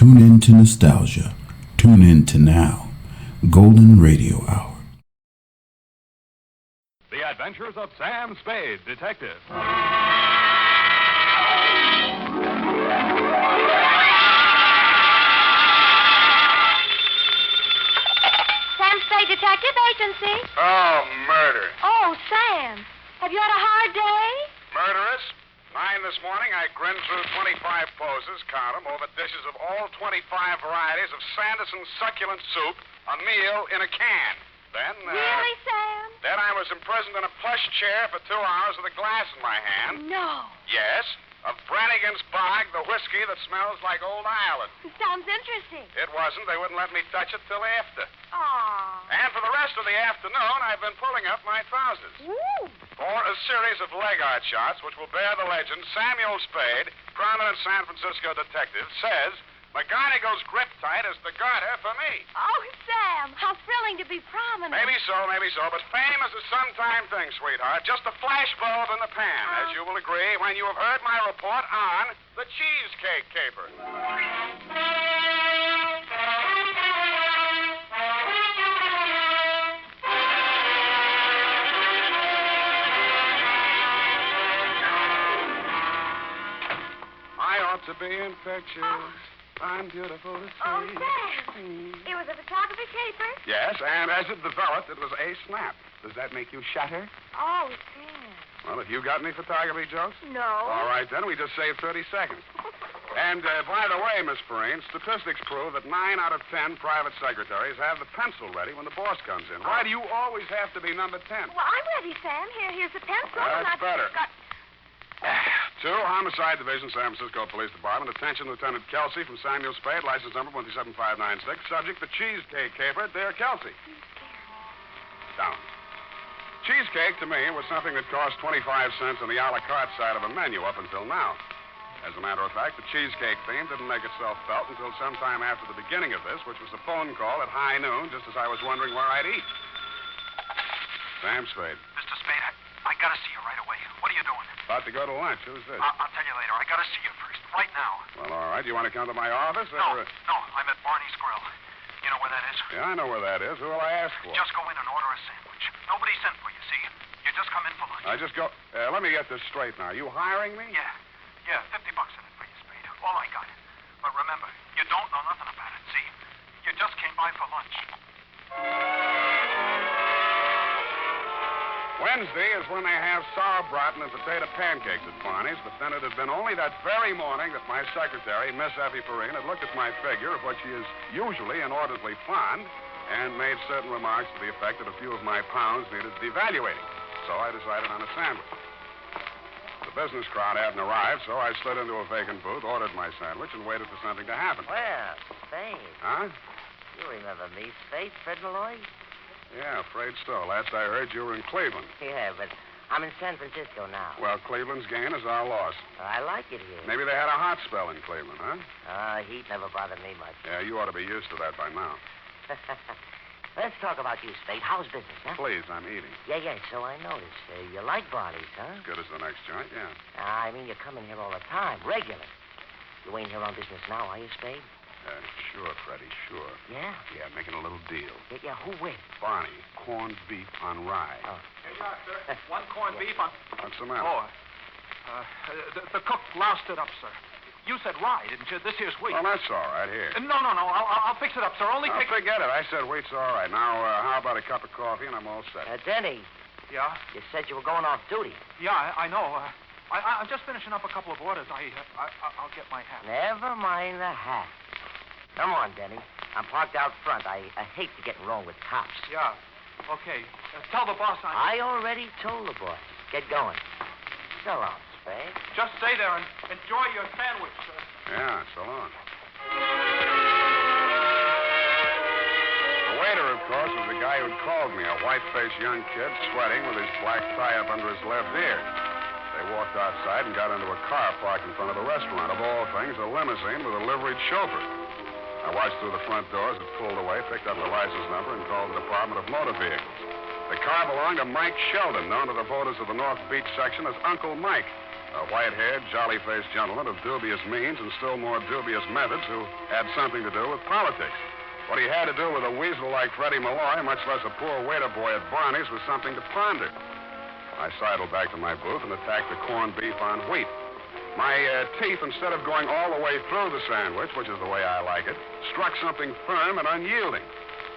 Tune in to nostalgia. Tune in to now. Golden Radio Hour. The Adventures of Sam Spade, Detective. Sam Spade Detective Agency. Oh, murder. Oh, Sam. Have you had a hard day? Murderous? 9 this morning, I grinned through 25 poses, count 'em, over dishes of all 25 varieties of Sanderson succulent soup, a meal in a can. Then, Really, Sam? Then I was imprisoned in a plush chair for 2 hours with a glass in my hand. No. Yes, of Brannigan's Bog, the whiskey that smells like Old Ireland. Sounds interesting. It wasn't. They wouldn't let me touch it till after. Aw. And for the rest of the afternoon, I've been pulling up my trousers. Woo. For a series of leg art shots which will bear the legend, Samuel Spade, prominent San Francisco detective, says McGonagall's grip tight is the garter for me. Oh, Sam, how thrilling to be prominent. Maybe so, but fame is a sometime thing, sweetheart. Just a flash bulb in the pan, as you will agree when you have heard my report on the Cheesecake caper. I ought to be in pictures. I'm beautiful to see. Oh, Sam. It was a photography caper? Yes, and as it developed, it was a snap. Does that make you shudder? Oh, Sam. Well, have you got any photography jokes? No. All right, then. We just saved 30 seconds. And, by the way, Miss Perrine, statistics prove that 9 out of 10 private secretaries have the pencil ready when the boss comes in. Why do you always have to be number 10? Well, I'm ready, Sam. Here's the pencil. and That's I've better. Got... 2, Homicide Division, San Francisco Police Department. Attention, Lieutenant Kelsey from Samuel Spade, license number 17596. Subject, the Cheesecake caper. Dear Kelsey. Down. Cheesecake, to me, was something that cost 25 cents on the a la carte side of a menu up until now. As a matter of fact, the cheesecake theme didn't make itself felt until sometime after the beginning of this, which was a phone call at high noon, just as I was wondering where I'd eat. Sam Spade. Mr. Spade, I gotta see you right away. What are you doing? About to go to lunch. Who's this? I'll tell you later. I gotta see you first. Right now. Well, all right. You want to come to my office? No, I'm at Barney's Grill. You know where that is? Yeah, I know where that is. Who will I ask for? Just go in and order a sandwich. Nobody sent for you, see? You just come in for lunch. I just go... let me get this straight now. You hiring me? Yeah, $50 in it for you, Spade. All I got. But remember, you don't know nothing about it, see? You just came by for lunch. Wednesday is when they have sauerbraten and potato pancakes at Barney's, but then it had been only that very morning that my secretary, Miss Effie Perrine, had looked at my figure, of which she is usually inordinately fond, and made certain remarks to the effect that a few of my pounds needed devaluating. So I decided on a sandwich. The business crowd hadn't arrived, so I slid into a vacant booth, ordered my sandwich, and waited for something to happen. Well, Spade. Huh? You remember me, Spade, Fred Malloy? Yeah, afraid so. Last I heard, you were in Cleveland. Yeah, but I'm in San Francisco now. Well, Cleveland's gain is our loss. I like it here. Maybe they had a hot spell in Cleveland, huh? Heat never bothered me much. Yeah, you ought to be used to that by now. Let's talk about you, Spade. How's business, huh? Please, I'm eating. Yeah, so I noticed. You like Barney's, huh? As good as the next joint, yeah. I mean, you come in here all the time, regular. You ain't here on business now, are you, Spade? Sure, Freddie, sure. Yeah? Yeah, making a little deal. Yeah, who with? Barney, corned beef on rye. Oh. Here you are, sir. One corned beef on... What's the matter? The cook loused it up, sir. You said rye, didn't you? This here's wheat. Well, that's all right. Here. No. I'll fix it up, sir. Only take... Forget it. I said wheat's all right. Now, how about a cup of coffee, and I'm all set. Denny. Yeah? You said you were going off duty. Yeah, I know. I'm just finishing up a couple of orders. I'll get my hat. Never mind the hat. Come on, Denny. I'm parked out front. I hate to get wrong with cops. Yeah. Okay. Tell the boss I already told the boss. Get going. So long, Spade. Just stay there and enjoy your sandwich, sir. Yeah, so long. The waiter, of course, was the guy who'd called me, a white-faced young kid sweating with his black tie up under his left ear. They walked outside and got into a car parked in front of the restaurant. Of all things, a limousine with a liveried chauffeur. I watched through the front doors. It pulled away, picked up the license number, and called the Department of Motor Vehicles. The car belonged to Mike Sheldon, known to the voters of the North Beach section as Uncle Mike. A white-haired, jolly-faced gentleman of dubious means and still more dubious methods who had something to do with politics. What he had to do with a weasel like Freddie Malloy, much less a poor waiter boy at Barney's, was something to ponder. I sidled back to my booth and attacked the corned beef on wheat. My teeth, instead of going all the way through the sandwich, which is the way I like it, struck something firm and unyielding.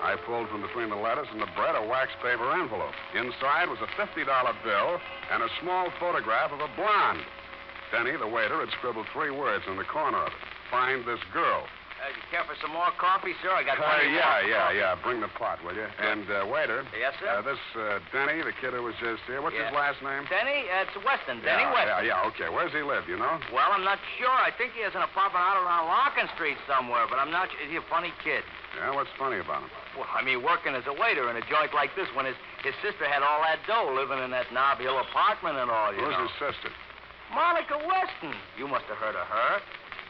I pulled from between the lettuce and the bread a wax paper envelope. Inside was a $50 bill and a small photograph of a blonde. Denny, the waiter, had scribbled 3 words in the corner of it. Find this girl. You care for some more coffee, sir? I got plenty more. Yeah. Bring the pot, will you? And, waiter. Yes, sir? This, Denny, the kid who was just here. What's his last name? Denny? It's Weston. Denny Weston. Yeah, okay. Where's he live, you know? Well, I'm not sure. I think he has an apartment out around Larkin Street somewhere, but I'm not sure. Is he a funny kid? Yeah, what's funny about him? Well, I mean, working as a waiter in a joint like this when his sister had all that dough living in that Knob Hill apartment and all, you know. Who's his sister? Monica Weston. You must have heard of her.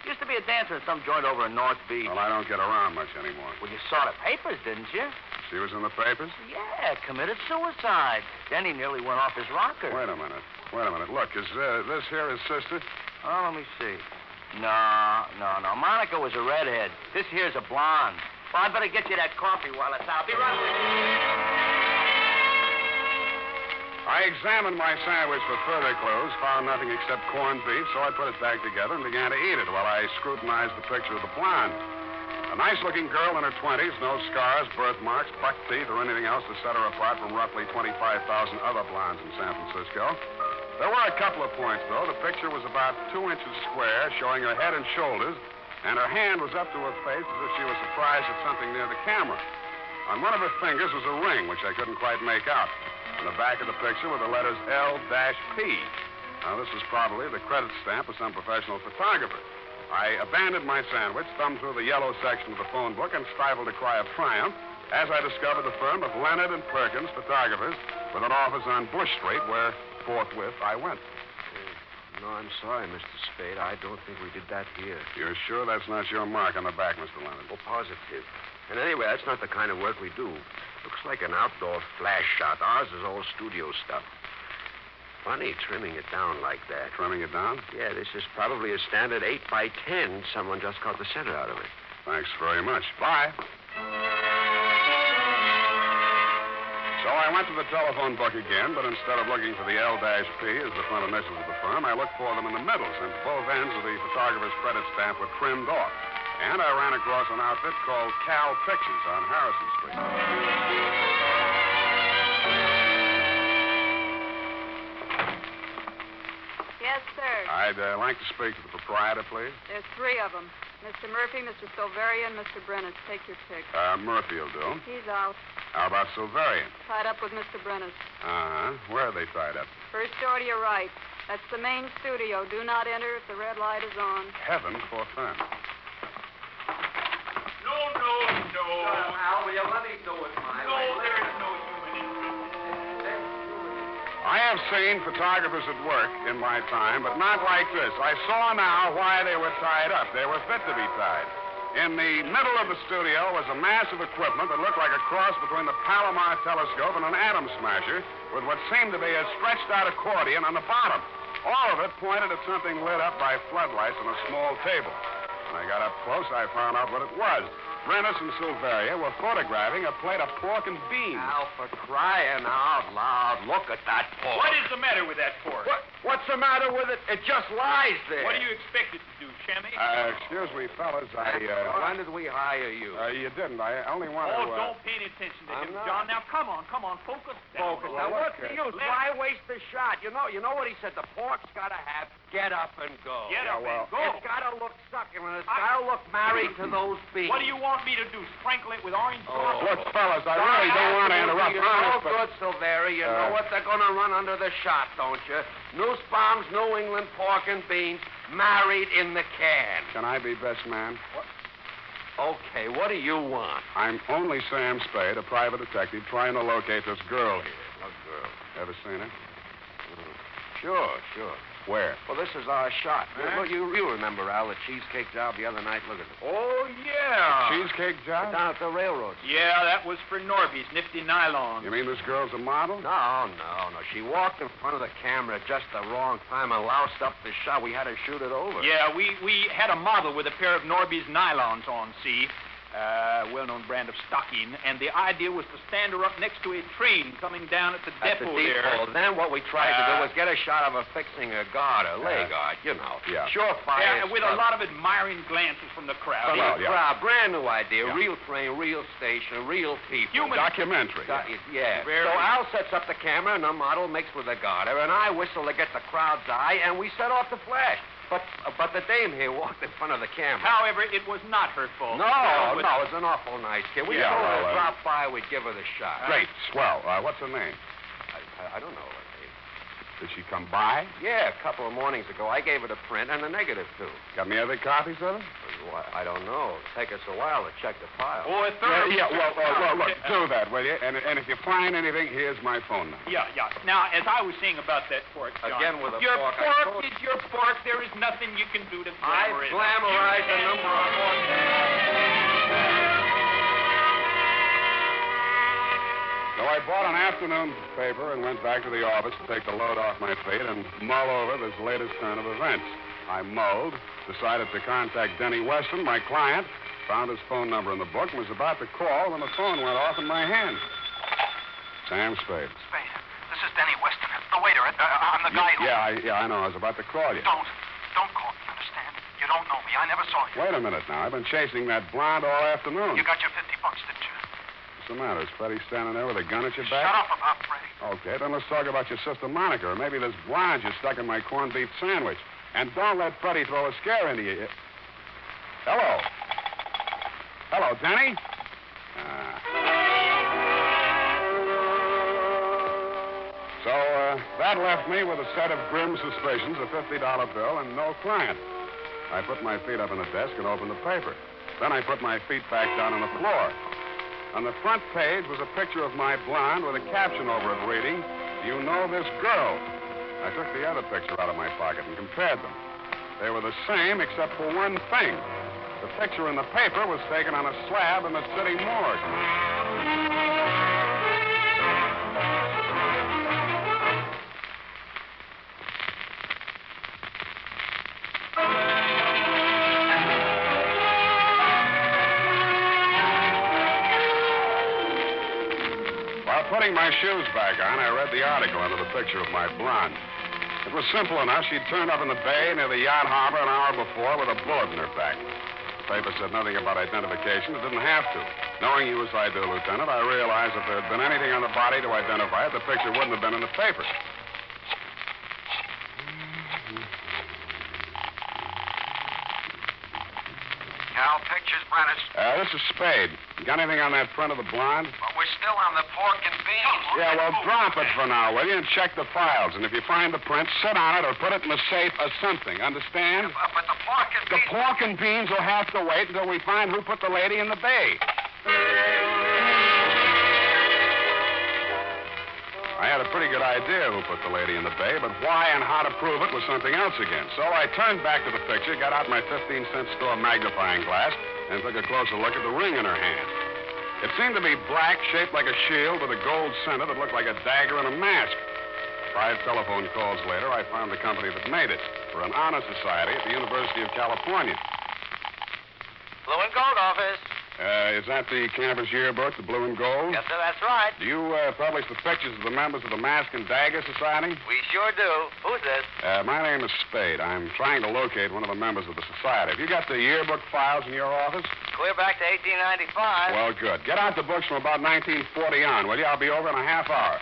Used to be a dancer in some joint over in North Beach. Well, I don't get around much anymore. Well, you saw the papers, didn't you? She was in the papers? Yeah, committed suicide. Then he nearly went off his rocker. Wait a minute. Look, is this here his sister? Oh, let me see. No. Monica was a redhead. This here's a blonde. Well, I'd better get you that coffee while it's out. Be right with you. I examined my sandwich for further clues, found nothing except corned beef, so I put it back together and began to eat it while I scrutinized the picture of the blonde. A nice-looking girl in her 20s, no scars, birthmarks, buck teeth, or anything else to set her apart from roughly 25,000 other blondes in San Francisco. There were a couple of points, though. The picture was about 2 inches square, showing her head and shoulders, and her hand was up to her face as if she was surprised at something near the camera. On one of her fingers was a ring, which I couldn't quite make out. On the back of the picture were the letters L-P. Now, this was probably the credit stamp of some professional photographer. I abandoned my sandwich, thumbed through the yellow section of the phone book, and stifled a cry of triumph as I discovered the firm of Leonard and Perkins, photographers, with an office on Bush Street, where forthwith I went. No, I'm sorry, Mr. Spade. I don't think we did that here. You're sure that's not your mark on the back, Mr. Leonard? Oh, positive. And anyway, that's not the kind of work we do. Looks like an outdoor flash shot. Ours is all studio stuff. Funny trimming it down like that. Trimming it down? Yeah, this is probably a standard 8 by 10. Someone just cut the center out of it. Thanks very much. Bye. So I went to the telephone book again, but instead of looking for the L-P as the front initials of the firm, I looked for them in the middle, since both ends of the photographer's credit stamp were trimmed off. And I ran across an outfit called Cal Pictures on Harrison Street. Yes, sir. I'd like to speak to the proprietor, please. There's 3 of them. Mr. Murphy, Mr. Silverian, Mr. Brennis. Take your pick. Murphy will do. He's out. How about Silverian? Tied up with Mr. Brennis. Uh-huh. Where are they tied up? First door to your right. That's the main studio. Do not enter if the red light is on. Heaven forfend. No. Al, will you let me do it my No, way? there is no human interest. I have seen photographers at work in my time, but not like this. I saw now why they were tied up. They were fit to be tied. In the middle of the studio was a mass of equipment that looked like a cross between the Palomar telescope and an atom smasher, with what seemed to be a stretched-out accordion on the bottom. All of it pointed at something lit up by floodlights on a small table. When I got up close, I found out what it was. Brennis and Silveria were photographing a plate of pork and beans. Al, for crying out loud, look at that pork. What is the matter with that pork? What's the matter with it? It just lies there. What do you expect it to do, Chemmy? Excuse me, fellas. When did we hire you? You didn't. I only wanted to... don't pay any attention to I'm him, not. John. Now, come on, focus down. Focus. Well, Now, what's look, the use? let- Why waste the shot? You know what he said? The pork's got to have get up and go. Get up well, and go. It's got to look succulent. It's got to look married to those beans. What do you want me to do? Sprinkle it with orange sauce? Look, fellas, I really don't want to interrupt. You Honest, know but... good, Silveri. You know what they're going to run under the shot, don't you? Nussbaum's New England pork and beans married in the can. Can I be best man? Okay, what do you want? I'm only Sam Spade, a private detective, trying to locate this girl here. A girl. Ever seen her? Sure. Where? Well, this is our shot. Look, you remember, Al, the cheesecake job the other night? Look at it. Oh, yeah. Cheesecake job? Down at the railroad. Yeah, that was for Norby's nifty nylon. You mean this girl's a model? No. She walked in front of the camera at just the wrong time and loused up the shot. We had to shoot it over. Yeah, we had a model with a pair of Norby's nylons on, see? Well-known brand of stocking, and the idea was to stand her up next to a train coming down at the depot there. Then what we tried to do was get a shot of her fixing a guard, a lay guard, you know. Yeah. Surefire. Yeah, with a lot of admiring glances from the crowd. Crowd, brand new idea, real train, real station, real people. Human. Documentary. Yeah. Very. So Al sets up the camera, and the model mixed with the garter, and I whistle to get the crowd's eye, and we set off the flash. But the dame here walked in front of the camera. However, it was not her fault. No, it's an awful nice kid. We told her to drop by, we'd give her the shot. Great. Swell. What's her name? I don't know her name. Did she come by? Yeah, a couple of mornings ago. I gave her the print and the negative, too. Got any other copies of it? Well, I don't know. It'll take us a while to check the file. Oh, a third. Well, look, do that, will you? And if you find anything, here's my phone number. Yeah. Now, as I was saying about that pork, John, Again with a your fork. pork is your pork. There is nothing you can do to I glamorize it. glamorized the number of forks. So I bought an afternoon paper and went back to the office to take the load off my feet and mull over this latest turn of events. I mulled, decided to contact Denny Weston, my client, found his phone number in the book, and was about to call when the phone went off in my hand. Sam Spade. Spade, this is Denny Weston, the waiter. I'm the guy who... Yeah, I know. I was about to call you. Don't call me, understand? You don't know me. I never saw you. Wait a minute now. I've been chasing that blonde all afternoon. You got your $50, didn't you? What's the matter? Is Freddie standing there with a gun at your back? Shut up about Freddie. Okay, then let's talk about your sister Monica, or maybe this blonde you stuck in my corned beef sandwich. And don't let Freddie throw a scare into you. Hello. Hello, Denny. So that left me with a set of grim suspicions, a $50 bill, and no client. I put my feet up on the desk and opened the paper. Then I put my feet back down on the floor. On the front page was a picture of my blonde with a caption over it reading, "You know this girl." I took the other picture out of my pocket and compared them. They were the same except for one thing. The picture in the paper was taken on a slab in the city morgue. While putting my shoes back on, I read the article under the picture of my blonde. It was simple enough. She'd turned up in the bay near the yacht harbor an hour before with a bullet in her back. The paper said nothing about identification. It didn't have to. Knowing you as I do, Lieutenant, I realized if there had been anything on the body to identify it, the picture wouldn't have been in the paper. Cal Pictures, Brennan. This is Spade. Got anything on that print of the blonde? But we're still on the pork and beans. Yeah, well, drop it for now, will you? And check the files. And if you find the print, sit on it or put it in the safe or something. Understand? But the pork and The beans... pork and beans will have to wait until we find who put the lady in the bay. I had a pretty good idea who put the lady in the bay, but why and how to prove it was something else again. So I turned back to the picture, got out my 15-cent store magnifying glass, and took a closer look at the ring in her hand. It seemed to be black, shaped like a shield with a gold center that looked like a dagger and a mask. 5 telephone calls later, I found the company that made it for an honor society at the University of California. Blue and gold office. Is that the campus yearbook, the blue and gold? Yes, sir, that's right. Do you publish the pictures of the members of the Mask and Dagger Society? We sure do. Who's this? My name is Spade. I'm trying to locate one of the members of the society. Have you got the yearbook files in your office? Clear back to 1895. Well, good. Get out the books from about 1940 on, will you? I'll be over in a half hour.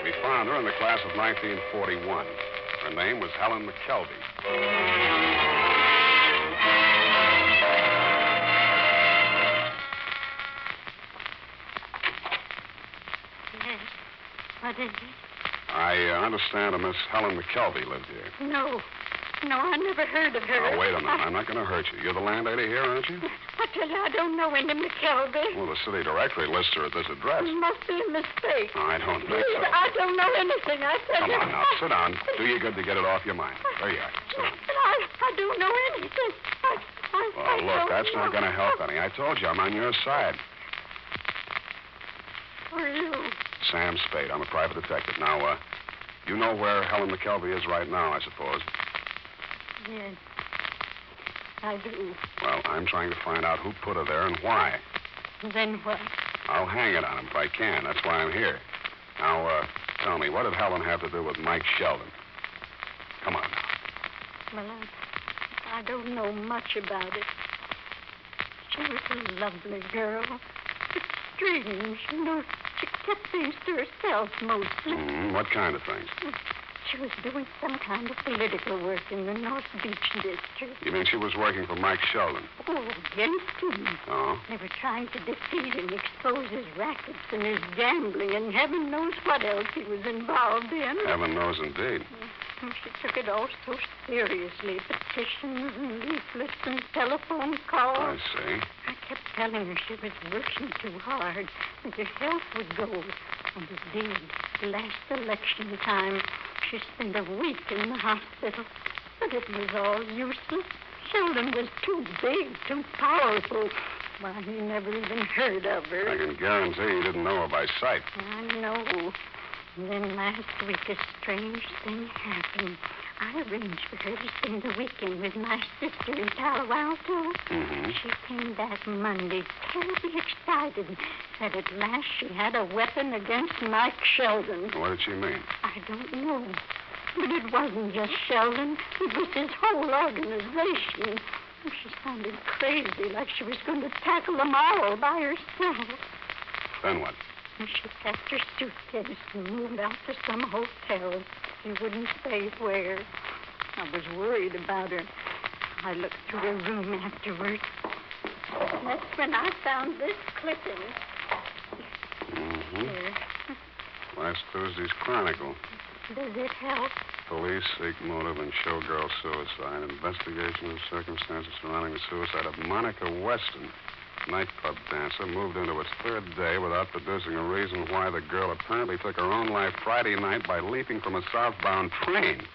We found her in the class of 1941. Her name was Helen McKelvey. What is it? I understand a Miss Helen McKelvey lived here. No, I never heard of her. Now, wait a minute. I'm not going to hurt you. You're the landlady here, aren't you? I tell you, I don't know any McKelvey. Well, the city directory lists her at this address. It must be a mistake. I don't think Please, so. I don't know anything. I tell Come you. on now, sit down. Do you good to get it off your mind. There you are. Sit down. I don't know anything. Well, look, don't that's not know. going to help any. I told you I'm on your side. Who are you? Sam Spade. I'm a private detective. Now, you know where Helen McKelvey is right now, I suppose. Yes, I do. Well, I'm trying to find out who put her there and why. Then what? I'll hang it on him if I can. That's why I'm here. Now, tell me, what did Helen have to do with Mike Sheldon? Come on now. Well, I don't know much about it. She was a lovely girl. It's strange, you know. She kept things to herself mostly. What kind of things? She was doing some kind of political work in the North Beach district. You mean she was working for Mike Sheldon? Oh, against him. Oh? They were trying to defeat him, expose his rackets and his gambling, and heaven knows what else he was involved in. Heaven knows indeed. She took it all so seriously. Petitions and leaflets and telephone calls. I see. I kept telling her she was working too hard, and her health would go. And it did. Last election time, she spent a week in the hospital. But it was all useless. Sheldon was too big, too powerful. Why, he never even heard of her. I can guarantee you didn't know her by sight. I know. And then last week, a strange thing happened. I arranged for her to spend the weekend with my sister in Palo Alto. She came back Monday, terribly excited. Said at last she had a weapon against Mike Sheldon. What did she mean? I don't know. But it wasn't just Sheldon. It was his whole organization. She sounded crazy, like she was going to tackle them all by herself. Then what? And she packed her suitcase and moved out to some hotel. She wouldn't say where. I was worried about her. I looked through her room afterward. That's when I found this clipping. Here. Last Tuesday's Chronicle. Does it help? Police seek motive in showgirl suicide. Investigation of circumstances surrounding the suicide of Monica Weston, nightclub dancer, moved into its third day without producing a reason why the girl apparently took her own life Friday night by leaping from a southbound train.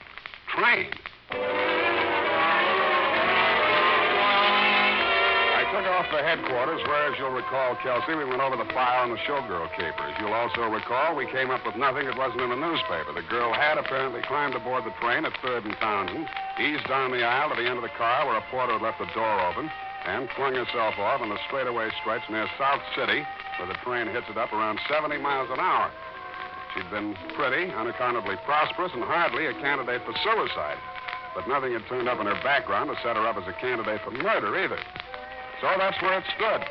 I took off to headquarters where, as you'll recall, Kelsey, we went over the file on the showgirl capers. You'll also recall we came up with nothing that wasn't in the newspaper. The girl had apparently climbed aboard the train at 3rd and Townsend, eased down the aisle to the end of the car where a porter had left the door open, and flung herself off on the straightaway stretch near South City, where the train hits it up around 70 miles an hour. She'd been pretty, unaccountably prosperous, and hardly a candidate for suicide. But nothing had turned up in her background to set her up as a candidate for murder, either. So that's where it stood.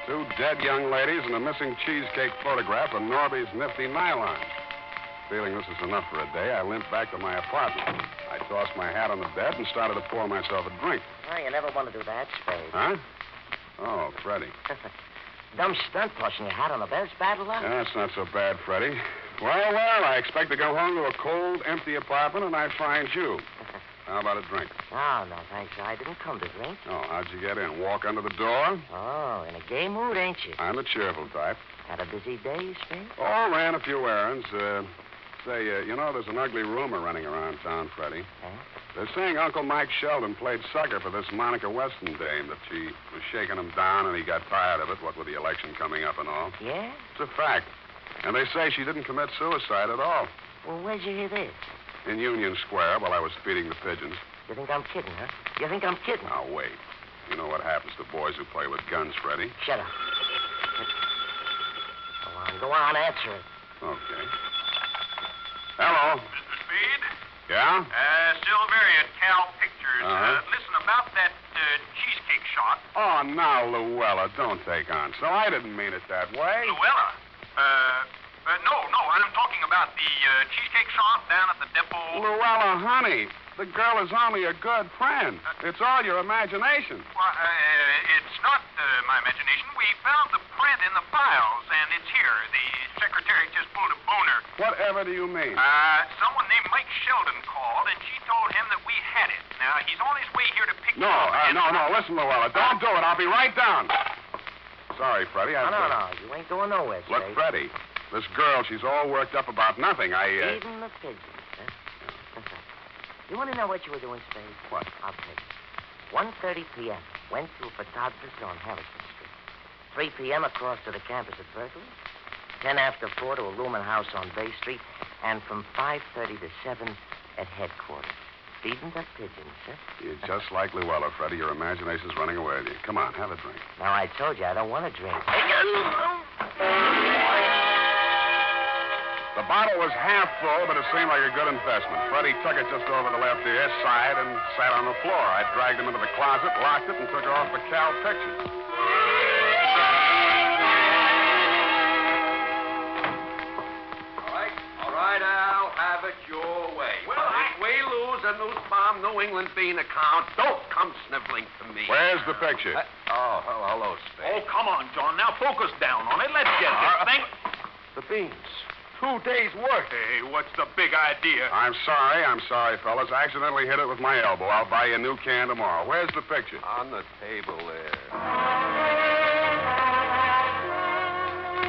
2 dead young ladies and a missing cheesecake photograph of Norby's nifty nylons. Feeling this is enough for a day, I limped back to my apartment. I tossed my hat on the bed and started to pour myself a drink. Oh, you never want to do that, Spade. Huh? Oh, Freddie. Dumb stunt tossing your hat on the bed's bad luck. Yeah, that's not so bad, Freddie. Well, I expect to go home to a cold, empty apartment, and I find you. How about a drink? Oh, no, thanks. I didn't come to drink. Oh, how'd you get in? Walk under the door? Oh, in a gay mood, ain't you? I'm the cheerful type. Had a busy day, Spade? Oh, ran a few errands. You know, there's an ugly rumor running around town, Freddie. Huh? They're saying Uncle Mike Sheldon played sucker for this Monica Weston dame, that she was shaking him down and he got tired of it, what with the election coming up and all. Yeah? It's a fact. And they say she didn't commit suicide at all. Well, where'd you hear this? In Union Square while I was feeding the pigeons. You think I'm kidding, huh? You think I'm kidding? Now, wait. You know what happens to boys who play with guns, Freddie? Shut up. Go on, answer it. Okay. Hello. Mr. Spade? Yeah? Silveri at Cal Pictures. Uh-huh. Listen, about that cheesecake shot. Oh, now, Luella, don't take on. So I didn't mean it that way. Luella? No, I'm talking about the cheesecake shop down at the depot. Luella, honey, the girl is only a good friend. It's all your imagination. Well, it's not my imagination. We found the print in the files, and it's here. The secretary just pulled a boner. Whatever do you mean? Someone named Mike Sheldon called, and she told him that we had it. Now, he's on his way here to pick No, listen, Luella. Don't do it. I'll be right down. Sorry, Freddie. No. You ain't going nowhere, Spade. Look, Freddie, this girl, she's all worked up about nothing. Feeding the pigeons, huh? Listen, you want to know what you were doing, Spade? What? I'll tell you. 1:30 p.m. Went to a photographer's on Harrison Street. 3 p.m. across to the campus at Berkeley. 10 after 4 to a rooming house on Bay Street. And from 5:30 to 7 at headquarters. Feeding the pigeons, huh? You're just like Luella, Freddie. Your imagination's running away with you. Come on, have a drink. Now, I told you I don't want to drink. The bottle was half full, but it seemed like a good investment. Freddie took it just over the left ear, side, and sat on the floor. I dragged him into the closet, locked it, and took off the Cal pictures. All right, Al, have it your way. Well, if we lose a News Bomb New England bean account, don't come sniveling to me. Where's the picture? Hello, Spade. Oh, come on, John. Now focus down on it. Let's get this thing. The beans. 2 days' work. Hey, what's the big idea? I'm sorry, fellas. I accidentally hit it with my elbow. I'll buy you a new can tomorrow. Where's the picture? On the table there.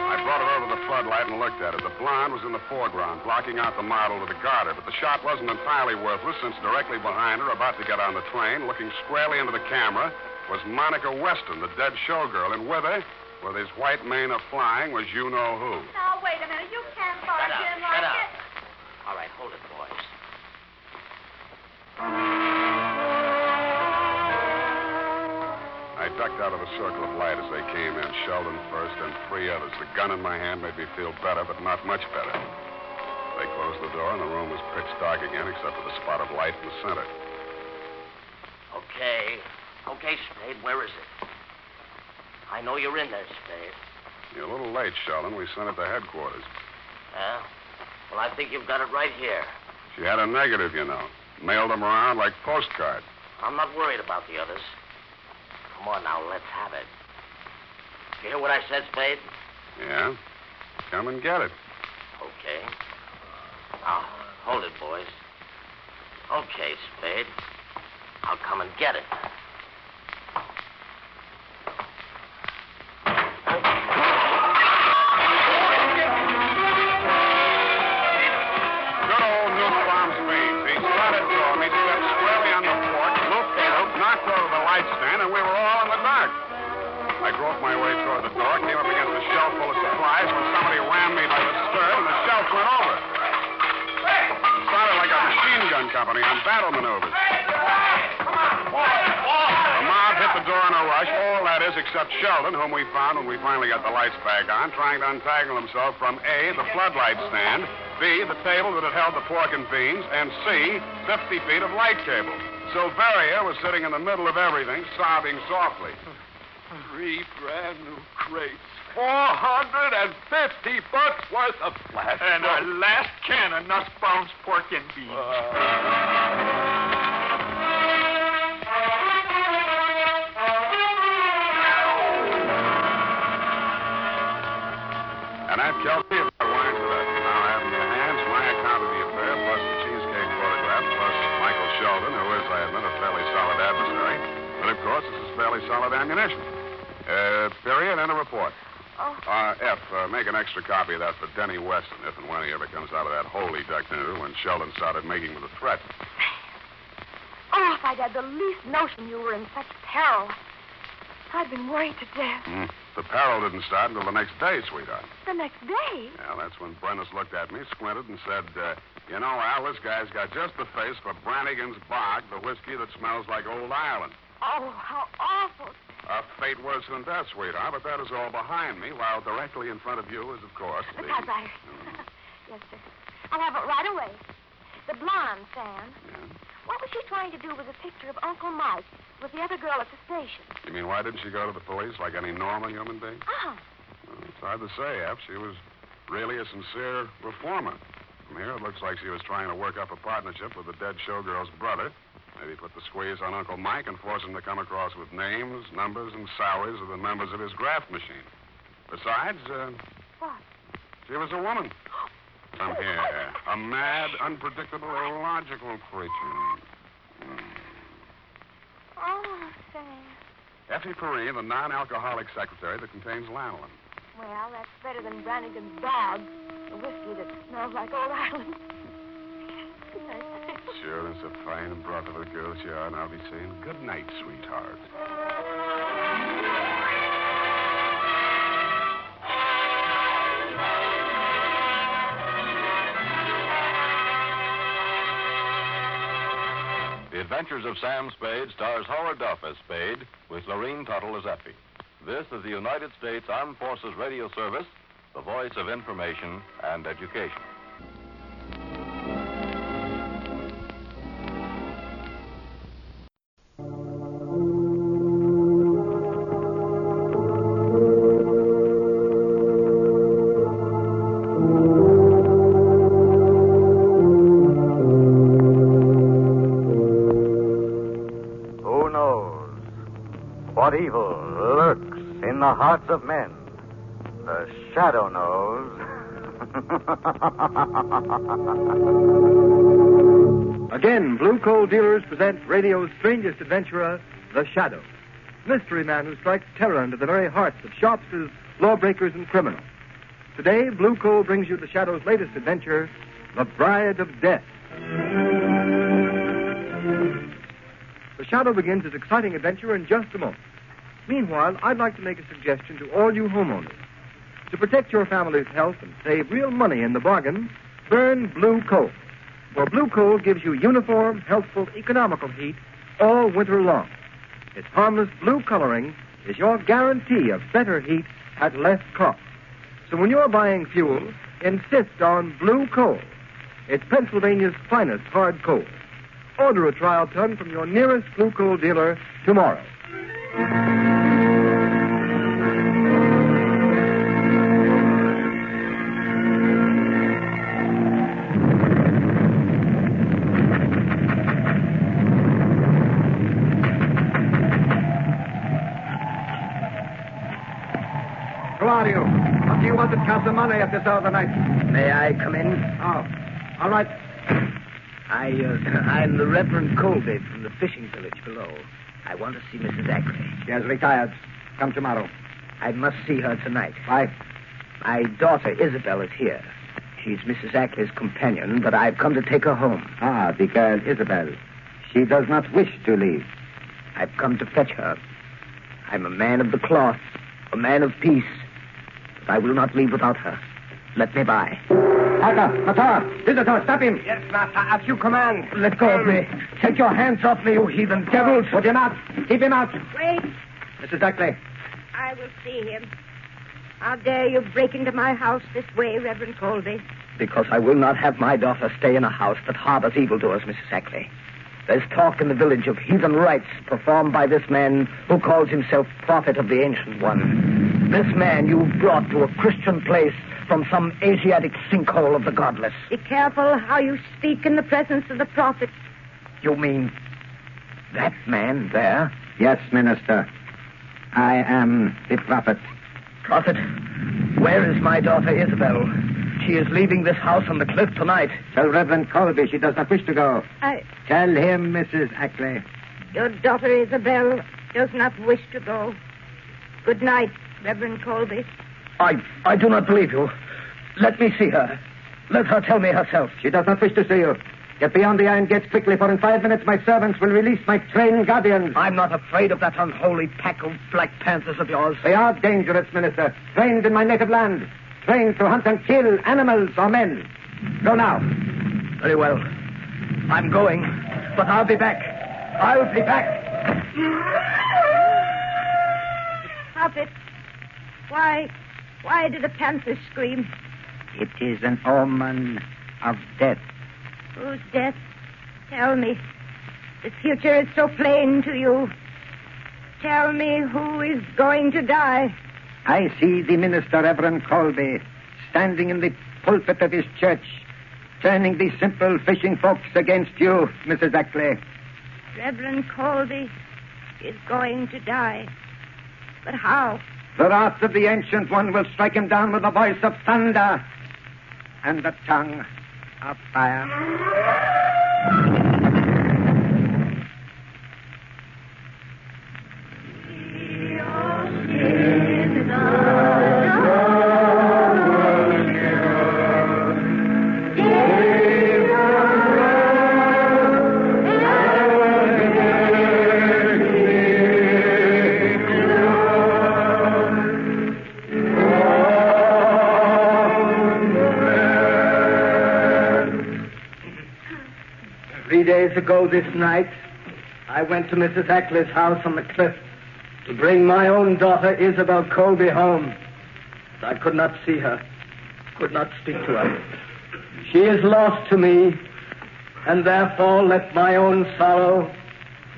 I brought her over to the floodlight and looked at it. The blonde was in the foreground, blocking out the model with the garter, but the shot wasn't entirely worthless since directly behind her, about to get on the train, looking squarely into the camera, was Monica Weston, the dead showgirl, and with her, with his white mane a-flying, was you-know-who. Now, wait a minute. You can't barge in like Shut up. this. All right, hold it, boys. I ducked out of the circle of light as they came in, Sheldon first, and 3 others. The gun in my hand made me feel better, but not much better. They closed the door, and the room was pitch dark again, except for the spot of light in the center. Okay, Spade, where is it? I know you're in there, Spade. You're a little late, Sheldon. We sent it to headquarters. Yeah? Well, I think you've got it right here. She had a negative, you know. Mailed them around like postcards. I'm not worried about the others. Come on now, let's have it. You hear what I said, Spade? Yeah? Come and get it. Okay. Now, hold it, boys. Okay, Spade. I'll come and get it. Good old News Bomb Spade. He started toward me, stepped squarely on the porch, looped, knocked over the light stand, and we were all in the dark. I groped my way toward the door, came up against a shelf full of supplies when somebody rammed me by the skirt, and the shelf went over. It sounded like a machine gun company on battle maneuvers. The mob hit the door in a rush, all that is except Sheldon, whom we found when we finally got the lights back on, trying to untangle himself from A, the floodlight stand, B, the table that had held the pork and beans, and C, 50 feet of light cable. Silveria was sitting in the middle of everything, sobbing softly. 3 brand new crates. $450 worth of flash. And our last can of Nussbaum's pork and beans. And that, Kelsey, is our wine for that. Now I have in your hands my account of the affair, plus the cheesecake photograph, plus Michael Sheldon, who is, I admit, a fairly solid adversary. But, of course, this is fairly solid ammunition. Period, and a report. F, make an extra copy of that for Denny Weston, if and when he ever comes out of that hole he ducked into when Sheldon started making with a threat. Oh, if I'd had the least notion you were in such peril. I'd been worried to death. The peril didn't start until the next day, sweetheart. The next day? Yeah, that's when Brennis looked at me, squinted, and said, you know, Al, this guy's got just the face for Brannigan's Bog, the whiskey that smells like old Ireland. Oh, how awful. Fate worse than death, sweetheart, but that is all behind me, while directly in front of you is, of course, the... Because I... Yes, sir. I'll have it right away. The blonde, Sam. Yeah. What was she trying to do with a picture of Uncle Mike with the other girl at the station? You mean, why didn't she go to the police like any normal human being? Well, it's hard to say, F. She was really a sincere reformer. From here, it looks like she was trying to work up a partnership with the dead showgirl's brother. Maybe put the squeeze on Uncle Mike and force him to come across with names, numbers, and salaries of the members of his graft machine. Besides, What? she was a woman. Come here. A mad, unpredictable, illogical creature. Oh, say. Effie Perrine, the non-alcoholic secretary that contains lanolin. Well, that's better than Brannigan's dog, the whiskey that smells like Old Ireland. Good night. Sure, and so fine and broad of a girl as you are, and I'll be saying good night, sweetheart. The Adventures of Sam Spade stars Howard Duff as Spade, with Lorene Tuttle as Effie. This is the United States Armed Forces Radio Service, the voice of information and education. Who knows what evil lurks in the hearts of men? The shadow knows. Again, Blue Coal Dealers present radio's strangest adventurer, The Shadow. Mystery man who strikes terror into the very hearts of shopsters, lawbreakers, and criminals. Today, Blue Coal brings you The Shadow's latest adventure, The Bride of Death. The Shadow begins his exciting adventure in just a moment. Meanwhile, I'd like to make a suggestion to all you homeowners. To protect your family's health and save real money in the bargain, burn blue coal. For blue coal gives you uniform, healthful, economical heat all winter long. Its harmless blue coloring is your guarantee of better heat at less cost. So when you're buying fuel, insist on blue coal. It's Pennsylvania's finest hard coal. Order a trial ton from your nearest blue coal dealer tomorrow. Who are you? What do you want at Castle Money at this hour of the night? May I come in? Oh, all right. I'm the Reverend Colby from the fishing village below. I want to see Mrs. Ackley. She has retired. Come tomorrow. I must see her tonight. Why? My daughter, Isabel, is here. She's Mrs. Ackley's companion, but I've come to take her home. Ah, the girl Isabel. She does not wish to leave. I've come to fetch her. I'm a man of the cloth, a man of peace, but I will not leave without her. Let me by. Visitor, stop him. Yes, master, as you command. Let go of me. Take your hands off me, you heathen devils. Would you not? Keep him out. Wait. Mrs. Ackley. I will see him. How dare you break into my house this way, Reverend Colby? Because I will not have my daughter stay in a house that harbors evildoers, Mrs. Ackley. There's talk in the village of heathen rites performed by this man who calls himself Prophet of the Ancient One. This man you've brought to a Christian place from some Asiatic sinkhole of the godless. Be careful how you speak in the presence of the prophet. You mean that man there? Yes, Minister. I am the prophet. Prophet, where is my daughter Isabel? She is leaving this house on the cliff tonight. Tell Reverend Colby she does not wish to go. I... Tell him, Mrs. Ackley. Your daughter Isabel does not wish to go. Good night, Reverend Colby. I do not believe you. Let me see her. Let her tell me herself. She does not wish to see you. Get beyond the iron gates quickly, for in 5 minutes my servants will release my trained guardians. I'm not afraid of that unholy pack of Black Panthers of yours. They are dangerous, Minister. Trained in my native land. Trained to hunt and kill animals or men. Go now. Very well. I'm going, but I'll be back. I'll be back. Prophet, why did the panther scream? It is an omen of death. Whose death? Tell me. The future is so plain to you. Tell me who is going to die. I see the minister, Reverend Colby, standing in the pulpit of his church, turning the simple fishing folks against you, Mrs. Ackley. Reverend Colby is going to die. But how? The wrath of the Ancient One will strike him down with the voice of thunder and the tongue of fire. days ago this night, I went to Mrs. Ackley's house on the cliff to bring my own daughter, Isabel Colby, home. I could not see her, could not speak to her. She is lost to me, and therefore let my own sorrow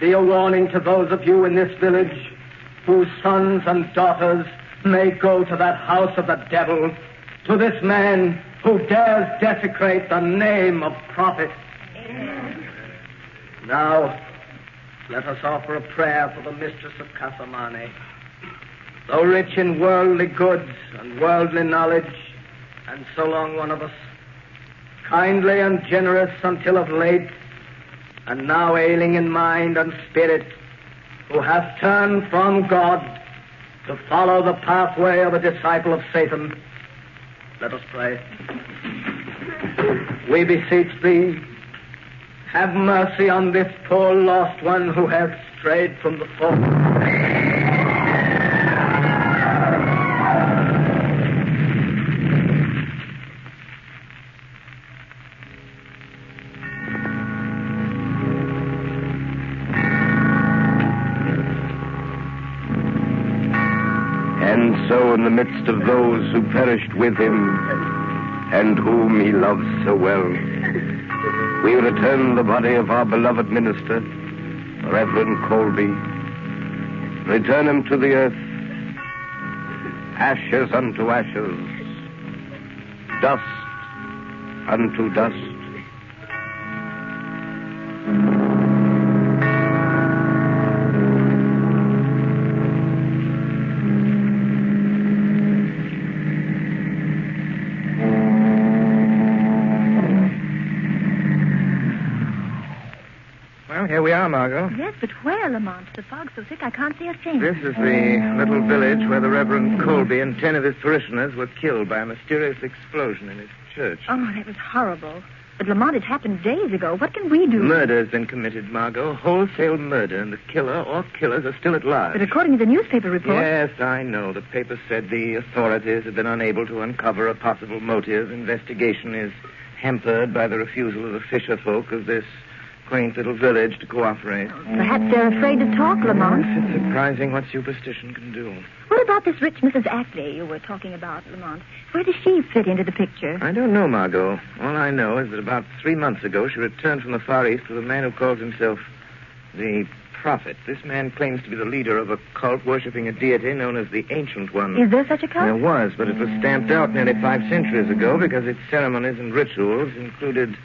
be a warning to those of you in this village whose sons and daughters may go to that house of the devil, to this man who dares desecrate the name of prophet. Now, let us offer a prayer for the mistress of Casamane. Though rich in worldly goods and worldly knowledge, and so long one of us, kindly and generous until of late, and now ailing in mind and spirit, who hath turned from God to follow the pathway of a disciple of Satan. Let us pray. We beseech thee, have mercy on this poor lost one who hath strayed from the fold. And so in the midst of those who perished with him, and whom he loved so well, we return the body of our beloved minister, Reverend Colby. Return him to the earth, ashes unto ashes, dust unto dust. Here we are, Margot. Yes, but where, Lamont? The fog's so thick I can't see a thing. This is the little village where the Reverend Colby and 10 of his parishioners were killed by a mysterious explosion in his church. Oh, that was horrible. But, Lamont, it happened days ago. What can we do? Murder has been committed, Margot. Wholesale murder, and the killer or killers are still at large. But according to the newspaper report... Yes, I know. The paper said the authorities have been unable to uncover a possible motive. Investigation is hampered by the refusal of the fisher folk of this quaint little village to cooperate. Perhaps they're afraid to talk, Lamont. It's surprising what superstition can do. What about this rich Mrs. Ackley you were talking about, Lamont? Where does she fit into the picture? I don't know, Margot. All I know is that about 3 months ago she returned from the Far East with a man who calls himself the Prophet. This man claims to be the leader of a cult worshipping a deity known as the Ancient One. Is there such a cult? There was, but it was stamped out nearly 5 centuries ago because its ceremonies and rituals included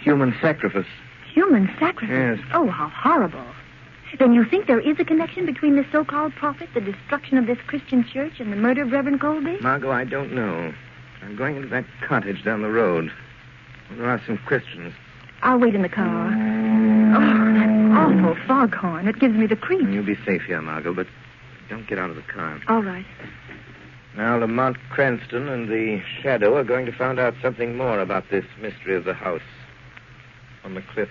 human sacrifice. Human sacrifice? Yes. Oh, how horrible. Then you think there is a connection between this so-called prophet, the destruction of this Christian church, and the murder of Reverend Colby? Margot, I don't know. I'm going into that cottage down the road. There are some Christians. I'll wait in the car. Oh, that awful foghorn. It gives me the creeps. You'll be safe here, Margot, but don't get out of the car. All right. Now, Lamont Cranston and the Shadow are going to find out something more about this mystery of the house on the cliff.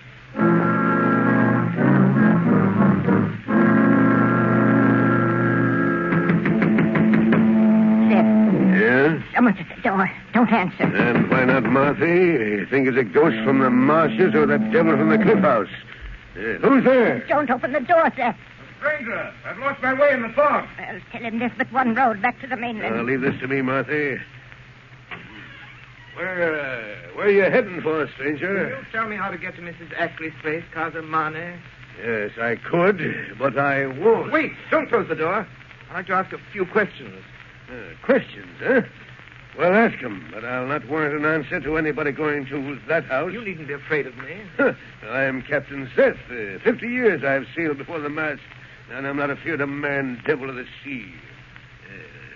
Yes? Someone's at the door. Don't answer. And why not, Marthy? You think it's a ghost from the marshes or that devil from the cliff house? Who's there? Don't open the door, sir. Stranger, I've lost my way in the fog. Well, tell him there's but one road back to the mainland. Leave this to me, Marthy. Where are you heading for, stranger? Will you tell me how to get to Mrs. Ackley's place, Casamane? Yes, I could, but I won't. Wait, don't close the door. I'd like to ask a few questions. Questions, huh? Well, ask them, but I'll not warrant an answer to anybody going to that house. You needn't be afraid of me. I am Captain Seth. 50 years I've sailed before the mast, and I'm not afeard of man, devil of the sea.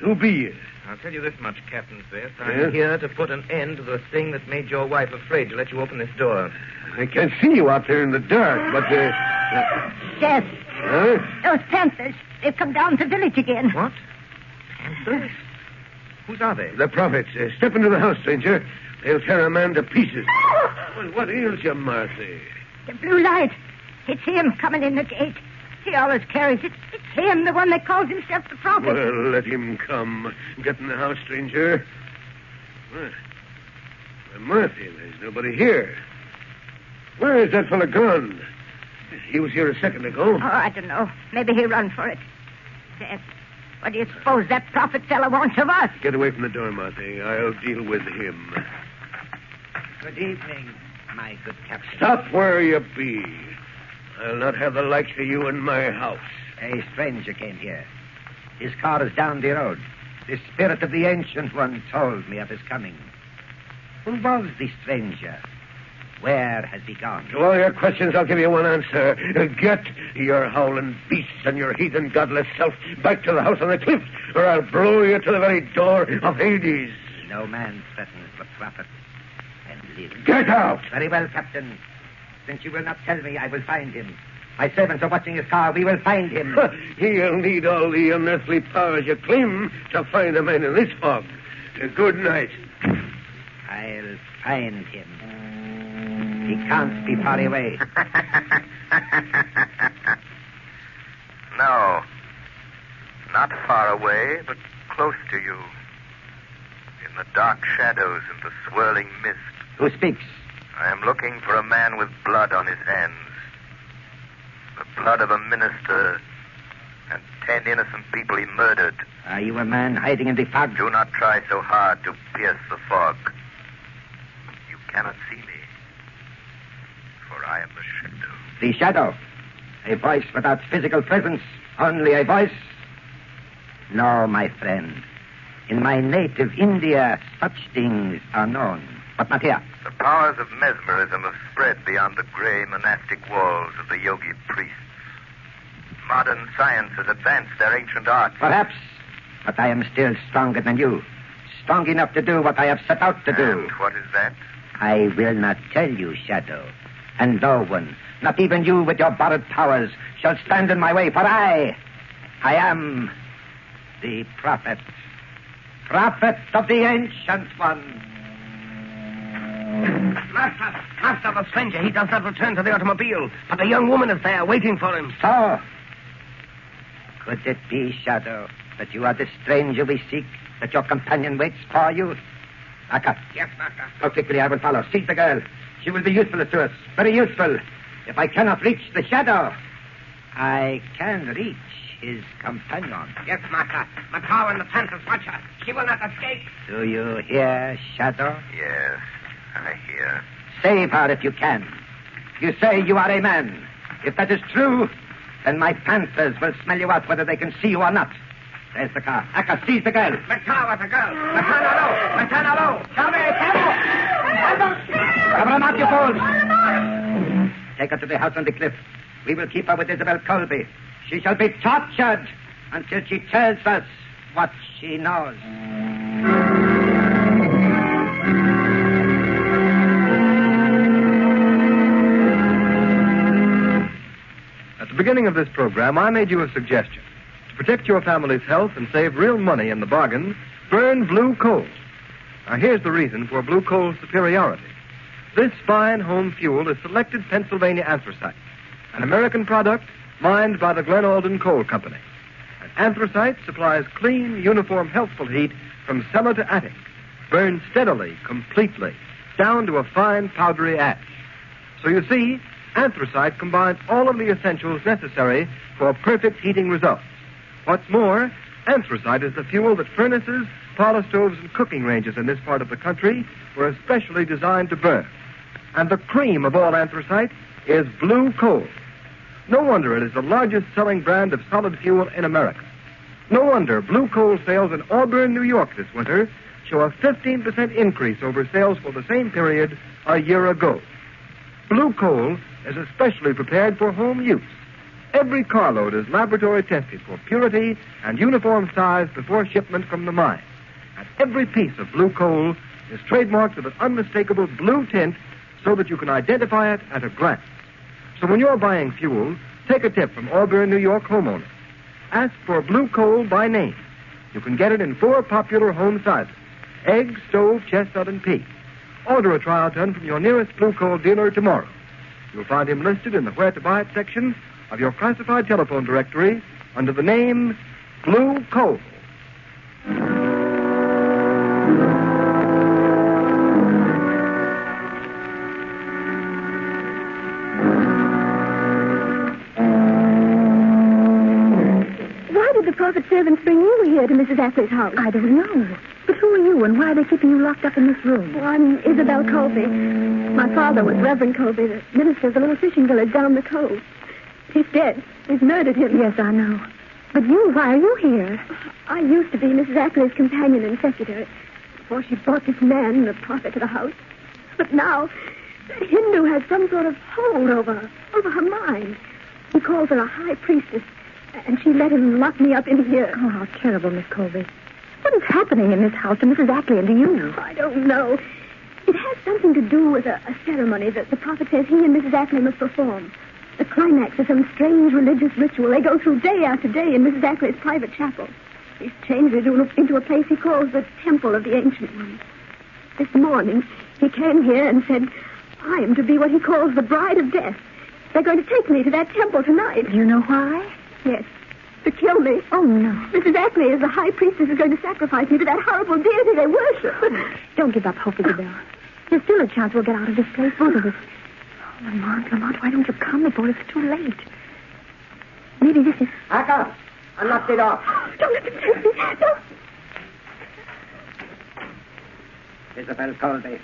Who be you? I'll tell you this much, Captain Seth. I'm here to put an end to the thing that made your wife afraid to let you open this door. I can't see you out there in the dark, but... Seth. Huh? Those panthers. They've come down the village again. What? Panthers? Whose are they? The prophets. Step into the house, stranger. They'll tear a man to pieces. Well, what ails you, Marthy? The blue light. It's him coming in the gate. He always carries it. It's him, the one that calls himself the prophet. Well, let him come. Get in the house, stranger. Well, Marthy, there's nobody here. Where is that fellow gone? He was here a second ago. Oh, I don't know. Maybe he run for it. Death. What do you suppose that prophet fellow wants of us? Get away from the door, Marty. I'll deal with him. Good evening, my good captain. Stop where you be. I'll not have the likes of you in my house. A stranger came here. His car is down the road. The spirit of the Ancient One told me of his coming. Who was the stranger? Where has he gone? To all your questions, I'll give you one answer. Get your howling beasts and your heathen godless self back to the house on the cliff, or I'll blow you to the very door of Hades. No man threatens the prophet and lives. Get out! Very well, Captain. Since you will not tell me, I will find him. My servants are watching his car. We will find him. He'll need all the unearthly powers you claim to find a man in this fog. Good night. I'll find him. He can't be far away. No. Not far away, but close to you. In the dark shadows and the swirling mist. Who speaks? I am looking for a man with blood on his hands. The blood of a minister and 10 innocent people he murdered. Are you a man hiding in the fog? Do not try so hard to pierce the fog. You cannot see me, for I am the shadow. The shadow. A voice without physical presence. Only a voice. No, my friend. In my native India, such things are known. But not here. The powers of mesmerism have spread beyond the gray monastic walls of the yogi priests. Modern science has advanced their ancient art. Perhaps. But I am still stronger than you. Strong enough to do what I have set out to do. And what is that? I will not tell you, Shadow. And no one, not even you with your borrowed powers, shall stand in my way, for I am the prophet. Prophet of the Ancient One. Master, the stranger, he does not return to the automobile, but the young woman is there waiting for him. So, could it be, Shadow, that you are the stranger we seek, that your companion waits for you? Aka. Yes, Master. How quickly I will follow. Seize the girl. She will be useful to us. Very useful. If I cannot reach the Shadow, I can reach his companion. Yes, Master. Macau and the Panthers watch her. She will not escape. Do you hear, Shadow? Yes, I hear. Save her if you can. You say you are a man. If that is true, then my Panthers will smell you out whether they can see you or not. There's the car. Aka, seize the girl. Macau with the girl. Matana low. Cover him up, you fools. Take her to the house on the cliff. We will keep her with Isabel Colby. She shall be tortured until she tells us what she knows. At the beginning of this program, I made you a suggestion. To protect your family's health and save real money in the bargain, burn blue coal. Now, here's the reason for blue coal's superiority. This fine home fuel is selected Pennsylvania anthracite, an American product mined by the Glen Alden Coal Company. And anthracite supplies clean, uniform, healthful heat from cellar to attic, burns steadily, completely, down to a fine, powdery ash. So you see, anthracite combines all of the essentials necessary for perfect heating results. What's more, anthracite is the fuel that furnaces, parlor stoves, and cooking ranges in this part of the country were especially designed to burn. And the cream of all anthracite is blue coal. No wonder it is the largest selling brand of solid fuel in America. No wonder blue coal sales in Auburn, New York this winter show a 15% increase over sales for the same period a year ago. Blue coal is especially prepared for home use. Every carload is laboratory tested for purity and uniform size before shipment from the mine. And every piece of blue coal is trademarked with an unmistakable blue tint so that you can identify it at a glance. So when you're buying fuel, take a tip from Auburn, New York homeowners. Ask for blue coal by name. You can get it in 4 popular home sizes: egg, stove, chestnut, and pea. Order a trial ton from your nearest blue coal dealer tomorrow. You'll find him listed in the Where to Buy It section of your classified telephone directory under the name Blue Coal. prophet servants bring you here to Mrs. Ackley's house? I don't know. But who are you, and why are they keeping you locked up in this room? Well, I'm Isabel Colby. My father was Reverend Colby, the minister of the little fishing village down the cove. He's dead. He's murdered him. Yes, I know. But why are you here? I used to be Mrs. Ackley's companion and secretary before she brought this man, the prophet, to the house. But now, that Hindu has some sort of hold over her mind. He calls her a high priestess, and she let him lock me up in here. Oh, how terrible, Miss Colby. What is happening in this house to Mrs. Ackley and to you? I don't know. It has something to do with a ceremony that the prophet says he and Mrs. Ackley must perform. The climax of some strange religious ritual they go through day after day in Mrs. Ackley's private chapel. He's changed it into a place he calls the Temple of the Ancient One. This morning, he came here and said, I am to be what he calls the bride of death. They're going to take me to that temple tonight. Do you know why? Yes. To kill me. Oh, no. Mrs. Ackley, as the high priestess, is going to sacrifice me to that horrible deity they worship. Don't give up hope, Isabel. There's still a chance we'll get out of this place, both of us. Oh, Lamont, why don't you come before it's too late? Maybe this is... Akka, unlock the door. Don't let them take me. Don't. Isabel Colby,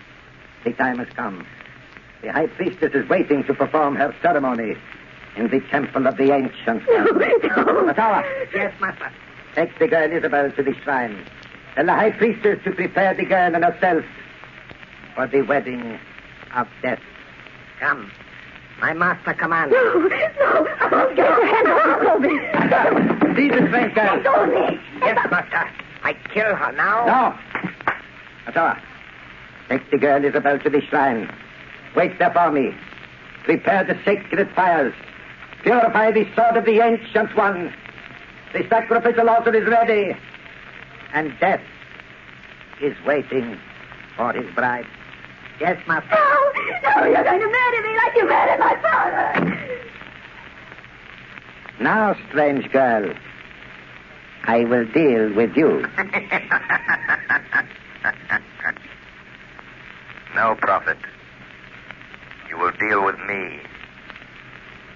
the time has come. The high priestess is waiting to perform her ceremony in the temple of the ancient. No. Ottawa. Yes, master. Take the girl Isabel to the shrine. Tell the high priestess to prepare the girl and herself for the wedding of death. Come. My master commands. No. I won't get your hand off Colby. See the strange girl. Let go of me. Yes, master. I kill her now. No. Ottawa. Take the girl Isabel to the shrine. Wait there for me. Prepare the sacred fires. Purify the sword of the Ancient One. The sacrificial altar is ready. And death is waiting for his bride. Yes, master. No, you're going to murder me like you murdered my father. Now, strange girl, I will deal with you. No, prophet. You will deal with me.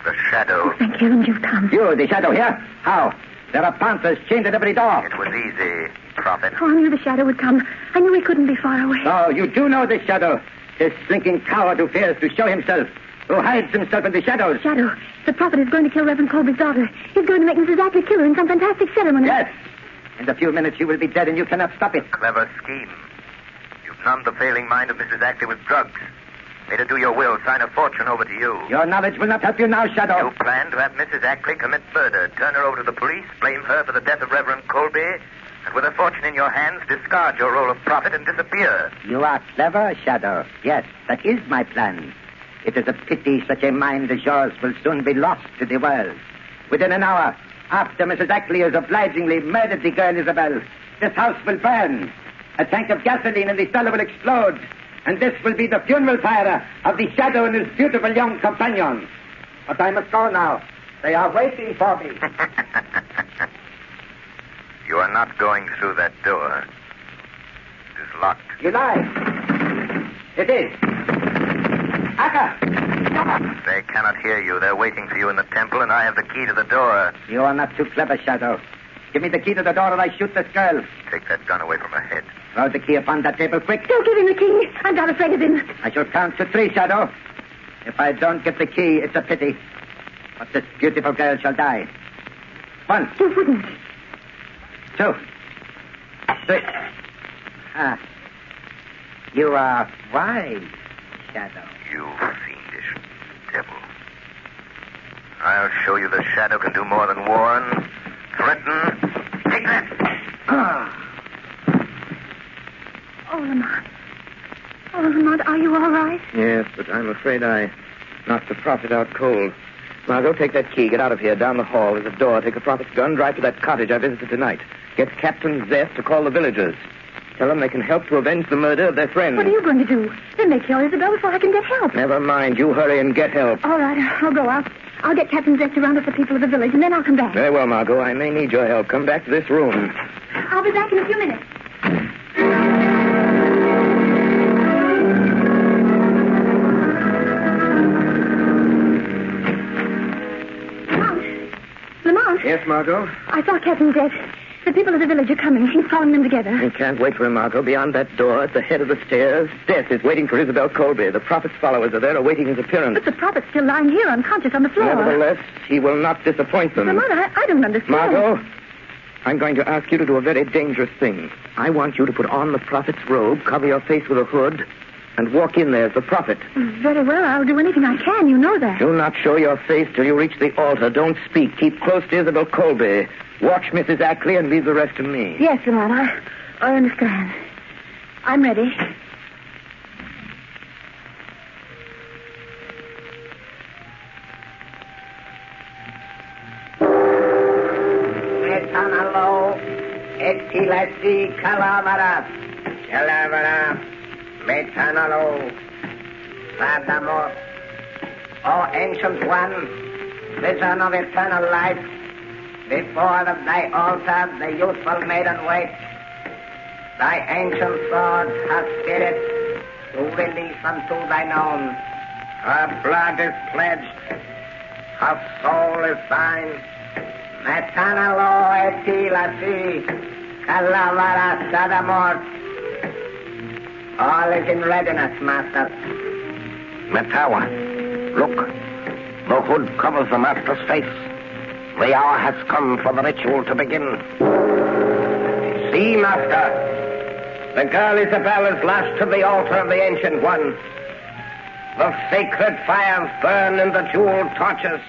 The shadow. Oh, thank heaven you've come. You, the shadow here? How? There are panthers chained at every door. It was easy, prophet. Oh, I knew the shadow would come. I knew he couldn't be far away. Oh, you do know the shadow. This slinking coward who fears to show himself, who hides himself in the shadows. Shadow, the prophet is going to kill Reverend Colby's daughter. He's going to make Mrs. Ackley kill her in some fantastic ceremony. Yes. In a few minutes you will be dead and you cannot stop it. Clever scheme. You've numbed the failing mind of Mrs. Ackley with drugs. Made her do your will, sign a fortune over to you. Your knowledge will not help you now, Shadow. You plan to have Mrs. Ackley commit murder, turn her over to the police, blame her for the death of Reverend Colby, and with a fortune in your hands, discard your role of prophet and disappear. You are clever, Shadow. Yes, that is my plan. It is a pity such a mind as yours will soon be lost to the world. Within an hour, after Mrs. Ackley has obligingly murdered the girl Isabel, this house will burn. A tank of gasoline in the cellar will explode. And this will be the funeral pyre of the Shadow and his beautiful young companion. But I must go now. They are waiting for me. You are not going through that door. It is locked. You lie. It is. Akka! They cannot hear you. They're waiting for you in the temple, and I have the key to the door. You are not too clever, Shadow. Give me the key to the door or I shoot this girl. Take that gun away from her head. Throw the key upon that table quick. Don't give him the key. I'm not afraid of him. I shall count to 3, Shadow. If I don't get the key, it's a pity. But this beautiful girl shall die. 1. You wouldn't. 2. 3. Ah. You are wise, Shadow. You fiendish devil. I'll show you the Shadow can do more than warn. Threaten. Take that. Ah. Oh, Lamont. Oh, Lamont, are you all right? Yes, but I'm afraid I knocked the prophet out cold. Margot, take that key. Get out of here. Down the hall. There's a door. Take the prophet's gun. Drive to that cottage I visited tonight. Get Captain Zeth to call the villagers. Tell them they can help to avenge the murder of their friend. What are you going to do? They may kill Isabel before I can get help. Never mind. You hurry and get help. All right, I'll go out. I'll get Captain Zeth to round up the people of the village, and then I'll come back. Very well, Margot. I may need your help. Come back to this room. I'll be back in a few minutes. Yes, Margot? I saw Captain Death. The people of the village are coming. He's calling them together. You can't wait for him, Margot. Beyond that door, at the head of the stairs, Death is waiting for Isabel Colby. The prophet's followers are there awaiting his appearance. But the prophet's still lying here, unconscious on the floor. Nevertheless, he will not disappoint them. Mother, I don't understand. Margot, I'm going to ask you to do a very dangerous thing. I want you to put on the prophet's robe, cover your face with a hood, and walk in there as the prophet. Very well. I'll do anything I can. You know that. Do not show your face till you reach the altar. Don't speak. Keep close to Isabel Colby. Watch Mrs. Ackley and leave the rest to me. Yes, Lamont. I understand. I'm ready. Metanalo, etilasi calavera, metanalo, sadamos. O ancient one, vision of eternal life, before thy altar the youthful maiden waits. Thy ancient sword hath spirit to release unto thine own. Her blood is pledged, her soul is thine. Metanalo etilasi, calavera sadamor. All is in readiness, master. Metawa, look. The hood covers the master's face. The hour has come for the ritual to begin. See, master. The girl Isabel is lashed to the altar of the Ancient One. The sacred fires burn in the jeweled torches.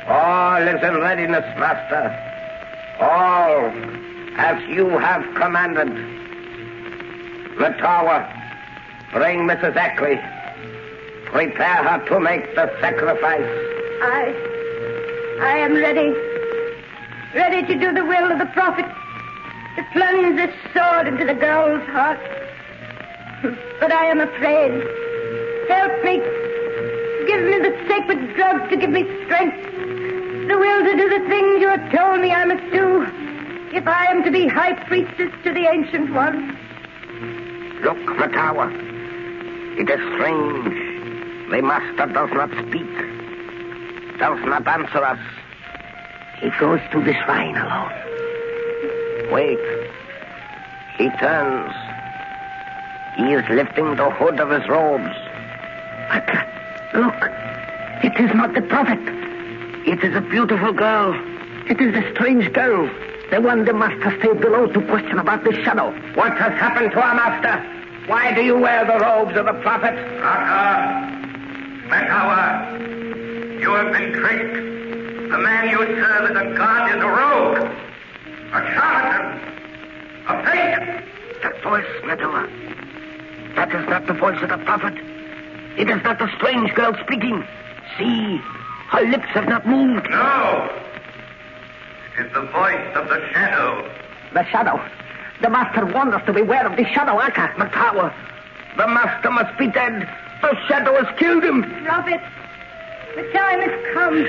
All is in readiness, master. All as you have commanded. The tower, bring Mrs. Ackley. Prepare her to make the sacrifice. I am ready. Ready to do the will of the prophet. To plunge this sword into the girl's heart. But I am afraid. Help me. Give me the sacred drug to give me strength. The will to do the things you have told me I must do. If I am to be high priestess to the Ancient One. Look, Matawa. It is strange. The master does not speak. Does not answer us. He goes to the shrine alone. Wait. He turns. He is lifting the hood of his robes. Look. It is not the prophet. It is a beautiful girl. It is a strange girl. The one the master stayed below to question about the shadow. What has happened to our master? Why do you wear the robes of the prophet? Metawa, you have been tricked. The man you serve as a god is a rogue, a charlatan, a fake. That voice, Metawa. That is not the voice of the prophet. It is not the strange girl speaking. See, her lips have not moved. No. It is the voice of the shadow. The shadow. The master warned us to beware of the shadow, Aka. Matawa, the master must be dead. The shadow has killed him. Prophet, the time has come.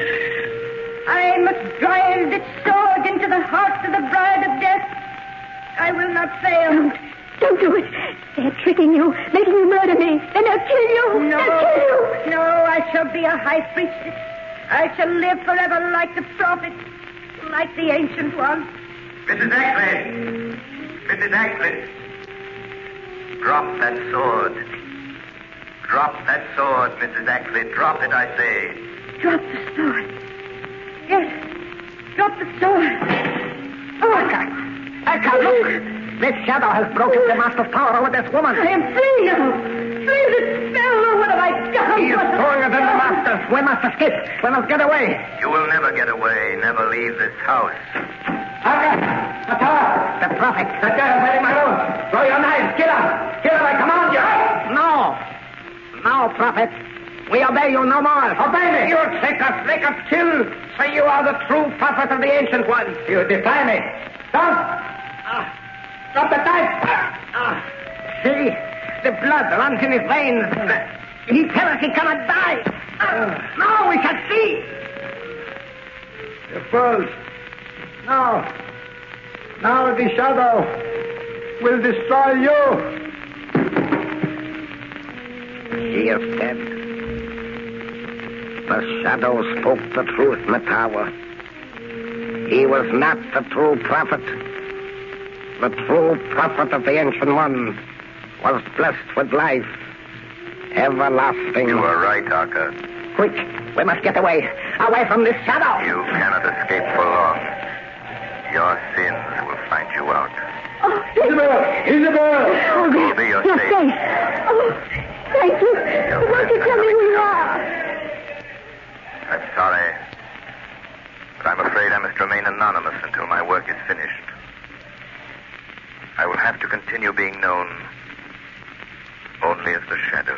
I must drive this sword into the heart of the bride of death. I will not fail. Don't do it. They're tricking you, making you murder me. Then they'll kill you. No. They'll kill you. No, I shall be a high priestess. I shall live forever like the prophet, like the Ancient One. Mrs. Ackley. Mrs. Ackley. Drop that sword. Drop that sword, Mrs. Ackley. Drop it, I say. Drop the sword. Yes, drop the sword. Oh, Aka, look. This shadow has broken the master's power over this woman. I am free now. Free the spell. Oh, what have I done? He is stronger than the master. We must escape. We must get away. You will never get away. Never leave this house. The prophet. The girl is in my room. Throw your knives. Kill her. Kill her, I command you. No. No, prophet. We obey you no more. Obey me. You take us, make us kill. Say you are the true prophet of the Ancient One. You defy me. Stop. Drop the knife. See, the blood runs in his veins. He tells us he cannot die. No, we shall see. You fools. Now the shadow will destroy you. She is dead. The shadow spoke the truth, Matawa. He was not the true prophet. The true prophet of the Ancient One was blessed with life, everlasting. You are right, Arca. Quick, we must get away from this shadow. You cannot escape for long. Your sins will find you out. Oh, Isabel! Oh, You'll be your you're safe. safe. Oh, thank you. Won't you tell me who you are? I'm sorry, but I'm afraid I must remain anonymous until my work is finished. I will have to continue being known only as the Shadow.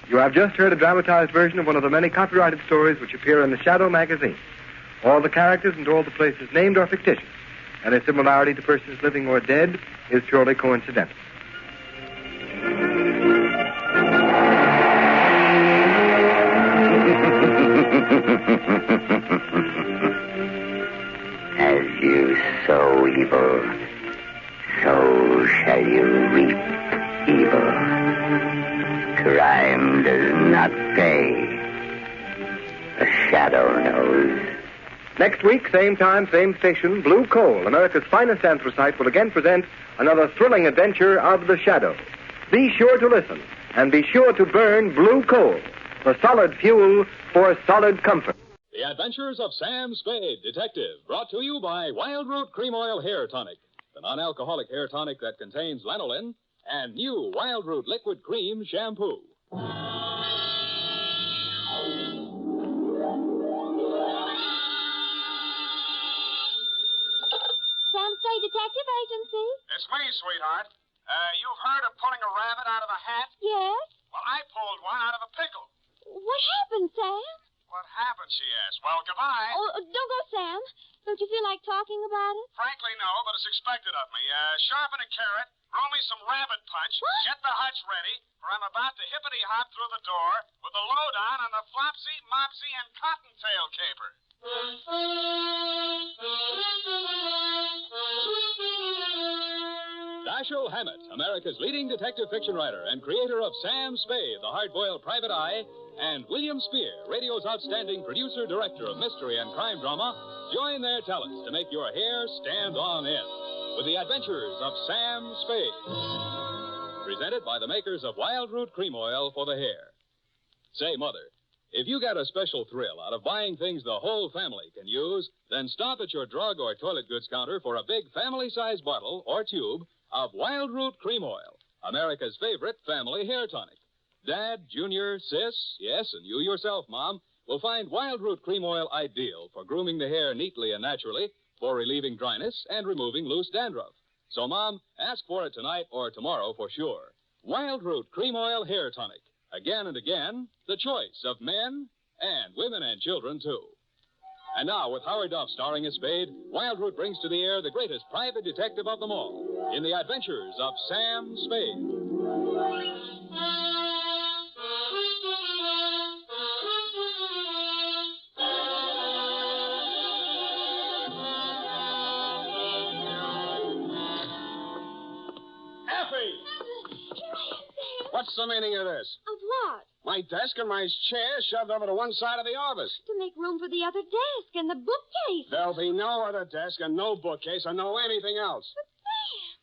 You have just heard a dramatized version of one of the many copyrighted stories which appear in the Shadow magazine. All the characters and all the places named are fictitious. Any similarity to persons living or dead is purely coincidental. As you sow evil, so shall you reap evil. Crime does not pay. The Shadow knows. Next week, same time, same station, Blue Coal, America's finest anthracite, will again present another thrilling adventure of the Shadow. Be sure to listen, and be sure to burn Blue Coal, the solid fuel for solid comfort. The Adventures of Sam Spade, Detective, brought to you by Wild Root Cream Oil Hair Tonic, the non-alcoholic hair tonic that contains lanolin, and new Wild Root Liquid Cream Shampoo. Sam Spade Detective Agency? It's me, sweetheart. You've heard of pulling a rabbit out of a hat? Yes? Well, I pulled one out of a pickle. What happened, Sam? What happened, she asked. Well, goodbye. Oh, don't go, Sam. Don't you feel like talking about it? Frankly, no, but it's expected of me. Sharpen a carrot, roll me some rabbit punch, get the hutch ready, for I'm about to hippity-hop through the door with the lowdown on the Flopsy, Mopsy, and Cottotail caper. Dashiell Hammett, America's leading detective fiction writer and creator of Sam Spade, the hard-boiled private eye, and William Spear, radio's outstanding producer-director of mystery and crime drama, join their talents to make your hair stand on end with the Adventures of Sam Spade. Presented by the makers of Wild Root Cream Oil for the hair. Say, Mother, if you get a special thrill out of buying things the whole family can use, then stop at your drug or toilet goods counter for a big family-sized bottle or tube of Wild Root Cream Oil, America's favorite family hair tonic. Dad, Junior, Sis, yes, and you yourself, Mom, will find Wild Root Cream Oil ideal for grooming the hair neatly and naturally, for relieving dryness and removing loose dandruff. So, Mom, ask for it tonight or tomorrow for sure. Wild Root Cream Oil Hair Tonic. Again and again, the choice of men and women and children, too. And now, with Howard Duff starring as Spade, Wild Root brings to the air the greatest private detective of them all in the Adventures of Sam Spade. What's the meaning of this? Of what? My desk and my chair shoved over to one side of the office. To make room for the other desk and the bookcase. There'll be no other desk and no bookcase and no anything else. But, Sam,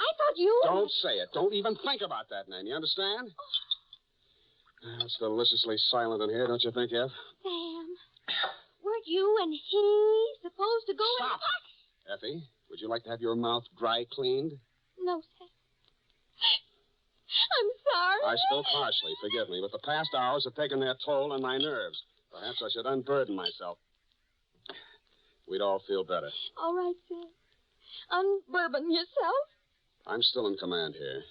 I thought you... Don't say it. Don't even think about that name. You understand? Oh. It's deliciously silent in here, don't you think, Eff? Sam, weren't you and he supposed to go Stop. Effie, would you like to have your mouth dry cleaned? No, Sam. I'm sorry. I spoke harshly, forgive me, but the past hours have taken their toll on my nerves. Perhaps I should unburden myself. We'd all feel better. All right, Sam. Unburden yourself. I'm still in command here.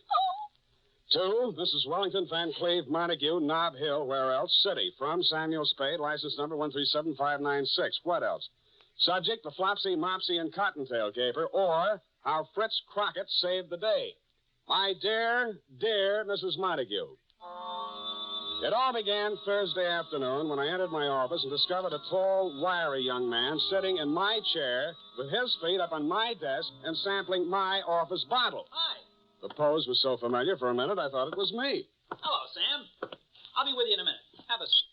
Oh. 2, Mrs. Wellington Van Cleve Montague, Nob Hill, where else? City, from Samuel Spade, license number 137-596. What else? Subject, the Flopsy, Mopsy, and Cottotail caper, or how Fritz Crockett saved the day. My dear, dear Mrs. Montague. It all began Thursday afternoon when I entered my office and discovered a tall, wiry young man sitting in my chair with his feet up on my desk and sampling my office bottle. Hi. The pose was so familiar, for a minute I thought it was me. Hello, Sam. I'll be with you in a minute. Have a seat.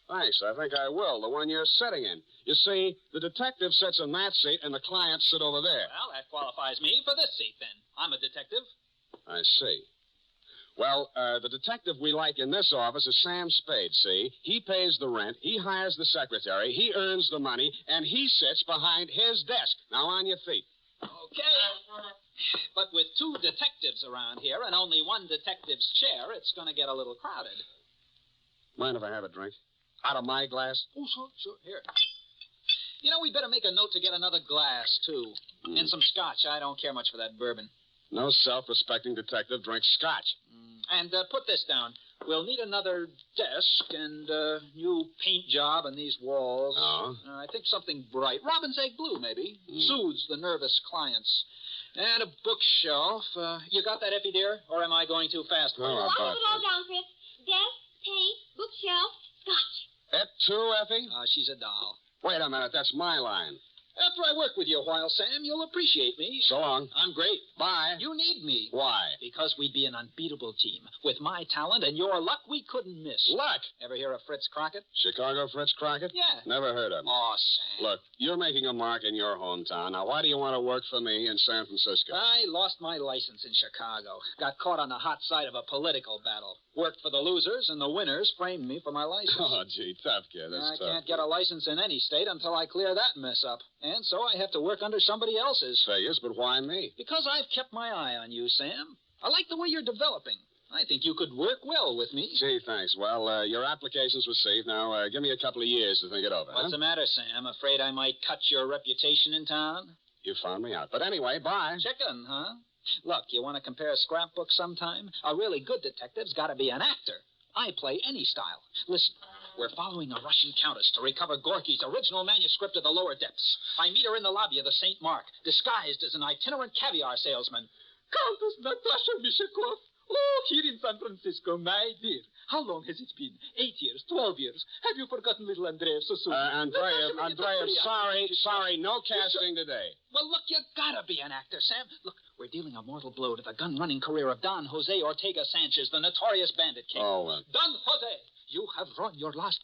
Thanks, I think I will. The one you're sitting in. You see, the detective sits in that seat and the clients sit over there. Well, that qualifies me for this seat, then. I'm a detective. I see. Well, the detective we like in this office is Sam Spade, see? He pays the rent, he hires the secretary, he earns the money, and he sits behind his desk. Now, on your feet. Okay. But with two detectives around here and only one detective's chair, it's going to get a little crowded. Mind if I have a drink? Out of my glass? Oh, sure. Here. You know, we better make a note to get another glass, too. And some scotch. I don't care much for that bourbon. No self-respecting detective drinks scotch. And put this down. We'll need another desk and a new paint job on these walls. Oh? I think something bright. Robin's egg blue, maybe. Soothes the nervous clients. And a bookshelf. You got that, Effie, dear? Or am I going too fast for you? I'll have it all down, Fritz. Desk, paint, bookshelf, scotch. That too, Effie? She's a doll. Wait a minute, that's my line. After I work with you a while, Sam, you'll appreciate me. So long. I'm great. Bye. You need me. Why? Because we'd be an unbeatable team. With my talent and your luck, we couldn't miss. Luck? Ever hear of Fritz Crockett? Chicago Fritz Crockett? Yeah. Never heard of him. Oh, Sam. Look, you're making a mark in your hometown. Now, why do you want to work for me in San Francisco? I lost my license in Chicago. Got caught on the hot side of a political battle. Worked for the losers, and the winners framed me for my license. Oh, gee, tough kid. That's tough. I can't get a license in any state until I clear that mess up. And so I have to work under somebody else's. Figures, but why me? Because I've kept my eye on you, Sam. I like the way you're developing. I think you could work well with me. Gee, thanks. Well, your application's received. Now, give me a couple of years to think it over. What's the matter, Sam? Afraid I might cut your reputation in town? You found me out. But anyway, bye. Chicken, huh? Look, you want to compare scrapbooks sometime? A really good detective's got to be an actor. I play any style. Listen, we're following a Russian countess to recover Gorky's original manuscript of the lower depths. I meet her in the lobby of the St. Mark, disguised as an itinerant caviar salesman. Countess Natasha Mishakov. Oh, here in San Francisco, my dear. How long has it been? 8 years, 12 years. Have you forgotten little Andreev so soon? Andreev, sorry, no casting today. Well, look, you gotta be an actor, Sam. Look, we're dealing a mortal blow to the gun-running career of Don Jose Ortega Sanchez, the notorious bandit king. Oh, well. Don Jose, you have run your last...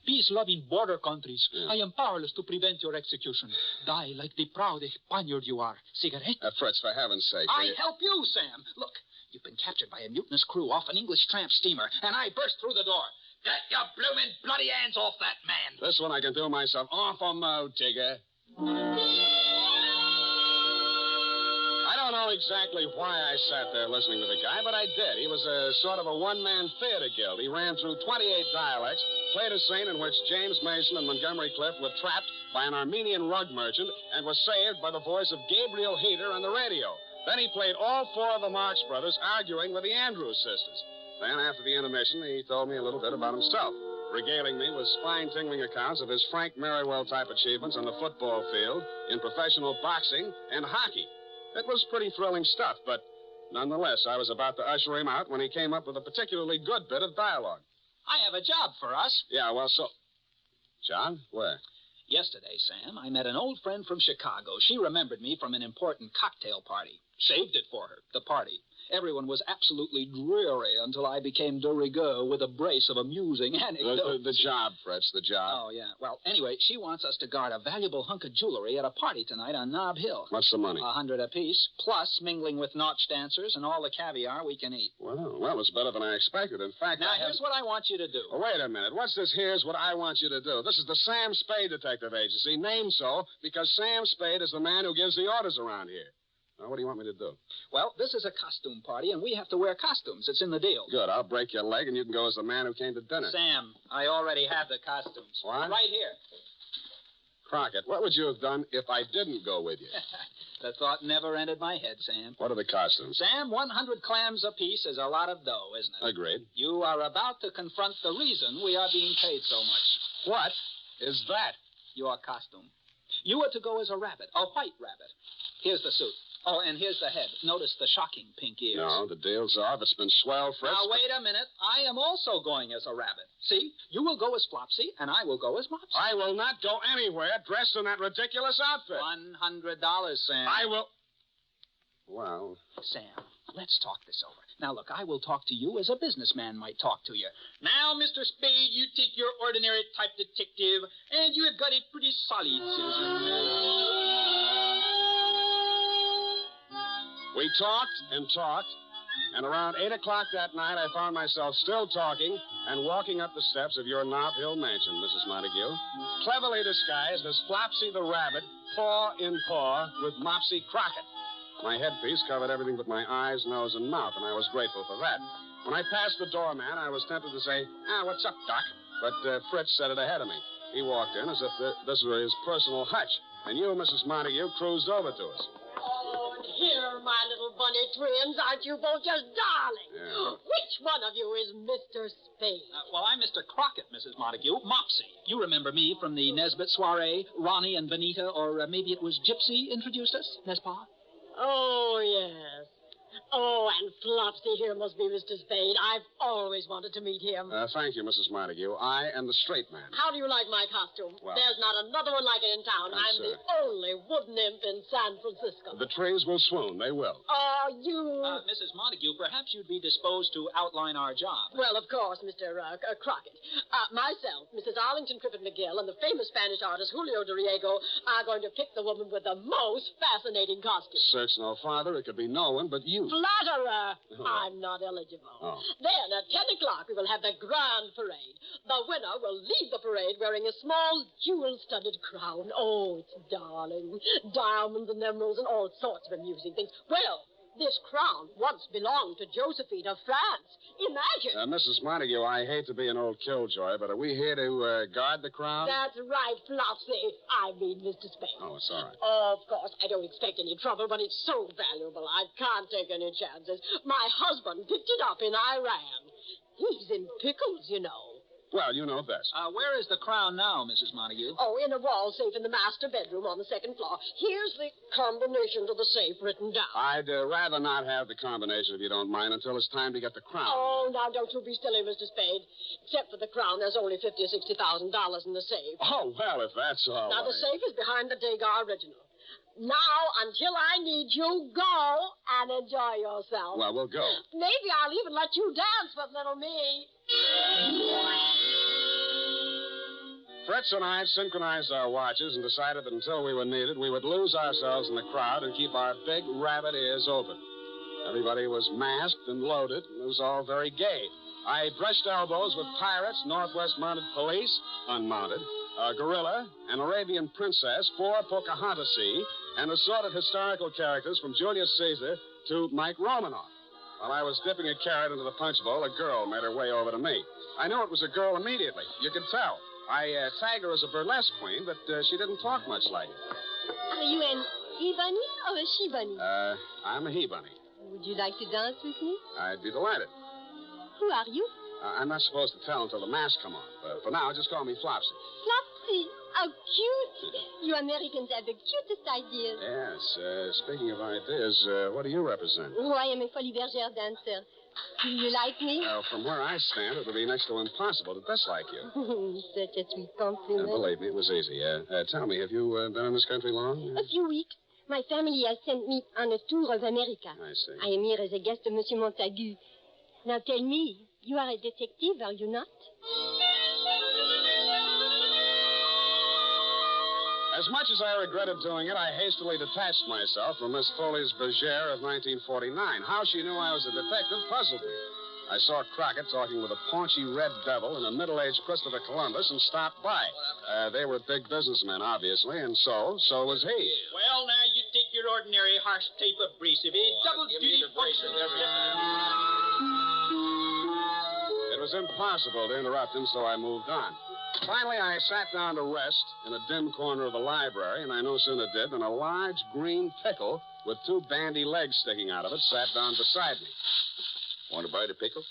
Peace-loving border countries. Yeah. I am powerless to prevent your execution. Die like the proud Spaniard you are. Cigarette? Fritz, for heaven's sake. I help you, Sam. Look, you've been captured by a mutinous crew off an English tramp steamer, and I burst through the door. Get your bloomin' bloody hands off that man. This one I can do myself. Off a mo, Tigger. I don't know exactly why I sat there listening to the guy, but I did. He was a sort of a one-man theater guild. He ran through 28 dialects, played a scene in which James Mason and Montgomery Clift were trapped by an Armenian rug merchant and was saved by the voice of Gabriel Heater on the radio. Then he played all four of the Marx brothers arguing with the Andrews sisters. Then, after the intermission, he told me a little bit about himself, regaling me with spine-tingling accounts of his Frank Merriwell-type achievements on the football field, in professional boxing, and hockey. It was pretty thrilling stuff, but nonetheless, I was about to usher him out when he came up with a particularly good bit of dialogue. I have a job for us. Yeah, well, so... John, where? Yesterday, Sam, I met an old friend from Chicago. She remembered me from an important cocktail party. Saved it for her, the party. Everyone was absolutely dreary until I became de rigueur with a brace of amusing anecdotes. The job, Fritz, the job. Oh, yeah. Well, anyway, she wants us to guard a valuable hunk of jewelry at a party tonight on Nob Hill. What's the money? $100 apiece, plus mingling with nautch dancers and all the caviar we can eat. Well, it's better than I expected. In fact, now, here's what I want you to do. Oh, wait a minute. What's this here's what I want you to do? This is the Sam Spade Detective Agency, named so because Sam Spade is the man who gives the orders around here. Now, what do you want me to do? Well, this is a costume party, and we have to wear costumes. It's in the deal. Good. I'll break your leg, and you can go as the man who came to dinner. Sam, I already have the costumes. What? Right here. Crockett, what would you have done if I didn't go with you? The thought never entered my head, Sam. What are the costumes? Sam, 100 clams apiece is a lot of dough, isn't it? Agreed. You are about to confront the reason we are being paid so much. What is that? Your costume. You are to go as a rabbit, a white rabbit. Here's the suit. Oh, and here's the head. Notice the shocking pink ears. No, the deal's off. It's been swell, Fritz. Now, wait a minute. I am also going as a rabbit. See? You will go as Flopsy, and I will go as Mopsy. I will not go anywhere dressed in that ridiculous outfit. $100, Sam. I will... Well... Sam, let's talk this over. Now, look, I will talk to you as a businessman might talk to you. Now, Mr. Spade, you take your ordinary type detective, and you have got it pretty solid, citizen. We talked and talked, and around 8 o'clock that night, I found myself still talking and walking up the steps of your Nob Hill mansion, Mrs. Montague, cleverly disguised as Flopsy the rabbit, paw in paw with Mopsy Crockett. My headpiece covered everything but my eyes, nose, and mouth, and I was grateful for that. When I passed the doorman, I was tempted to say, what's up, Doc? But Fritz said it ahead of me. He walked in as if this were his personal hutch, and you, Mrs. Montague, cruised over to us. Oh, dear, my little bunny twins, aren't you both just darling? Yeah. Which one of you is Mr. Spade? Well, I'm Mr. Crockett, Mrs. Montague. Mopsy. You remember me from the Nesbit soiree. Ronnie and Benita, or maybe it was Gypsy introduced us, n'est-ce pas? Oh, yes. Oh, and Flopsy here must be Mr. Spade. I've always wanted to meet him. Thank you, Mrs. Montague. I am the straight man. How do you like my costume? Well, there's not another one like it in town. I'm the only wooden imp in San Francisco. The trees will swoon. They will. Oh, you... Mrs. Montague, perhaps you'd be disposed to outline our job. Well, of course, Mr. Crockett. Myself, Mrs. Arlington Crippen McGill, and the famous Spanish artist Julio Doriego are going to pick the woman with the most fascinating costume. Search no farther. It could be no one but you. Flatterer! I'm not eligible. Oh. Then, at 10 o'clock, we will have the grand parade. The winner will leave the parade wearing a small jewel-studded crown. Oh, it's darling. Diamonds and emeralds and all sorts of amusing things. Well, this crown once belonged to Josephine of France. Imagine. Mrs. Montague, I hate to be an old killjoy, but are we here to guard the crown? That's right, Flopsy. I mean, Mr. Spade. Oh, it's all right. Of course, I don't expect any trouble, but it's so valuable. I can't take any chances. My husband picked it up in Iran. He's in pickles, you know. Well, you know best. Where is the crown now, Mrs. Montague? Oh, in a wall safe in the master bedroom on the second floor. Here's the combination to the safe written down. I'd rather not have the combination, if you don't mind, until it's time to get the crown. Oh, now don't you be silly, Mr. Spade. Except for the crown, there's only $50,000 or $60,000 in the safe. Oh, well, if that's all now, right. the safe is behind the Degas original. Now, until I need you, go and enjoy yourself. Well, we'll go. Maybe I'll even let you dance with little me. Fritz and I synchronized our watches and decided that until we were needed, we would lose ourselves in the crowd and keep our big rabbit ears open. Everybody was masked and loaded, and it was all very gay. I brushed elbows with pirates, Northwest Mounted Police, unmounted, a gorilla, an Arabian princess, 4 Pocahontas, and assorted historical characters from Julius Caesar to Mike Romanoff. While I was dipping a carrot into the punch bowl, a girl made her way over to me. I knew it was a girl immediately. You could tell. I tagged her as a burlesque queen, but she didn't talk much like it. Are you an he-bunny or a she-bunny? I'm a he-bunny. Would you like to dance with me? I'd be delighted. Who are you? I'm not supposed to tell until the masks come on. For now, just call me Flopsy. Flopsy. How cute. You Americans have the cutest ideas. Yes. Speaking of ideas, what do you represent? Oh, I am a Folie Bergère dancer. Do you like me? From where I stand, it would be next to impossible to dislike you. Such a sweet compliment. Believe me, it was easy. Tell me, have you been in this country long? A few weeks. My family has sent me on a tour of America. I see. I am here as a guest of Monsieur Montague. Now tell me, you are a detective, are you not? As much as I regretted doing it, I hastily detached myself from Miss Foley's Bergère of 1949. How she knew I was a detective puzzled me. I saw Crockett talking with a paunchy red devil and a middle-aged Christopher Columbus and stopped by. They were big businessmen, obviously, and so was he. Well, now, you take your ordinary harsh tape abrasive, double-duty function. It was impossible to interrupt him, so I moved on. Finally, I sat down to rest in a dim corner of the library, and I no sooner did than a large green pickle with 2 bandy legs sticking out of it sat down beside me. Want to bite a pickle?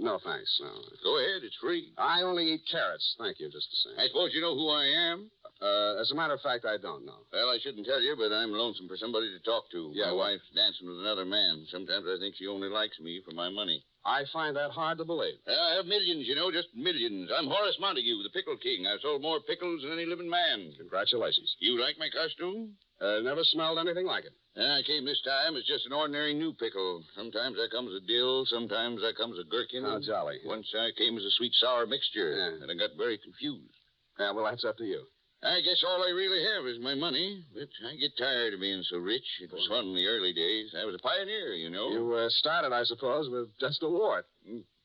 No, thanks. No. Go ahead, it's free. I only eat carrots. Thank you, just the same. I suppose you know who I am? As a matter of fact, I don't know. Well, I shouldn't tell you, but I'm lonesome for somebody to talk to. Yeah, my well- wife's dancing with another man. Sometimes I think she only likes me for my money. I find that hard to believe. I have millions, just millions. I'm Horace Montague, the Pickle King. I've sold more pickles than any living man. Congratulations. You like my costume? Never smelled anything like it. I came this time as just an ordinary new pickle. Sometimes I comes a dill, sometimes I comes a gherkin. How jolly. Once I came as a sweet-sour mixture, and I got very confused. Yeah, well, that's up to you. I guess all I really have is my money, but I get tired of being so rich. It was fun in the early days. I was a pioneer, You started, I suppose, with just a wart.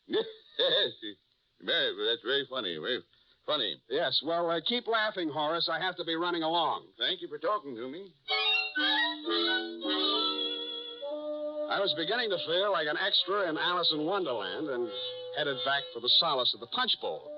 Yes. That's very funny. Very funny. Yes, well, keep laughing, Horace. I have to be running along. Thank you for talking to me. I was beginning to feel like an extra in Alice in Wonderland and headed back for the solace of the punch bowl.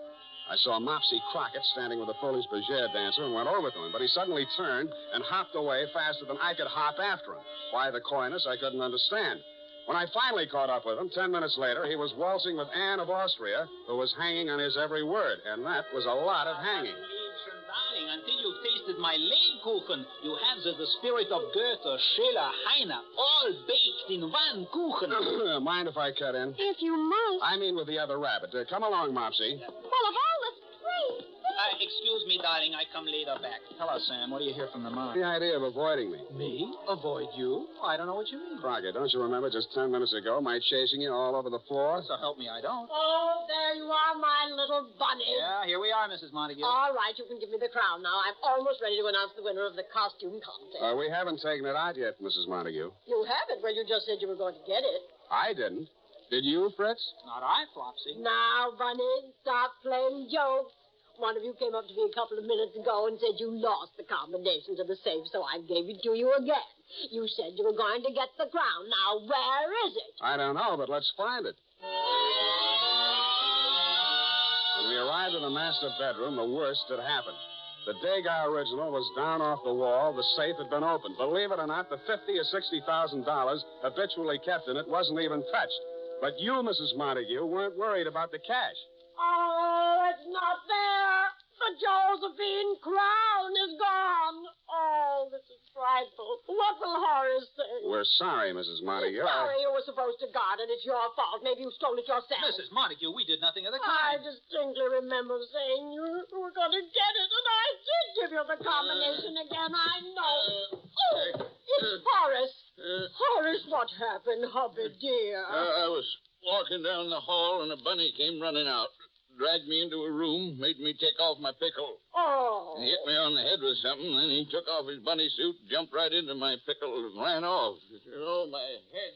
I saw Mopsy Crockett standing with a Polish Bergère dancer and went over to him, but he suddenly turned and hopped away faster than I could hop after him. Why the coyness, I couldn't understand. When I finally caught up with him, 10 minutes later, he was waltzing with Anne of Austria, who was hanging on his every word, and that was a lot of hanging. Darling, until you've tasted my Lebkuchen, you have the spirit of Goethe, Schiller, Heine, all baked in one Kuchen. Mind if I cut in? If you must. I mean with the other rabbit. Come along, Mopsy. Well, of all the trees. Excuse me, darling, I come later back. Tell us, Sam, what do you hear from the mom? The idea of avoiding me. Me? Avoid you? I don't know what you mean. Crockett, don't you remember just 10 minutes ago my chasing you all over the floor? So help me, I don't. Oh, there you are, my little bunny. Yeah, here we are, Mrs. Montague. All right, you can give me the crown now. I'm almost ready to announce the winner of the costume contest. We haven't taken it out yet, Mrs. Montague. You haven't? Well, you just said you were going to get it. I didn't. Did you, Fritz? Not I, Flopsy. Now, Bunny, stop playing jokes. One of you came up to me a couple of minutes ago and said you lost the combination to the safe, so I gave it to you again. You said you were going to get the crown. Now, where is it? I don't know, but let's find it. When we arrived in the master bedroom, the worst had happened. The Degas original was down off the wall. The safe had been opened. Believe it or not, the $50,000 or $60,000 habitually kept in it wasn't even touched. But you, Mrs. Montague, weren't worried about the cash. Oh, it's not there. The Josephine crown is gone. Oh, this is frightful. What will Horace say? We're sorry, Mrs. Montague. Sorry, you were supposed to guard it. It's your fault. Maybe you stole it yourself. Mrs. Montague, we did nothing of the I kind. distinctly remember saying you were going to get it, and I did give you the combination again. I know. Oh, it's Horace. Horace, what happened, hubby dear? I was walking down the hall, and a bunny came running out. Dragged me into a room, made me take off my pickle. Oh. He hit me on the head with something, then he took off his bunny suit, jumped right into my pickle, and ran off. Oh, my head.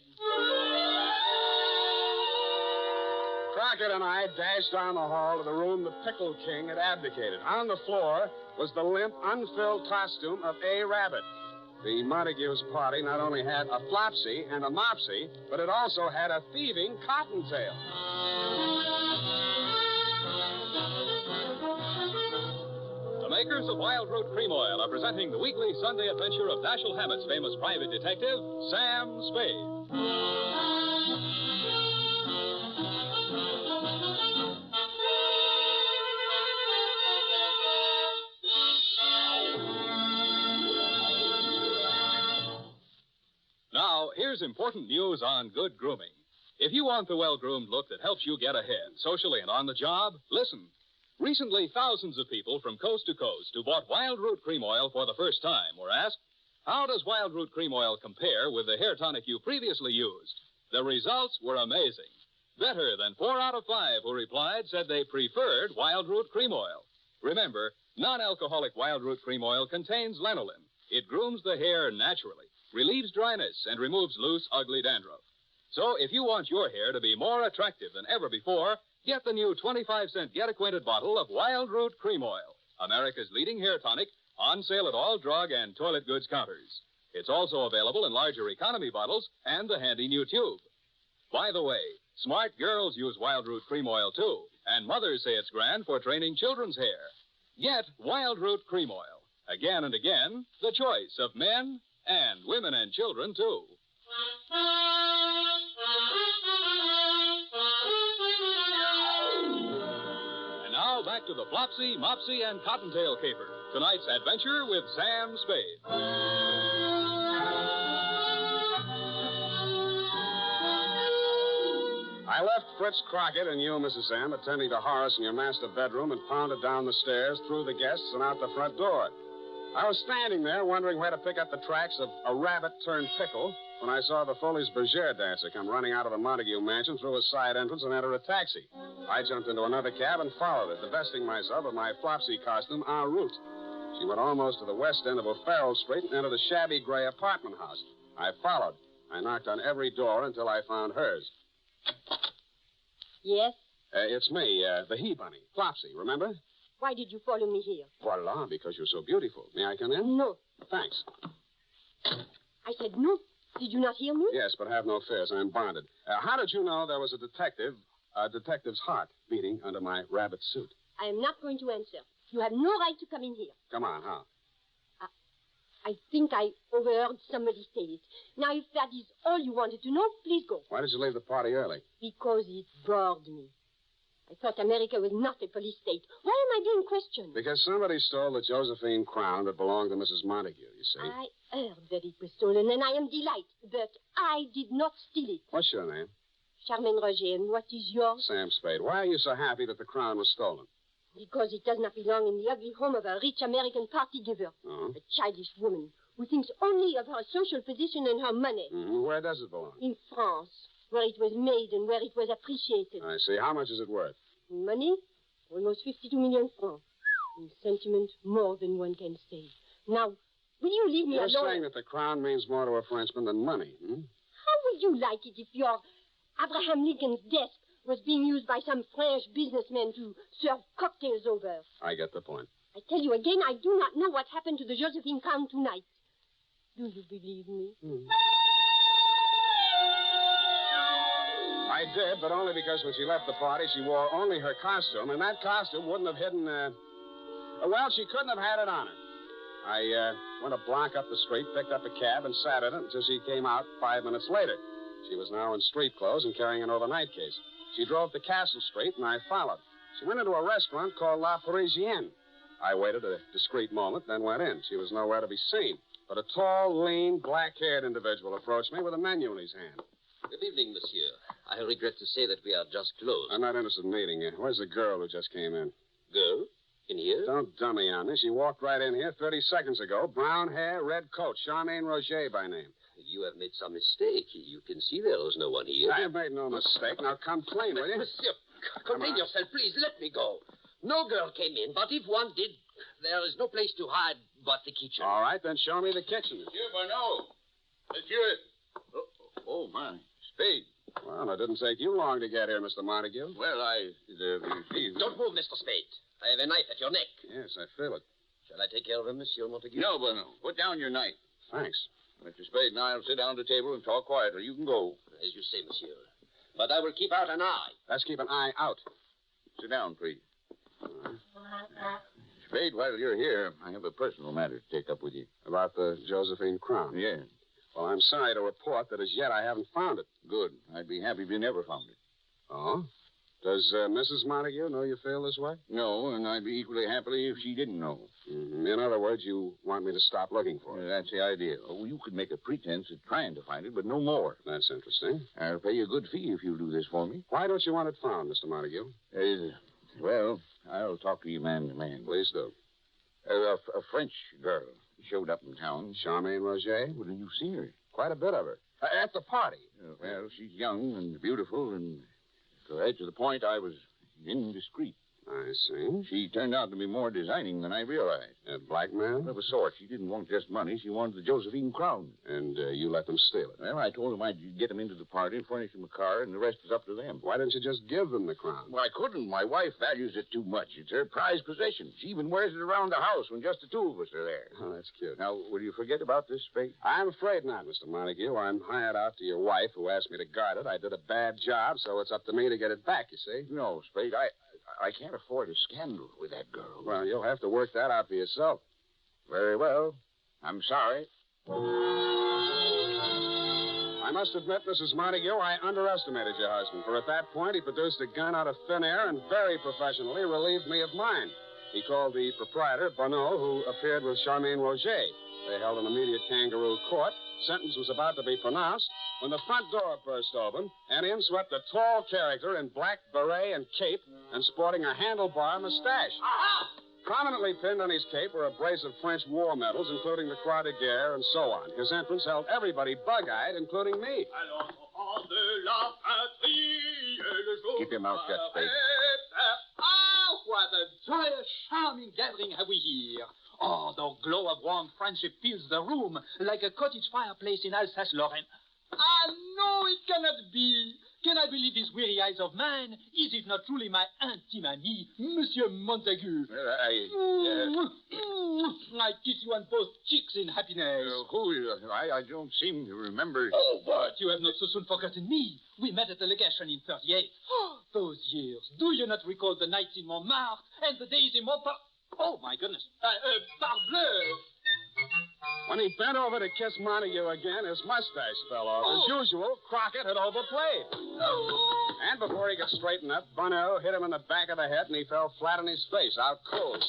Crockett and I dashed down the hall to the room the Pickle King had abdicated. On the floor was the limp, unfilled costume of a rabbit. The Montague's party not only had a Flopsy and a Mopsy, but it also had a thieving Cottotail. The makers of Wild Root Cream Oil are presenting the weekly Sunday adventure of Dashiell Hammett's famous private detective, Sam Spade. Now, here's important news on good grooming. If you want the well-groomed look that helps you get ahead, socially and on the job, listen. Recently, thousands of people from coast to coast who bought Wild Root Cream Oil for the first time were asked, how does Wild Root Cream Oil compare with the hair tonic you previously used? The results were amazing. Better than 4 out of 5 who replied said they preferred Wild Root Cream Oil. Remember, non-alcoholic Wild Root Cream Oil contains lanolin. It grooms the hair naturally, relieves dryness, and removes loose, ugly dandruff. So if you want your hair to be more attractive than ever before, get the new 25-cent get-acquainted bottle of Wild Root Cream Oil, America's leading hair tonic, on sale at all drug and toilet goods counters. It's also available in larger economy bottles and the handy new tube. By the way, smart girls use Wild Root Cream Oil, too, and mothers say it's grand for training children's hair. Get Wild Root Cream Oil. Again and again, the choice of men and women and children, too. And now back back to the Flopsy, Mopsy, and Cottotail caper. Tonight's adventure with Sam Spade. I left Fritz Crockett and you, Mrs. M, attending to Horace in your master bedroom and pounded down the stairs, through the guests, and out the front door. I was standing there wondering where to pick up the tracks of a rabbit turned pickle when I saw the Foley's Bergère dancer come running out of the Montague mansion through a side entrance and enter a taxi. I jumped into another cab and followed her, divesting myself of my Flopsy costume en route. She went almost to the west end of O'Farrell Street and entered a shabby gray apartment house. I followed. I knocked on every door until I found hers. Yes? It's me, the he-bunny, Flopsy, remember? Why did you follow me here? Voila, because you're so beautiful. May I come in? No. Thanks. I said no. Did you not hear me? Yes, but have no fears. I'm bonded. How did you know there was a detective's heart beating under my rabbit suit? I am not going to answer. You have no right to come in here. Come on, how? I think I overheard somebody say it. Now, if that is all you wanted to know, please go. Why did you leave the party early? Because it bored me. I thought America was not a police state. Why am I being questioned? Because somebody stole the Josephine crown that belonged to Mrs. Montague, you see. I heard that it was stolen, and I am delighted. But I did not steal it. What's your name? Charmaine Roger, and what is yours? Sam Spade. Why are you so happy that the crown was stolen? Because it does not belong in the ugly home of a rich American party giver. Oh? A childish woman who thinks only of her social position and her money. Mm-hmm. Where does it belong? In France, where it was made and where it was appreciated. I see. How much is it worth? In money, almost 52 million francs. In sentiment, more than one can say. Now, will you leave me You're alone? saying that the crown means more to a Frenchman than money, hmm? How would you like it if your Abraham Lincoln's desk was being used by some French businessman to serve cocktails over? I get the point. I tell you again, I do not know what happened to the Josephine crown tonight. Do you believe me? I did, but only because when she left the party, she wore only her costume, and that costume wouldn't have hidden, well, she couldn't have had it on her. I went a block up the street, picked up a cab, and sat in it until she came out 5 minutes later. She was now in street clothes and carrying an overnight case. She drove to Castle Street, and I followed. She went into a restaurant called La Parisienne. I waited a discreet moment, then went in. She was nowhere to be seen. But a tall, lean, black-haired individual approached me with a menu in his hand. Good evening, monsieur. I regret to say that we are just closed. I'm not interested in meeting you. Where's the girl who just came in? Girl? In here? Don't dummy on me. She walked right in here 30 seconds ago. Brown hair, red coat. Charmaine Roger by name. You have made some mistake. You can see there is no one here. I have made no mistake. Now come clean, will you? Monsieur, contain yourself, please. Let me go. No girl came in, but if one did, there is no place to hide but the kitchen. All right, then show me the kitchen. Monsieur Bonneau. Monsieur. Oh, my. Spade. Well, it didn't take you long to get here, Mr. Montague. Well, Don't move, Mr. Spade. I have a knife at your neck. Yes, I feel it. Shall I take care of him, Monsieur Montague? No, Bonneau. Put down your knife. Thanks. Mr. Spade and I will sit down at the table and talk quietly. You can go. As you say, monsieur. But I will keep out an eye. Let's keep an eye out. Sit down, please. Spade, while you're here, I have a personal matter to take up with you. About the Josephine crown? Yes. Well, I'm sorry to report that as yet I haven't found it. Good. I'd be happy if you never found it. Oh? Does Mrs. Montague know you feel this way? No, and I'd be equally happy if she didn't know. Mm-hmm. In other words, you want me to stop looking for it? That's the idea. Oh, you could make a pretense of trying to find it, but no more. That's interesting. I'll pay you a good fee if you do this for me. Why don't you want it found, Mr. Montague? Well, I'll talk to you man to man. Please do. A French girl showed up in town. Charmaine Roger? Well, did you see her? Quite a bit of her. At the party. Well, she's young and beautiful, and right to the point, I was indiscreet. I see. She turned out to be more designing than I realized. A blackmail? Of a sort. She didn't want just money. She wanted the Josephine crown. And you let them steal it? Well, I told them I'd get them into the party and furnish them a car, and the rest is up to them. Why didn't you just give them the crown? Well, I couldn't. My wife values it too much. It's her prized possession. She even wears it around the house when just the two of us are there. Oh, that's cute. Now, will you forget about this, Spade? I'm afraid not, Mr. Montague. I'm hired out to your wife, who asked me to guard it. I did a bad job, so it's up to me to get it back, you see? No, Spade, I can't afford a scandal with that girl. Well, you'll have to work that out for yourself. Very well. I'm sorry. I must admit, Mrs. Montague, I underestimated your husband, for at that point he produced a gun out of thin air and very professionally relieved me of mine. He called the proprietor, Bonneau, who appeared with Charmaine Roger. They held an immediate kangaroo court. Sentence was about to be pronounced when the front door burst open, and in swept a tall character in black beret and cape and sporting a handlebar mustache. Prominently pinned on his cape were a brace of French war medals, including the Croix de Guerre and so on. His entrance held everybody bug-eyed, including me. Keep your mouth shut, Spade. Ah, what a joyous, charming gathering have we here. Oh, the glow of warm friendship fills the room like a cottage fireplace in Alsace-Lorraine. Ah, no, it cannot be. Can I believe these weary eyes of mine? Is it not truly my intime ami, Monsieur Montague? I kiss you on both cheeks in happiness. I don't seem to remember. Oh, but you have not so soon forgotten me. We met at the legation in 38. Those years. Do you not recall the nights in Montmartre and the days in Montmartre? Oh, my goodness. Parbleu. When he bent over to kiss Montague again, his mustache fell off. As usual, Crockett had overplayed. And before he could straighten up, Bonneau hit him in the back of the head, and he fell flat on his face, out cold.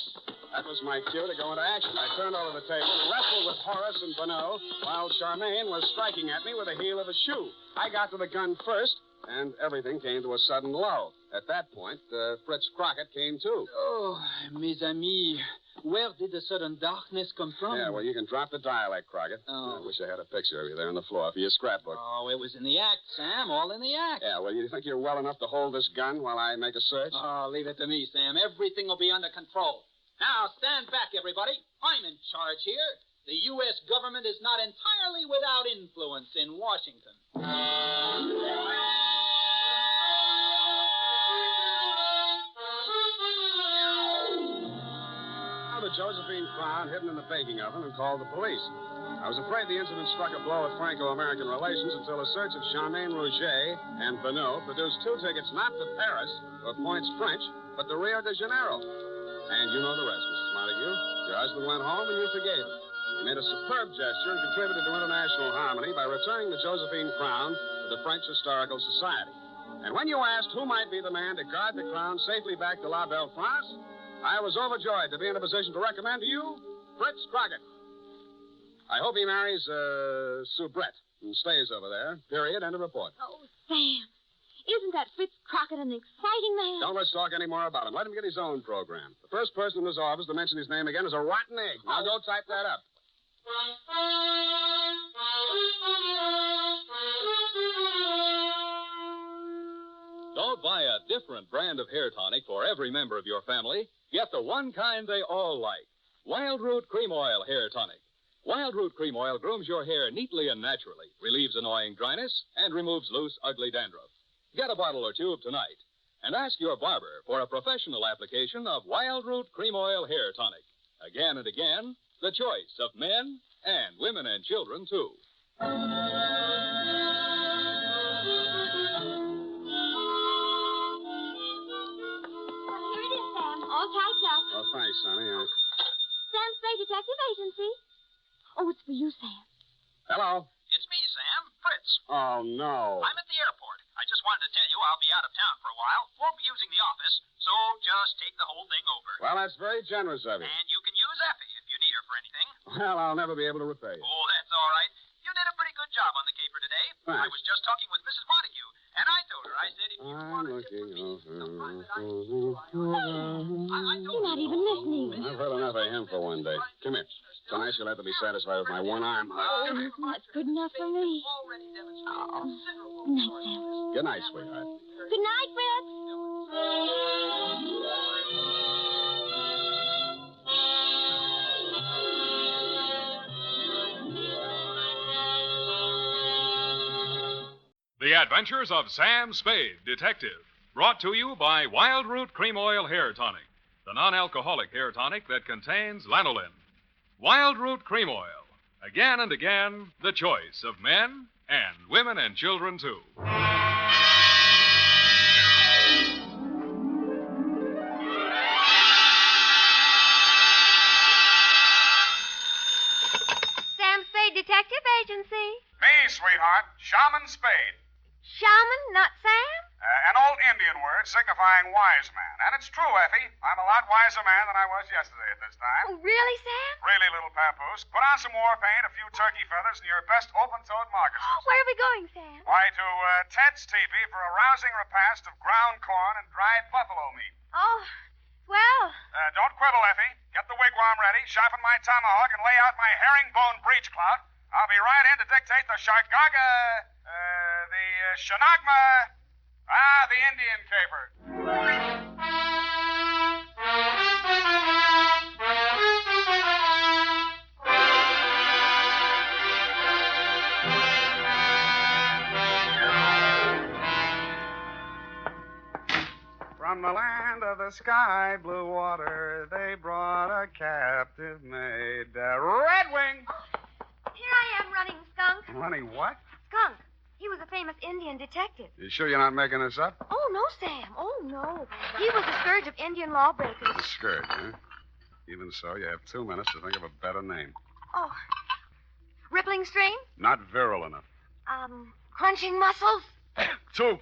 That was my cue to go into action. I turned over the table and wrestled with Horace and Bonneau, while Charmaine was striking at me with the heel of a shoe. I got to the gun first, and everything came to a sudden lull. At that point, Fritz Crockett came too. Oh, mes amis, where did the sudden darkness come from? Yeah, well, you can drop the dialect, Crockett. Oh. I wish I had a picture of you there on the floor for your scrapbook. Oh, it was in the act, Sam, all in the act. Yeah, well, you think you're well enough to hold this gun while I make a search? Oh, leave it to me, Sam. Everything will be under control. Now, stand back, everybody. I'm in charge here. The U.S. government is not entirely without influence in Washington. The Josephine Crown hidden in the baking oven and called the police. I was afraid the incident struck a blow at Franco-American relations until a search of Charmaine Roger and Bonneau produced 2 tickets not to Paris or Pointe French, but to Rio de Janeiro. And you know the rest, Mrs. Montague. Your husband went home and you forgave him. He made a superb gesture and contributed to international harmony by returning the Josephine Crown to the French Historical Society. And when you asked who might be the man to guard the crown safely back to La Belle France, I was overjoyed to be in a position to recommend to you Fritz Crockett. I hope he marries Soubrette and stays over there. Period. End of report. Oh, Sam, isn't that Fritz Crockett an exciting man? Don't let's talk any more about him. Let him get his own program. The first person in his office to mention his name again is a rotten egg. Now go type that up. Don't buy a different brand of hair tonic for every member of your family. Get the one kind they all like. Wild Root Cream Oil Hair Tonic. Wild Root Cream Oil grooms your hair neatly and naturally, relieves annoying dryness, and removes loose, ugly dandruff. Get a bottle or tube tonight. And ask your barber for a professional application of Wild Root Cream Oil Hair Tonic. Again and again, the choice of men and women and children, too. All typed up. Oh, thanks, Sonny. Sam Spade Detective Agency. Oh, it's for you, Sam. Hello. It's me, Sam. Fritz. Oh, no. I'm at the airport. I just wanted to tell you I'll be out of town for a while. Won't be using the office, so just take the whole thing over. Well, that's very generous of you. And you can use Effie if you need her for anything. Well, I'll never be able to repay you. Oh, that's all right. You did a pretty good job on the caper today. Thanks. I was just talking with Mrs. Montague, and I told her, I said, if you I'm wanted looking over. You're not even listening. I've heard enough of him for one day. Come here. Tonight you'll have to be satisfied with my one arm. Oh, that's good enough for me. Oh. Good night, Sam. Good night, sweetheart. Good night, Fritz. The Adventures of Sam Spade, Detective. Brought to you by Wild Root Cream Oil Hair Tonic, the non-alcoholic hair tonic that contains lanolin. Wild Root Cream Oil. Again and again, the choice of men and women and children, too. Sam Spade Detective Agency. Me, sweetheart. Shaman Spade. Shaman, not Sam? An old Indian word signifying wise man. And it's true, Effie. I'm a lot wiser man than I was yesterday at this time. Oh, really, Sam? Really, little papoose. Put on some war paint, a few turkey feathers, and your best open-toed moccasins. Where are we going, Sam? Why, to Ted's teepee for a rousing repast of ground corn and dried buffalo meat. Oh, well. Don't quibble, Effie. Get the wigwam ready, sharpen my tomahawk, and lay out my herringbone breech clout. I'll be right in to dictate the Shargaga, the Shanagma, the Indian caper. From the land of the sky blue water, they brought a captive maid, Red Wing. Here I am running, Skunk. Running what? Skunk. He was a famous Indian detective. You sure you're not making this up? Oh, no, Sam. Oh, no. He was the scourge of Indian lawbreakers. The scourge, huh? Even so, you have 2 minutes to think of a better name. Oh. Rippling stream? Not virile enough. Crunching muscles? Too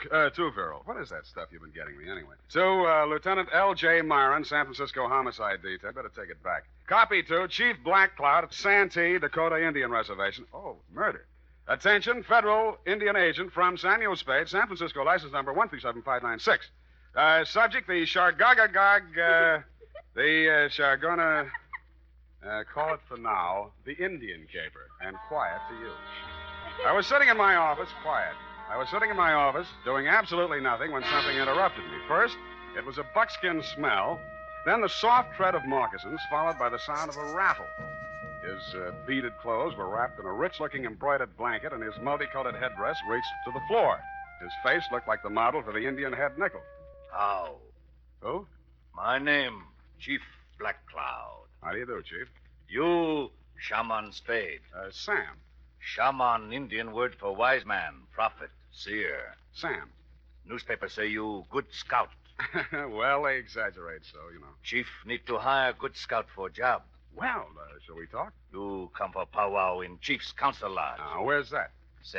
virile. What is that stuff you've been getting me, anyway? To Lieutenant L.J. Myron, San Francisco Homicide Detail. Better take it back. Copy to Chief Black Cloud at Santee, Dakota Indian Reservation. Oh, murder. Attention, federal Indian agent from Samuel Spade, San Francisco, license number 137596. Subject, the Shargagagag, the Shargona, call it for now, the Indian caper, and quiet to you. I was sitting in my office, quiet. I was sitting in my office, doing absolutely nothing when something interrupted me. First, it was a buckskin smell, then the soft tread of moccasins, followed by the sound of a rattle. His beaded clothes were wrapped in a rich-looking embroidered blanket, and his multicolored headdress reached to the floor. His face looked like the model for the Indian head nickel. How? Who? My name, Chief Black Cloud. How do you do, Chief? You, Shaman Spade. Sam. Shaman, Indian word for wise man, prophet, seer. Sam. Newspapers say you good scout. Well, they exaggerate so, you know. Chief need to hire good scout for job. Well, shall we talk? You come for powwow in Chief's council lodge. Where's that?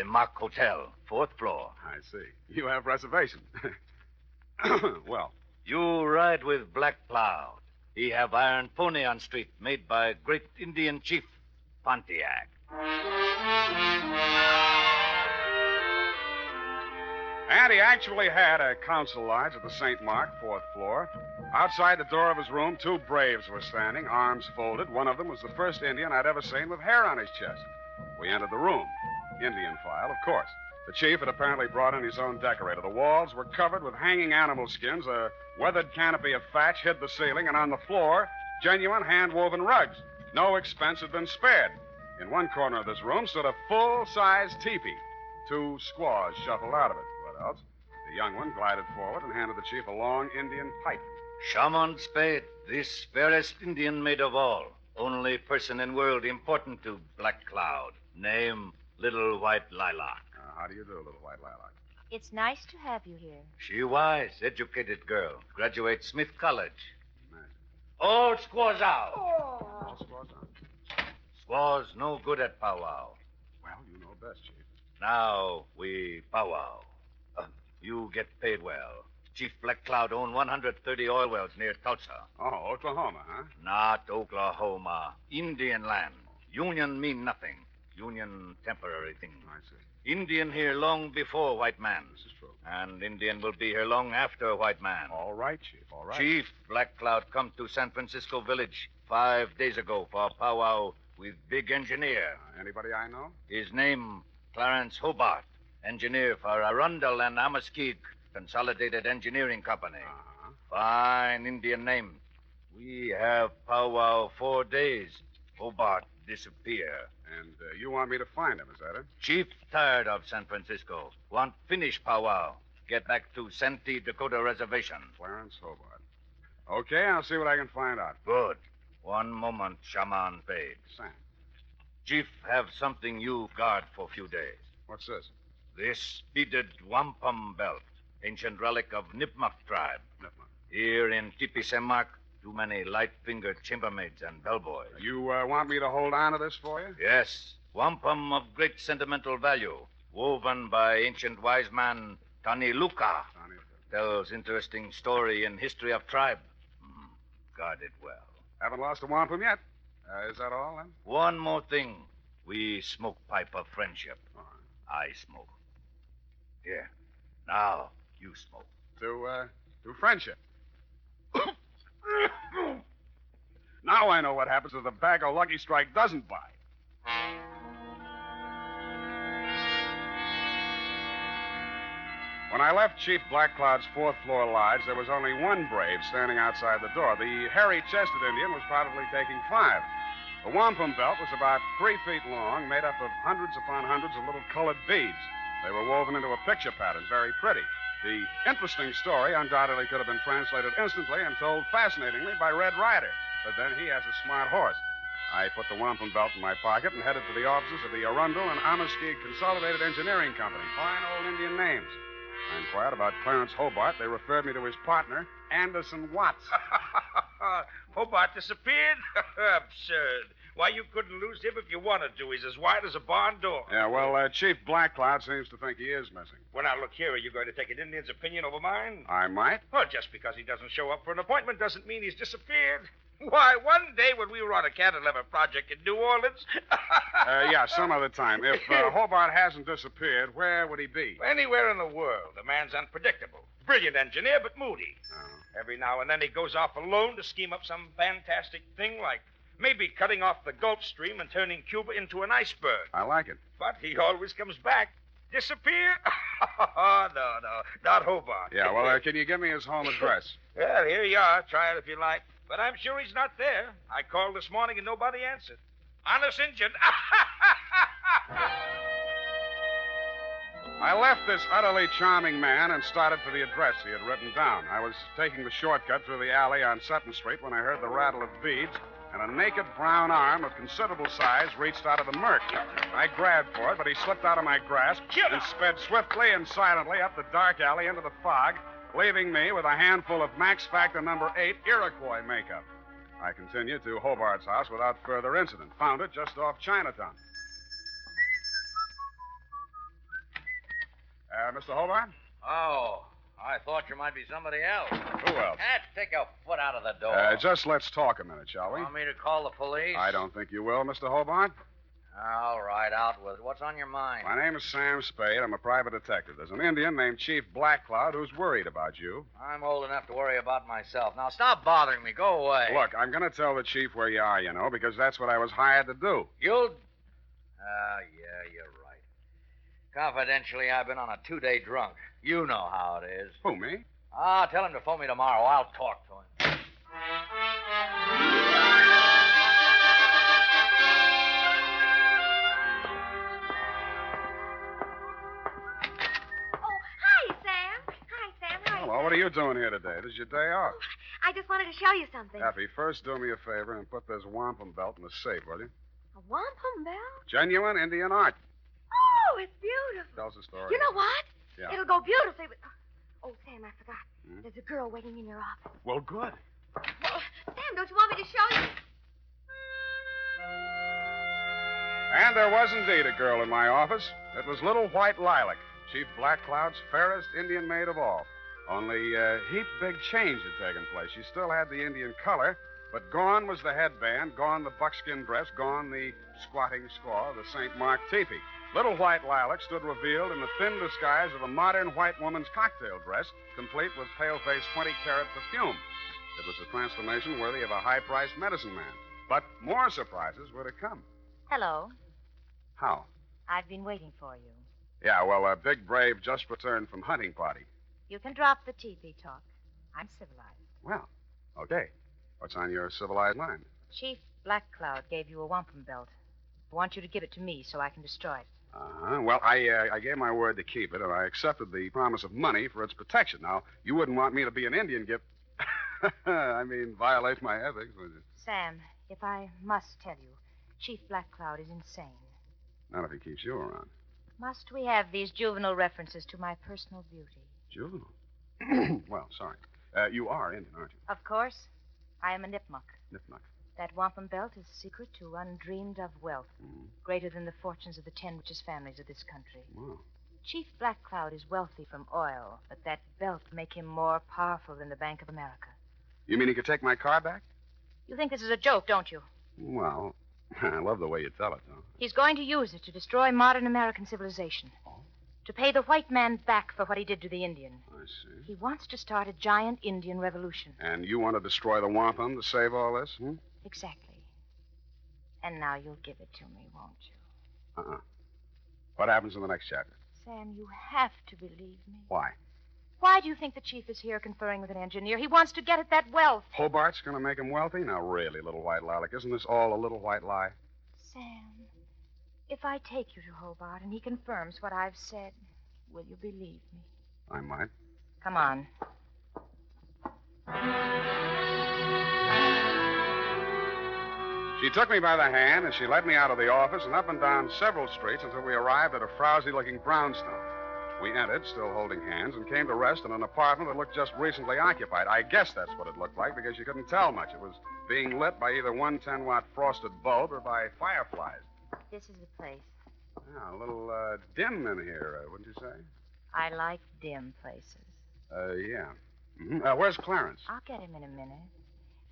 Mark Hotel, 4th floor. I see. You have reservation. Well. You ride with Black Cloud. He have iron pony on street made by great Indian chief, Pontiac. And he actually had a council lodge at the St. Mark, 4th floor. Outside the door of his room, 2 braves were standing, arms folded. One of them was the first Indian I'd ever seen with hair on his chest. We entered the room. Indian file, of course. The chief had apparently brought in his own decorator. The walls were covered with hanging animal skins. A weathered canopy of thatch hid the ceiling, and on the floor, genuine hand-woven rugs. No expense had been spared. In one corner of this room stood a full-size teepee. 2 squaws shuffled out of it. What else? The young one glided forward and handed the chief a long Indian pipe. Shaman Spade, this fairest Indian maid of all. Only person in world important to Black Cloud. Name, Little White Lilac. How do you do, Little White Lilac? It's nice to have you here. She wise, educated girl. Graduate Smith College. All squaws out. All squaws out. Squaws no good at powwow. Well, you know best, Chief. Now we powwow. You get paid well. Chief Black Cloud own 130 oil wells near Tulsa. Oh, Oklahoma, huh? Not Oklahoma. Indian land. Union mean nothing. Union temporary thing. I see. Indian here long before white man. This is true. And Indian will be here long after white man. All right, Chief, all right. Chief Black Cloud come to San Francisco Village 5 days ago for a powwow with big engineer. Anybody I know? His name, Clarence Hobart. Engineer for Arundel and Amaskig Consolidated Engineering Company. Fine Indian name. We have powwow 4 days. Hobart disappear. And you want me to find him, is that it? Chief tired of San Francisco. Want finish powwow. Get back to Santee, Dakota Reservation. Clarence Hobart. Okay, I'll see what I can find out. Good. One moment, Shaman Spade. Sam. Chief have something you guard for a few days. What's this? This beaded wampum belt. Ancient relic of Nipmuc tribe. Nipmuc. Here in Tipi Semark, too many light-fingered chambermaids and bellboys. You want me to hold on to this for you? Yes. wampum of great sentimental value, woven by ancient wise man Tani Luka. Tells interesting story in history of tribe. Guard it well. Haven't lost a wampum yet. Is that all, then? One more thing. We smoke pipe of friendship. I smoke. Here. Now, you smoke. To friendship. Now I know what happens if the bag of Lucky Strike doesn't buy. When I left Chief Blackcloud's fourth-floor lodge, there was only one brave standing outside the door. The hairy-chested Indian was probably taking 5. The wampum belt was about 3 feet long, made up of hundreds upon hundreds of little colored beads. They were woven into a picture pattern, very pretty. The interesting story undoubtedly could have been translated instantly and told fascinatingly by Red Ryder. But then he has a smart horse. I put the wampum belt in my pocket and headed for the offices of the Arundel and Amaskig Consolidated Engineering Company. Fine old Indian names. I inquired about Clarence Hobart. They referred me to his partner, Anderson Watts. Hobart disappeared? Absurd. Why, you couldn't lose him if you wanted to. He's as wide as a barn door. Yeah, well, Chief Blackcloud seems to think he is missing. Well, now, look here. Are you going to take an Indian's opinion over mine? I might. Well, just because he doesn't show up for an appointment doesn't mean he's disappeared. Why, one day when we were on a cantilever project in New Orleans... Yeah, some other time. If Hobart hasn't disappeared, where would he be? Anywhere in the world. The man's unpredictable. Brilliant engineer, but moody. Oh. Every now and then he goes off alone to scheme up some fantastic thing like maybe cutting off the Gulf Stream and turning Cuba into an iceberg. I like it. But he always comes back. Disappear? No, not Hobart. Yeah, well, can you give me his home address? Well, here you are. Try it if you like. But I'm sure he's not there. I called this morning and nobody answered. Honest Injun. I left this utterly charming man and started for the address he had written down. I was taking the shortcut through the alley on Sutton Street when I heard the rattle of beads, and a naked brown arm of considerable size reached out of the murk. I grabbed for it, but he slipped out of my grasp and sped swiftly and silently up the dark alley into the fog, leaving me with a handful of Max Factor number 8 Iroquois makeup. I continued to Hobart's house without further incident. Found it just off Chinatown. Mr. Hobart? Oh, I thought you might be somebody else. Who else? Take a foot out of the door. Just let's talk a minute, shall we? Want me to call the police? I don't think you will, Mr. Hobart. All right, out with it. What's on your mind? My name is Sam Spade. I'm a private detective. There's an Indian named Chief Blackcloud who's worried about you. I'm old enough to worry about myself. Now, stop bothering me. Go away. Look, I'm going to tell the chief where you are, you know, because that's what I was hired to do. You'll... yeah, you're right. Confidentially, I've been on a 2-day drunk. You know how it is. Who, me? Tell him to phone me tomorrow. I'll talk to him. Hello, what are you doing here today? This is your day off. I just wanted to show you something. Effie, first do me a favor and put this wampum belt in the safe, will you? A wampum belt? Genuine Indian art. Oh, it's beautiful. Tell us a story. You know what? Yeah. It'll go beautifully with... Oh, Sam, I forgot. There's a girl waiting in your office. Well, good. Well, Sam, don't you want me to show you? And there was indeed a girl in my office. It was Little White Lilac, Chief Blackcloud's fairest Indian maid of all. Only a heap big change had taken place. She still had the Indian color, but gone was the headband, gone the buckskin dress, gone the squatting squaw, the St. Mark teepee. Little White Lilac stood revealed in the thin disguise of a modern white woman's cocktail dress, complete with pale-faced 20-carat perfume. It was a transformation worthy of a high-priced medicine man. But more surprises were to come. Hello. How? I've been waiting for you. Yeah, well, Big Brave just returned from hunting party. You can drop the teepee talk. I'm civilized. Well, okay. What's on your civilized mind? Chief Blackcloud gave you a wampum belt. I want you to give it to me so I can destroy it. Uh-huh. Well, I gave my word to keep it, and I accepted the promise of money for its protection. Now, you wouldn't want me to be an Indian gift. Violate my ethics, would you? Sam, if I must tell you, Chief Blackcloud is insane. Not if he keeps you around. Must we have these juvenile references to my personal beauty? Juvenile? Well, sorry. You are Indian, aren't you? Of course. I am a Nipmuc. Nipmuc. That wampum belt is the secret to undreamed of wealth, greater than the fortunes of the 10 richest families of this country. Wow. Chief Black Cloud is wealthy from oil, but that belt make him more powerful than the Bank of America. You mean he could take my car back? You think this is a joke, don't you? Well, I love the way you tell it, though. He's going to use it to destroy modern American civilization. To pay the white man back for what he did to the Indian. I see. He wants to start a giant Indian revolution. And you want to destroy the wampum to save all this? Exactly. And now you'll give it to me, won't you? Uh-uh. What happens in the next chapter? Sam, you have to believe me. Why? Why do you think the chief is here conferring with an engineer? He wants to get at that wealth. Hobart's going to make him wealthy? Now, really, little white lilac, isn't this all a little white lie? Sam, if I take you to Hobart and he confirms what I've said, will you believe me? I might. Come on. She took me by the hand, and she led me out of the office and up and down several streets until we arrived at a frowsy-looking brownstone. We entered, still holding hands, and came to rest in an apartment that looked just recently occupied. I guess that's what it looked like because you couldn't tell much. It was being lit by either one 10-watt frosted bulb or by fireflies. This is the place. Yeah, a little dim in here, wouldn't you say? I like dim places. Yeah. Mm-hmm. Where's Clarence? I'll get him in a minute.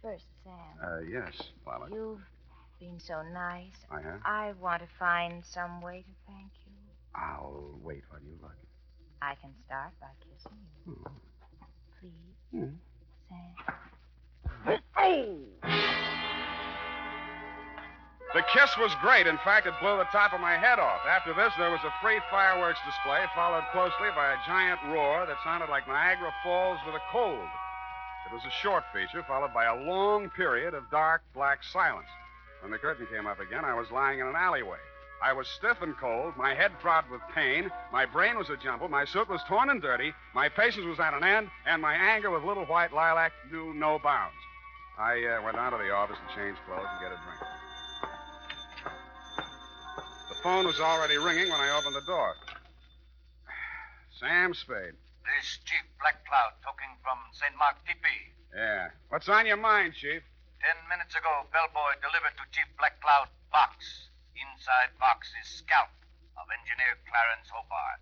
First, Sam. Yes, Lilac. You've been so nice. I have? I want to find some way to thank you. I'll wait while you look. I can start by kissing you. Please, Sam. Oh! The kiss was great. In fact, it blew the top of my head off. After this, there was a free fireworks display, followed closely by a giant roar that sounded like Niagara Falls with a cold. It was a short feature, followed by a long period of dark, black silence. When the curtain came up again, I was lying in an alleyway. I was stiff and cold, my head throbbed with pain, my brain was a jumble, my suit was torn and dirty, my patience was at an end, and my anger with little white lilac knew no bounds. I went down to the office and changed clothes and get a drink. The phone was already ringing when I opened the door. Sam Spade. This Chief Black Cloud talking from St. Mark Teepee. Yeah. What's on your mind, Chief? 10 minutes ago, bellboy delivered to Chief Black Cloud box. Inside box is scalp of Engineer Clarence Hobart.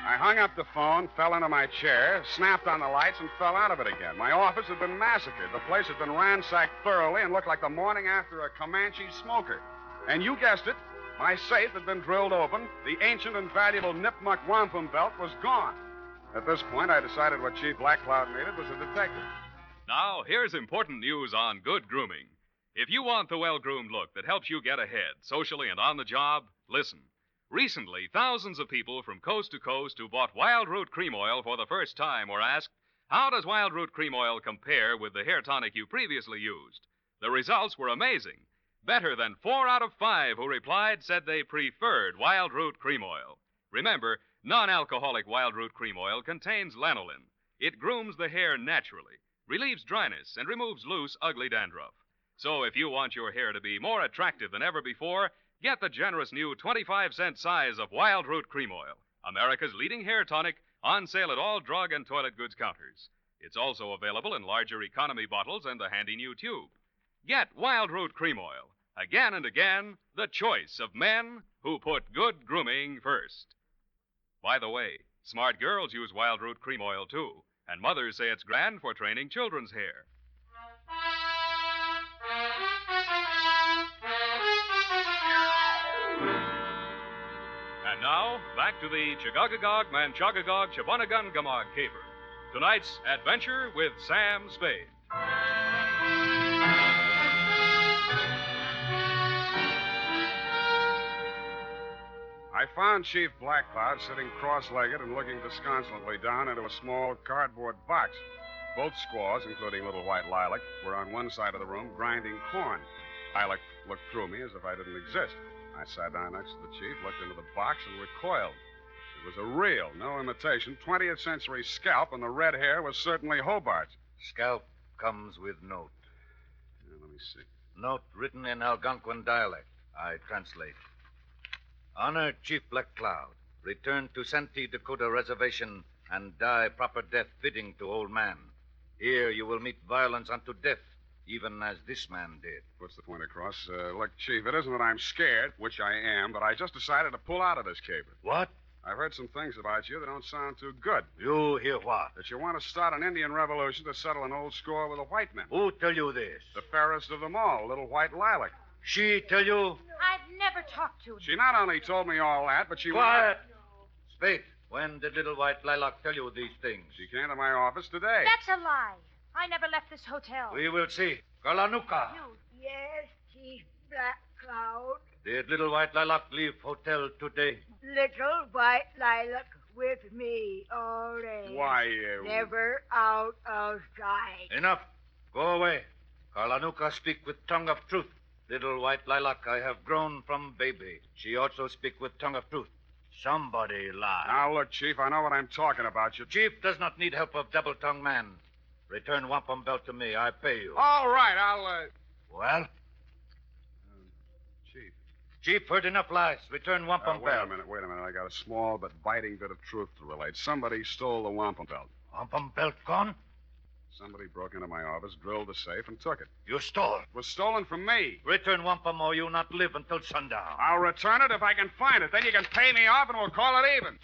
I hung up the phone, fell into my chair, snapped on the lights, and fell out of it again. My office had been massacred. The place had been ransacked thoroughly and looked like the morning after a Comanche smoker. And you guessed it, my safe had been drilled open. The ancient and valuable Nipmuc wampum belt was gone. At this point, I decided what Chief Black Cloud needed was a detective. Now, here's important news on good grooming. If you want the well-groomed look that helps you get ahead, socially and on the job, listen. Recently, thousands of people from coast to coast who bought Wild Root Cream Oil for the first time were asked, how does Wild Root Cream Oil compare with the hair tonic you previously used? The results were amazing. Better than 4 out of 5 who replied said they preferred Wild Root Cream Oil. Remember, non-alcoholic Wild Root Cream Oil contains lanolin. It grooms the hair naturally, relieves dryness, and removes loose, ugly dandruff. So if you want your hair to be more attractive than ever before, get the generous new 25-cent size of Wild Root Cream Oil, America's leading hair tonic, on sale at all drug and toilet goods counters. It's also available in larger economy bottles and the handy new tube. Get Wild Root Cream Oil. Again and again, the choice of men who put good grooming first. By the way, smart girls use Wild Root Cream Oil, too, and mothers say it's grand for training children's hair. And now, back to the Chagagagog Manchagagog Chabunagun Gamog caper. Tonight's adventure with Sam Spade. I found Chief Black Cloud sitting cross-legged and looking disconsolately down into a small cardboard box. Both squaws, including little white Lilac, were on one side of the room grinding corn. Lilac looked through me as if I didn't exist. I sat down next to the chief, looked into the box, and recoiled. It was a real, no imitation, 20th century scalp, and the red hair was certainly Hobart's. Scalp comes with note. Let me see. Note written in Algonquin dialect. I translate. Honor Chief Black Cloud. Return to Santee Dakota Reservation and die proper death fitting to old man. Here you will meet violence unto death, even as this man did. What's the point across? Look, Chief, it isn't that I'm scared, which I am, but I just decided to pull out of this caper. What? I've heard some things about you that don't sound too good. You hear what? That you want to start an Indian revolution to settle an old score with the white men. Who tell you this? The fairest of them all, little white lilac. She tell you? I've never talked to him. She not only told me all that, but she... Quiet! Spade, when did little white lilac tell you these things? She came to my office today. That's a lie. I never left this hotel. We will see. Kalanuka. Yes, Chief Black Cloud. Did little white lilac leave hotel today? Little white lilac with me all day. Why, Never out of sight. Enough. Go away. Kalanuka speak with tongue of truth. Little white lilac I have grown from baby. She also speak with tongue of truth. Somebody lie. Now, look, Chief, I know what I'm talking about. Chief does not need help of double-tongued man. Return wampum belt to me. I pay you. All right, I'll, Well? Chief. Chief, heard enough lies. Return wampum wait belt. Wait a minute. I got a small but biting bit of truth to relate. Somebody stole the wampum belt. Wampum belt gone? Somebody broke into my office, drilled the safe, and took it. You stole? It was stolen from me. Return wampum or you not live until sundown. I'll return it if I can find it. Then you can pay me off and we'll call it even.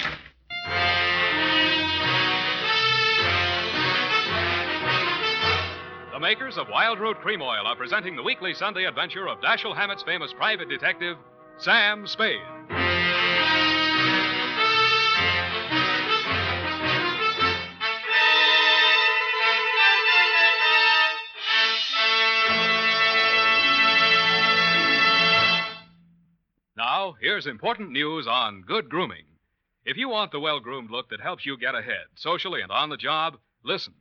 The makers of Wild Root Cream Oil are presenting the weekly Sunday adventure of Dashiell Hammett's famous private detective, Sam Spade. Now, here's important news on good grooming. If you want the well-groomed look that helps you get ahead, socially and on the job, listen.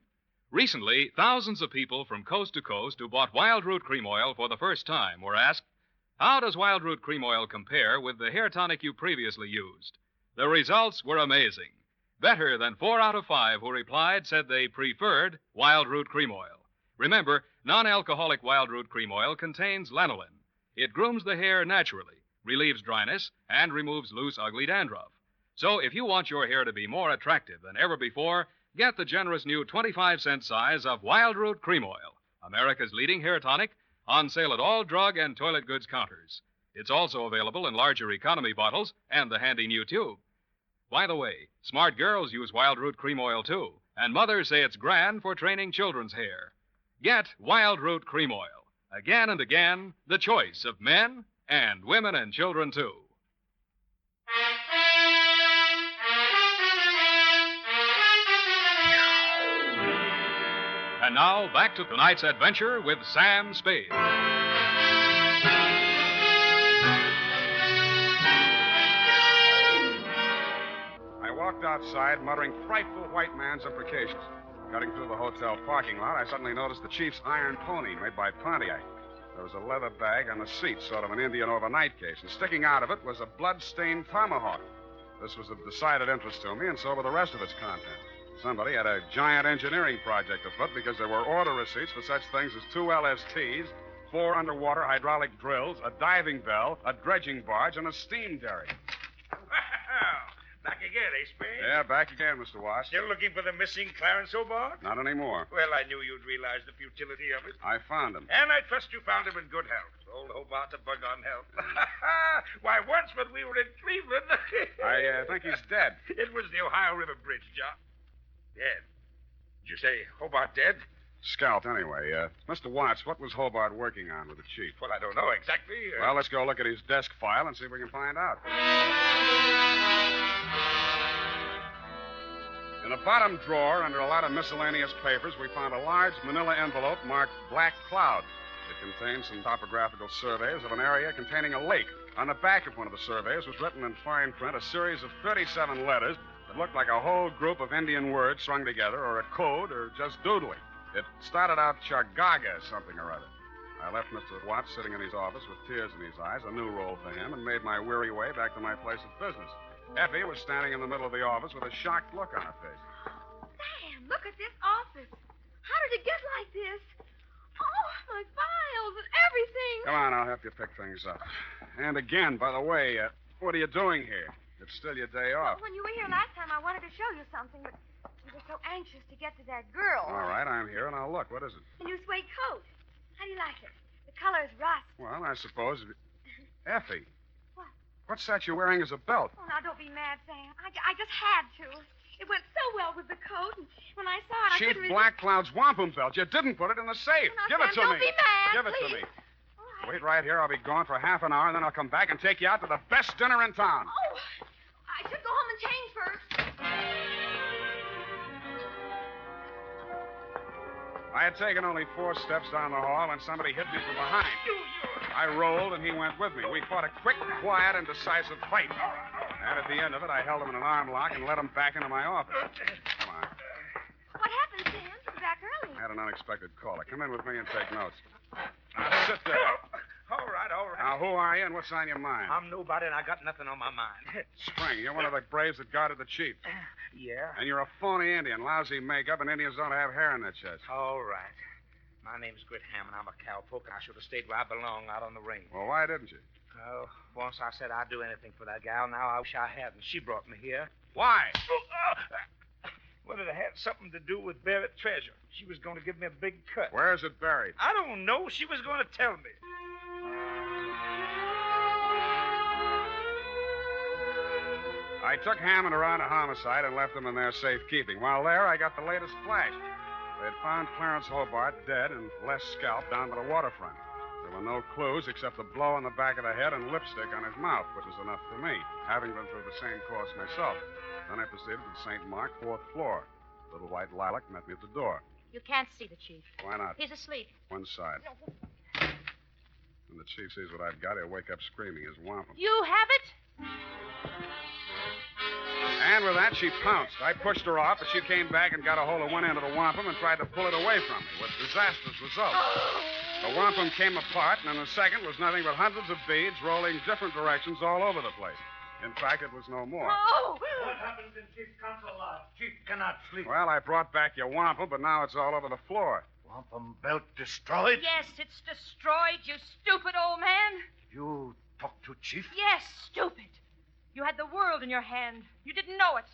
Recently, thousands of people from coast to coast who bought Wild Root Cream Oil for the first time were asked, how does Wild Root Cream Oil compare with the hair tonic you previously used? The results were amazing. Better than 4 out of 5 who replied said they preferred Wild Root Cream Oil. Remember, non-alcoholic Wild Root Cream Oil contains lanolin. It grooms the hair naturally, relieves dryness, and removes loose, ugly dandruff. So if you want your hair to be more attractive than ever before, get the generous new 25-cent size of Wild Root Cream Oil, America's leading hair tonic, on sale at all drug and toilet goods counters. It's also available in larger economy bottles and the handy new tube. By the way, smart girls use Wild Root Cream Oil, too, and mothers say it's grand for training children's hair. Get Wild Root Cream Oil. Again and again, the choice of men and women and children, too. And now, back to tonight's adventure with Sam Spade. I walked outside, muttering frightful white man's imprecations. Cutting through the hotel parking lot, I suddenly noticed the chief's iron pony made by Pontiac. There was a leather bag on the seat, sort of an Indian overnight case, and sticking out of it was a blood-stained tomahawk. This was of decided interest to me, and so were the rest of its contents. Somebody had a giant engineering project afoot because there were order receipts for such things as 2 LSTs, 4 underwater hydraulic drills, a diving bell, a dredging barge, and a steam derrick. Back again, eh, Spade? Yeah, back again, Mr. Watts. Still looking for the missing Clarence Hobart? Not anymore. Well, I knew you'd realize the futility of it. I found him. And I trust you found him in good health. Old Hobart's a bug on health. Why, once when we were in Cleveland... I think he's dead. It was the Ohio River Bridge, John. Dead? Did you say Hobart dead? Scalped, anyway. Mr. Watts, what was Hobart working on with the chief? Well, I don't know exactly. Well, let's go look at his desk file and see if we can find out. In the bottom drawer, under a lot of miscellaneous papers, we found a large manila envelope marked Black Cloud. It contained some topographical surveys of an area containing a lake. On the back of one of the surveys was written in fine print a series of 37 letters that looked like a whole group of Indian words strung together, or a code, or just doodling. It started out Chargaga, something or other. I left Mr. Watts sitting in his office with tears in his eyes, a new role for him, and made my weary way back to my place of business. Effie was standing in the middle of the office with a shocked look on her face. Sam, look at this office. How did it get like this? Oh, my files and everything. Come on, I'll help you pick things up. And again, by the way, what are you doing here? It's still your day off. When you were here last time, I wanted to show you something, but You were so anxious to get to that girl. All right, I'm here, and I'll look. What is it? A new suede coat. How do you like it? The color's rust. Well, I suppose... Effie. What? What's that you're wearing as a belt? Oh, now, don't be mad, Sam. I just had to. It went so well with the coat, and when I saw it, I Chief couldn't Black Cloud's wampum belt. You didn't put it in the safe. Now, Give Sam, it to don't me. be mad, Give it please. to me. Wait right here. I'll be gone for half an hour, and then I'll come back and take you out to the best dinner in town. Oh, I should go home and change first. I had taken only 4 steps down the hall when somebody hit me from behind. I rolled, and he went with me. We fought a quick, quiet, and decisive fight. And at the end of it, I held him in an arm lock and led him back into my office. Come on. What happened, Sam? You're back early. I had an unexpected caller. Come in with me and take notes. Now, sit there. All right. Now, who are you and what's on your mind? I'm nobody, and I got nothing on my mind. Spring, you're one of the braves that guarded the chief. Yeah? And you're a phony Indian, lousy makeup, and Indians don't have hair in their chest. All right. My name's Grit Hammond. I'm a cowpoke, and I should have stayed where I belong, out on the range. Well, why didn't you? Oh, once I said I'd do anything for that gal. Now I wish I hadn't. She brought me here. Why? Well, it had something to do with buried treasure. She was going to give me a big cut. Where is it buried? I don't know. She was going to tell me. I took Hammond around to homicide and left him in their safekeeping. While there, I got the latest flash. They had found Clarence Hobart dead and Les scalped down by the waterfront. There were no clues except a blow on the back of the head and lipstick on his mouth, which was enough for me, having been through the same course myself. Then I proceeded to St. Mark, 4th floor. Little white lilac met me at the door. You can't see the chief. Why not? He's asleep. One side. When the chief sees what I've got, he'll wake up screaming his wampum. You have it? And with that, she pounced. I pushed her off, but she came back and got a hold of one end of the wampum and tried to pull it away from me, with disastrous results. The wampum came apart, and in a second was nothing but hundreds of beads rolling different directions all over the place. In fact, it was no more. Oh! What happens in Chief's council lodge? Chief cannot sleep. Well, I brought back your wampum, but now it's all over the floor. Wampum belt destroyed? Yes, it's destroyed, you stupid old man. You talked to Chief? Yes, stupid. You had the world in your hand. You didn't know it.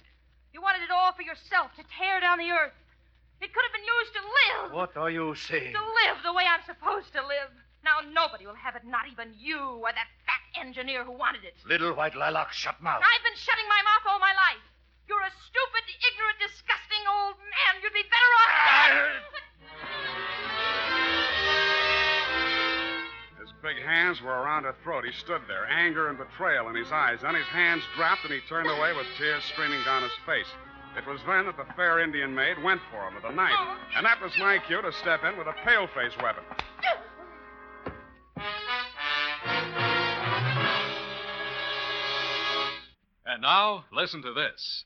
You wanted it all for yourself, to tear down the earth. It could have been used to live. What are you saying? To live the way I'm supposed to live. Now nobody will have it, not even you or that fat engineer who wanted it. Little white lilac, shut mouth. I've been shutting my mouth all my life. You're a stupid, ignorant, disgusting old man. You'd be better off... His big hands were around her throat. He stood there, anger and betrayal in his eyes. Then his hands dropped and he turned away with tears streaming down his face. It was then that the fair Indian maid went for him with a knife. And that was my cue to step in with a pale-face weapon. And now, listen to this.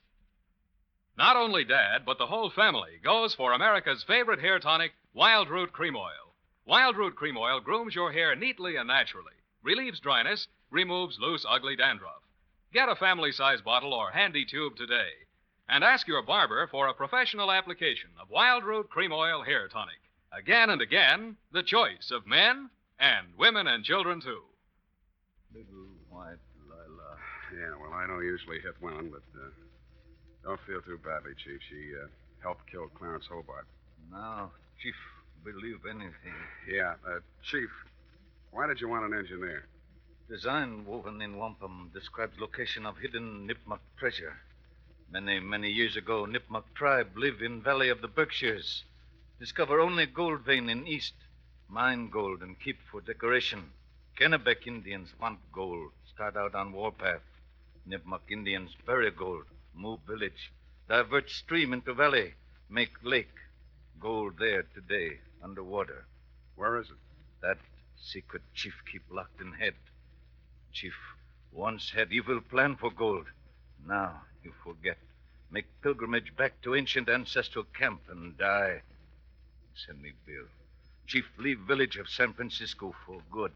Not only Dad, but the whole family goes for America's favorite hair tonic, Wild Root Cream Oil. Wild Root Cream Oil grooms your hair neatly and naturally, relieves dryness, removes loose, ugly dandruff. Get a family-size bottle or handy tube today. And ask your barber for a professional application of Wild Root Cream Oil Hair Tonic. Again and again, the choice of men and women and children, too. Little white lilac. Yeah, well, I don't usually hit women, but don't feel too badly, Chief. She helped kill Clarence Hobart. Now, Chief, believe anything. Yeah, Chief, why did you want an engineer? Design woven in wampum describes location of hidden Nipmuc treasure. Many years ago, Nipmuc tribe live in Valley of the Berkshires. Discover only gold vein in east. Mine gold and keep for decoration. Kennebec Indians want gold. Start out on warpath. Nipmuc Indians bury gold. Move village. Divert stream into valley. Make lake. Gold there today, underwater. Where is it? That secret Chief keep locked in head. Chief once had evil plan for gold. Now you forget. Make pilgrimage back to ancient ancestral camp and die. Send me bill. Chief leave village of San Francisco for good.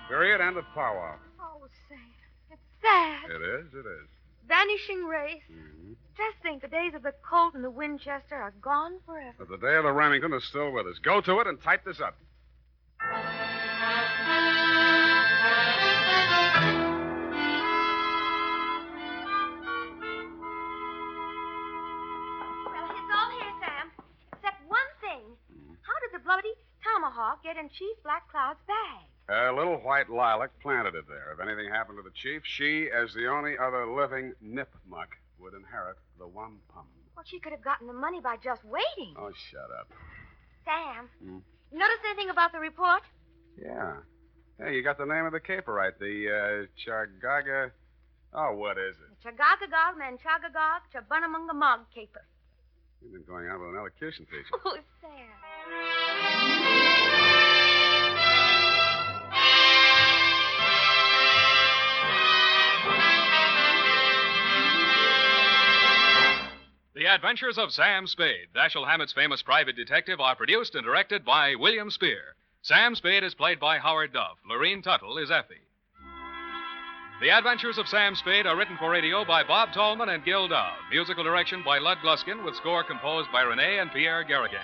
Period. End of powwow. Oh, Sam, it's sad. It is. Vanishing race. Mm-hmm. Just think, the days of the Colt and the Winchester are gone forever. But the day of the Remington is still with us. Go to it and type this up. hawk get in Chief Black Cloud's bag? A little white lilac planted it there. If anything happened to the chief, she, as the only other living nipmuck, would inherit the wampum. Well, she could have gotten the money by just waiting. Oh, shut up. Sam, notice anything about the report? Yeah. Hey, you got the name of the caper right. The, Chargaga... Oh, what is it? The Chagagagog Manchagagog Chabunamungamog caper. You've been going out with an elocution teacher. Oh, Sam. The Adventures of Sam Spade, Dashiell Hammett's famous private detective, are produced and directed by William Spear. Sam Spade is played by Howard Duff. Lorene Tuttle is Effie. The Adventures of Sam Spade are written for radio by Bob Tallman and Gil Dowd. Musical direction by Lud Gluskin, with score composed by Renee and Pierre Garrigan.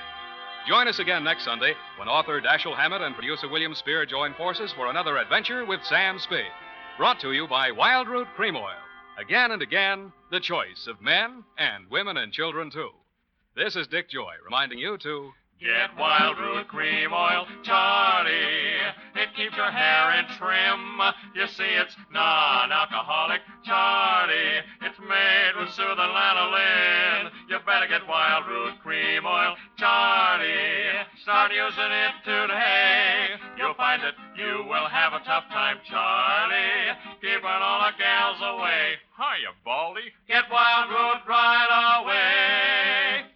Join us again next Sunday when author Dashiell Hammett and producer William Spear join forces for another adventure with Sam Spade. Brought to you by Wild Root Cream Oil. Again and again, the choice of men and women and children, too. This is Dick Joy reminding you to... Get Wild Root Cream Oil, Charlie. It keeps your hair in trim. You see, it's non-alcoholic, Charlie. It's made with soothing lanolin. You better get Wild Root Cream Oil, Charlie. Start using it today. You'll find that you will have a tough time, Charlie. Keeping all the gals away. Hiya, Baldy. Get Wild Root right away.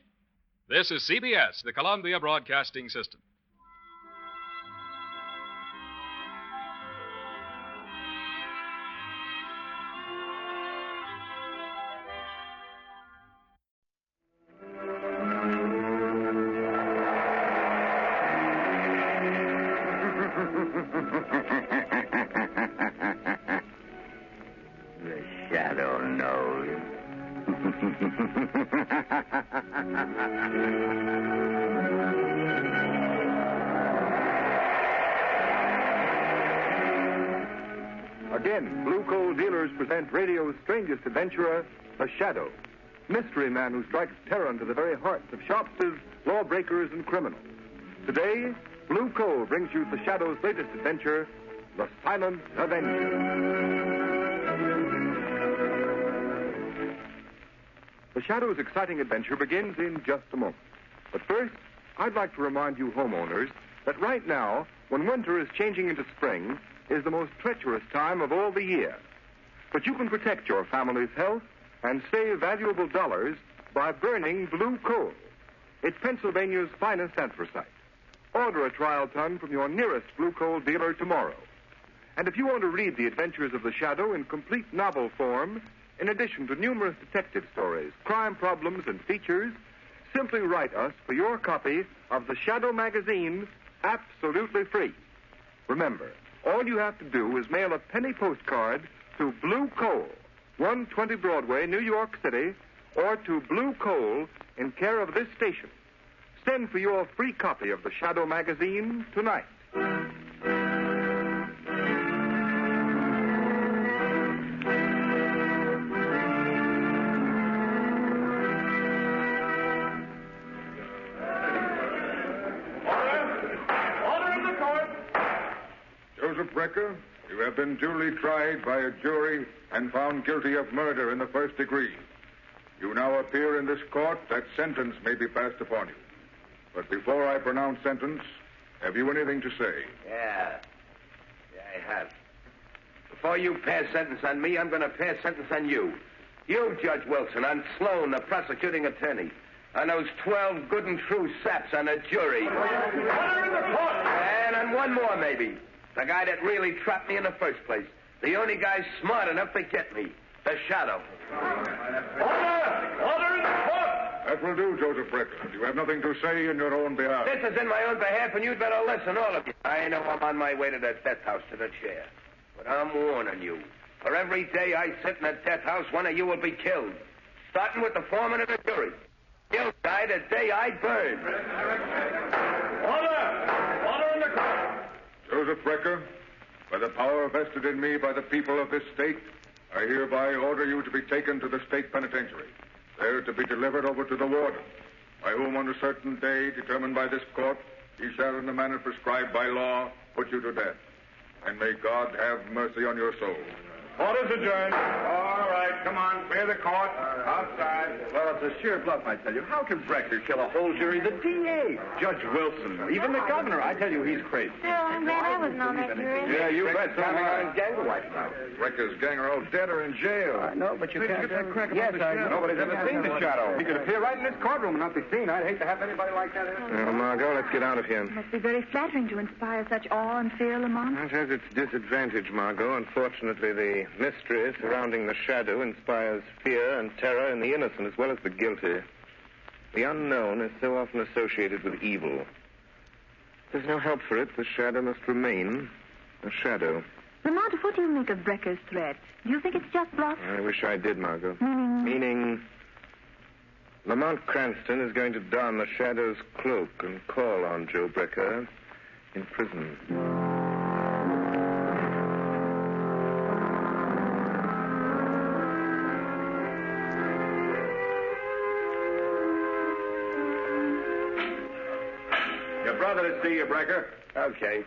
This is CBS, the Columbia Broadcasting System. The shadow knows. Again, Blue Coal Dealers present radio's strangest adventurer, the Shadow. Mystery man who strikes terror into the very hearts of shopsters, lawbreakers, and criminals. Today, Blue Coal brings you the Shadow's latest adventure, the Silent Avenger. The Shadow's exciting adventure begins in just a moment. But first, I'd like to remind you homeowners that right now, when winter is changing into spring, is the most treacherous time of all the year. But you can protect your family's health and save valuable dollars by burning blue coal. It's Pennsylvania's finest anthracite. Order a trial ton from your nearest blue coal dealer tomorrow. And if you want to read the adventures of the Shadow in complete novel form, in addition to numerous detective stories, crime problems, and features, simply write us for your copy of the Shadow magazine absolutely free. Remember, all you have to do is mail a penny postcard to Blue Coal, 120 Broadway, New York City, or to Blue Coal in care of this station. Send for your free copy of the Shadow magazine tonight. Brecker, you have been duly tried by a jury and found guilty of murder in the first degree. You now appear in this court that sentence may be passed upon you. But before I pronounce sentence, have you anything to say? Yeah, I have. Before you pass sentence on me, I'm going to pass sentence on you. You, Judge Wilson, on Sloan, the prosecuting attorney. On those 12 good and true saps on the jury. Order in the court! And on one more, maybe. The guy that really trapped me in the first place. The only guy smart enough to get me. The Shadow. Order! Order in the court! That will do, Joseph Brecker. You have nothing to say in your own behalf. This is in my own behalf, and you'd better listen, all of you. I know I'm on my way to the death house, to the chair. But I'm warning you. For every day I sit in the death house, one of you will be killed. Starting with the foreman of the jury. He'll die the day I burn. Order! Order in the court! Joseph Brecker, by the power vested in me by the people of this state, I hereby order you to be taken to the state penitentiary, there to be delivered over to the warden, by whom on a certain day determined by this court, he shall, in the manner prescribed by law, put you to death. And may God have mercy on your soul. Orders adjourned. All right, come on, clear the court. Outside. Well, it's a sheer bluff, I tell you. How can Brecker kill a whole jury? The DA, Judge Wilson, even the governor. I tell you, he's crazy. Phil, I'm glad I wasn't on that jury. Yeah, you bet. Gang wiped out. Brecker's gang are all dead or in jail. I know, but you can't... Get that crack yes, about the shadow. Nobody's ever seen the shadow. He could appear right in this courtroom and not be seen. I'd hate to have anybody like that in. Well, Margot, let's get out of here. It must be very flattering to inspire such awe and fear, Lamont. It has its disadvantage, Margot. Unfortunately, the mystery surrounding the shadow inspires fear and terror in the innocent as well as the guilty. The unknown is so often associated with evil. There's no help for it. The shadow must remain a shadow. Lamont, what do you make of Brecker's threat? Do you think it's just bluff? I wish I did, Margot. Meaning Lamont Cranston is going to don the shadow's cloak and call on Joe Brecker in prison. Your brother to see you, Brecker. Okay.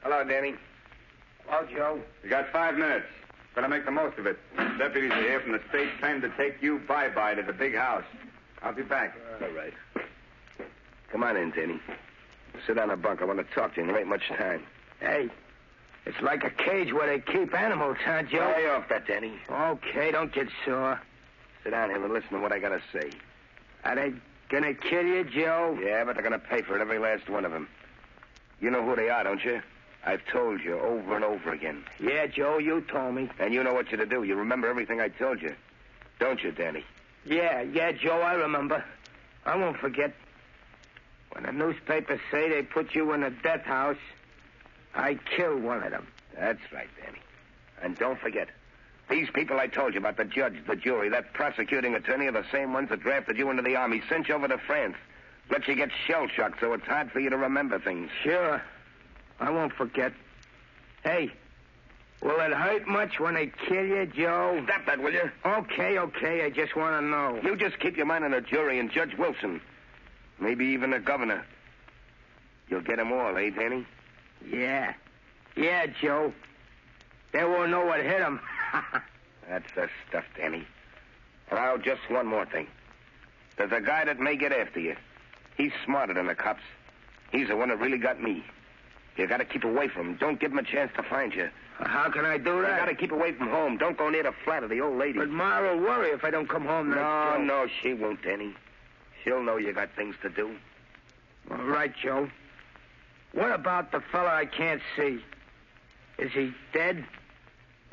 Hello, Danny. Hello, Joe. You got 5 minutes. Better make the most of it. Deputies are here from the state plan to take you bye-bye to the big house. I'll be back. All right. Come on in, Danny. Sit down a bunk. I want to talk to you. There ain't much time. Hey, it's like a cage where they keep animals, huh, Joe? Lay off that, Danny. Okay, don't get sore. Sit down here and listen to what I got to say. Are they gonna kill you, Joe? Yeah, but they're going to pay for it, every last one of them. You know who they are, don't you? I've told you over and over again. Yeah, Joe, you told me. And you know what you're to do. You remember everything I told you. Don't you, Danny? Yeah, Joe, I remember. I won't forget. When the newspapers say they put you in a death house, I killed one of them. That's right, Danny. And don't forget, these people I told you about, the judge, the jury, that prosecuting attorney, are the same ones that drafted you into the army, sent you over to France, let you get shell-shocked so it's hard for you to remember things. Sure. I won't forget. Hey, will it hurt much when they kill you, Joe? Stop that, will you? Okay. I just want to know. You just keep your mind on the jury and Judge Wilson. Maybe even the governor. You'll get them all, eh, Danny? Yeah, Joe. They won't know what hit them. That's the stuff, Danny. And now, just one more thing. There's a guy that may get after you. He's smarter than the cops. He's the one that really got me. You got to keep away from him. Don't give him a chance to find you. How can I do that? You got to keep away from home. Don't go near the flat of the old lady. But Ma will worry if I don't come home next No, she won't, Danny. She'll know you got things to do. All right, Joe. What about the fella I can't see? Is he dead?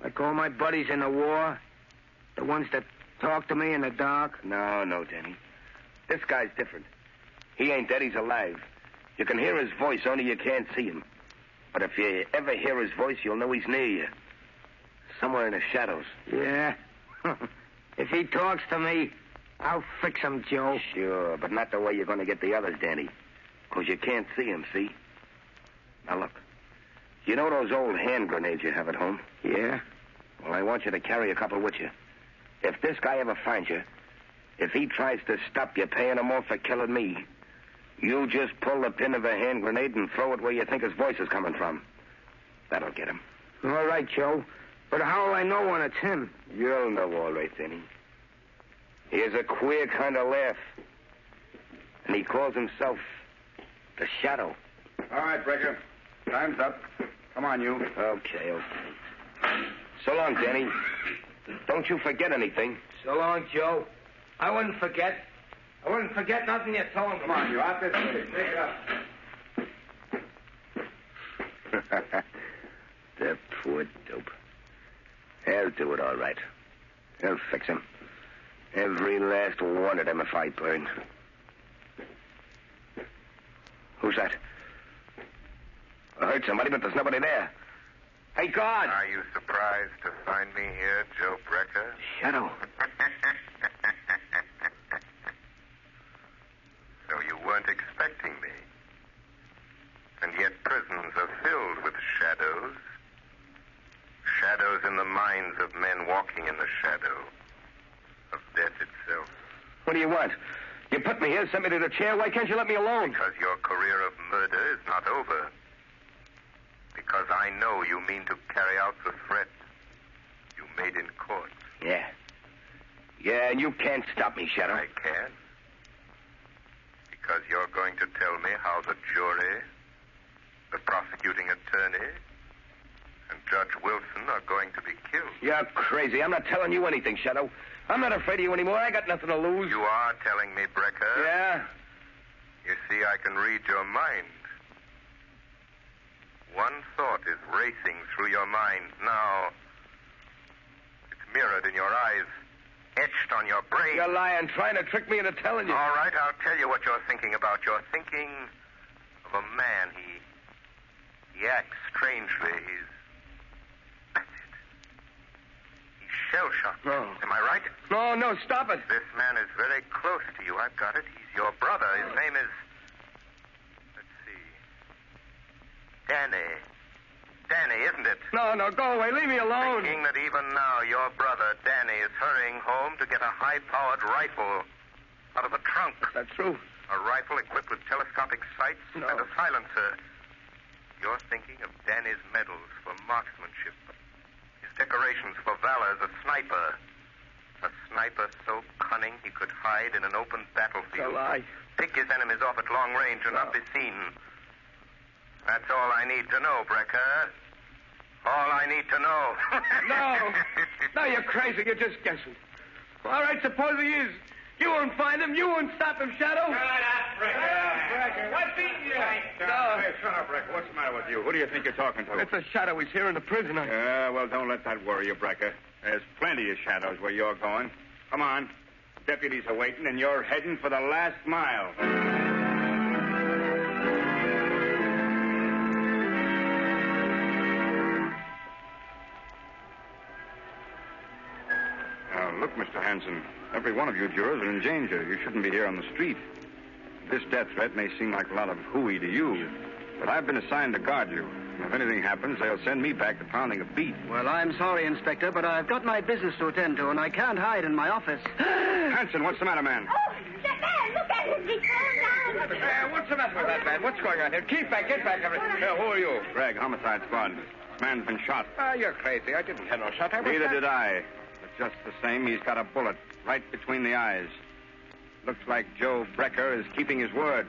Like all my buddies in the war? The ones that talk to me in the dark? No, Danny. This guy's different. He ain't dead, he's alive. You can hear his voice, only you can't see him. But if you ever hear his voice, you'll know he's near you. Somewhere in the shadows. Yeah? If he talks to me, I'll fix him, Joe. Sure, but not the way you're going to get the others, Danny. Because you can't see him, see? Now, look. You know those old hand grenades you have at home? Yeah? Well, I want you to carry a couple with you. If this guy ever finds you, if he tries to stop you paying him off for killing me, you just pull the pin of a hand grenade and throw it where you think his voice is coming from. That'll get him. All right, Joe. But how will I know when it's him? You'll know all right, Danny. He has a queer kind of laugh. And he calls himself the Shadow. All right, Brecker. Time's up. Come on, you. Okay. So long, Danny. Don't you forget anything. So long, Joe. I wouldn't forget. I wouldn't forget nothing you told him. Come on, you. Out this way. Take it up. The poor dope. He'll do it all right. He'll fix him. Every last one of them if I burn. Who's that? I heard somebody, but there's nobody there. Hey, guard! Are you surprised to find me here, Joe Brecker? Shadow. So you weren't expecting me. And yet prisons are filled with shadows. Shadows in the minds of men walking in the shadow of death itself. What do you want? You put me here, sent me to the chair. Why can't you let me alone? Because your career of murder is not over. Because I know you mean to carry out the threat you made in court. Yeah. Yeah, and you can't stop me, Shadow. I can. Because you're going to tell me how the jury, the prosecuting attorney, and Judge Wilson are going to be killed. You're crazy. I'm not telling you anything, Shadow. I'm not afraid of you anymore. I got nothing to lose. You are telling me, Brecker. Yeah? You see, I can read your mind. One thought is racing through your mind now. It's mirrored in your eyes, etched on your brain. You're lying, trying to trick me into telling you. All right, I'll tell you what you're thinking about. You're thinking of a man. He acts strangely. That's it. He's shell-shocked. No. Am I right? No, stop it. This man is very close to you. I've got it. He's your brother. His name is... Let's see. Danny, isn't it? No, go away. Leave me alone. Thinking that even now your brother, Danny, is hurrying home to get a high-powered rifle out of the trunk. Is that true? A rifle equipped with telescopic sights and a silencer. You're thinking of Danny's medals for marksmanship. His decorations for valor as a sniper. A sniper so cunning he could hide in an open battlefield. A lie. Pick his enemies off at long range and not be seen. That's all I need to know, Brecker. All I need to know. No, you're crazy. You're just guessing. All right, suppose he is. You won't find him. You won't stop him, Shadow. Shut up, Brecker. What's beating you? Hey, shut up, Brecker. What's the matter with you? Who do you think you're talking to? It's a Shadow. He's here in the prison. Well, don't let that worry you, Brecker. There's plenty of shadows where you're going. Come on. Deputies are waiting, and you're heading for the last mile. Look, Mr. Hanson, every one of you jurors are in danger. You shouldn't be here on the street. This death threat may seem like a lot of hooey to you, but I've been assigned to guard you. If anything happens, they'll send me back to pounding a beat. Well, I'm sorry, Inspector, but I've got my business to attend to, and I can't hide in my office. Hanson, what's the matter, man? Oh, that man, look at him. He's falling down. What's the matter with that man? What's going on here? Get back, everything. Who are you? Greg, homicide squad. Man's been shot. You're crazy. I didn't have no shot. Neither did I. But just the same, he's got a bullet right between the eyes. Looks like Joe Brecker is keeping his word.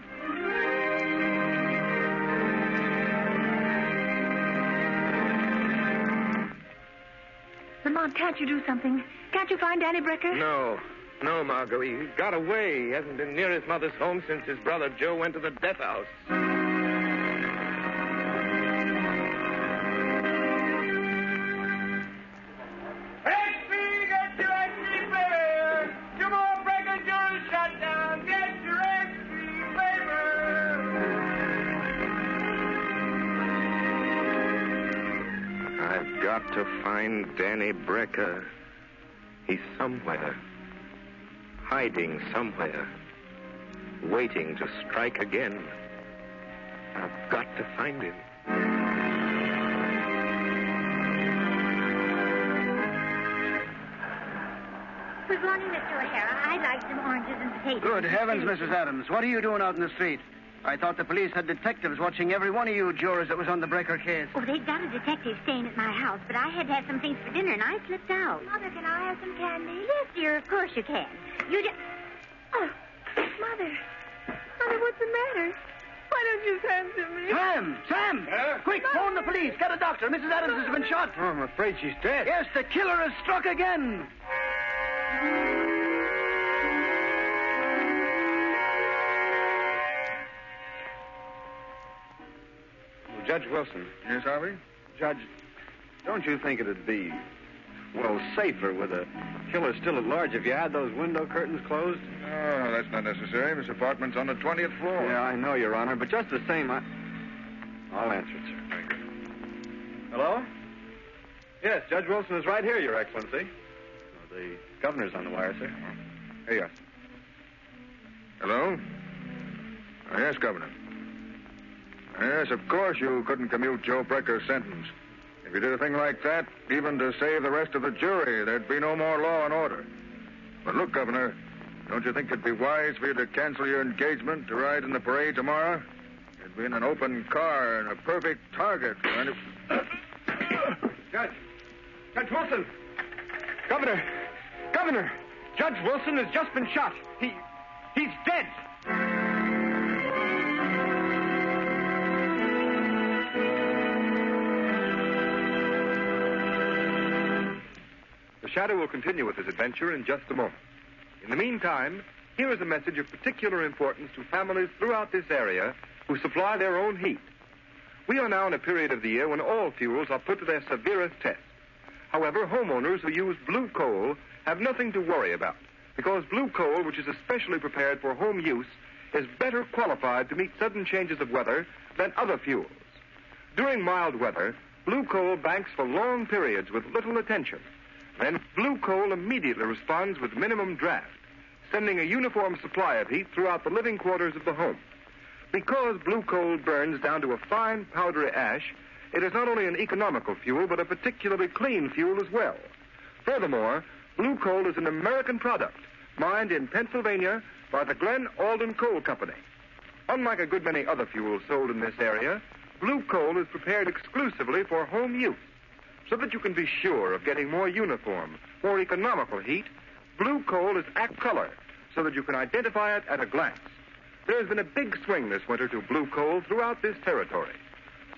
Lamont, can't you do something? Can't you find Danny Brecker? No, Margot. He got away. He hasn't been near his mother's home since his brother Joe went to the death house. Got to find Danny Brecker. He's somewhere. Hiding somewhere. Waiting to strike again. I've got to find him. Good morning, Mr. O'Hara. I'd like some oranges and potatoes. Good heavens, Mrs. Adams. What are you doing out in the street? I thought the police had detectives watching every one of you jurors that was on the Brecker case. Oh, they've got a detective staying at my house, but I had to have some things for dinner, and I slipped out. Mother, can I have some candy? Yes, dear, of course you can. You just... Oh, Mother. Mother, what's the matter? Why don't you answer me? Sam! Quick, phone the police. Get a doctor. Mrs. Adams has been shot. Oh, I'm afraid she's dead. Yes, the killer has struck again. Judge Wilson. Yes, Harvey? Judge, don't you think it'd be, well, safer with a killer still at large if you had those window curtains closed? Oh, that's not necessary. This apartment's on the 20th floor. Yeah, I know, Your Honor, but just the same, I'll answer it, sir. Thank you. Hello? Yes, Judge Wilson is right here, Your Excellency. Oh, the governor's on the wire, sir. Hey, yes. Hello? Yes, Governor. Yes, of course you couldn't commute Joe Brecker's sentence. If you did a thing like that, even to save the rest of the jury, there'd be no more law and order. But look, Governor, Don't you think it'd be wise for you to cancel your engagement to ride in the parade tomorrow? You'd be in an open car and a perfect target for any... Judge Wilson! Governor! Judge Wilson has just been shot. He's dead. The Shadow will continue with his adventure in just a moment. In the meantime, here is a message of particular importance to families throughout this area who supply their own heat. We are now in a period of the year when all fuels are put to their severest test. However, homeowners who use blue coal have nothing to worry about, because blue coal, which is especially prepared for home use, is better qualified to meet sudden changes of weather than other fuels. During mild weather, blue coal banks for long periods with little attention. Then blue coal immediately responds with minimum draft, sending a uniform supply of heat throughout the living quarters of the home. Because blue coal burns down to a fine powdery ash, it is not only an economical fuel, but a particularly clean fuel as well. Furthermore, blue coal is an American product, mined in Pennsylvania by the Glen Alden Coal Company. Unlike a good many other fuels sold in this area, blue coal is prepared exclusively for home use. So that you can be sure of getting more uniform, more economical heat, blue coal is act color, so that you can identify it at a glance. There has been a big swing this winter to blue coal throughout this territory.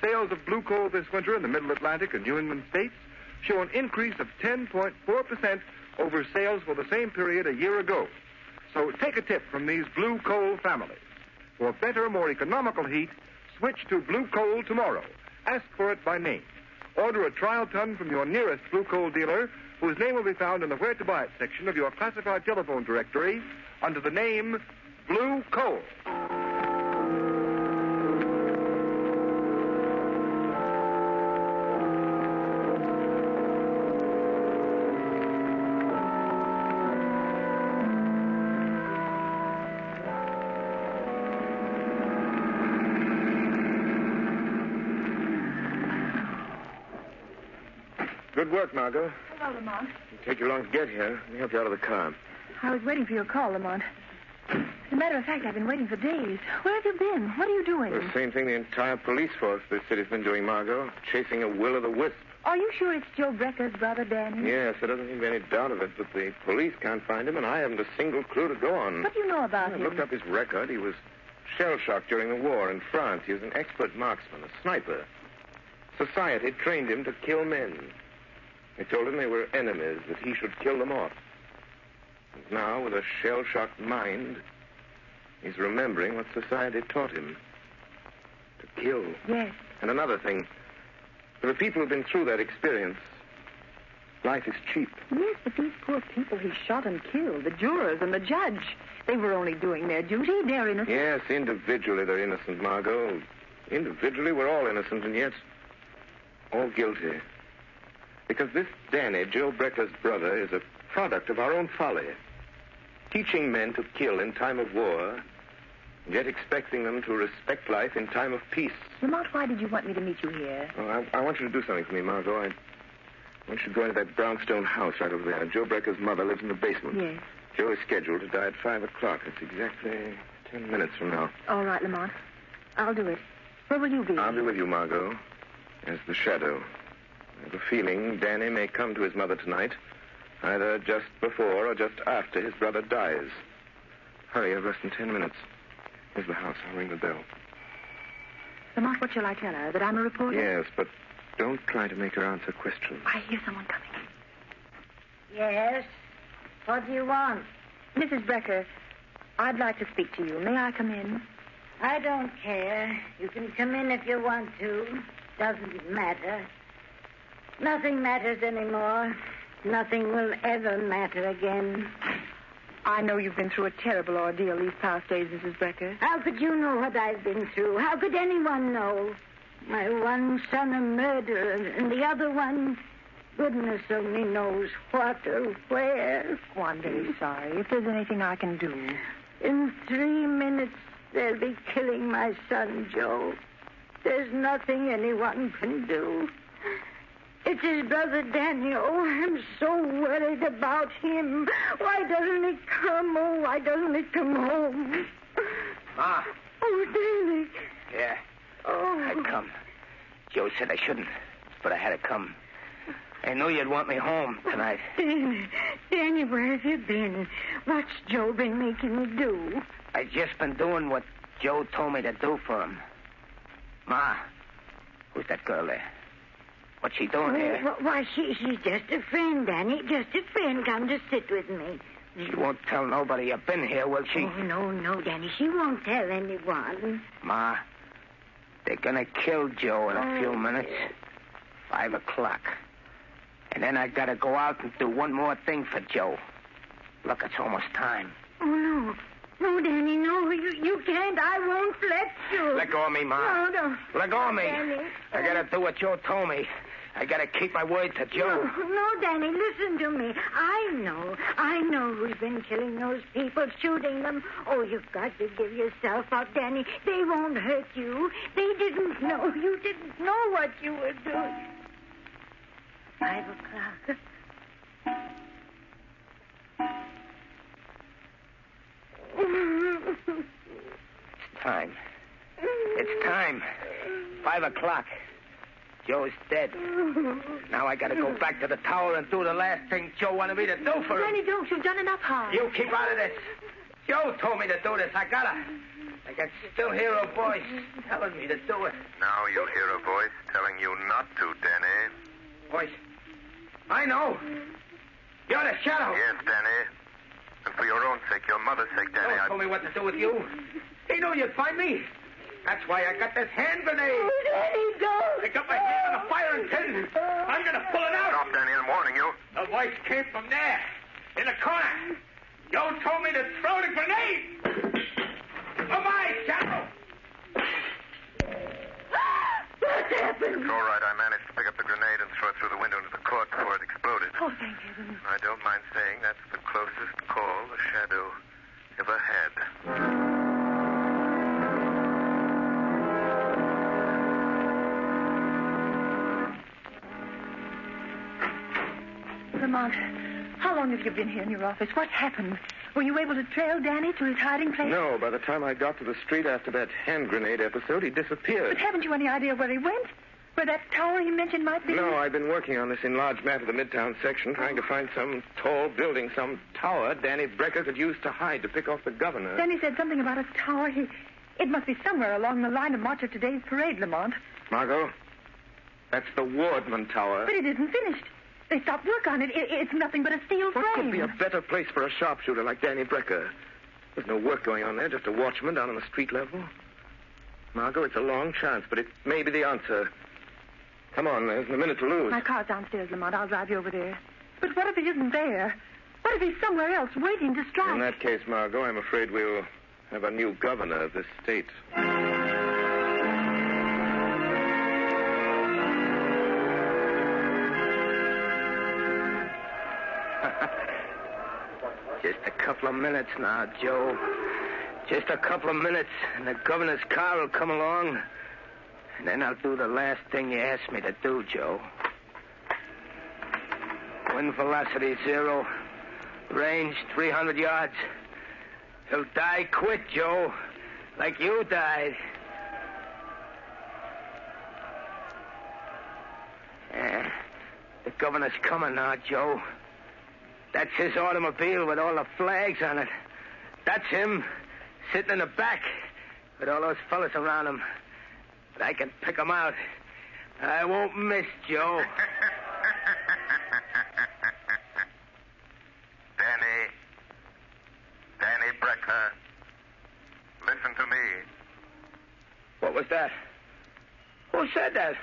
Sales of blue coal this winter in the Middle Atlantic and New England states show an increase of 10.4% over sales for the same period a year ago. So take a tip from these blue coal families. For better, more economical heat, switch to blue coal tomorrow. Ask for it by name. Order a trial ton from your nearest blue coal dealer, whose name will be found in the Where to Buy It section of your classified telephone directory under the name Blue Coal. Good work, Margot. Hello, Lamont. It'll take you long to get here. Let me help you out of the car. I was waiting for your call, Lamont. As a matter of fact, I've been waiting for days. Where have you been? What are you doing? The same thing the entire police force this city's been doing, Margot. Chasing a will-o'-the-wisp. Are you sure it's Joe Brecker's brother, Danny? Yes, there doesn't seem to be any doubt of it, but the police can't find him, and I haven't a single clue to go on. What do you know about him? I looked up his record. He was shell-shocked during the war in France. He was an expert marksman, a sniper. Society trained him to kill men. They told him they were enemies, that he should kill them off. And now, with a shell-shocked mind, he's remembering what society taught him. To kill. Yes. And another thing. For the people who've been through that experience, life is cheap. Yes, but these poor people he shot and killed, the jurors and the judge, they were only doing their duty. They're innocent. Yes, individually they're innocent, Margot. Individually we're all innocent, and yet all guilty. Because this Danny, Joe Brecker's brother, is a product of our own folly. Teaching men to kill in time of war, yet expecting them to respect life in time of peace. Lamont, why did you want me to meet you here? Oh, I want you to do something for me, Margot. I want you to go into that brownstone house right over there. Joe Brecker's mother lives in the basement. Yes. Joe is scheduled to die at 5 o'clock. It's exactly 10 minutes from now. All right, Lamont. I'll do it. Where will you be? I'll be with you, Margot, as the shadow. I have a feeling Danny may come to his mother tonight, either just before or just after his brother dies. Hurry, I've less than 10 minutes. Here's the house. I'll ring the bell. Lamont, what shall I tell her? That I'm a reporter? Yes, but don't try to make her answer questions. I hear someone coming. Yes? What do you want? Mrs. Brecker, I'd like to speak to you. May I come in? I don't care. You can come in if you want to. Doesn't matter. Nothing matters anymore. Nothing will ever matter again. I know you've been through a terrible ordeal these past days, Mrs. Brecker. How could you know what I've been through? How could anyone know? My one son a murderer, and the other one, goodness only knows what or where. Oh, I'm very sorry. If there's anything I can do. In 3 minutes, they'll be killing my son, Joe. There's nothing anyone can do. It's his brother Danny. Oh, I'm so worried about him. Why doesn't he come? Oh, why doesn't he come home? Ma. Oh, Danny. Yeah. Oh. I'd come. Joe said I shouldn't, but I had to come. I knew you'd want me home tonight. Danny, where have you been? What's Joe been making you do? I just been doing what Joe told me to do for him. Ma, who's that girl there? What's she doing here? Why, she's just a friend, Danny. Just a friend. Come to sit with me. She won't tell nobody you've been here, will she? Oh, no, Danny. She won't tell anyone. Ma, they're gonna kill Joe in a few minutes. 5 o'clock. And then I gotta go out and do one more thing for Joe. Look, it's almost time. Oh, no. No, Danny, no. You can't. I won't let you. Let go of me, Ma. No. Let go of me. Danny. I gotta do what Joe told me. I gotta keep my word to Joe. No, Danny, listen to me. I know who's been killing those people, shooting them. Oh, you've got to give yourself up, Danny. They won't hurt you. They didn't know. You didn't know what you were doing. 5 o'clock. It's time. It's time. 5 o'clock. Joe's dead. Now I gotta go back to the tower and do the last thing Joe wanted me to do for him. Danny, don't. You've done enough harm. You keep out of this. Joe told me to do this. I gotta. I can still hear a voice telling me to do it. Now you hear a voice telling you not to, Danny. Voice? I know. You're the shadow. Yes, Danny. And for your own sake, your mother's sake, Danny, Joe told me what to do with you. He knew you'd find me. That's why I got this hand grenade. Oh, Danny, don't. I got my hand on a firing pin. I'm going to pull it out. Stop, Danny, I'm warning you. The voice came from there, in the corner. Joe told me to throw the grenade. Oh, my shadow. What happened? It's all right. I managed to pick up the grenade and throw it through the window into the court before it exploded. Oh, thank heaven. I don't mind saying that's the closest call the shadow ever had. Lamont, how long have you been here in your office? What's happened? Were you able to trail Danny to his hiding place? No, by the time I got to the street after that hand grenade episode, he disappeared. But haven't you any idea where he went? Where that tower he mentioned might be? No, I've been working on this enlarged map of the Midtown section, trying to find some tall building, some tower Danny Brecker could use to hide, to pick off the governor. Danny said something about a tower. It must be somewhere along the line of march of today's parade, Lamont. Margot, that's the Wardman Tower. But it isn't finished. They stopped work on it. It's nothing but a steel frame. What could be a better place for a sharpshooter like Danny Brecker? There's no work going on there, just a watchman down on the street level. Margot, it's a long chance, but it may be the answer. Come on, there's a minute to lose. My car's downstairs, Lamont. I'll drive you over there. But what if he isn't there? What if he's somewhere else, waiting to strike? In that case, Margot, I'm afraid we'll have a new governor of this state. Just a couple of minutes now, Joe. Just a couple of minutes, and the governor's car will come along. And then I'll do the last thing you asked me to do, Joe. Wind velocity 0. Range 300 yards. He'll die quick, Joe. Like you died. Yeah. The governor's coming now, Joe. That's his automobile with all the flags on it. That's him, sitting in the back with all those fellas around him. But I can pick them out. I won't miss, Joe. Danny Brecker, listen to me. What was that? Who said that?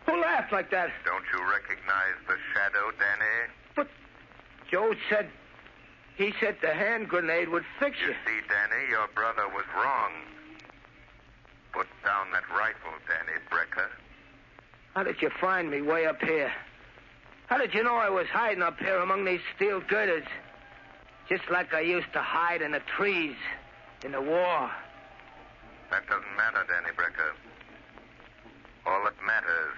Who laughed like that? Don't you recognize the shadow, Danny? But Joe said... He said the hand grenade would fix you. You see, Danny, your brother was wrong. Put down that rifle, Danny Brecker. How did you find me way up here? How did you know I was hiding up here among these steel girders? Just like I used to hide in the trees in the war. That doesn't matter, Danny Brecker. All that matters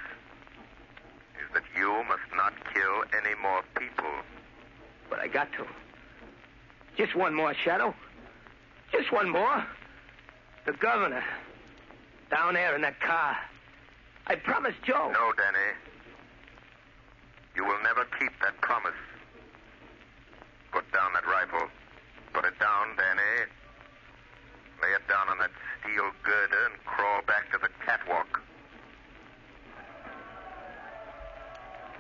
is that you must not kill any more people. But I got to. Just one more, Shadow. Just one more. The governor. Down there in that car. I promised Joe. No, Danny. You will never keep that promise. Put down that rifle. Put it down, Danny. Lay it down on that steel girder and crawl back to the catwalk.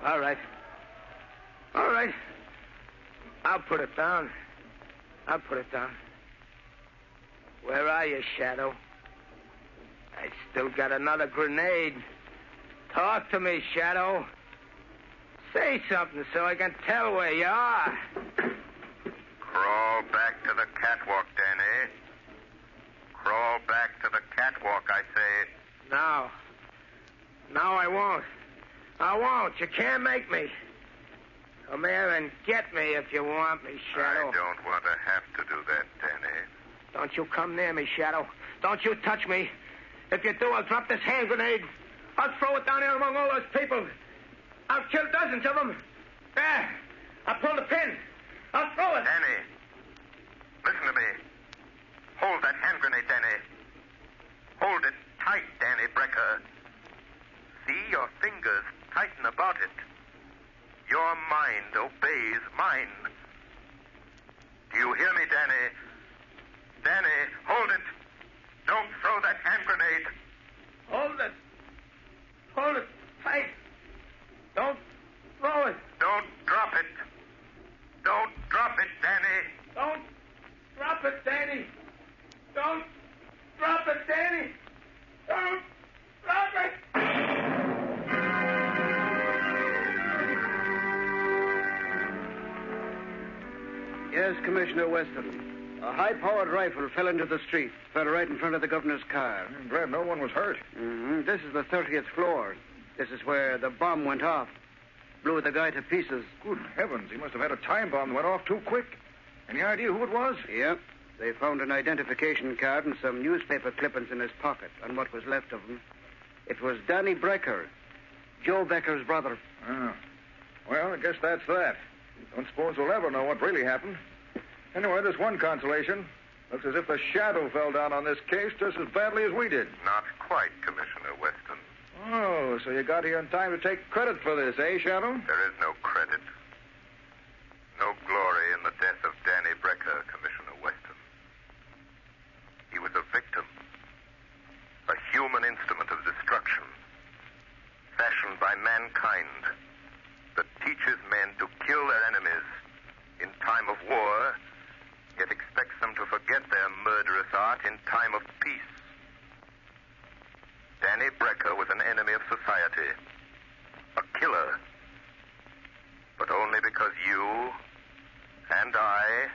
All right. All right. I'll put it down. I'll put it down. Where are you, Shadow? I still got another grenade. Talk to me, Shadow. Say something so I can tell where you are. Crawl back to the catwalk, Danny. Crawl back to the catwalk, I say. No. No, I won't. I won't. You can't make me. Come here and get me if you want me, Shadow. I don't want to have to do that, Danny. Don't you come near me, Shadow. Don't you touch me. If you do, I'll drop this hand grenade. I'll throw it down here among all those people. I'll kill dozens of them. There. I'll pull the pin. I'll throw it. Danny, listen to me. Hold that hand grenade, Danny. Hold it tight, Danny Brecker. See your fingers tighten about it. Your mind obeys mine. Do you hear me, Danny? Danny, hold it. Don't throw that hand grenade. Hold it. Hold it tight. Don't throw it. Don't drop it. Don't drop it, Danny. Don't drop it, Danny. Don't drop it, Danny. Don't drop it. Yes, Commissioner Weston. A high-powered rifle fell into the street. Fell right in front of the governor's car. I'm glad no one was hurt. Mm-hmm. This is the 30th floor. This is where the bomb went off. Blew the guy to pieces. Good heavens, he must have had a time bomb that went off too quick. Any idea who it was? Yep. They found an identification card and some newspaper clippings in his pocket, and what was left of him. It was Danny Brecker, Joe Becker's brother. Oh. Well, I guess that's that. Don't suppose we'll ever know what really happened. Anyway, there's one consolation. Looks as if the shadow fell down on this case just as badly as we did. Not quite, Commissioner Weston. Oh, so you got here in time to take credit for this, eh, Shadow? There is no credit. No glory in the death of Danny Brecker, Commissioner Weston. He was a victim. A human instrument of destruction. Fashioned by mankind. That teaches men to kill their enemies in time of war, yet expects them to forget their murderous art in time of peace. Danny Brecker was an enemy of society. A killer. But only because you and I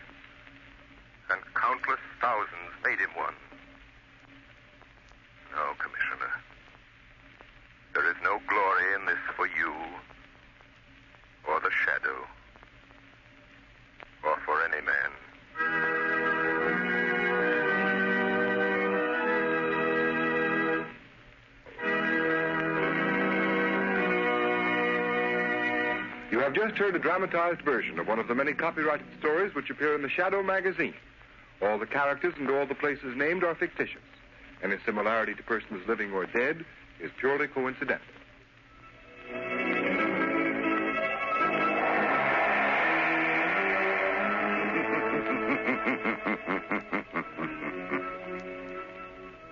and countless thousands made him one. No, Commissioner. There is no glory in this for you or the shadow or for any man. You have just heard a dramatized version of one of the many copyrighted stories which appear in the Shadow magazine. All the characters and all the places named are fictitious. Any similarity to persons living or dead is purely coincidental.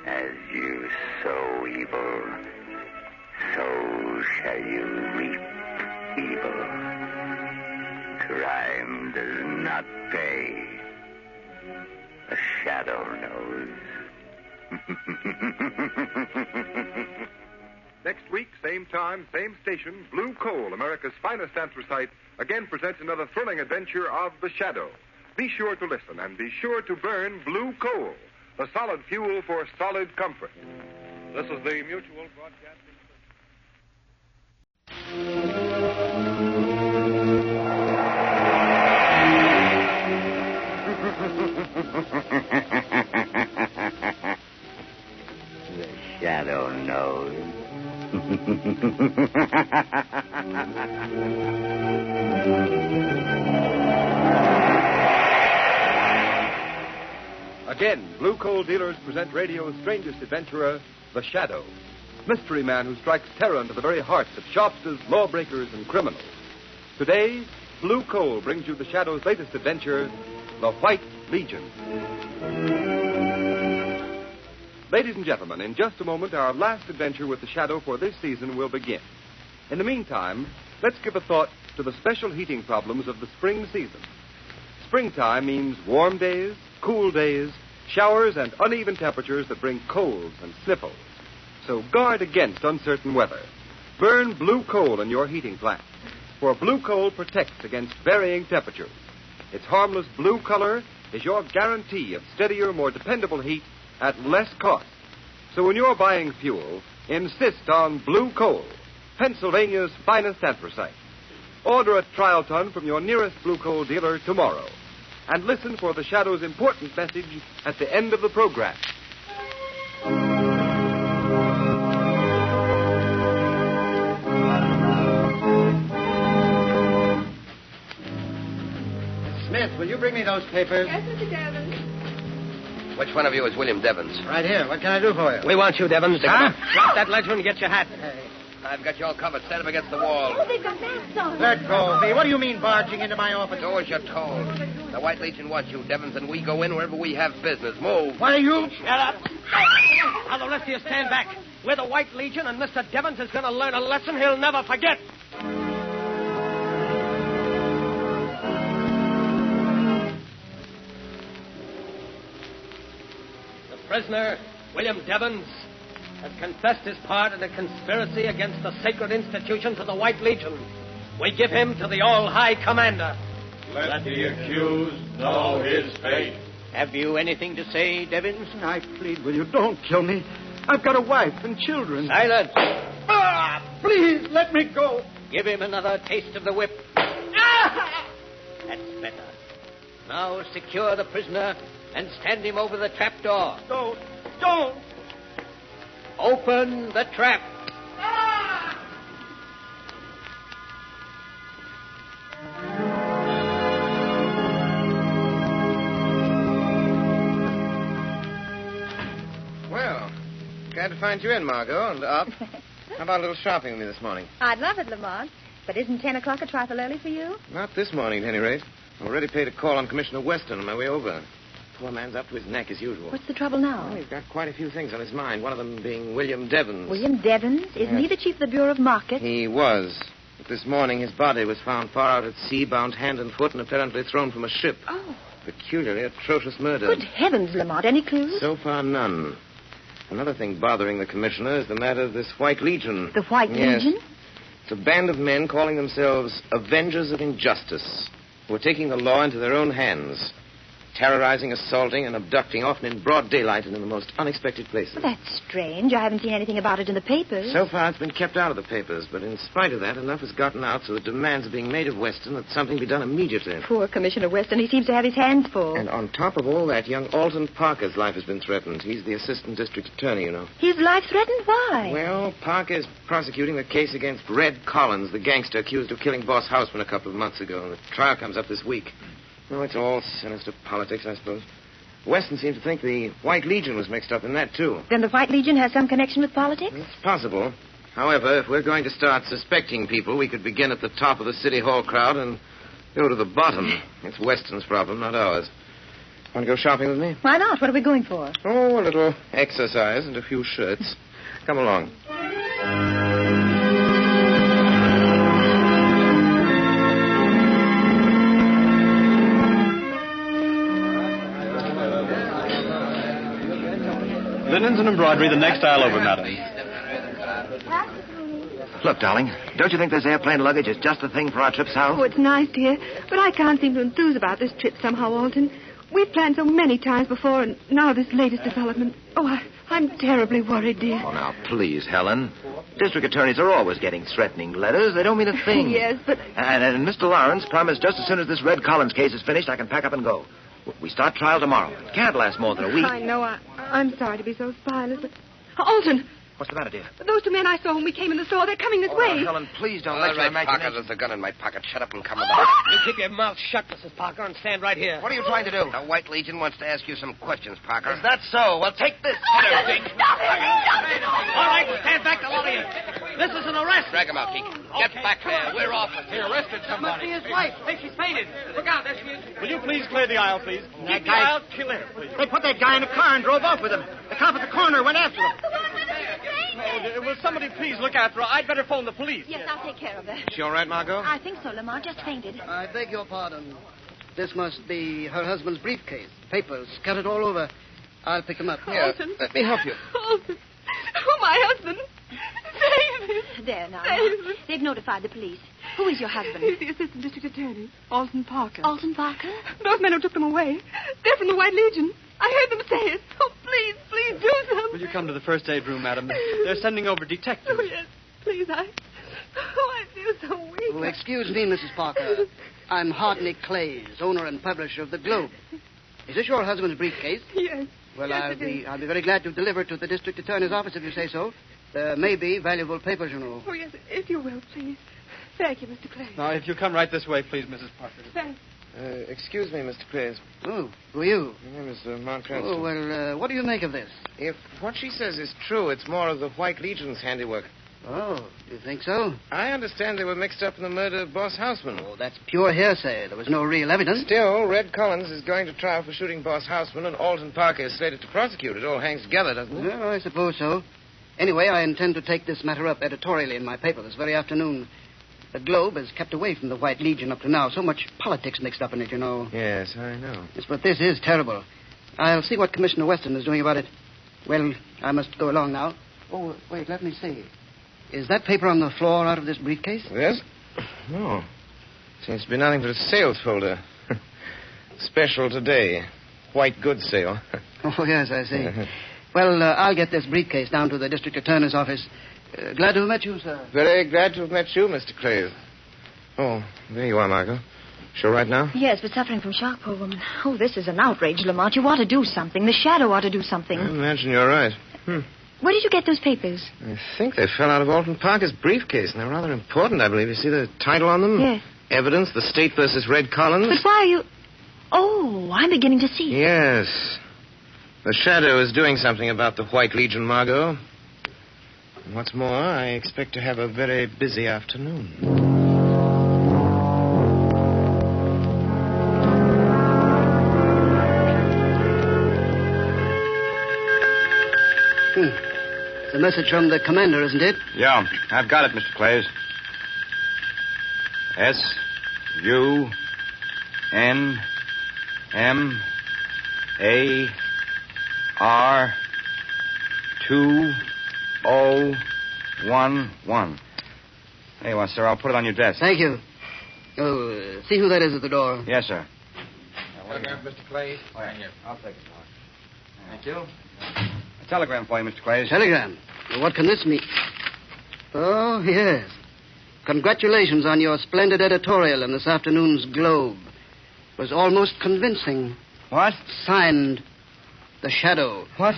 As you sow evil, so shall you reap evil. Crime does not pay. The shadow knows. Next week, same time, same station, Blue Coal, America's finest anthracite, again presents another thrilling adventure of the Shadow. Be sure to listen and be sure to burn Blue Coal, the solid fuel for solid comfort. This is the Mutual Broadcasting The shadow knows. Again, Blue Coal Dealers present radio's strangest adventurer, The Shadow. Mystery man who strikes terror into the very hearts of shopsters, lawbreakers, and criminals. Today, Blue Coal brings you The Shadow's latest adventure, The White Legion. Ladies and gentlemen, in just a moment, our last adventure with The Shadow for this season will begin. In the meantime, let's give a thought to the special heating problems of the spring season. Springtime means warm days, cool days, showers, and uneven temperatures that bring colds and sniffles. So guard against uncertain weather. Burn blue coal in your heating plant, for blue coal protects against varying temperatures. Its harmless blue color is your guarantee of steadier, more dependable heat at less cost. So when you're buying fuel, insist on blue coal, Pennsylvania's finest anthracite. Order a trial ton from your nearest blue coal dealer tomorrow. And listen for the Shadow's important message at the end of the program. Smith, will you bring me those papers? Yes, Mr. Devons. Which one of you is William Devons? Right here. What can I do for you? We want you, Devons. Huh? Drop that ledger and get your hat. I've got you all covered. Stand up against the wall. Oh, they've got masks on. Let go of me. What do you mean barging into my office? Do as you're told. The White Legion wants you, Devons, and we go in wherever we have business. Move. What are you? Shut up. Now, the rest of you stand back. We're the White Legion, and Mr. Devons is going to learn a lesson he'll never forget. The prisoner, William Devons, has confessed his part in a conspiracy against the sacred institutions of the White Legion. We give him to the All-High Commander. Let the accused know his fate. Have you anything to say, Devons? I plead with you, don't kill me. I've got a wife and children. Silence. Please, let me go. Give him another taste of the whip. That's better. Now secure the prisoner and stand him over the trap door. Don't. Open the trap. Well, glad to find you in, Margot, and up. How about a little shopping with me this morning? I'd love it, Lamont. But isn't 10 o'clock a trifle early for you? Not this morning, at any rate. Already paid a call on Commissioner Weston on my way over. Poor man's up to his neck as usual. What's the trouble now? Well, he's got quite a few things on his mind, one of them being William Devons. William Devons? Isn't he the chief of the Bureau of Market? He was. But this morning his body was found far out at sea, bound hand and foot, and apparently thrown from a ship. Oh. Peculiarly atrocious murder. Good heavens, Lamont. Any clues? So far, none. Another thing bothering the commissioner is the matter of this White Legion. The White Legion? It's a band of men calling themselves Avengers of Injustice, who are taking the law into their own hands, terrorizing, assaulting, and abducting, often in broad daylight and in the most unexpected places. Well, that's strange. I haven't seen anything about it in the papers. So far, it's been kept out of the papers, but in spite of that, enough has gotten out so that demands are being made of Weston that something be done immediately. Poor Commissioner Weston. He seems to have his hands full. And on top of all that, young Alton Parker's life has been threatened. He's the assistant district attorney, you know. His life threatened? Why? Well, Parker is prosecuting the case against Red Collins, the gangster accused of killing Boss Houseman a couple of months ago. And the trial comes up this week. No, it's all sinister politics, I suppose. Weston seemed to think the White Legion was mixed up in that, too. Then the White Legion has some connection with politics? It's possible. However, if we're going to start suspecting people, we could begin at the top of the City Hall crowd and go to the bottom. It's Weston's problem, not ours. Want to go shopping with me? Why not? What are we going for? Oh, a little exercise and a few shirts. Come along. Linens and embroidery the next aisle over, madam. Look, darling, don't you think this airplane luggage is just the thing for our trip south? Oh, it's nice, dear. But I can't seem to enthuse about this trip somehow, Alton. We've planned so many times before, and now this latest development. Oh, I'm terribly worried, dear. Oh, now, please, Helen. District attorneys are always getting threatening letters. They don't mean a thing. Yes, but... And Mr. Lawrence promised just as soon as this Red Collins case is finished, I can pack up and go. We start trial tomorrow. It can't last more than a week. I know. I'm sorry to be so spineless, but... Alton! What's the matter, dear? Those two men I saw when we came in the store, they're coming this way. Helen, please don't All let your right, Parker, imagination... there's a gun in my pocket. Shut up and come about. You keep your mouth shut, Mrs. Parker, and stand right here. What are you trying to do? The White Legion wants to ask you some questions, Parker. Is that so? Well, take this. All right, stand back, all of you. This is an arrest. Drag him out, Geek. Get back there. We're off. He arrested somebody. Must be his wife. Hey, she's fainted. Look out, there she is. Will you please clear the aisle, please? Keep the aisle clear, please. They put that guy in a car and drove off with him. The cop at the corner went after him. Oh, will somebody please look after her? I'd better phone the police. Yes, I'll take care of her. She all right, Margot? I think so, Lamar. Just fainted. I beg your pardon. This must be her husband's briefcase. Papers scattered all over. I'll pick them up. Here, let me help you. Olson. Oh, my husband. David. There now. David. They've notified the police. Who is your husband? He's the assistant district attorney, Alton Parker. Alton Parker? Those men who took them away. They're from the White Legion. I heard them say it. Oh, please do something. Will you come to the first aid room, madam? They're sending over detectives. Oh, yes. Please, I feel so weak. Oh, excuse me, Mrs. Parker. I'm Hartney Clays, owner and publisher of the Globe. Is this your husband's briefcase? Yes. Well, Yes, I'll be very glad to deliver it to the district attorney's office if you say so. There may be valuable papers, you know. Oh, yes, if you will, please. Thank you, Mr. Clay. Now, if you come right this way, please, Mrs. Parker. Thanks. Excuse me, Mr. Clays. Oh, who are you? My name is Mark Cranston. Oh, well, what do you make of this? If what she says is true, it's more of the White Legion's handiwork. Oh, you think so? I understand they were mixed up in the murder of Boss Houseman. Oh, that's pure hearsay. There was no real evidence. Still, Red Collins is going to trial for shooting Boss Houseman, and Alton Parker is slated to prosecute. It all hangs together, doesn't it? Well, I suppose so. Anyway, I intend to take this matter up editorially in my paper this very afternoon. The Globe has kept away from the White Legion up to now. So much politics mixed up in it, you know. Yes, I know. Yes, but this is terrible. I'll see what Commissioner Weston is doing about it. Well, I must go along now. Oh, wait, let me see. Is that paper on the floor out of this briefcase? Yes? No. Seems to be nothing but a sales folder. Special today. White goods sale. Oh, yes, I see. Well, I'll get this briefcase down to the district attorney's office. Glad to have met you, sir. Very glad to have met you, Mr. Clay. Oh, there you are, Margot. Sure right now? Yes, but suffering from shock, poor woman. Oh, this is an outrage, Lamont. You ought to do something. The shadow ought to do something. I imagine you're right. Where did you get those papers? I think they fell out of Alton Parker's briefcase, and they're rather important, I believe. You see the title on them? Yes. Evidence, the State versus Red Collins. But why are you... Oh, I'm beginning to see. Yes. The shadow is doing something about the White Legion, Margot. And what's more, I expect to have a very busy afternoon. It's a message from the commander, isn't it? Yeah, I've got it, Mr. Clays. SUNMAR2011. There you are, sir. I'll put it on your desk. Thank you. Oh, see who that is at the door. Yes, sir. Telegram, Mr. Clay. Oh, yeah. I'll take it, Mark. Thank you. A telegram for you, Mr. Clays. Telegram? Well, what can this mean? Oh, yes. Congratulations on your splendid editorial in this afternoon's Globe. It was almost convincing. What? Signed, The Shadow. What?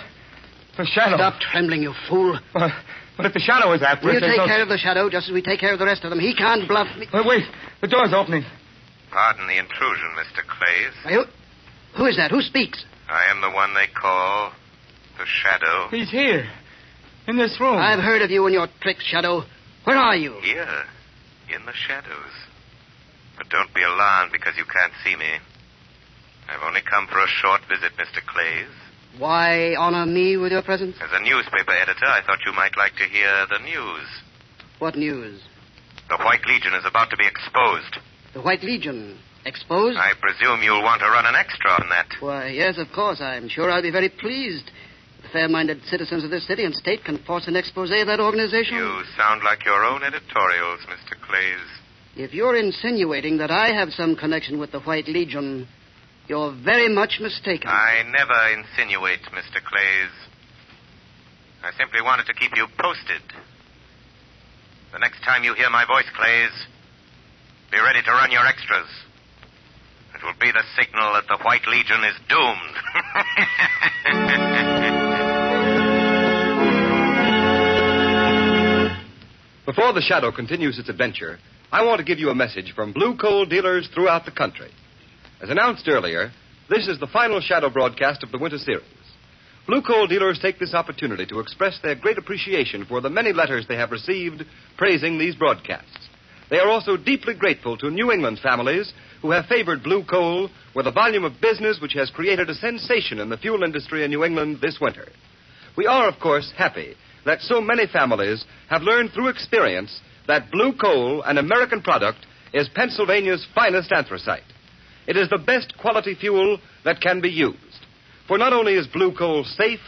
The Shadow? Stop trembling, you fool. But if the Shadow is after us... You take care of the Shadow just as we take care of the rest of them. He can't bluff me. Wait. The door's opening. Pardon the intrusion, Mr. Clays. Who is that? Who speaks? I am the one they call the Shadow. He's here. In this room. I've heard of you and your tricks, Shadow. Where are you? Here, in the shadows. But don't be alarmed because you can't see me. I've only come for a short visit, Mr. Clays. Why honor me with your presence? As a newspaper editor, I thought you might like to hear the news. What news? The White Legion is about to be exposed. The White Legion? Exposed? I presume you'll want to run an extra on that. Why, yes, of course. I'm sure I'll be very pleased. The fair-minded citizens of this city and state can force an expose of that organization. You sound like your own editorials, Mr. Clays. If you're insinuating that I have some connection with the White Legion, you're very much mistaken. I never insinuate, Mr. Clays. I simply wanted to keep you posted. The next time you hear my voice, Clays, be ready to run your extras. It will be the signal that the White Legion is doomed. Before the Shadow continues its adventure, I want to give you a message from blue coal dealers throughout the country. As announced earlier, this is the final Shadow broadcast of the winter series. Blue coal dealers take this opportunity to express their great appreciation for the many letters they have received praising these broadcasts. They are also deeply grateful to New England families who have favored blue coal with a volume of business which has created a sensation in the fuel industry in New England this winter. We are, of course, happy that so many families have learned through experience that blue coal, an American product, is Pennsylvania's finest anthracite. It is the best quality fuel that can be used. For not only is blue coal safe,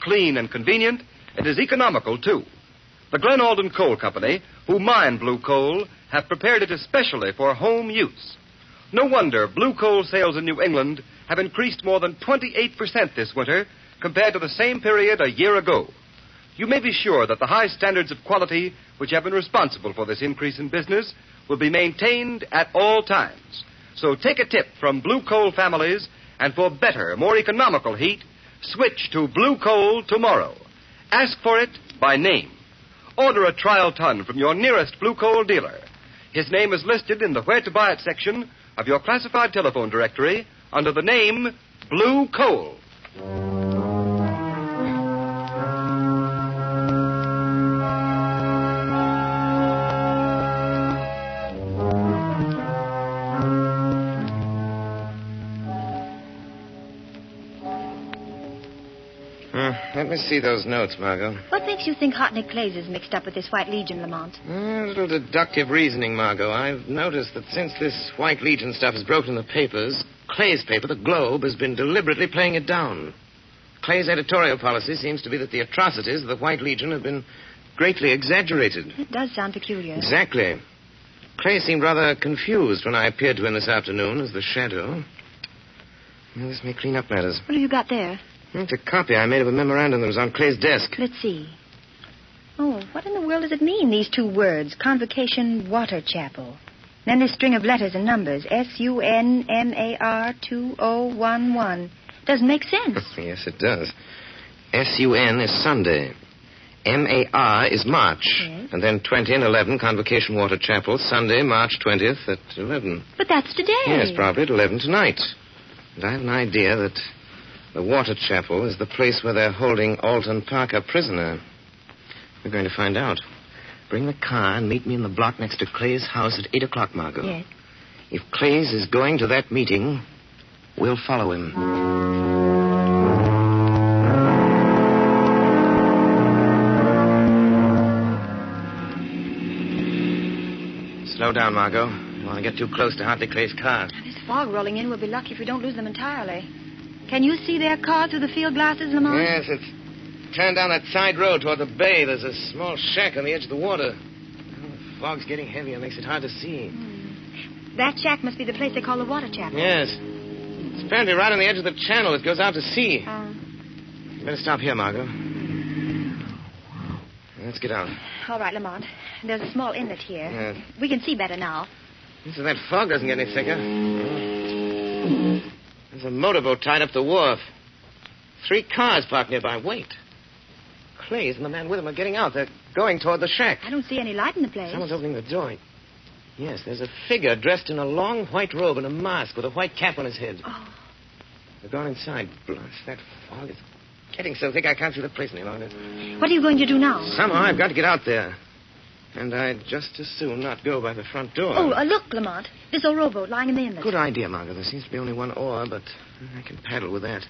clean, and convenient, it is economical, too. The Glen Alden Coal Company, who mine blue coal, have prepared it especially for home use. No wonder blue coal sales in New England have increased more than 28% this winter compared to the same period a year ago. You may be sure that the high standards of quality which have been responsible for this increase in business will be maintained at all times. So take a tip from blue coal families, and for better, more economical heat, switch to blue coal tomorrow. Ask for it by name. Order a trial ton from your nearest blue coal dealer. His name is listed in the Where to Buy It section of your classified telephone directory under the name Blue Coal. Let me see those notes, Margot. What makes you think Hot Nick Clays is mixed up with this White Legion, Lamont? A little deductive reasoning, Margot. I've noticed that since this White Legion stuff has broken the papers, Clay's paper, the Globe, has been deliberately playing it down. Clay's editorial policy seems to be that the atrocities of the White Legion have been greatly exaggerated. It does sound peculiar. Exactly. Clay seemed rather confused when I appeared to him this afternoon as the Shadow. Well, this may clean up matters. What have you got there? It's a copy I made of a memorandum that was on Clay's desk. Let's see. Oh, what in the world does it mean, these two words? Convocation Water Chapel. Then this string of letters and numbers. SUNMAR 2011. Doesn't make sense. Yes, it does. SUN is Sunday. MAR is March. Yes. And then 20 and 11, Convocation Water Chapel, Sunday, March 20th at 11. But that's today. Yes, probably at 11 tonight. And I have an idea that the Water Chapel is the place where they're holding Alton Parker prisoner. We're going to find out. Bring the car and meet me in the block next to Clay's house at 8 o'clock, Margot. Yes. If Clay's is going to that meeting, we'll follow him. Slow down, Margot. You want to get too close to Hartley Clay's car. This fog rolling in. We'll be lucky if we don't lose them entirely. Can you see their car through the field glasses, Lamont? Yes, it's turned down that side road toward the bay. There's a small shack on the edge of the water. The fog's getting heavier. Makes it hard to see. That shack must be the place they call the Water Chapel. Yes. It's apparently right on the edge of the channel. It goes out to sea. You better stop here, Margot. Let's get out. All right, Lamont. There's a small inlet here. Yes. We can see better now. So that fog doesn't get any thicker. There's a motorboat tied up the wharf. 3 cars parked nearby. Wait. Clays and the man with him are getting out. They're going toward the shack. I don't see any light in the place. Someone's opening the door. Yes, there's a figure dressed in a long white robe and a mask with a white cap on his head. Oh. They're gone inside. Blast, that fog is getting so thick I can't see the place any longer. What are you going to do now? Somehow I've got to get out there. And I'd just as soon not go by the front door. Oh, look, Lamont. This old rowboat lying in the inlet. Good idea, Margot. There seems to be only one oar, but I can paddle with that.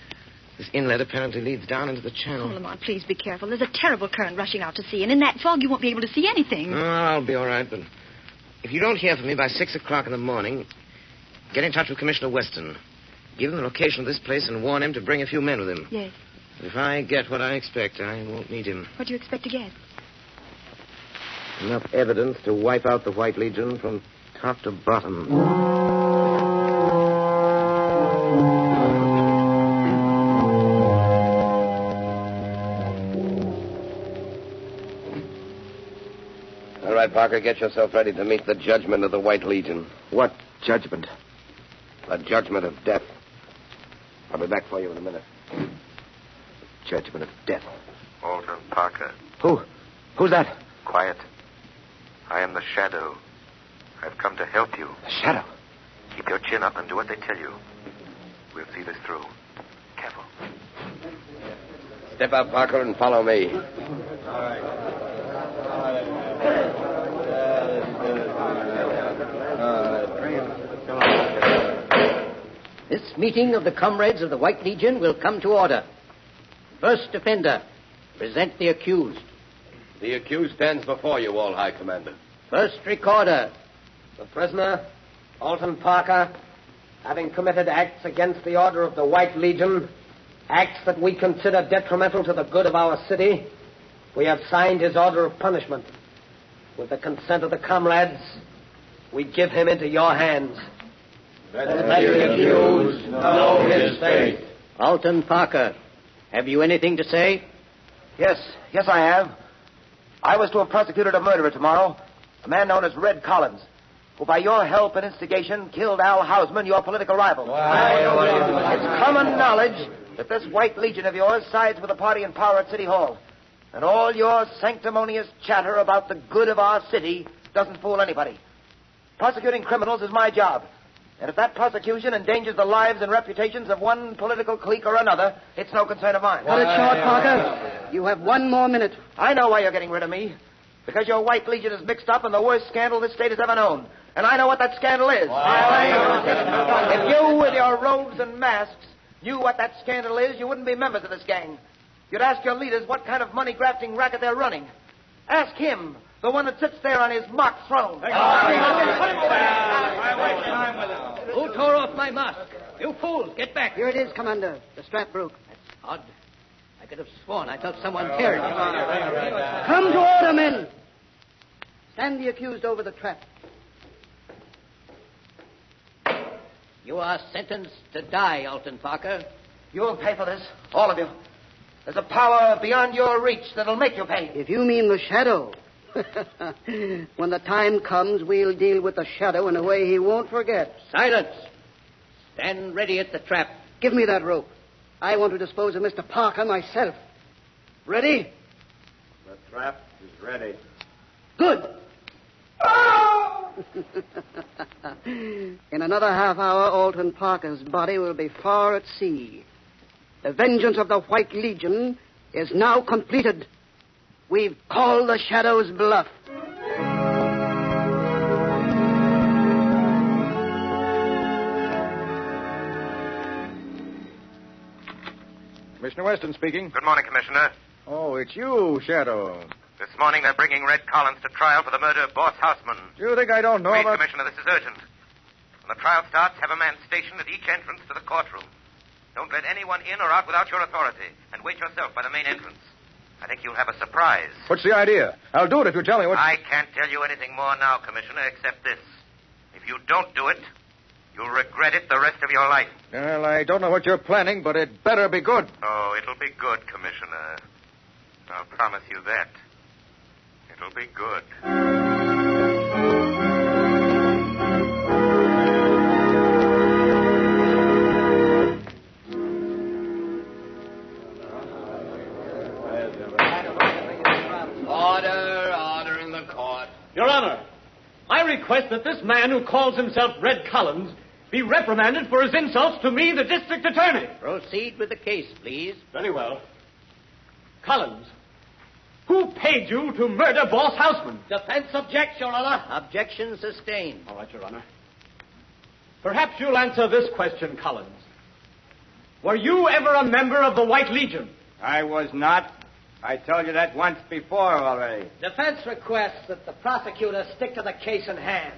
This inlet apparently leads down into the channel. Oh, Lamont, please be careful. There's a terrible current rushing out to sea, and in that fog you won't be able to see anything. Oh, I'll be all right, but if you don't hear from me by 6 o'clock in the morning, get in touch with Commissioner Weston. Give him the location of this place and warn him to bring a few men with him. Yes. If I get what I expect, I won't need him. What do you expect to get? Enough evidence to wipe out the White Legion from top to bottom. All right, Parker, get yourself ready to meet the judgment of the White Legion. What judgment? The judgment of death. I'll be back for you in a minute. Judgment of death. Alton Parker. Who's that? Quiet. I am the Shadow. I've come to help you. The Shadow? Keep your chin up and do what they tell you. We'll see this through. Careful. Step out, Parker, and follow me. This meeting of the comrades of the White Legion will come to order. First offender, present the accused. The accused stands before you, All High Commander. First recorder, the prisoner, Alton Parker, having committed acts against the order of the White Legion, acts that we consider detrimental to the good of our city, we have signed his order of punishment. With the consent of the comrades, we give him into your hands. Let the accused know his fate. Alton Parker, have you anything to say? Yes, I have. I was to have prosecuted a murderer tomorrow, a man known as Red Collins, who by your help and instigation killed Al Hausman, your political rival. It's common knowledge that this White Legion of yours sides with the party in power at City Hall. And all your sanctimonious chatter about the good of our city doesn't fool anybody. Prosecuting criminals is my job. And if that prosecution endangers the lives and reputations of one political clique or another, it's no concern of mine. Cut it short, Parker. You have 1 more minute. I know why you're getting rid of me. Because your White Legion is mixed up in the worst scandal this state has ever known. And I know what that scandal is. If you, with your robes and masks, knew what that scandal is, you wouldn't be members of this gang. You'd ask your leaders what kind of money-grafting racket they're running. Ask him, the one that sits there on his mock throne. Who tore off my mask? You fools, get back. Here it is, Commander. The strap broke. That's odd. I could have sworn I felt someone tear it. Come to order, men. Stand the accused over the trap. You are sentenced to die, Alton Parker. You'll pay for this, all of you. There's a power beyond your reach that'll make you pay. If you mean the Shadow. When the time comes, we'll deal with the Shadow in a way he won't forget. Silence. Stand ready at the trap. Give me that rope. I want to dispose of Mr. Parker myself. Ready? The trap is ready. Good. In another half hour, Alton Parker's body will be far at sea. The vengeance of the White Legion is now completed. We've called the Shadow's bluff. Commissioner Weston speaking. Good morning, Commissioner. Oh, it's you, Shadow. This morning they're bringing Red Collins to trial for the murder of Boss Houseman. Do you think I don't know Please, about... Commissioner, this is urgent. When the trial starts, have a man stationed at each entrance to the courtroom. Don't let anyone in or out without your authority, and wait yourself by the main entrance. I think you'll have a surprise. What's the idea? I'll do it if you tell me what... I can't tell you anything more now, Commissioner, except this. If you don't do it, you'll regret it the rest of your life. Well, I don't know what you're planning, but it better be good. Oh, it'll be good, Commissioner. I'll promise you that. It'll be good. Order in the court. Your Honor, I request that this man who calls himself Red Collins be reprimanded for his insults to me, the district attorney. Proceed with the case, please. Very well. Collins, who paid you to murder Boss Houseman? Defense objects, Your Honor. Objection sustained. All right, Your Honor. Perhaps you'll answer this question, Collins. Were you ever a member of the White Legion? I was not. I told you that once before already. Defense requests that the prosecutor stick to the case in hand.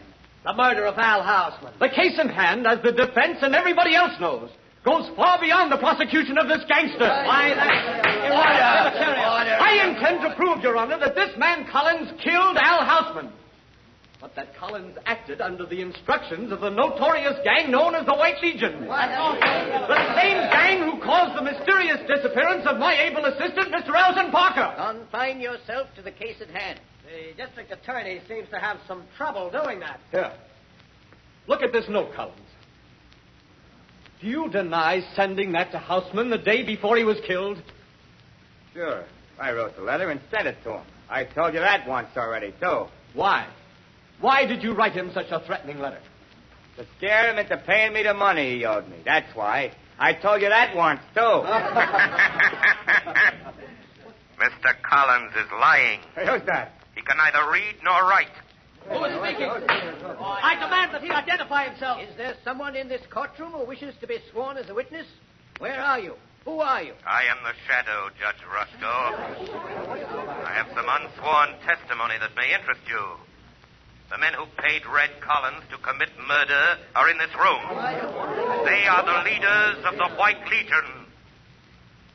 The murder of Al Houseman. The case in hand, as the defense and everybody else knows, goes far beyond the prosecution of this gangster. Why, that's... Order. I intend to prove, Your Honor, that this man Collins killed Al Houseman. But that Collins acted under the instructions of the notorious gang known as the White Legion. What? The same gang who caused the mysterious disappearance of my able assistant, Mr. Alton Parker. Confine yourself to the case at hand. The district attorney seems to have some trouble doing that. Here. Look at this note, Collins. Do you deny sending that to Houseman the day before he was killed? Sure. I wrote the letter and sent it to him. I told you that once already, too. Why? Why did you write him such a threatening letter? To scare him into paying me the money he owed me. That's why. I told you that once, too. Mr. Collins is lying. Hey, who's that? He can neither read nor write. Who is speaking? I demand that he identify himself. Is there someone in this courtroom who wishes to be sworn as a witness? Where are you? Who are you? I am the shadow, Judge Roscoe. I have some unsworn testimony that may interest you. The men who paid Red Collins to commit murder are in this room. They are the leaders of the White Legion.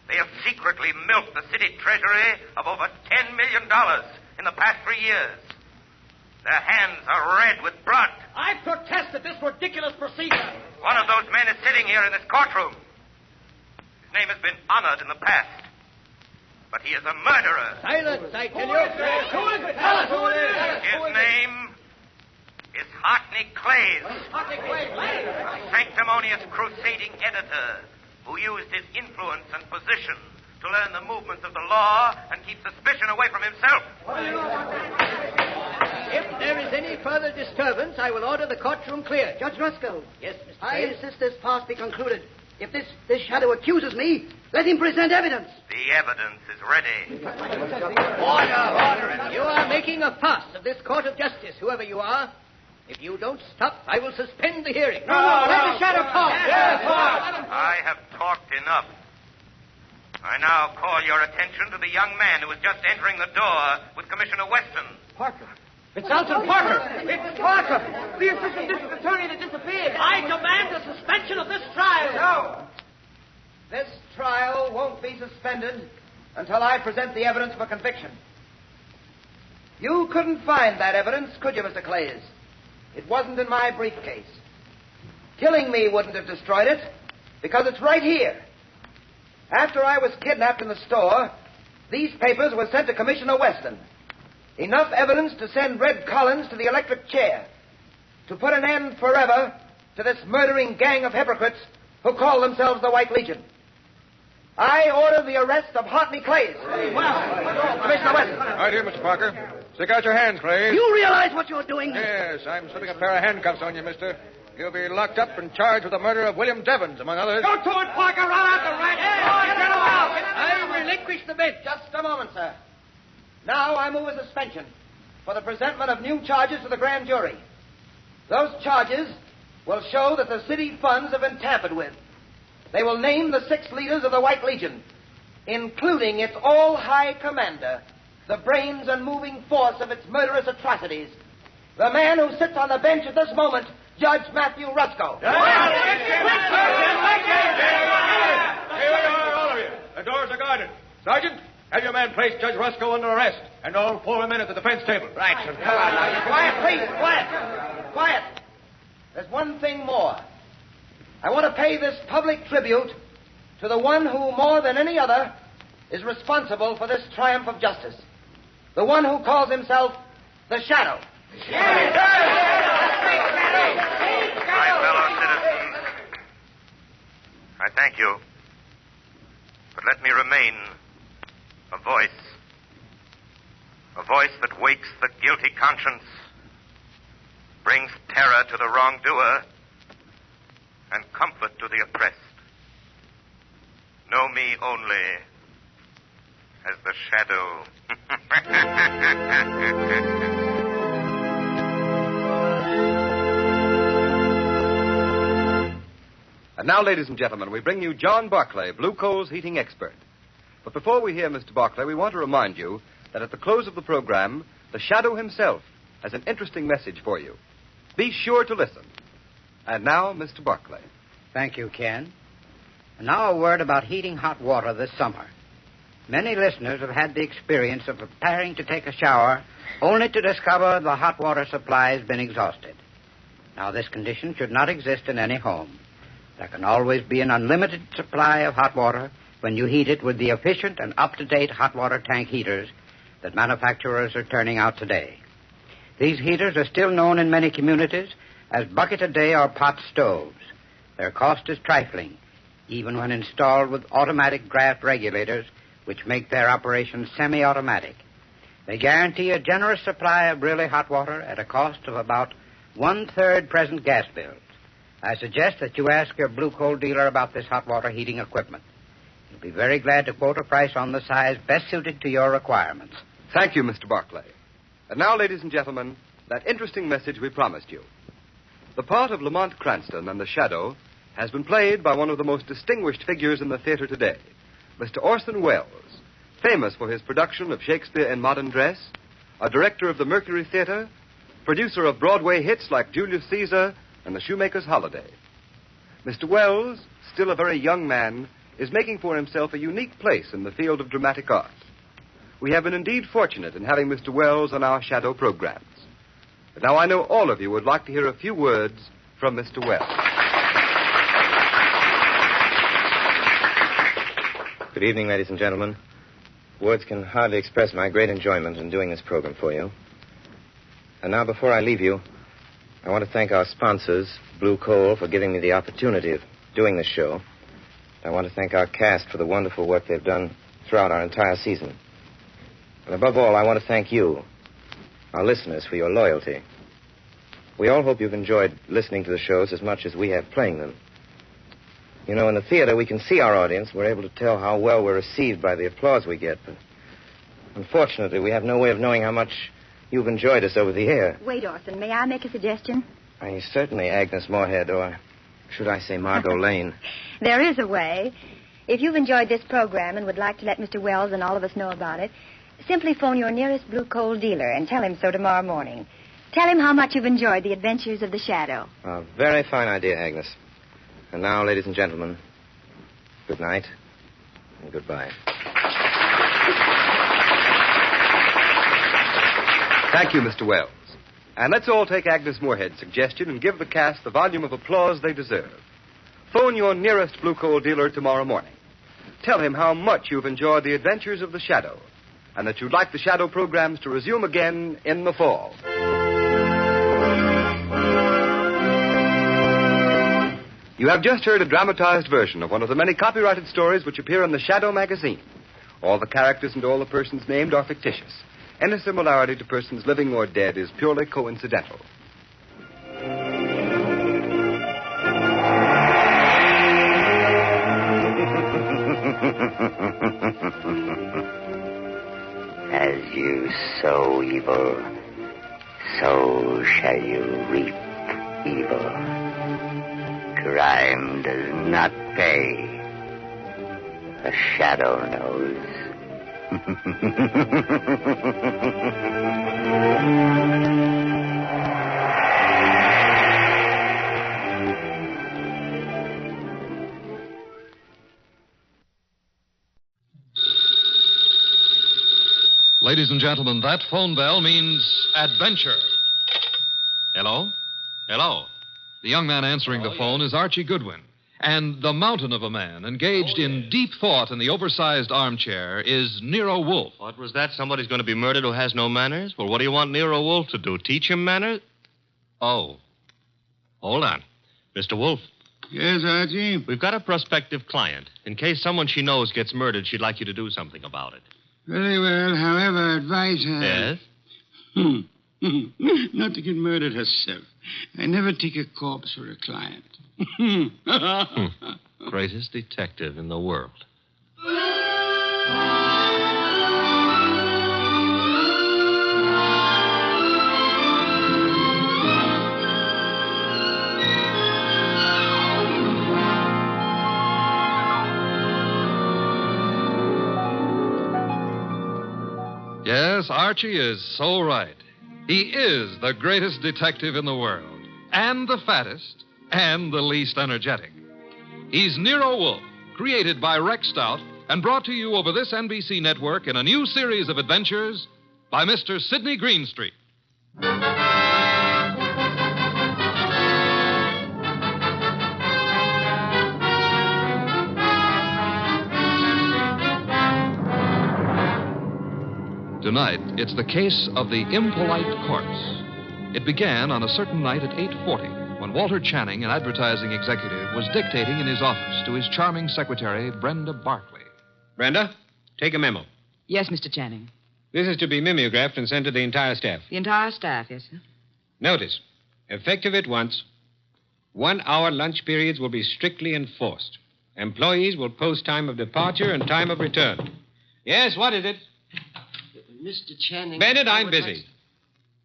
They have secretly milked the city treasury of over $10 million in the past 3 years. Their hands are red with blood. I protest at this ridiculous procedure. One of those men is sitting here in this courtroom. His name has been honored in the past. But he is a murderer. Silence, I tell you. Who is it? Tell us who it is. His name is Hartney Clays. A sanctimonious crusading editor who used his influence and position to learn the movements of the law and keep suspicion away from himself. If there is any further disturbance, I will order the courtroom cleared. Judge Roscoe. Yes, Mr. I insist this farce be concluded. If this shadow accuses me, let him present evidence. The evidence is ready. Order. You are making a farce of this court of justice, whoever you are. If you don't stop, I will suspend the hearing. Let the shadow talk. Yes, I have talked enough. I now call your attention to the young man who is just entering the door with Commissioner Weston. Parker. It's Alton Parker. It's Parker, the assistant district attorney that disappeared. I demand the suspension of this trial. No. This trial won't be suspended until I present the evidence for conviction. You couldn't find that evidence, could you, Mr. Clays? It wasn't in my briefcase. Killing me wouldn't have destroyed it, because it's right here. After I was kidnapped in the store, these papers were sent to Commissioner Weston. Enough evidence to send Red Collins to the electric chair, to put an end forever to this murdering gang of hypocrites who call themselves the White Legion. I order the arrest of Hartney Clays. Commissioner Weston. Right here, Mr. Parker. Stick out your hands, Clay. You realize what you're doing? Yes, I'm slipping a pair of handcuffs on you, mister. You'll be locked up and charged with the murder of William Devons, among others. Go to it, Parker. Run out the rat. Get him out. I relinquish the bench. Just a moment, sir. Now I move a suspension for the presentment of new charges to the grand jury. Those charges will show that the city funds have been tampered with. They will name the 6 leaders of the White Legion, including its all-high commander, the brains and moving force of its murderous atrocities, the man who sits on the bench at this moment, Judge Matthew Roscoe. Here we are, all of you. The doors are guarded. Sergeant, have your man place Judge Roscoe under arrest, and all 4 men at the defense table. Right, sir. Come on now. Quiet, please. Quiet. Quiet. There's one thing more. I want to pay this public tribute to the one who, more than any other, is responsible for this triumph of justice. The one who calls himself the Shadow. My fellow citizens, I thank you. But let me remain a voice that wakes the guilty conscience, brings terror to the wrongdoer, and comfort to the oppressed. Know me only as the Shadow. And now, ladies and gentlemen, we bring you John Barclay, Blue Coal's heating expert. But before we hear Mr. Barclay, we want to remind you that at the close of the program, the Shadow himself has an interesting message for you. Be sure to listen. And now, Mr. Barclay. Thank you, Ken. And now a word about heating hot water this summer. Many listeners have had the experience of preparing to take a shower only to discover the hot water supply has been exhausted. Now, this condition should not exist in any home. There can always be an unlimited supply of hot water when you heat it with the efficient and up-to-date hot water tank heaters that manufacturers are turning out today. These heaters are still known in many communities as bucket-a-day or pot stoves. Their cost is trifling, even when installed with automatic draft regulators, which make their operation semi-automatic. They guarantee a generous supply of really hot water at a cost of about 1/3 present gas bills. I suggest that you ask your blue coal dealer about this hot water heating equipment. He'll be very glad to quote a price on the size best suited to your requirements. Thank you, Mr. Barclay. And now, ladies and gentlemen, that interesting message we promised you. The part of Lamont Cranston and the Shadow has been played by one of the most distinguished figures in the theater today, Mr. Orson Welles, famous for his production of Shakespeare in Modern Dress, a director of the Mercury Theater, producer of Broadway hits like Julius Caesar and The Shoemaker's Holiday. Mr. Welles, still a very young man, is making for himself a unique place in the field of dramatic art. We have been indeed fortunate in having Mr. Welles on our Shadow programs. But now I know all of you would like to hear a few words from Mr. Welles. Good evening, ladies and gentlemen. Words can hardly express my great enjoyment in doing this program for you. And now, before I leave you, I want to thank our sponsors, Blue Coal, for giving me the opportunity of doing this show. I want to thank our cast for the wonderful work they've done throughout our entire season. And above all, I want to thank you, our listeners, for your loyalty. We all hope you've enjoyed listening to the shows as much as we have playing them. You know, in the theater, we can see our audience. We're able to tell how well we're received by the applause we get. But unfortunately, we have no way of knowing how much you've enjoyed us over the air. Wait, Orson, may I make a suggestion? Certainly, Agnes Moorhead, or should I say Margot Lane. There is a way. If you've enjoyed this program and would like to let Mr. Welles and all of us know about it, simply phone your nearest Blue Coal dealer and tell him so tomorrow morning. Tell him how much you've enjoyed the adventures of the Shadow. A very fine idea, Agnes. And now, ladies and gentlemen, good night and goodbye. Thank you, Mr. Welles. And let's all take Agnes Moorhead's suggestion and give the cast the volume of applause they deserve. Phone your nearest Blue Coal dealer tomorrow morning. Tell him how much you've enjoyed the adventures of the Shadow and that you'd like the Shadow programs to resume again in the fall. You have just heard a dramatized version of one of the many copyrighted stories which appear in the Shadow magazine. All the characters and all the persons named are fictitious. Any similarity to persons living or dead is purely coincidental. As you sow evil, so shall you reap evil. Crime does not pay. The Shadow knows. Ladies and gentlemen, that phone bell means adventure. Hello? Hello. The young man answering the phone is Archie Goodwin. And the mountain of a man engaged in deep thought in the oversized armchair is Nero Wolfe. What was that? Somebody's going to be murdered who has no manners? Well, what do you want Nero Wolfe to do? Teach him manners? Oh. Hold on. Mr. Wolfe. Yes, Archie? We've got a prospective client. In case someone she knows gets murdered, she'd like you to do something about it. Very well. However, advise her. Yes? Not to get murdered herself. I never take a corpse for a client. Greatest detective in the world. Yes, Archie is so right. He is the greatest detective in the world, and the fattest, and the least energetic. He's Nero Wolfe, created by Rex Stout and brought to you over this NBC network in a new series of adventures by Mr. Sidney Greenstreet. Tonight, it's the case of the Impolite corpse. It began on a certain night at 8:40 when Walter Channing, an advertising executive, was dictating in his office to his charming secretary, Brenda Barkley. Brenda, take a memo. Yes, Mr. Channing. This is to be mimeographed and sent to the entire staff. The entire staff, yes, sir. Notice, effective at once, 1 hour lunch periods will be strictly enforced. Employees will post time of departure and time of return. Yes, what is it? Mr. Channing. Bennett, I'm busy.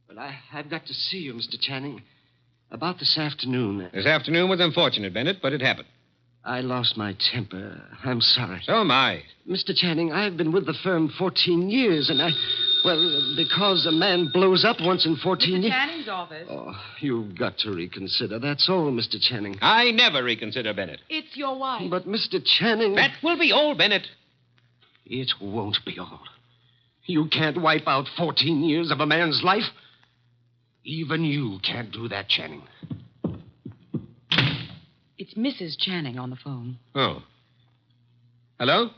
But I've got to see you, Mr. Channing. About this afternoon. This afternoon was unfortunate, Bennett, but it happened. I lost my temper. I'm sorry. So am I. Mr. Channing, I've been with the firm 14 years, and because a man blows up once in 14 years... Mr. Channing's office. Oh, you've got to reconsider. That's all, Mr. Channing. I never reconsider, Bennett. It's your wife. But, Mr. Channing... That will be all, Bennett. It won't be all. You can't wipe out 14 years of a man's life. Even you can't do that, Channing. It's Mrs. Channing on the phone. Oh. Hello?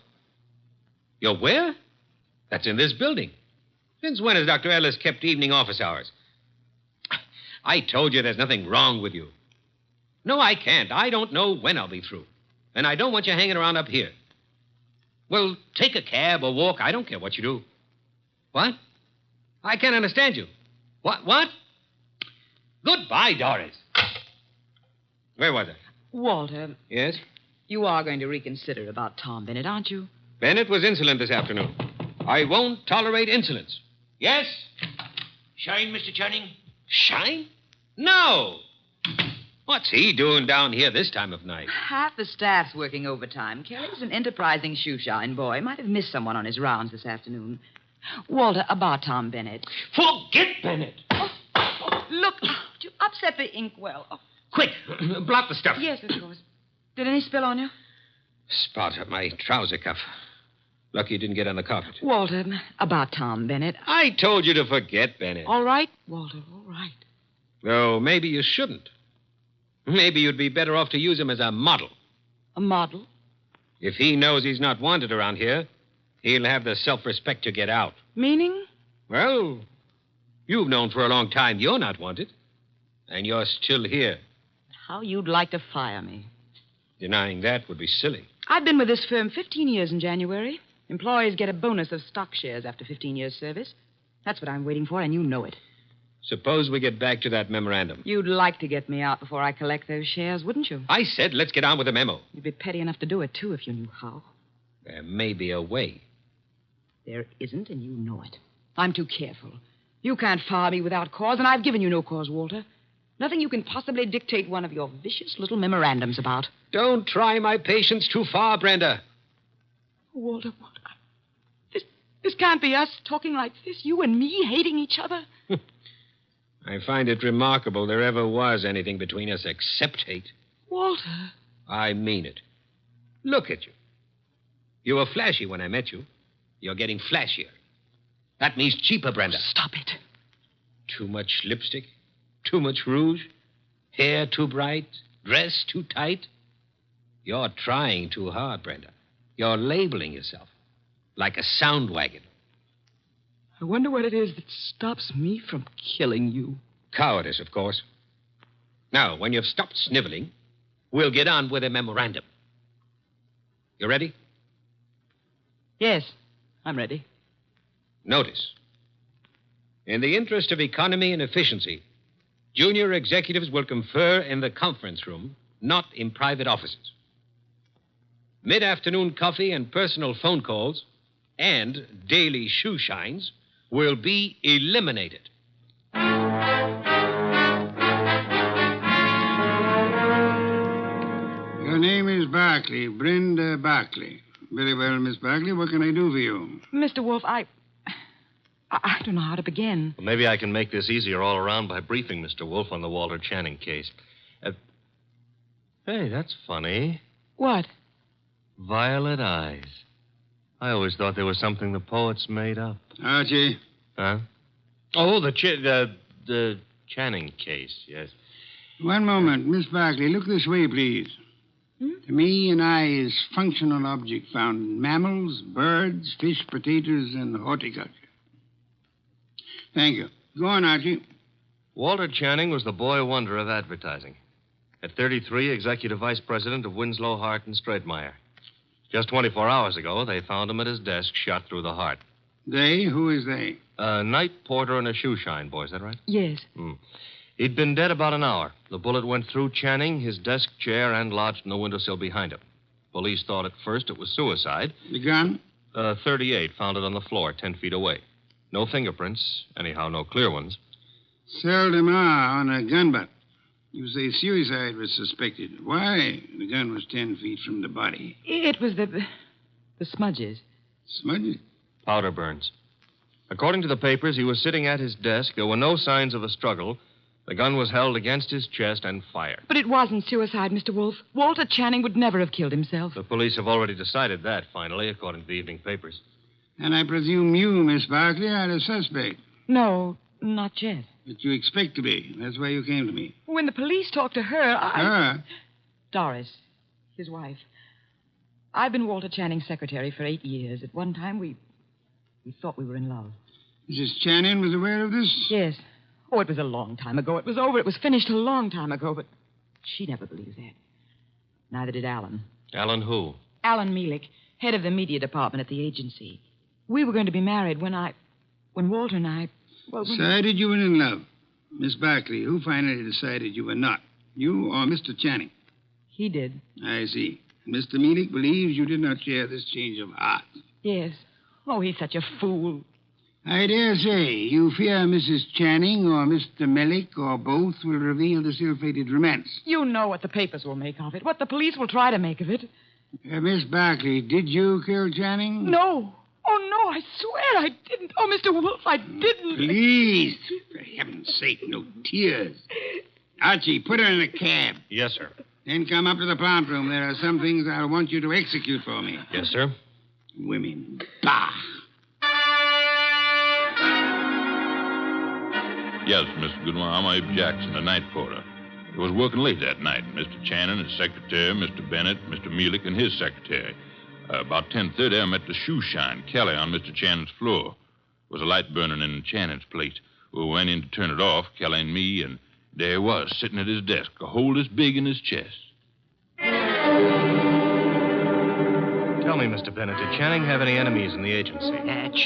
You're where? That's in this building. Since when has Dr. Ellis kept evening office hours? I told you there's nothing wrong with you. No, I can't. I don't know when I'll be through. And I don't want you hanging around up here. Well, take a cab or walk. I don't care what you do. What? I can't understand you. What? Goodbye, Doris. Where was I? Walter. Yes? You are going to reconsider about Tom Bennett, aren't you? Bennett was insolent this afternoon. I won't tolerate insolence. Yes? Shine, Mr. Channing? Shine? No. What's he doing down here this time of night? Half the staff's working overtime. Kelly's an enterprising shoeshine boy. Might have missed someone on his rounds this afternoon. Walter, about Tom Bennett. Forget Bennett. Look, you upset the inkwell. Oh. Quick, blot the stuff. Yes, of course. Did any spill on you? Spot up my trouser cuff. Lucky you didn't get on the carpet. Walter, about Tom Bennett. I told you to forget Bennett. All right, Walter, all right. Though maybe you shouldn't. Maybe you'd be better off to use him as a model. A model? If he knows he's not wanted around here, he'll have the self-respect to get out. Meaning? Well, you've known for a long time you're not wanted. And you're still here. How you'd like to fire me. Denying that would be silly. I've been with this firm 15 years in January. Employees get a bonus of stock shares after 15 years' service. That's what I'm waiting for, and you know it. Suppose we get back to that memorandum. You'd like to get me out before I collect those shares, wouldn't you? I said let's get on with the memo. You'd be petty enough to do it, too, if you knew how. There may be a way. There isn't, and you know it. I'm too careful. You can't fire me without cause, and I've given you no cause, Walter. Nothing you can possibly dictate one of your vicious little memorandums about. Don't try my patience too far, Brenda. Walter, what? This can't be us talking like this, you and me hating each other. I find it remarkable there ever was anything between us except hate. Walter. I mean it. Look at you. You were flashy when I met you. You're getting flashier. That means cheaper, Brenda. Stop it. Too much lipstick? Too much rouge? Hair too bright? Dress too tight? You're trying too hard, Brenda. You're labeling yourself like a sound wagon. I wonder what it is that stops me from killing you. Cowardice, of course. Now, when you've stopped sniveling, we'll get on with a memorandum. You ready? Yes, I'm ready. Notice. In the interest of economy and efficiency, junior executives will confer in the conference room, not in private offices. Mid-afternoon coffee and personal phone calls and daily shoe shines will be eliminated. Your name is Barkley, Brenda Barkley. Very well, Miss Barkley. What can I do for you? Mr. Wolfe, I don't know how to begin. Well, maybe I can make this easier all around by briefing Mr. Wolfe on the Walter Channing case. Hey, that's funny. What? Violet eyes. I always thought they were something the poets made up. Archie? Huh? Oh, the Channing case, yes. One moment. Miss Barkley, look this way, please. To me, an eye is functional object found in mammals, birds, fish, potatoes, and horticulture. Thank you. Go on, Archie. Walter Channing was the boy wonder of advertising. At 33, executive vice president of Winslow, Hart, and Straightmeyer. Just 24 hours ago, they found him at his desk, shot through the heart. They? Who is they? A night porter and a shoe shine boy, is that right? Yes. He'd been dead about an hour. The bullet went through Channing, his desk chair, and lodged in the windowsill behind him. Police thought at first it was suicide. The gun? 38, found it on the floor 10 feet away. No fingerprints, anyhow, no clear ones. Seldom are on a gun butt. You say suicide was suspected. Why? The gun was 10 feet from the body. It was the smudges. Smudges? Powder burns. According to the papers, he was sitting at his desk. There were no signs of a struggle. The gun was held against his chest and fired. But it wasn't suicide, Mr. Wolfe. Walter Channing would never have killed himself. The police have already decided that, finally, according to the evening papers. And I presume you, Miss Barkley, are the suspect. No, not yet. But you expect to be. That's why you came to me. When the police talked to her, Her? Doris, his wife. I've been Walter Channing's secretary for 8 years. At one time, we thought we were in love. Mrs. Channing was aware of this? Yes. Oh, it was a long time ago. It was over. It was finished a long time ago, but she never believed that. Neither did Alan. Alan who? Alan Mielik, head of the media department at the agency. We were going to be married when Walter and I... Well, Decided you were in love. Miss Barkley, who finally decided you were not? You or Mr. Channing? He did. I see. Mr. Mielik believes you did not share this change of heart. Yes. Oh, he's such a fool. I dare say you fear Mrs. Channing or Mr. Mielik or both will reveal the ill-fated romance. You know what the papers will make of it, what the police will try to make of it. Miss Barkley, did you kill Channing? No. Oh, no, I swear I didn't. Oh, Mr. Wolfe, I didn't. Please, for heaven's sake, no tears. Archie, put her in a cab. Yes, sir. Then come up to the plant room. There are some things I'll want you to execute for me. Yes, sir. Women. Bah! Yes, Mr. Goodwin, I'm Abe Jackson, the night porter. I was working late that night. Mr. Channing, his secretary, Mr. Bennett, Mr. Mielik, and his secretary. About 10:30, I met the shoe shine, Kelly, on Mr. Channing's floor. There was a light burning in Channing's plate. We went in to turn it off, Kelly and me, and there he was, sitting at his desk, a hole this big in his chest. Tell me, Mr. Bennett, did Channing have any enemies in the agency?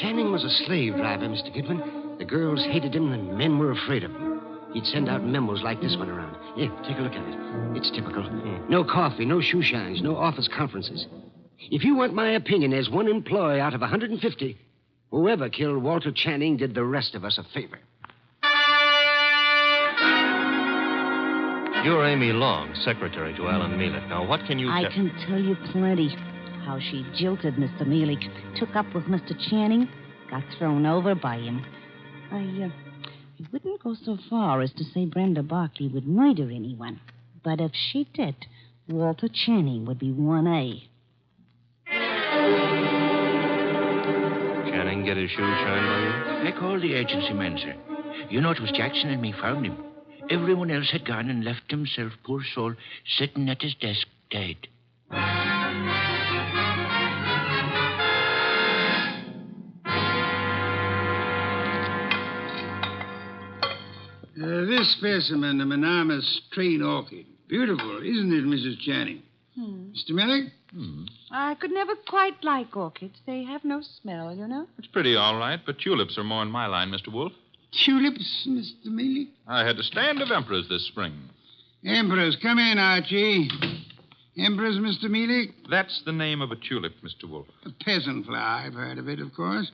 Channing was a slave driver, Mr. Goodwin. The girls hated him, and men were afraid of him. He'd send out memos like this one around. Here, take a look at it. It's typical. No coffee, no shoe shines, no office conferences. If you want my opinion, as one employee out of 150, whoever killed Walter Channing did the rest of us a favor. You're Amy Long, secretary to Alan Mielik. Now, what can you I can tell you plenty. How she jilted Mr. Mielik, took up with Mr. Channing, got thrown over by him. I wouldn't go so far as to say Brenda Barkley would murder anyone. But if she did, Walter Channing would be 1A. Channing get his shoe shined by you? I called the agency man, sir. You know, it was Jackson and me found him. Everyone else had gone and left himself, poor soul, sitting at his desk, dead. This specimen, the monogamous train orchid. Beautiful, isn't it, Mrs. Channing? Mr. Mielik? I could never quite like orchids. They have no smell, you know. It's pretty all right, but tulips are more in my line, Mr. Wolfe. Tulips, Mr. Mielik? I had a stand of emperors this spring. Emperors, come in, Archie. Emperors, Mr. Mielik? That's the name of a tulip, Mr. Wolfe. A peasant flower. I've heard of it, of course.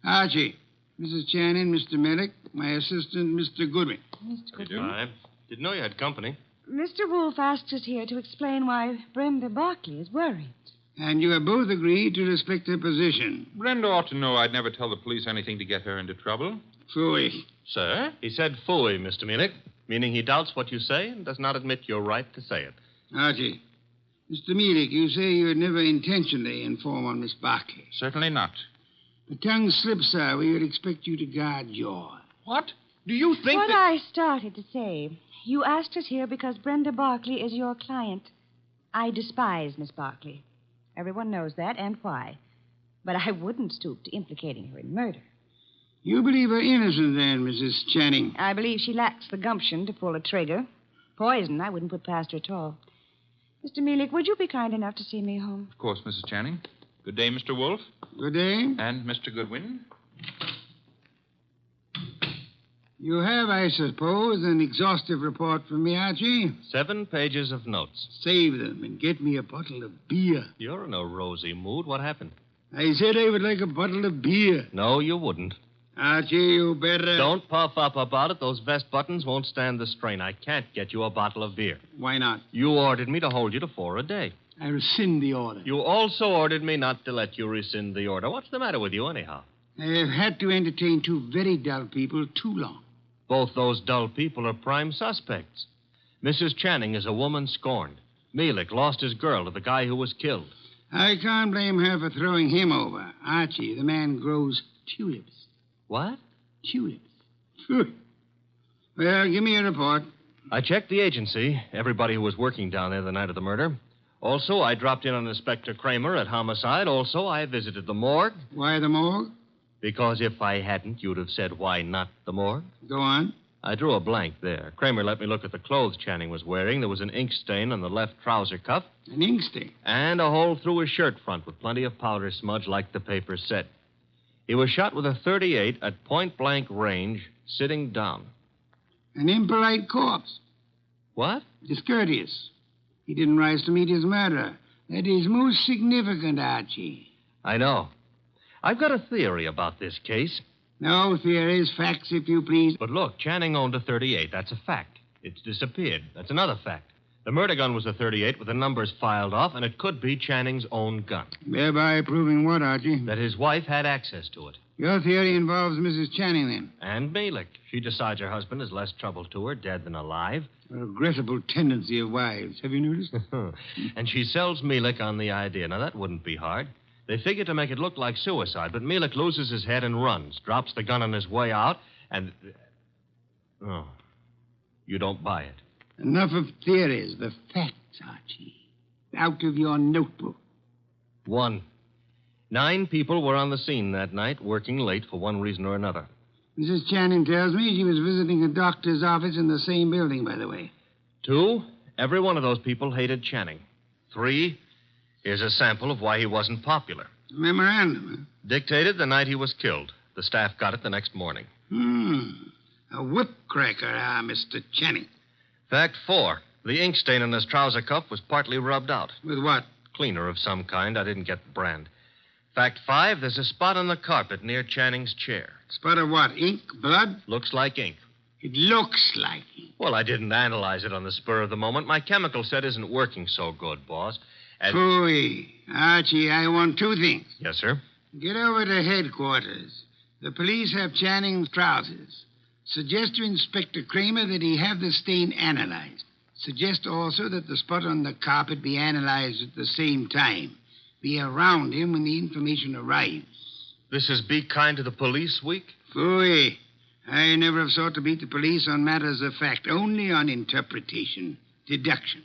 Archie, Mrs. Channing, Mr. Mielik, my assistant, Mr. Goodwin. Mr. Goodwin? I didn't know you had company. Mr. Wolfe asked us here to explain why Brenda Barkley is worried. And you have both agreed to respect her position. Brenda ought to know I'd never tell the police anything to get her into trouble. Phooey. Sir? He said phooey, Mr. Mielik, meaning he doubts what you say and does not admit your right to say it. Archie, Mr. Mielik, you say you would never intentionally inform on Miss Barkley. Certainly not. The tongue slips, sir. We would expect you to guard your... What? Do you think What that... I started to say. You asked us here because Brenda Barkley is your client. I despise Miss Barkley. Everyone knows that, and why. But I wouldn't stoop to implicating her in murder. You believe her innocent, then, Mrs. Channing? I believe she lacks the gumption to pull a trigger. Poison, I wouldn't put past her at all. Mr. Mielik, would you be kind enough to see me home? Of course, Mrs. Channing. Good day, Mr. Wolfe. Good day. And Mr. Goodwin. You have, I suppose, an exhaustive report from me, Archie? 7 pages of notes. Save them and get me a bottle of beer. You're in a rosy mood. What happened? I said I would like a bottle of beer. No, you wouldn't. Archie, you better... Don't puff up about it. Those vest buttons won't stand the strain. I can't get you a bottle of beer. Why not? You ordered me to hold you to 4 a day. I rescind the order. You also ordered me not to let you rescind the order. What's the matter with you, anyhow? I have had to entertain 2 very dull people too long. Both those dull people are prime suspects. Mrs. Channing is a woman scorned. Mielik lost his girl to the guy who was killed. I can't blame her for throwing him over. Archie, the man grows tulips. What? Tulips. Well, give me a report. I checked the agency, everybody who was working down there the night of the murder. Also, I dropped in on Inspector Kramer at homicide. Also, I visited the morgue. Why the morgue? Because if I hadn't, you'd have said, why not the morgue? Go on. I drew a blank there. Kramer let me look at the clothes Channing was wearing. There was an ink stain on the left trouser cuff. An ink stain? And a hole through his shirt front with plenty of powder smudge like the paper said. He was shot with a .38 at point-blank range, sitting down. An impolite corpse. What? Discourteous. He didn't rise to meet his murderer. That is most significant, Archie. I know. I've got a theory about this case. No theories, facts, if you please. But look, Channing owned a .38. That's a fact. It's disappeared. That's another fact. The murder gun was a .38 with the numbers filed off, and it could be Channing's own gun. Thereby proving what, Archie? That his wife had access to it. Your theory involves Mrs. Channing, then? And Mielik. She decides her husband is less trouble to her, dead than alive. A regrettable tendency of wives. Have you noticed? And she sells Mielik on the idea. Now, that wouldn't be hard. They figure to make it look like suicide, but Mielik loses his head and runs, drops the gun on his way out, and... Oh, you don't buy it. Enough of theories. The facts, Archie. Out of your notebook. 1. 9 people were on the scene that night, working late for one reason or another. Mrs. Channing tells me she was visiting a doctor's office in the same building, by the way. 2. Every one of those people hated Channing. 3. Here's a sample of why he wasn't popular. Memorandum, huh? Dictated the night he was killed. The staff got it the next morning. A whip cracker, Mr. Channing. Fact 4. The ink stain on his trouser cuff was partly rubbed out. With what? Cleaner of some kind. I didn't get the brand. Fact 5. There's a spot on the carpet near Channing's chair. Spot of what? Ink? Blood? Looks like ink. It looks like ink. Well, I didn't analyze it on the spur of the moment. My chemical set isn't working so good, boss. Phooey. Archie, I want 2 things. Yes, sir? Get over to headquarters. The police have Channing's trousers. Suggest to Inspector Kramer that he have the stain analyzed. Suggest also that the spot on the carpet be analyzed at the same time. Be around him when the information arrives. This is Be Kind to the Police Week? Phooey. I never have sought to beat the police on matters of fact, only on interpretation, deduction.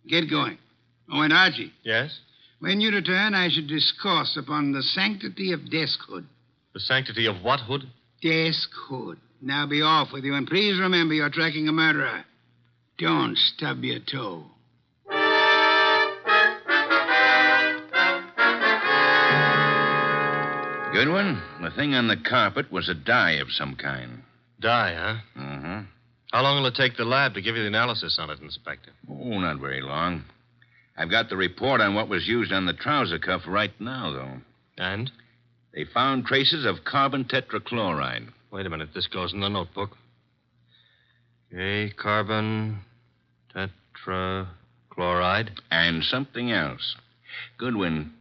Get going. Oh, and Archie. Yes? When you return, I should discourse upon the sanctity of deskhood. The sanctity of what hood? Deskhood. Now be off with you, and please remember you're tracking a murderer. Don't stub your toe. Good one. The thing on the carpet was a dye of some kind. Dye, huh? Mm-hmm. How long will it take the lab to give you the analysis on it, Inspector? Oh, not very long. I've got the report on what was used on the trouser cuff right now, though. And? They found traces of carbon tetrachloride. Wait a minute. This goes in the notebook. Okay, carbon tetrachloride. And something else. Goodwin,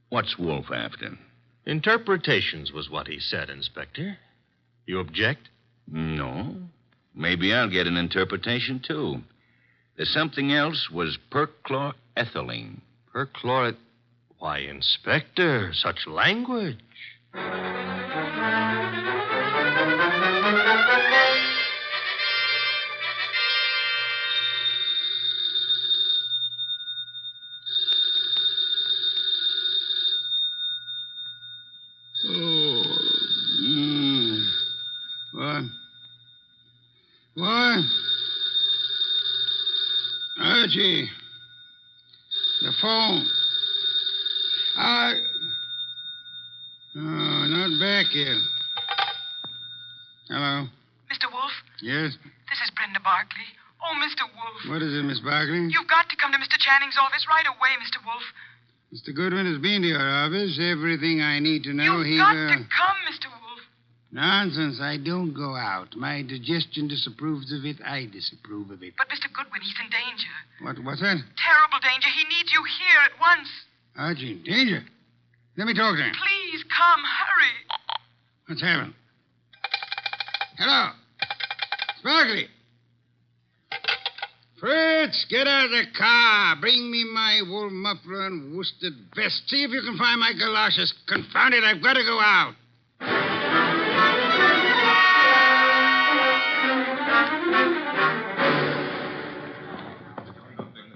what's Wolfe after? Interpretations was what he said, Inspector. You object? No. Maybe I'll get an interpretation, too. The something else was perchlorethylene. Perchloreth... Why, Inspector, such language. What? Archie. The phone. Oh, not back yet. Hello. Mr. Wolfe, Yes? this is Brenda Barkley. Oh, Mr. Wolfe. What is it, Miss Barkley? You've got to come to Mr. Channing's office right away, Mr. Wolfe. Mr. Goodwin has been to your office. Everything I need to know. You've got to come, Mr. Wolfe. Nonsense. I don't go out. My digestion disapproves of it. I disapprove of it. But, Mr. Goodwin, he's in danger. What's that? Terrible danger. He needs you here at once. Archie, danger. Let me talk to him. Please come. Hurry. What's happened? Hello. Sparkly. Fritz, get out of the car. Bring me my wool muffler and worsted vest. See if you can find my galoshes. Confound it, I've got to go out.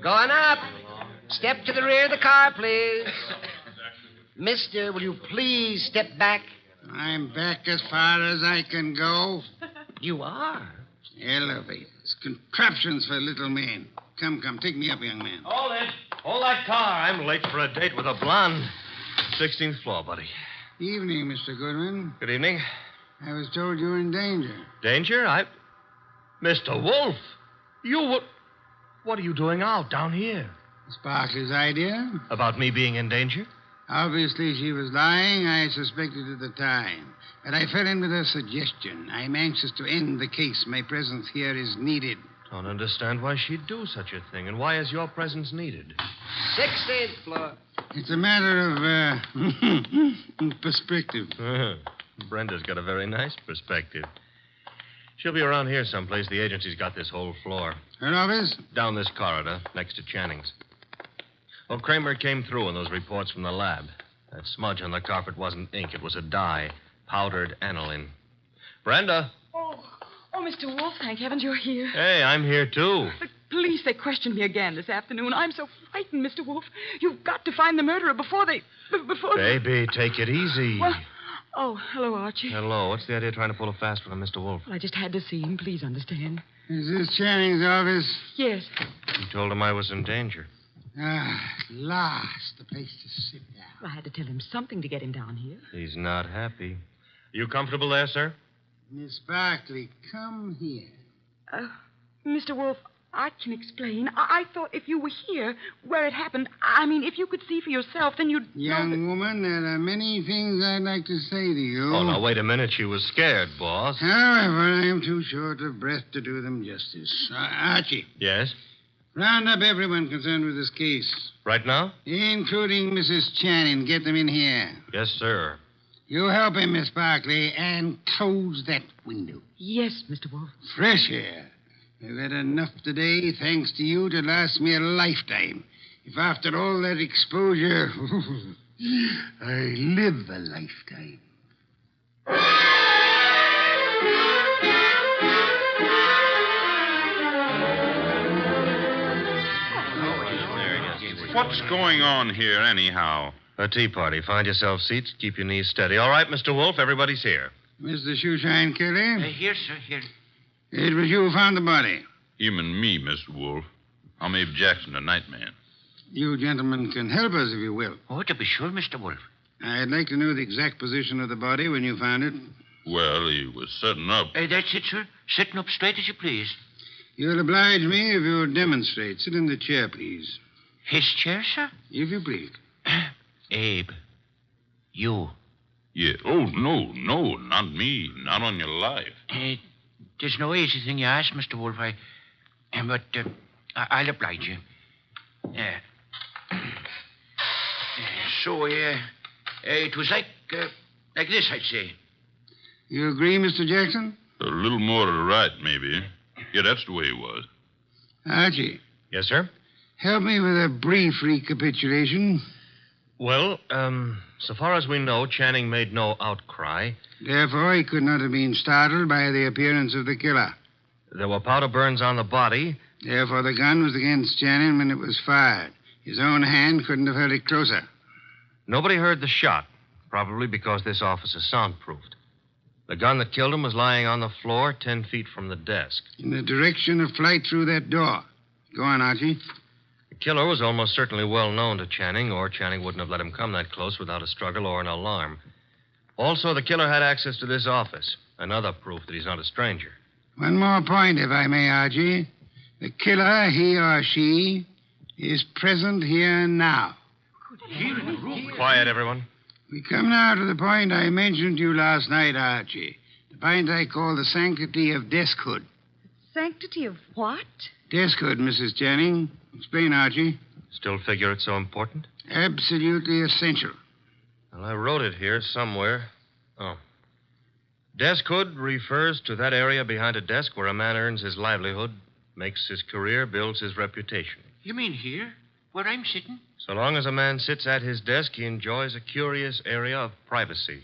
Going up. Step to the rear of the car, please. Mister, will you please step back? I'm back as far as I can go. You are? Elevators, contraptions for little men. Come, take me up, young man. Hold it. Hold that car. I'm late for a date with a blonde. 16th floor, buddy. Evening, Mr. Goodwin. Good evening. I was told you were in danger. Danger? Mr. Wolfe, what are you doing out down here? Sparkley's idea. About me being in danger? Obviously, she was lying. I suspected at the time. But I fell in with her suggestion. I'm anxious to end the case. My presence here is needed. Don't understand why she'd do such a thing, and why is your presence needed? 16th floor. It's a matter of, perspective. Brenda's got a very nice perspective. She'll be around here someplace. The agency's got this whole floor. Her office? Down this corridor, next to Channing's. Well, Kramer came through in those reports from the lab. That smudge on the carpet wasn't ink. It was a dye. Powdered aniline. Brenda. Oh, Mr. Wolfe, thank heavens you're here. Hey, I'm here, too. The police, they questioned me again this afternoon. I'm so frightened, Mr. Wolfe. You've got to find the murderer before they... Baby, take it easy. Well, hello, Archie. Hello. What's the idea of trying to pull a fast one on Mr. Wolfe? Well, I just had to see him. Please understand. Is this Channing's office? Yes. You told him I was in danger. At last, the place to sit down. Well, I had to tell him something to get him down here. He's not happy. You comfortable there, sir? Miss Barkley, come here. Mr. Wolfe, I can explain. I thought if you were here, where it happened, I mean, if you could see for yourself, then you'd Young woman, there are many things I'd like to say to you. Oh, now, wait a minute. She was scared, boss. However, I am too short of breath to do them justice. Archie. Yes? Round up everyone concerned with this case. Right now? Including Mrs. Channing. Get them in here. Yes, sir. You help him, Miss Barkley, and close that window. Yes, Mr. Wolfe. Fresh air. I've had enough today, thanks to you, to last me a lifetime. If after all that exposure, I live a lifetime. What's going on here, anyhow? A tea party. Find yourself seats. Keep your knees steady. All right, Mr. Wolfe, everybody's here. Mr. Shoeshine Kelly? Here, sir, here. It was you who found the body. Him and me, Mr. Wolfe. I'm Abe Jackson, a night man. You gentlemen can help us if you will. Oh, to be sure, Mr. Wolfe. I'd like to know the exact position of the body when you found it. Well, he was sitting up. That's it, sir. Sitting up straight as you please. You'll oblige me if you'll demonstrate. Sit in the chair, please. His chair, sir? If you please. Abe, you. Yeah. Oh, no, not me. Not on your life. There's no easy thing you ask, Mr. Wolfe. But I'll oblige you. So, it was like this, I'd say. You agree, Mr. Jackson? A little more to the right, maybe. Yeah, that's the way it was. Archie. Yes, sir? Help me with a brief recapitulation. Well, so far as we know, Channing made no outcry. Therefore, he could not have been startled by the appearance of the killer. There were powder burns on the body. Therefore, the gun was against Channing when it was fired. His own hand couldn't have held it closer. Nobody heard the shot, probably because this office is soundproofed. The gun that killed him was lying on the floor 10 feet from the desk. In the direction of flight through that door. Go on, Archie. The killer was almost certainly well known to Channing, or Channing wouldn't have let him come that close without a struggle or an alarm. Also, the killer had access to this office. Another proof that he's not a stranger. One more point, if I may, Archie. The killer, he or she, is present here now. Here in the room. Quiet, everyone. We come now to the point I mentioned to you last night, Archie. The point I call the sanctity of deskhood. Sanctity of what? Deskhood, Mrs. Channing. Explain, Archie. Still figure it's so important? Absolutely essential. Well, I wrote it here somewhere. Oh. Deskhood refers to that area behind a desk where a man earns his livelihood, makes his career, builds his reputation. You mean here? Where I'm sitting? So long as a man sits at his desk, he enjoys a curious area of privacy.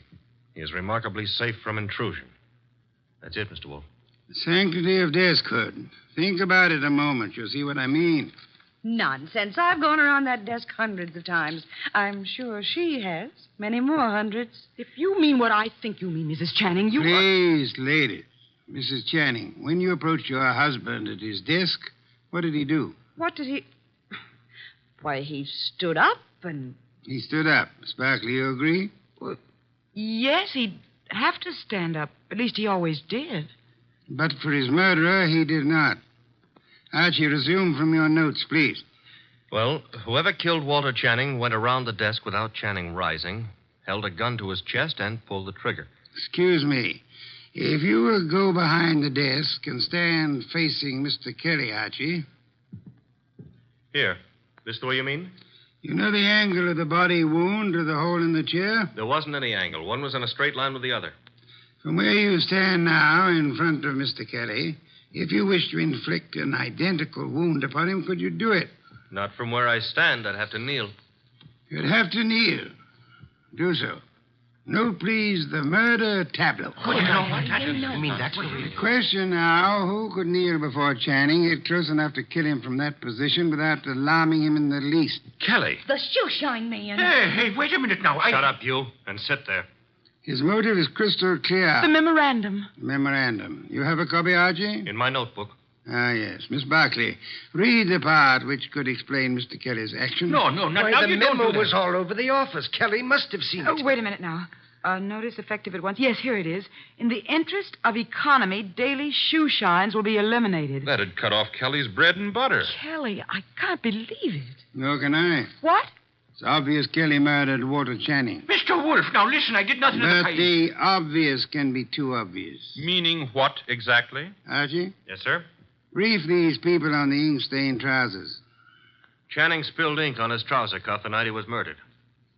He is remarkably safe from intrusion. That's it, Mr. Wolfe. The sanctity of deskhood. Think about it a moment. You'll see what I mean. Nonsense. I've gone around that desk hundreds of times. I'm sure she has. Many more hundreds. If you mean what I think you mean, Mrs. Channing, you... Please, ladies. Mrs. Channing, when you approached your husband at his desk, what did he do? What did he... Why, he stood up and... He stood up. Sparkley, you agree? Well, yes, he'd have to stand up. At least he always did. But for his murderer, he did not. Archie, resume from your notes, please. Well, whoever killed Walter Channing went around the desk without Channing rising, held a gun to his chest, and pulled the trigger. Excuse me. If you will go behind the desk and stand facing Mr. Kelly, Archie. Here. This the way you mean? You know the angle of the body wound to the hole in the chair? There wasn't any angle. One was in a straight line with the other. From where you stand now in front of Mr. Kelly, if you wish to inflict an identical wound upon him, could you do it? Not from where I stand. I'd have to kneel. You'd have to kneel. Do so. Note, please, the murder tableau. You mean that's what we... Question now, who could kneel before Channing, get close enough to kill him from that position without alarming him in the least? Kelly. The shoeshine man. Hey, wait a minute now. Shut up, you, and sit there. His motive is crystal clear. The memorandum. Memorandum. You have a copy, Archie? In my notebook. Ah, yes. Miss Barclay, read the part which could explain Mr. Kelly's action. No, now the you memo don't do was that. all over the office. Kelly must have seen it. Wait a minute now. Notice effective at once. Yes, here it is. In the interest of economy, daily shoe shines will be eliminated. That'd cut off Kelly's bread and butter. Kelly, I can't believe it. Nor can I. What? It's obvious Kelly murdered Walter Channing. Mr. Wolfe, now listen, I did nothing of the But kind. the obvious can be too obvious. Meaning what exactly? Archie? Yes, sir? Brief these people on the ink-stained trousers. Channing spilled ink on his trouser cuff the night he was murdered.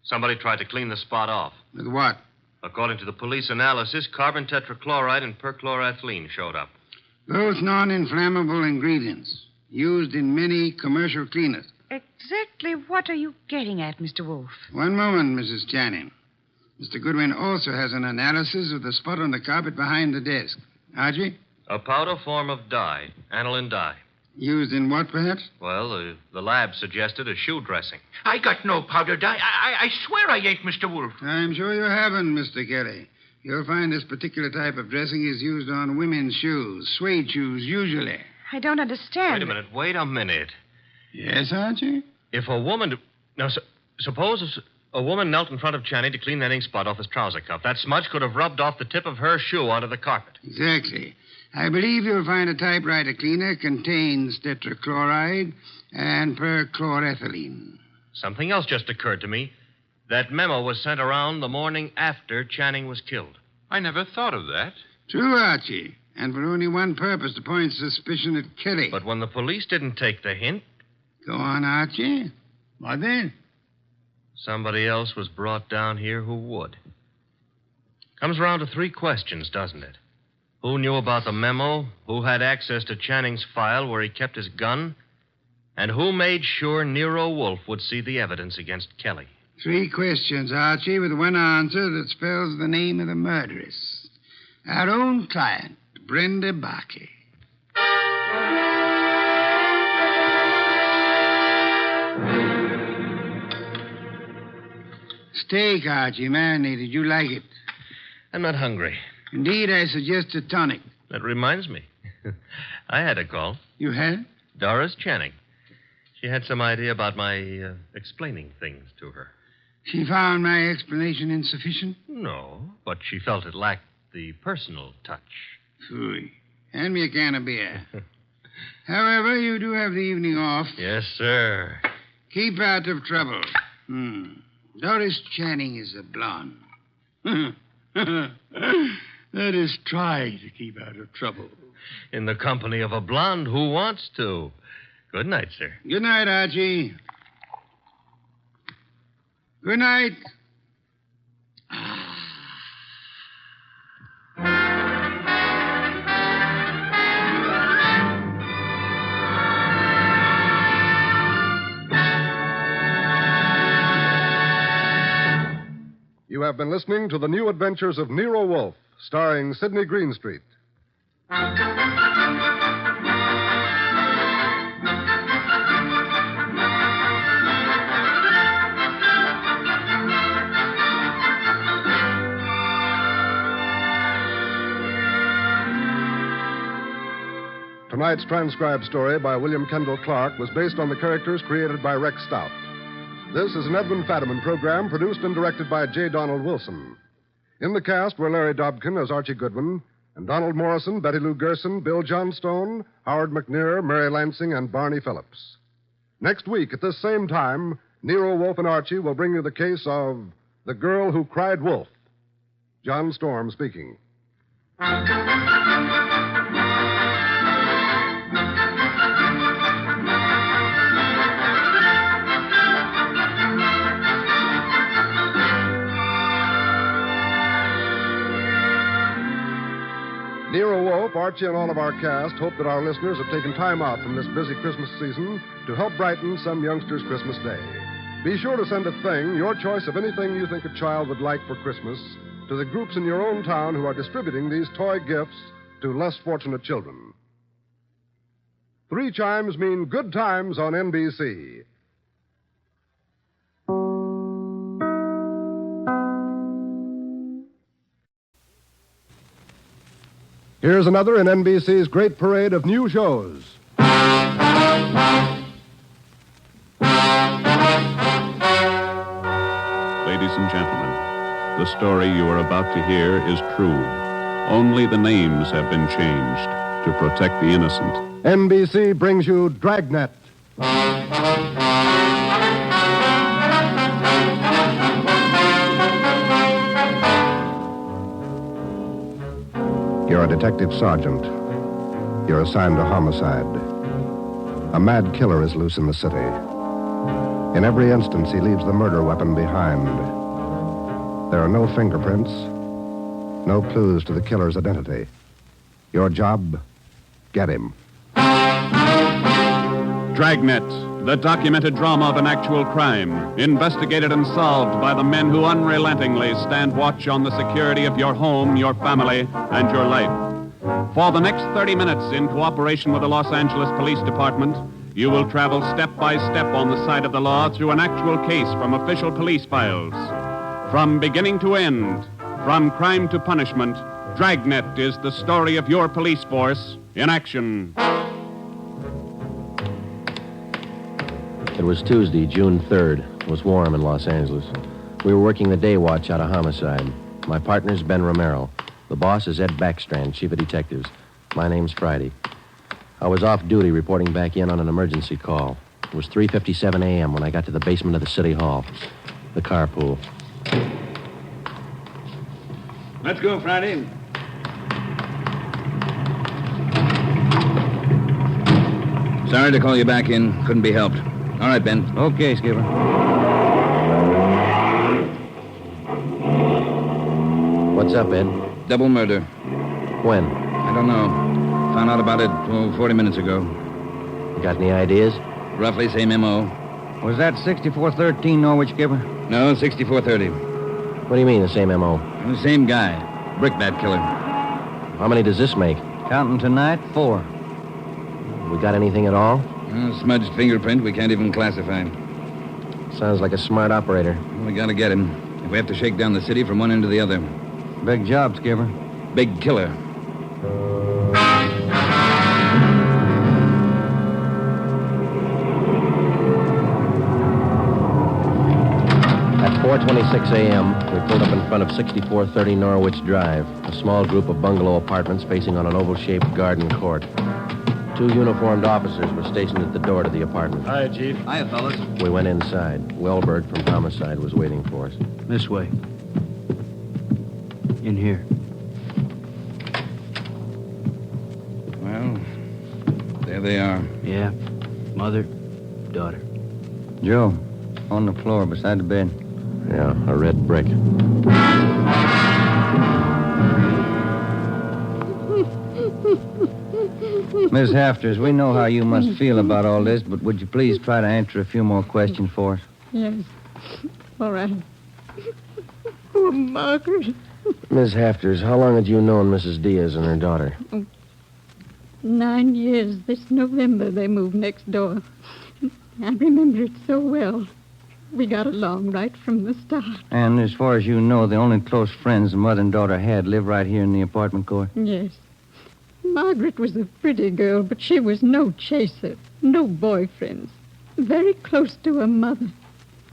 Somebody tried to clean the spot off. With what? According to the police analysis, carbon tetrachloride and perchloroethylene showed up. Both non-inflammable ingredients used in many commercial cleaners. Exactly what are you getting at, Mr. Wolfe? One moment, Mrs. Channing. Mr. Goodwin also has an analysis of the spot on the carpet behind the desk. Archie? A powder form of dye, aniline dye. Used in what, perhaps? Well, the lab suggested a shoe dressing. I got no powder dye. I swear I ain't, Mr. Wolfe. I'm sure you haven't, Mr. Kelly. You'll find this particular type of dressing is used on women's shoes, suede shoes, usually. I don't understand. Wait a minute. Yes, Archie? If a woman... Now, suppose a woman knelt in front of Channing to clean that ink spot off his trouser cuff. That smudge could have rubbed off the tip of her shoe onto the carpet. Exactly. I believe you'll find a typewriter cleaner contains tetrachloride and perchloroethylene. Something else just occurred to me. That memo was sent around the morning after Channing was killed. I never thought of that. True, Archie. And for only one purpose, to point suspicion at Kelly. But when the police didn't take the hint... Go on, Archie. What then? Somebody else was brought down here who would. Comes around to three questions, doesn't it? Who knew about the memo? Who had access to Channing's file where he kept his gun? And who made sure Nero Wolfe would see the evidence against Kelly? Three questions, Archie, with one answer that spells the name of the murderess. Our own client, Brenda Barkley. Steak, Archie, marinated. You like it? I'm not hungry. Indeed, I suggest a tonic. That reminds me. I had a call. You had? Doris Channing. She had some idea about my explaining things to her. She found my explanation insufficient? No, but she felt it lacked the personal touch. Phooey. Hand me a can of beer. However, you do have the evening off. Yes, sir. Keep out of trouble. Doris Channing is a blonde. That is, try to keep out of trouble. In the company of a blonde who wants to. Good night, sir. Good night, Archie. Good night. You have been listening to The New Adventures of Nero Wolfe, starring Sidney Greenstreet. Tonight's transcribed story by William Kendall Clark was based on the characters created by Rex Stout. This is an Edwin Fadiman program produced and directed by J. Donald Wilson. In the cast were Larry Dobkin as Archie Goodwin, and Donald Morrison, Betty Lou Gerson, Bill Johnstone, Howard McNear, Mary Lansing, and Barney Phillips. Next week at this same time, Nero, Wolfe, and Archie will bring you the case of The Girl Who Cried Wolf. John Storm speaking. Nero Wolfe, Archie, and all of our cast hope that our listeners have taken time out from this busy Christmas season to help brighten some youngster's Christmas day. Be sure to send a thing, your choice of anything you think a child would like for Christmas, to the groups in your own town who are distributing these toy gifts to less fortunate children. 3 chimes mean good times on NBC. Here's another in NBC's great parade of new shows. Ladies and gentlemen, the story you are about to hear is true. Only the names have been changed to protect the innocent. NBC brings you Dragnet. You're a detective sergeant. You're assigned to homicide. A mad killer is loose in the city. In every instance, he leaves the murder weapon behind. There are no fingerprints, no clues to the killer's identity. Your job, get him. Dragnet, the documented drama of an actual crime, investigated and solved by the men who unrelentingly stand watch on the security of your home, your family, and your life. For the next 30 minutes, in cooperation with the Los Angeles Police Department, you will travel step by step on the side of the law through an actual case from official police files. From beginning to end, from crime to punishment, Dragnet is the story of your police force in action. It was Tuesday, June 3rd. It was warm in Los Angeles. We were working the day watch out of homicide. My partner's Ben Romero. The boss is Ed Backstrand, chief of detectives. My name's Friday. I was off duty reporting back in on an emergency call. It was 3:57 a.m. when I got to the basement of the city hall. The carpool. Let's go, Friday. Sorry to call you back in. Couldn't be helped. All right, Ben. Okay, Skipper. What's up, Ed? Double murder. When? I don't know. Found out about it 40 minutes ago. You got any ideas? Roughly same M.O. Was that 6413 Norwich, Skipper? No, 6430. What do you mean, the same M.O.? The same guy. Brickbat killer. How many does this make? Counting tonight, 4. We got anything at all? Smudged fingerprint we can't even classify. Sounds like a smart operator. Well, we gotta get him. If we have to shake down the city from one end to the other. Big job, Skipper. Big killer. That 4:26 a.m., we pulled up in front of 6430 Norwich Drive, a small group of bungalow apartments facing on an oval-shaped garden court. 2 uniformed officers were stationed at the door to the apartment. Hi, Chief. Hiya, fellas. We went inside. Wellberg from Homicide was waiting for us. This way. In here. Well, there they are. Yeah. Mother, daughter. Joe, on the floor beside the bed. Yeah, a red brick. Miss Hafters, we know how you must feel about all this, but would you please try to answer a few more questions for us? Yes. All right. Poor Margaret. Miss Hafters, how long had you known Mrs. Diaz and her daughter? 9 years. This November they moved next door. I remember it so well. We got along right from the start. And as far as you know, the only close friends the mother and daughter had live right here in the apartment court? Yes. Margaret was a pretty girl, but she was no chaser, no boyfriends. Very close to her mother.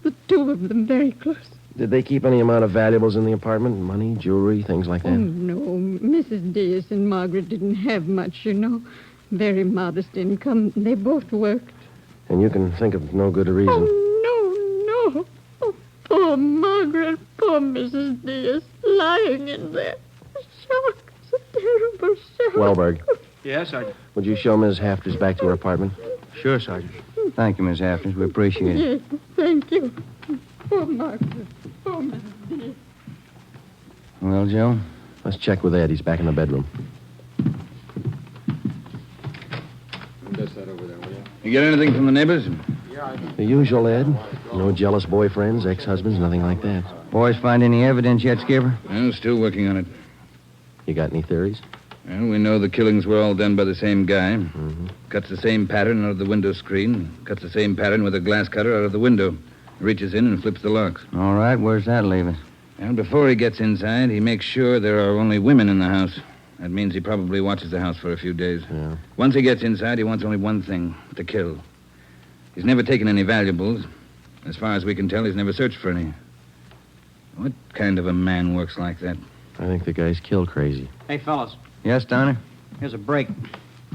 The 2 of them very close. Did they keep any amount of valuables in the apartment? Money, jewelry, things like that? Oh, no. Mrs. Diaz and Margaret didn't have much, you know. Very modest income. They both worked. And you can think of no good reason. Oh, no. Oh, poor Margaret. Poor Mrs. Diaz. Lying in there. Shock. It's a terrible shock. Wellberg, Yes, Sergeant. would you show Miss Hafters back to her apartment? Sure, Sergeant. Thank you, Miss Hafters. We appreciate it. Yes, thank you. Poor Margaret. Poor Mrs. Diaz. Well, Joe? Let's check with Ed. He's back in the bedroom. That's that over there, will you? You get anything from the neighbors? The usual, Ed. No jealous boyfriends, ex-husbands, nothing like that. Boys find any evidence yet, Skipper? Well, still working on it. You got any theories? Well, we know the killings were all done by the same guy. Mm-hmm. Cuts the same pattern out of the window screen. Cuts the same pattern with a glass cutter out of the window. Reaches in and flips the locks. All right, where's that leave us? And before he gets inside, he makes sure there are only women in the house. That means he probably watches the house for a few days. Yeah. Once he gets inside, he wants only one thing, to kill. He's never taken any valuables. As far as we can tell, he's never searched for any. What kind of a man works like that? I think the guy's kill crazy. Hey, fellas. Yes, Donner? Here's a break.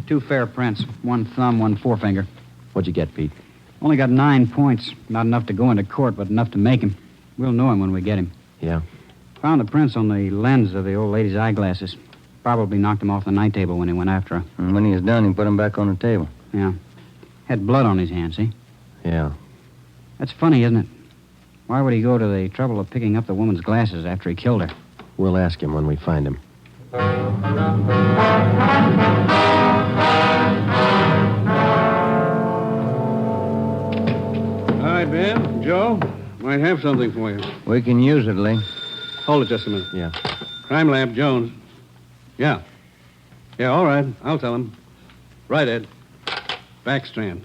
2 fair prints. 1 thumb, 1 forefinger. What'd you get, Pete? Only got 9 points. Not enough to go into court, but enough to make him. We'll know him when we get him. Yeah. Found the prints on the lens of the old lady's eyeglasses. Probably knocked him off the night table when he went after her. And when he was done, he put him back on the table. Yeah. Had blood on his hands, see? Yeah. That's funny, isn't it? Why would he go to the trouble of picking up the woman's glasses after he killed her? We'll ask him when we find him. Hi, Ben. Joe. Might have something for you. We can use it, Lee. Hold it just a minute. Yeah. Crime Lab, Jones. Yeah. Yeah, all right. I'll tell him. Right, Ed. Backstrand.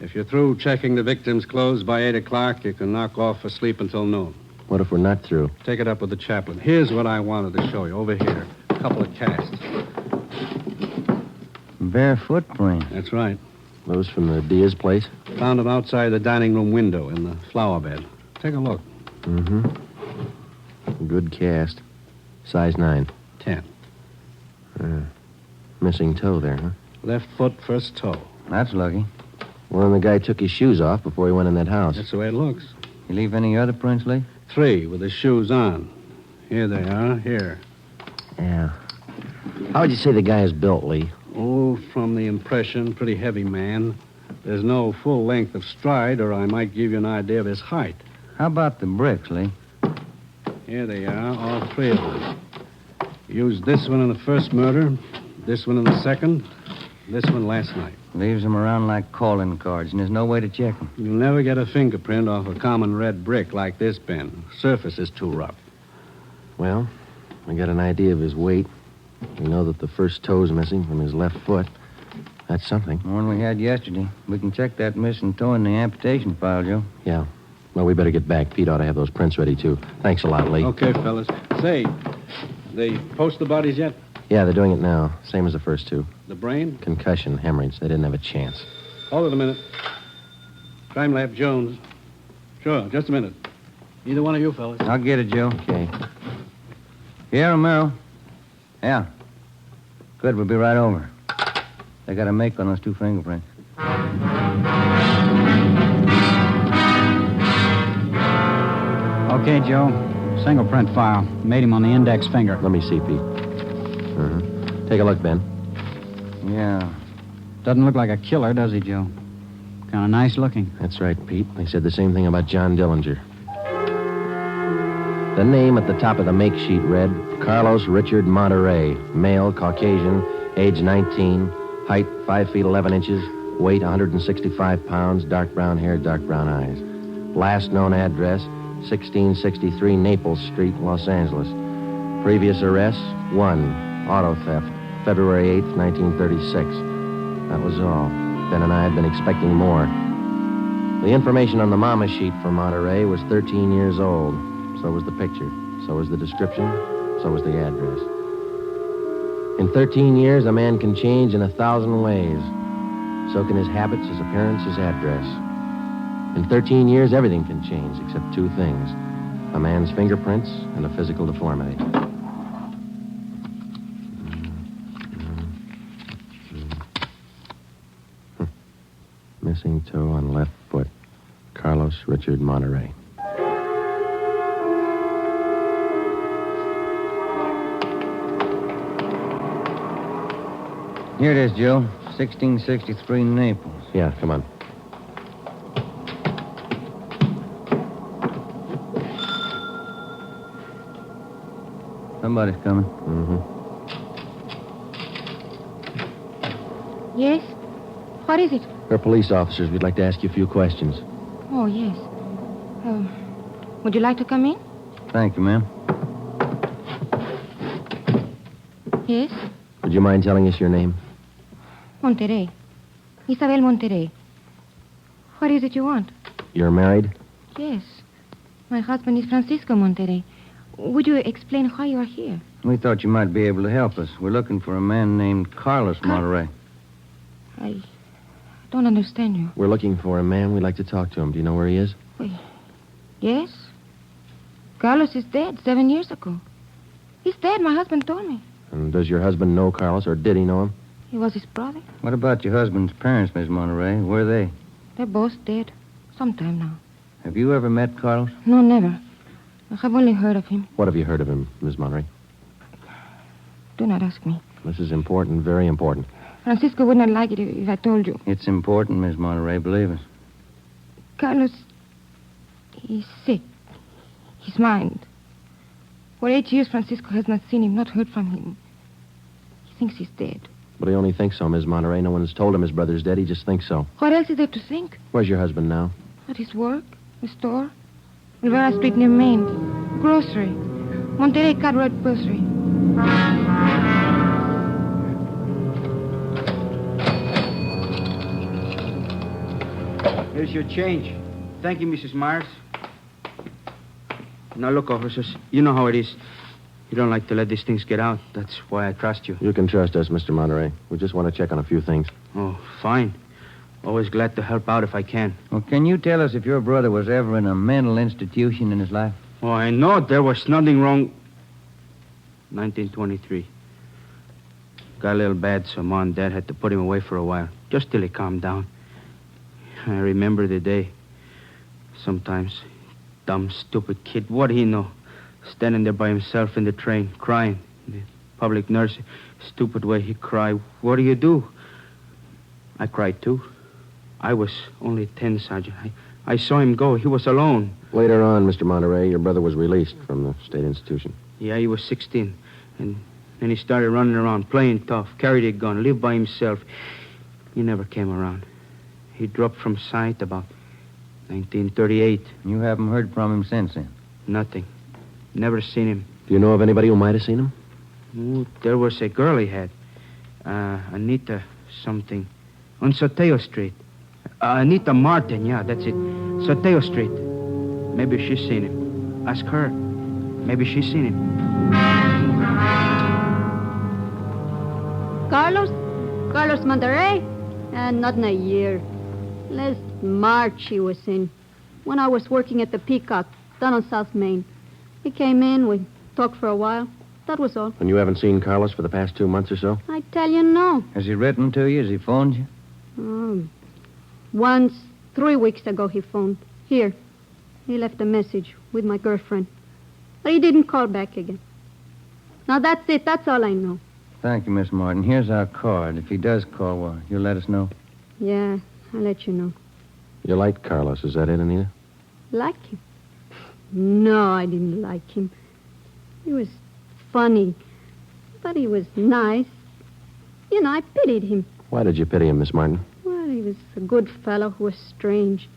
If you're through checking the victim's clothes by 8 o'clock, you can knock off for sleep until noon. What if we're not through? Take it up with the chaplain. Here's what I wanted to show you. Over here. A couple of casts. Bare footprint. That's right. Those from the Diaz place? Found them outside the dining room window in the flower bed. Take a look. Mm-hmm. Good cast. Size 9. 10. Missing toe there, huh? Left foot, first toe. That's lucky. Well, then the guy took his shoes off before he went in that house. That's the way it looks. You leave any other prints, Lee? 3 with his shoes on. Here they are. Here. Yeah. How would you say the guy is built, Lee? Oh, from the impression, pretty heavy man. There's no full length of stride, or I might give you an idea of his height. How about the bricks, Lee? Here they are, all 3 of them. Used this one in the first murder, this one in the second, this one last night. Leaves them around like calling cards, and there's no way to check them. You'll never get a fingerprint off a common red brick like this, Ben. Surface is too rough. Well, we got an idea of his weight. We know that the first toe's missing from his left foot. That's something. The one we had yesterday. We can check that missing toe in the amputation file, Joe. Yeah. Well, we better get back. Pete ought to have those prints ready, too. Thanks a lot, Lee. Okay, fellas. Say, they post the bodies yet? Yeah, they're doing it now. Same as the first 2. The brain? Concussion, hemorrhage. They didn't have a chance. Hold it a minute. Crime Lab, Jones. Sure, just a minute. Either one of you fellas. I'll get it, Joe. Okay. Here, Romero. Yeah. Good, we'll be right over. They got a make on those 2 fingerprints. Okay, Joe. Single print file. Made him on the index finger. Let me see, Pete. Take a look, Ben. Yeah. Doesn't look like a killer, does he, Joe? Kind of nice looking. That's right, Pete. They said the same thing about John Dillinger. The name at the top of the make sheet read Carlos Richard Monterey, male, Caucasian, age 19, height 5 feet 11 inches, weight 165 pounds, dark brown hair, dark brown eyes. Last known address, 1663 Naples Street, Los Angeles. Previous arrests, 1, auto theft, February 8th, 1936. That was all. Ben and I had been expecting more. The information on the mama sheet for Monterey was 13 years old. So was the picture. So was the description. So was the address. In 13 years, a man can change in 1,000 ways. So can his habits, his appearance, his address. In 13 years, everything can change except 2 things. A man's fingerprints and a physical deformity. Missing toe on left foot. Carlos Richard Monterey. Here it is, Joe. 1663 Naples. Yeah, come on. Somebody's coming. Yes? What is it? We're police officers. We'd like to ask you a few questions. Oh, yes. Would you like to come in? Thank you, ma'am. Yes? Would you mind telling us your name? Monterey. Isabel Monterey. What is it you want? You're married? Yes. My husband is Francisco Monterey. Would you explain why you are here? We thought you might be able to help us. We're looking for a man named Carlos Monterey. I don't understand you. We're looking for a man. We'd like to talk to him. Do you know where he is? Yes. Carlos is dead 7 years ago. He's dead, my husband told me. And does your husband know Carlos, or did he know him? He was his brother. What about your husband's parents, Miss Monterey? Where are they? They're both dead. Some time now. Have you ever met Carlos? No, never. I have only heard of him. What have you heard of him, Miss Monterey? Do not ask me. This is important, very important. Francisco would not like it if I told you. It's important, Miss Monterey, believe us. Carlos, he's sick. His mind. For 8 years, Francisco has not seen him, not heard from him. He thinks he's dead. But he only thinks so, Miss Monterey. No one's told him his brother's dead. He just thinks so. What else is there to think? Where's your husband now? At his work, the store, Rivera Street near Main, grocery, Monterey Cartwright grocery. Here's your change. Thank you, Mrs. Myers. Now, look, officers, you know how it is. You don't like to let these things get out. That's why I trust you. You can trust us, Mr. Monterey. We just want to check on a few things. Oh, fine. Always glad to help out if I can. Well, can you tell us if your brother was ever in a mental institution in his life? Oh, I know there was nothing wrong. 1923. Got a little bad, so Mom and Dad had to put him away for a while, just till he calmed down. I remember the day. Sometimes. Dumb, stupid kid. What do he know? Standing there by himself in the train, crying. The public nurse, stupid way he cried. What do you do? I cried, too. I was only 10, Sergeant. I saw him go. He was alone. Later on, Mr. Monterey, your brother was released from the state institution. Yeah, he was 16. And then he started running around, playing tough, carried a gun, lived by himself. He never came around. He dropped from sight about 1938. You haven't heard from him since then? Nothing. Never seen him. Do you know of anybody who might have seen him? Ooh, there was a girl he had. Anita something. On Soteo Street. Anita Martin, yeah, that's it. Soteo Street. Maybe she's seen him. Ask her. Maybe she's seen him. Carlos Monterey? Not in a year. Last March he was in. When I was working at the Peacock, down on South Main. He came in, we talked for a while. That was all. And you haven't seen Carlos for the past 2 months or so? I tell you, no. Has he written to you? Has he phoned you? Once, 3 weeks ago, he phoned. Here. He left a message with my girlfriend. But he didn't call back again. Now, that's it. That's all I know. Thank you, Miss Martin. Here's our card. If he does call, well, you'll let us know. Yeah, I'll let you know. You liked Carlos, is that it, Anita? Like him? No, I didn't like him. He was funny, but he was nice. You know, I pitied him. Why did you pity him, Miss Martin? Well, he was a good fellow who was strange.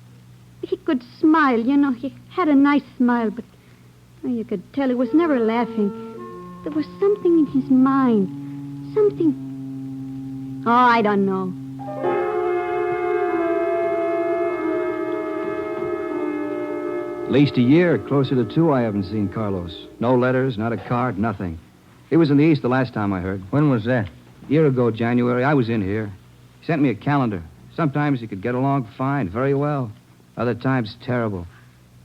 He could smile, you know. He had a nice smile, but you could tell he was never laughing. There was something in his mind. Something. Oh, I don't know. At least a year, closer to 2, I haven't seen Carlos. No letters, not a card, nothing. He was in the East the last time I heard. When was that? A year ago, January. I was in here. He sent me a calendar. Sometimes he could get along fine, very well. Other times, terrible.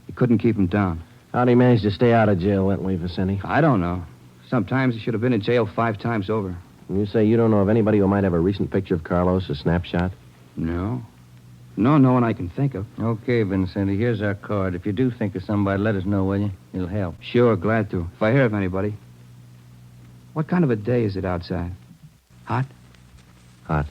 He couldn't keep him down. How'd he manage to stay out of jail that way, Vicente? I don't know. Sometimes he should have been in jail 5 times over. And you say you don't know of anybody who might have a recent picture of Carlos, a snapshot? No. No one I can think of. Okay, Vincenti, here's our card. If you do think of somebody, let us know, will you? It'll help. Sure, glad to. If I hear of anybody. What kind of a day is it outside? Hot? Hot.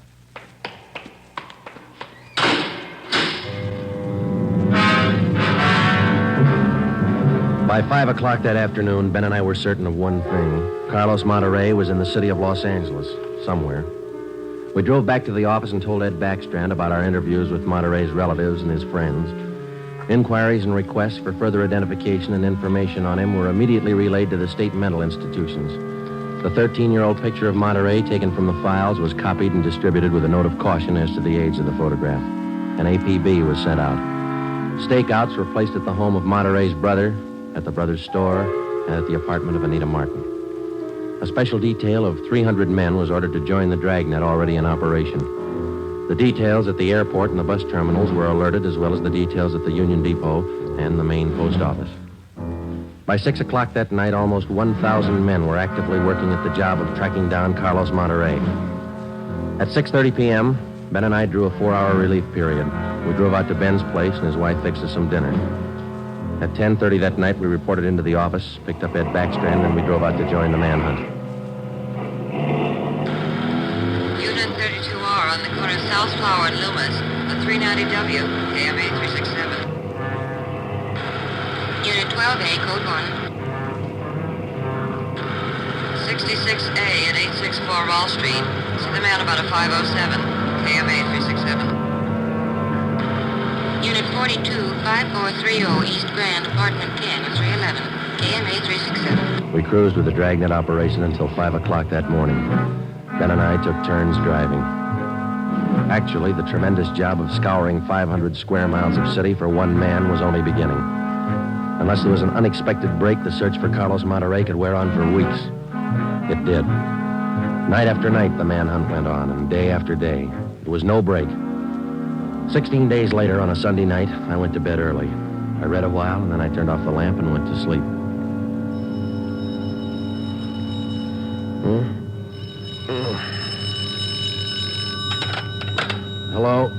By 5 o'clock that afternoon, Ben and I were certain of one thing. Carlos Monterey was in the city of Los Angeles, somewhere. We drove back to the office and told Ed Backstrand about our interviews with Monterey's relatives and his friends. Inquiries and requests for further identification and information on him were immediately relayed to the state mental institutions. The 13-year-old picture of Monterey taken from the files was copied and distributed with a note of caution as to the age of the photograph. An APB was sent out. Stakeouts were placed at the home of Monterey's brother, at the brother's store, and at the apartment of Anita Martin. A special detail of 300 men was ordered to join the Dragnet already in operation. The details at the airport and the bus terminals were alerted, as well as the details at the Union Depot and the main post office. By 6 o'clock that night, almost 1,000 men were actively working at the job of tracking down Carlos Monterey. At 6:30 p.m., Ben and I drew a 4-hour relief period. We drove out to Ben's place, and his wife fixed us some dinner. At 10:30 that night, we reported into the office, picked up Ed Backstrand, and we drove out to join the manhunt. Unit 32R on the corner of South Flower and Loomis, the 390W, KMA 367. Unit 12A, code 1. 66A at 864 Wall Street. See the man about a 507, KMA 367. Unit 42, 5430 East Grand, Apartment 10, 311, KMA 367. We cruised with the Dragnet operation until 5 o'clock that morning. Ben and I took turns driving. Actually, the tremendous job of scouring 500 square miles of city for one man was only beginning. Unless there was an unexpected break, the search for Carlos Monterey could wear on for weeks. It did. Night after night, the manhunt went on, and day after day. There was no break. 16 days later, on a Sunday night, I went to bed early. I read a while, and then I turned off the lamp and went to sleep. Hello?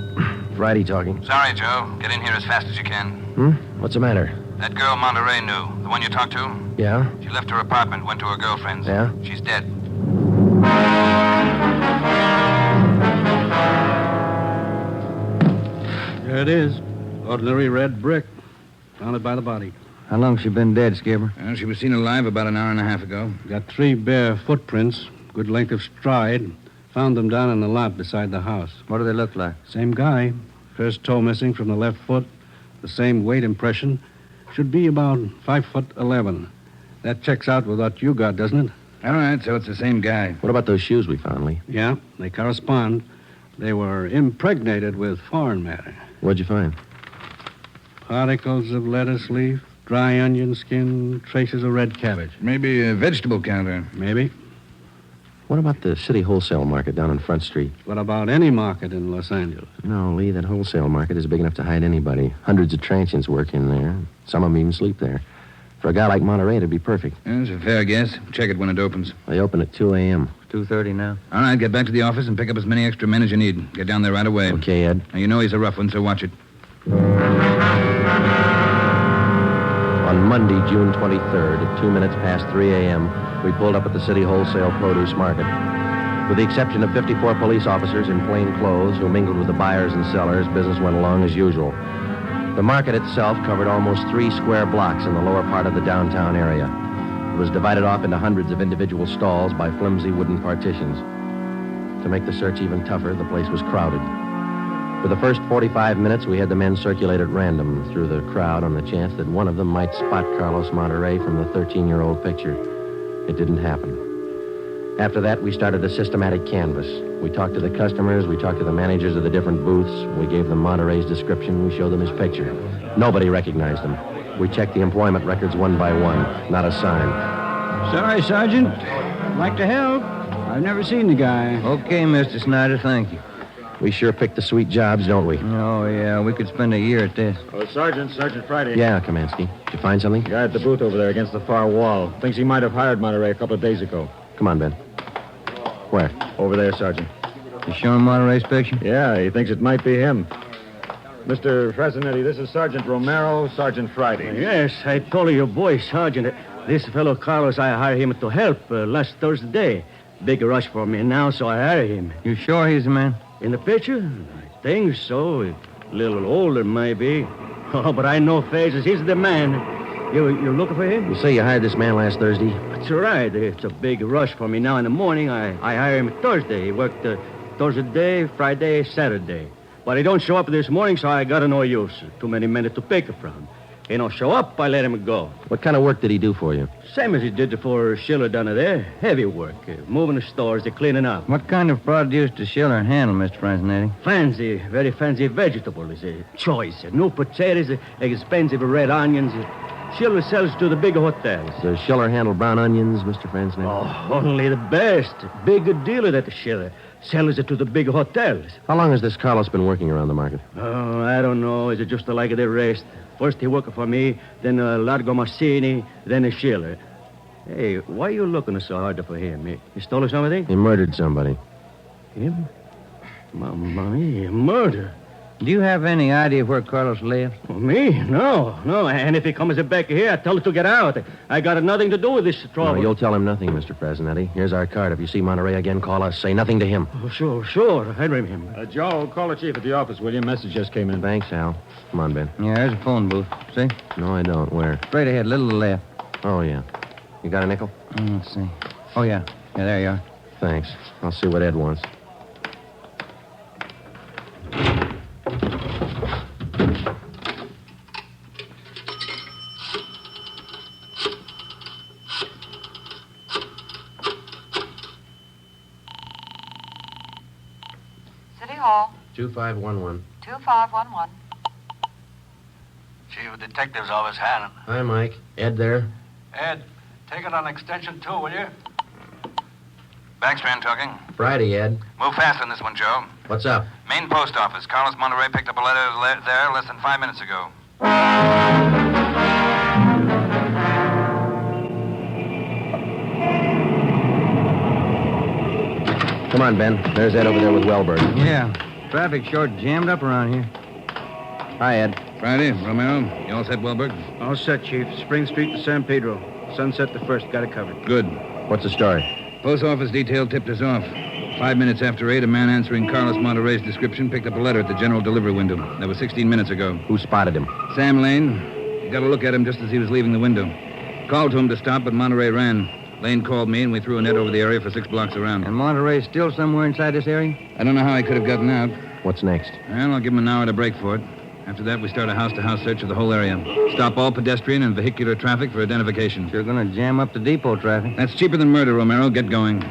Friday talking. Sorry, Joe. Get in here as fast as you can. What's the matter? That girl Monterey knew. The one you talked to? Yeah? She left her apartment, went to her girlfriend's. Yeah? She's dead. There it is. Ordinary red brick. Found it by the body. How long she been dead, Skipper? Well, she was seen alive about an hour and a half ago. Got 3 bare footprints, good length of stride. Found them down in the lot beside the house. What do they look like? Same guy. First toe missing from the left foot. The same weight impression. Should be about 5'11". That checks out with what you got, doesn't it? All right, so it's the same guy. What about those shoes we found, Lee? Yeah, they correspond. They were impregnated with foreign matter. What'd you find? Particles of lettuce leaf, dry onion skin, traces of red cabbage. Maybe a vegetable counter. Maybe. What about the city wholesale market down on Front Street? What about any market in Los Angeles? No, Lee, that wholesale market is big enough to hide anybody. Hundreds of transients work in there. Some of them even sleep there. For a guy like Monterey, it'd be perfect. That's a fair guess. Check it when it opens. They open at 2 a.m. 2:30 now. All right, get back to the office and pick up as many extra men as you need. Get down there right away. Okay, Ed. Now, you know he's a rough one, so watch it. On Monday, June 23rd, at 2 minutes past 3 a.m., we pulled up at the city wholesale produce market. With the exception of 54 police officers in plain clothes who mingled with the buyers and sellers, business went along as usual. The market itself covered almost 3 square blocks in the lower part of the downtown area. It was divided off into hundreds of individual stalls by flimsy wooden partitions. To make the search even tougher, the place was crowded. For the first 45 minutes, we had the men circulate at random through the crowd on the chance that one of them might spot Carlos Monterey from the 13-year-old picture. It didn't happen. After that, we started a systematic canvass. We talked to the customers, we talked to the managers of the different booths, we gave them Monterey's description, we showed them his picture. Nobody recognized him. We checked the employment records one by one. Not a sign. Sorry, Sergeant. I'd like to help. I've never seen the guy. Okay, Mr. Snyder, thank you. We sure picked the sweet jobs, don't we? Oh, yeah, we could spend a year at this. Oh, Sergeant Friday. Yeah, Kamansky. Did you find something? Guy at the booth over there against the far wall. Thinks he might have hired Monterey a couple of days ago. Come on, Ben. Where? Over there, Sergeant. You showing Monterey's picture? Yeah, he thinks it might be him. Mr. Fresnetti, this is Sergeant Romero, Sergeant Friday. Yes, I told your boy, Sergeant. This fellow Carlos, I hired him to help last Thursday. Big rush for me now, so I hired him. You sure he's the man? In the picture? I think so. A little older, maybe. Oh, but I know faces. He's the man. You're looking for him? You say you hired this man last Thursday? That's right. It's a big rush for me now in the morning. I hired him Thursday. He worked Thursday, Friday, Saturday. But he don't show up this morning, so I got no use. Too many men to pick from. He don't show up, I let him go. What kind of work did he do for you? Same as he did for Schiller down there. Heavy work. Moving the stores, cleaning up. What kind of produce does Schiller handle, Mr. Fresnetti? Fancy, very fancy vegetables. Choice. New potatoes, expensive red onions. Schiller sells to the big hotels. Does Schiller handle brown onions, Mr. Fresnetti? Oh, only the best. Big dealer that Schiller. Sells it to the big hotels. How long has this Carlos been working around the market? Oh, I don't know. It's just like the rest. First he worked for me, then Largo Massini, then Schiller. Hey, why are you looking so hard for him? He stole something? He murdered somebody. Him? Mamma mia, murder. Do you have any idea where Carlos lives? Me? No. And if he comes back here, I tell him to get out. I got nothing to do with this trouble. No, you'll tell him nothing, Mr. Fresnetti. Here's our card. If you see Monterey again, call us. Say nothing to him. Oh, sure. I remember. Joe, call the chief at the office, will you? Message just came in. Thanks, Al. Come on, Ben. Yeah, there's a phone booth. See? No, I don't. Where? Straight ahead, little to the left. Oh, yeah. You got a nickel? Let's see. Oh, yeah. Yeah, there you are. Thanks. I'll see what Ed wants. City Hall. 2511. 2511. Chief of Detectives Office, Hannon. Hi, Mike. Ed there? Ed, take it on extension 2, will you? Backstrand talking. Friday, Ed. Move fast on this one, Joe. What's up? Main post office. Carlos Monterey picked up a letter there less than 5 minutes ago. Come on, Ben. There's Ed over there with Wellberg. Yeah. Traffic short jammed up around here. Hi, Ed. Friday, Romero. You all set, Wellberg? All set, Chief. Spring Street to San Pedro. Sunset the first. Got it covered. Good. What's the story? Post office detail tipped us off. 5 minutes after 8, a man answering Carlos Monterey's description picked up a letter at the general delivery window. That was 16 minutes ago. Who spotted him? Sam Lane. Got a look at him just as he was leaving the window. Called to him to stop, but Monterey ran. Lane called me, and we threw a net over the area for 6 blocks around. And Monterey's still somewhere inside this area? I don't know how he could have gotten out. What's next? Well, I'll give him an hour to break for it. After that, we start a house-to-house search of the whole area. Stop all pedestrian and vehicular traffic for identification. You're going to jam up the depot traffic. That's cheaper than murder, Romero. Get going. The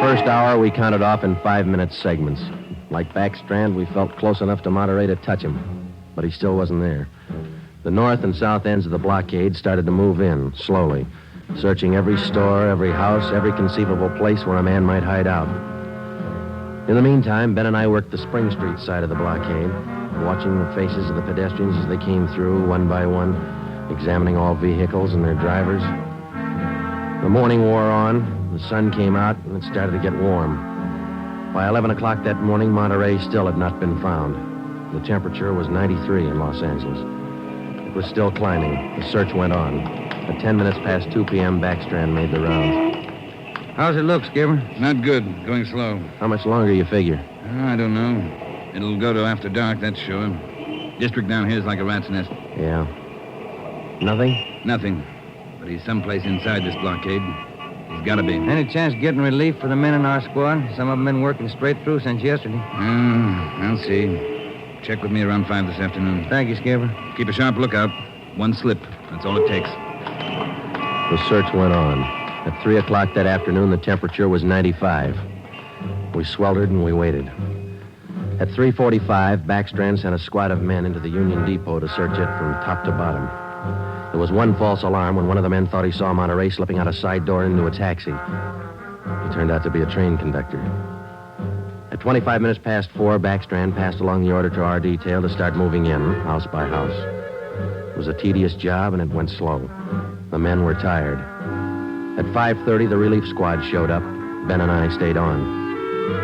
first hour we counted off in 5-minute segments. Like Backstrand, we felt close enough to Monterey to touch him. But he still wasn't there. The north and south ends of the blockade started to move in, slowly. searching every store, every house, every conceivable place where a man might hide out. In the meantime, Ben and I worked the Spring Street side of the blockade, watching the faces of the pedestrians as they came through one by one, examining all vehicles and their drivers. The morning wore on, the sun came out, and it started to get warm. By 11 o'clock that morning, Monterey still had not been found. The temperature was 93 in Los Angeles. It was still climbing. The search went on. At 10 minutes past 2 p.m., Backstrand made the rounds. How's it look, Skipper? Not good. Going slow. How much longer you figure? I don't know. It'll go to after dark, that's sure. District down here is like a rat's nest. Yeah. Nothing? Nothing. But he's someplace inside this blockade. He's got to be. Any chance getting relief for the men in our squad? Some of them been working straight through since yesterday. I'll see. Check with me around 5 this afternoon. Thank you, Skipper. Keep a sharp lookout. One slip. That's all it takes. The search went on. At 3 o'clock that afternoon, the temperature was 95. We sweltered and we waited. At 3:45, Backstrand sent a squad of men into the Union Depot to search it from top to bottom. There was one false alarm when one of the men thought he saw Monterey slipping out a side door into a taxi. He turned out to be a train conductor. At 25 minutes past 4, Backstrand passed along the order to our detail to start moving in, house by house. It was a tedious job, and it went slow. The men were tired. At 5:30, the relief squad showed up. Ben and I stayed on.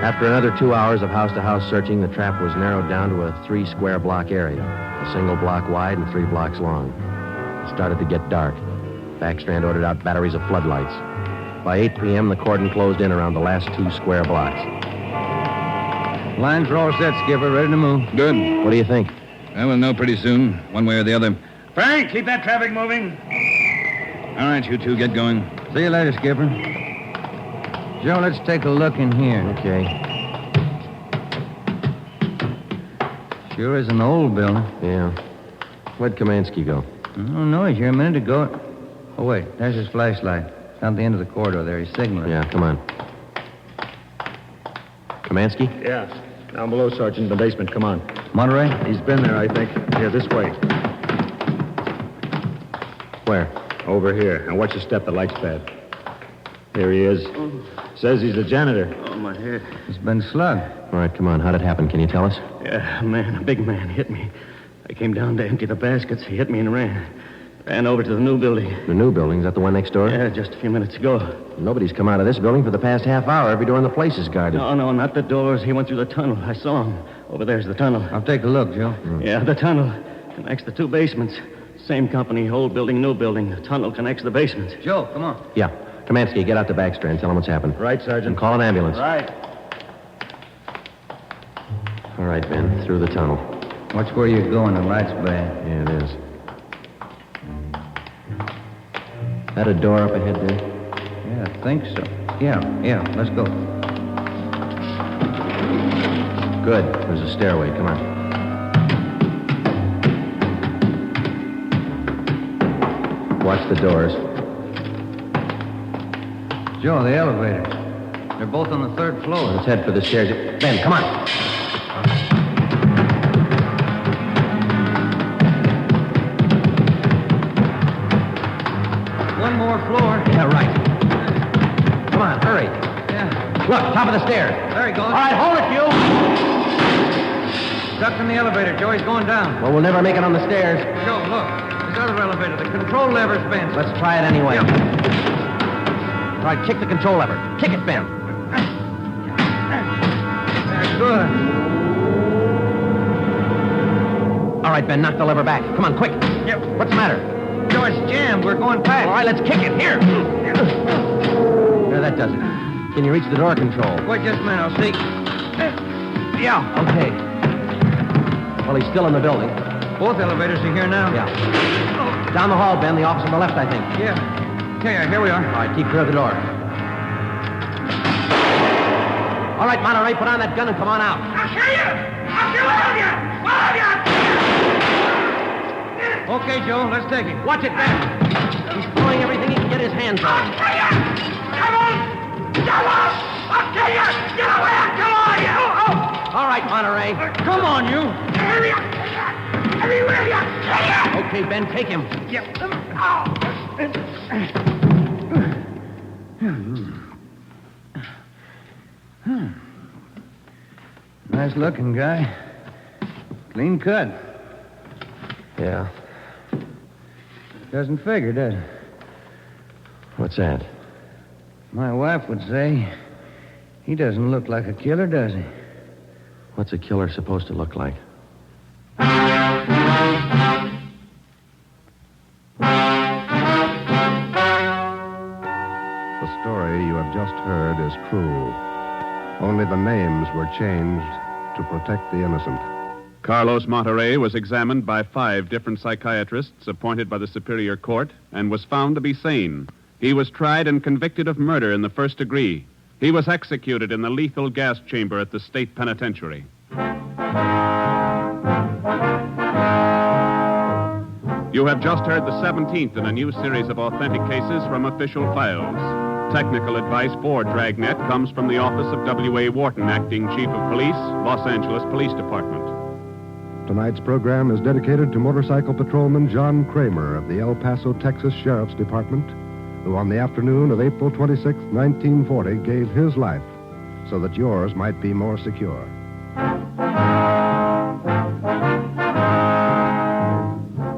After another 2 hours of house-to-house searching, the trap was narrowed down to a 3-square-block area, a single block wide and 3 blocks long. It started to get dark. Backstrand ordered out batteries of floodlights. By 8 p.m., the cordon closed in around the last 2 square blocks. Lines are all set, Skipper. Ready to move. Good. What do you think? We'll know pretty soon, one way or the other. Frank, keep that traffic moving. All right, you two, get going. See you later, Skipper. Joe, let's take a look in here. Okay. Sure is an old building. Yeah. Where'd Kamansky go? Oh, no, he's here a minute ago. Oh, wait, there's his flashlight. Down the end of the corridor there. He's signaling. Yeah, come on. Kamansky? Yeah. Down below, Sergeant, in the basement. Come on. Monterey? He's been there, I think. Here, this way. Where? Over here. Now, watch your step. The light's bad. Here he is. Says he's the janitor. Oh, my head. It's been slugged. All right, come on. How'd it happen? Can you tell us? Yeah, a big man hit me. I came down to empty the baskets. He hit me and ran. Ran over to the new building. The new building? Is that the one next door? Yeah, just a few minutes ago. Nobody's come out of this building for the past half hour. Every door in the place is guarded. No, not the doors. He went through the tunnel. I saw him. Over there's the tunnel. I'll take a look, Joe. Yeah, the tunnel connects the 2 basements. Same company, old building, new building. The tunnel connects the basements. Joe, come on. Yeah. Kamansky, get out to Backstrand. Tell him what's happened. Right, Sergeant. And call an ambulance. Right. All right, Ben. Through the tunnel. Watch where you're going. The light's bad. Yeah, it is. That a door up ahead there? Yeah, I think so. Yeah. Let's go. Good. There's a stairway. Come on. Watch the doors. Joe, the elevators. They're both on the 3rd floor. Let's head for the stairs. Ben, come on. One more floor. Yeah, right. Come on, hurry. Yeah. Look, top of the stairs. There he goes. All right, hold it, you. Stuck in the elevator. Joe, he's going down. Well, we'll never make it on the stairs. Joe, look. This other elevator. The control lever's bent. Let's try it anyway. Yeah. All right, kick the control lever. Kick it, Ben. Good. All right, Ben, knock the lever back. Come on, quick. Yep. What's the matter? Joe, it's jammed. We're going past. All right, let's kick it. Here. There, that does it. Can you reach the door control? Wait just a minute. I'll see. Yeah. Okay. Well, he's still in the building. Both elevators are here now. Yeah. Down the hall, Ben. The office on the left, I think. Yeah, here we are. All right, keep clear of the door. All right, Monterey, put on that gun and come on out. I'll kill you! I'll kill all of you! All of you! Okay, Joe, let's take it. Watch it, Ben. He's throwing everything he can get his hands on. I'll kill you! Come on! Come on! I'll kill you! Get away! Come on, you! All right, Monterey. Come on, you. Everywhere you kill you! Okay, Ben, take him. Yep. Nice looking guy. Clean cut. Yeah. Doesn't figure, does it? What's that? My wife would say he doesn't look like a killer, does he? What's a killer supposed to look like? The story you have just heard is true. Only the names were changed to protect the innocent. Carlos Monterey was examined by 5 different psychiatrists appointed by the Superior Court and was found to be sane. He was tried and convicted of murder in the first degree. He was executed in the lethal gas chamber at the state penitentiary. You have just heard the 17th in a new series of authentic cases from official files. Technical advice for Dragnet comes from the office of W.A. Wharton, Acting Chief of Police, Los Angeles Police Department. Tonight's program is dedicated to motorcycle patrolman John Kramer of the El Paso, Texas Sheriff's Department, who on the afternoon of April 26, 1940, gave his life so that yours might be more secure.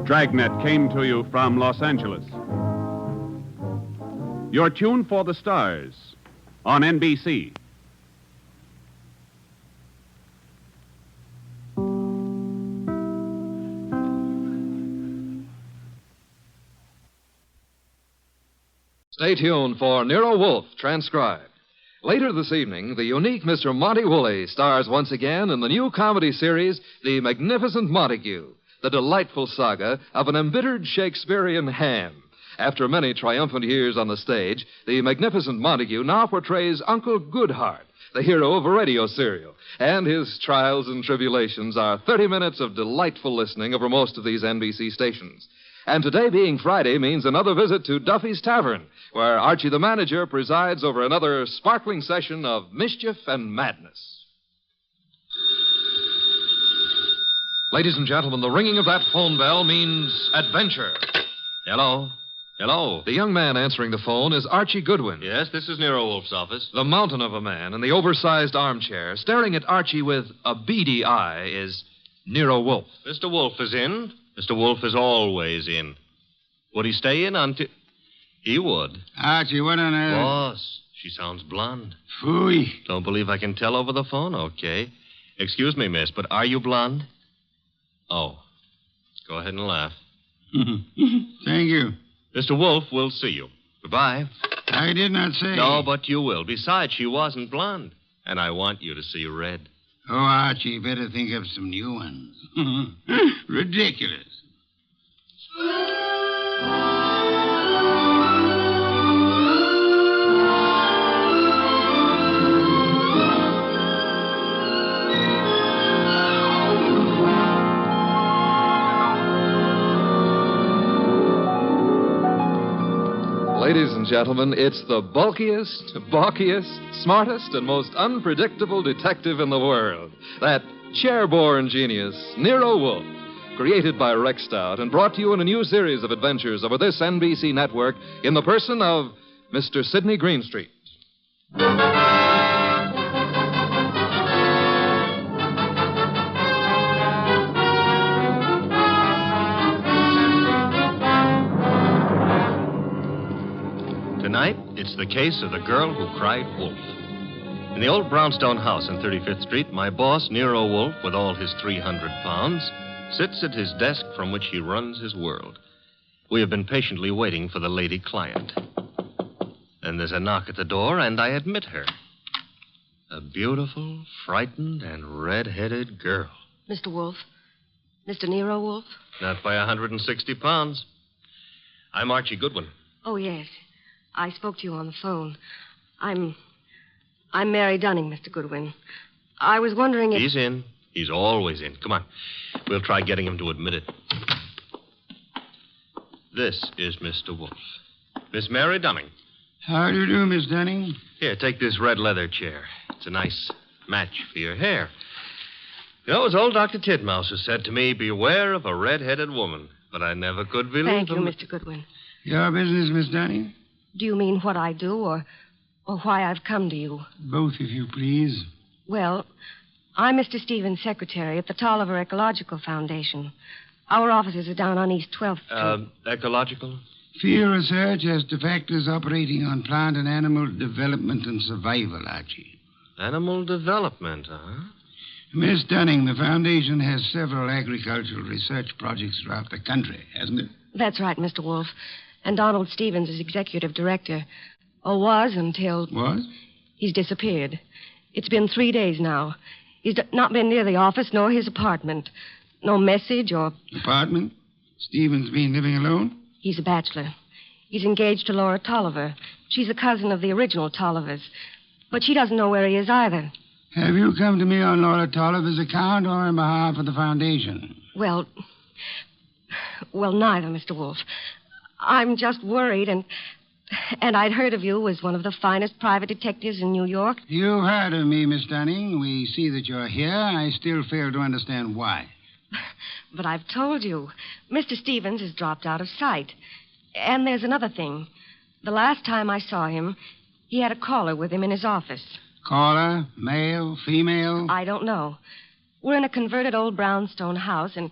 Dragnet came to you from Los Angeles. Your tune for the stars on NBC. Stay tuned for Nero Wolfe, transcribed. Later this evening, the unique Mr. Monty Woolley stars once again in the new comedy series, The Magnificent Montague, the delightful saga of an embittered Shakespearean ham. After many triumphant years on the stage, the Magnificent Montague now portrays Uncle Goodhart, the hero of a radio serial. And his trials and tribulations are 30 minutes of delightful listening over most of these NBC stations. And today being Friday means another visit to Duffy's Tavern, where Archie the manager presides over another sparkling session of mischief and madness. Ladies and gentlemen, the ringing of that phone bell means adventure. Hello? Hello? The young man answering the phone is Archie Goodwin. Yes, this is Nero Wolfe's office. The mountain of a man in the oversized armchair, staring at Archie with a beady eye, is Nero Wolfe. Mr. Wolfe is in. Mr. Wolfe is always in. Would he stay in until... He would. Archie, what on earth? Boss, she sounds blonde. Phooey. Don't believe I can tell over the phone? Okay. Excuse me, miss, but are you blonde? Oh. Go ahead and laugh. Thank you. Mr. Wolfe, we'll see you. Goodbye. I did not say. No, but you will. Besides, she wasn't blonde. And I want you to see red. Oh, Archie, you better think of some new ones. Ridiculous. Ladies and gentlemen, it's the bulkiest, balkiest, smartest, and most unpredictable detective in the world. That chair-borne genius, Nero Wolfe, created by Rex Stout and brought to you in a new series of adventures over this NBC network in the person of Mr. Sidney Greenstreet. Tonight, it's the case of the girl who cried wolf. In the old brownstone house on 35th Street, my boss, Nero Wolfe, with all his 300 pounds, sits at his desk from which he runs his world. We have been patiently waiting for the lady client. Then there's a knock at the door, and I admit her. A beautiful, frightened, and red-headed girl. Mr. Wolfe? Mr. Nero Wolfe? Not by 160 pounds. I'm Archie Goodwin. Oh, yes. I spoke to you on the phone. I'm Mary Dunning, Mr. Goodwin. I was wondering if... He's in. He's always in. Come on. We'll try getting him to admit it. This is Mr. Wolfe. Miss Mary Dunning. How do you do, Miss Dunning? Here, take this red leather chair. It's a nice match for your hair. You know, as old Dr. Titmouse has said to me, beware of a red-headed woman. But I never could believe Thank you, him. Mr. Goodwin. Your business, Miss Dunning? Do you mean what I do or why I've come to you? Both, if you please. Well, I'm Mr. Stevens' secretary at the Tolliver Ecological Foundation. Our offices are down on East 12th Street. Ecological? Field research as to factors operating on plant and animal development and survival, Archie. Animal development, huh? Miss Dunning, the foundation has several agricultural research projects throughout the country, hasn't it? That's right, Mr. Wolfe. And Donald Stevens is executive director. Or was until... Was? He's disappeared. It's been 3 days now. He's not been near the office nor his apartment. No message or... Apartment? Stevens been living alone? He's a bachelor. He's engaged to Laura Tolliver. She's a cousin of the original Tollivers. But she doesn't know where he is either. Have you come to me on Laura Tolliver's account or on behalf of the foundation? Well, neither, Mr. Wolfe. I'm just worried, and I'd heard of you as one of the finest private detectives in New York. You've heard of me, Miss Dunning. We see that you're here. I still fail to understand why. But I've told you. Mr. Stevens has dropped out of sight. And there's another thing. The last time I saw him, he had a caller with him in his office. Caller? Male? Female? I don't know. We're in a converted old brownstone house, and,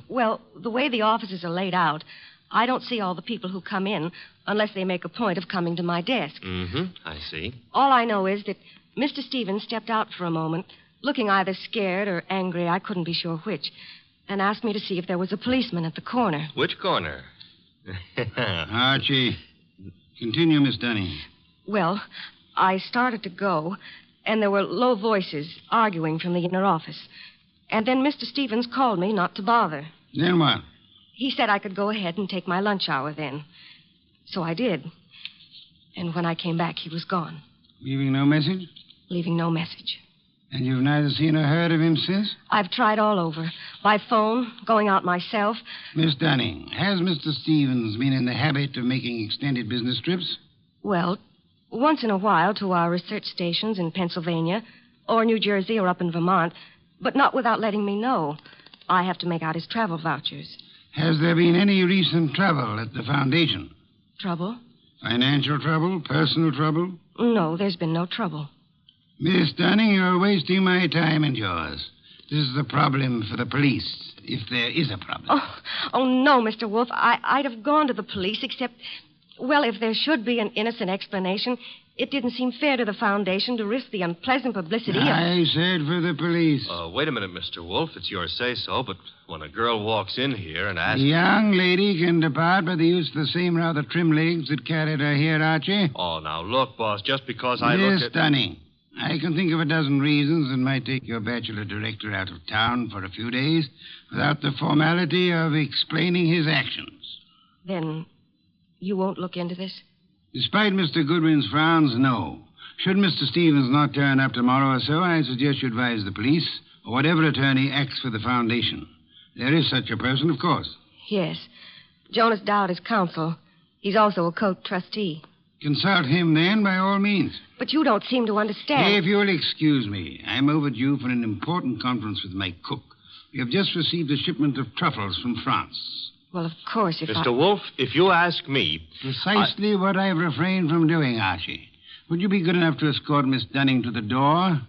well, the way the offices are laid out, I don't see all the people who come in unless they make a point of coming to my desk. I see. All I know is that Mr. Stevens stepped out for a moment, looking either scared or angry, I couldn't be sure which, and asked me to see if there was a policeman at the corner. Which corner? Archie, continue, Miss Dunning. Well, I started to go, and there were low voices arguing from the inner office. And then Mr. Stevens called me not to bother. Then what? He said I could go ahead and take my lunch hour then. So I did. And when I came back, he was gone. Leaving no message? Leaving no message. And you've neither seen or heard of him since? I've tried all over. By phone, going out myself. Miss Dunning, has Mr. Stevens been in the habit of making extended business trips? Well, once in a while to our research stations in Pennsylvania, or New Jersey, or up in Vermont, but not without letting me know. I have to make out his travel vouchers. Has there been any recent trouble at the foundation? Trouble? Financial trouble? Personal trouble? No, there's been no trouble. Miss Dunning, you're wasting my time and yours. This is a problem for the police, if there is a problem. Oh no, Mr. Wolfe. I'd have gone to the police, except, well, if there should be an innocent explanation, it didn't seem fair to the foundation to risk the unpleasant publicity I said for the police. Wait a minute, Mr. Wolfe. It's your say-so, but when a girl walks in here and asks... The young lady can depart by the use of the same rather trim legs that carried her here, Archie. Oh, now, look, boss, just because I Miss look at... Dunning, I can think of a dozen reasons that might take your bachelor director out of town for a few days without the formality of explaining his actions. Then you won't look into this? Despite Mr. Goodwin's frowns, no. Should Mr. Stevens not turn up tomorrow or so, I suggest you advise the police or whatever attorney acts for the foundation. There is such a person, of course. Yes. Jonas Dowd is counsel. He's also a Coke trustee. Consult him, then, by all means. But you don't seem to understand. If you'll excuse me, I'm overdue for an important conference with my cook. We have just received a shipment of truffles from France. Well, of course, if Mr. Wolfe, if you ask me... Precisely what I've refrained from doing, Archie. Would you be good enough to escort Miss Dunning to the door?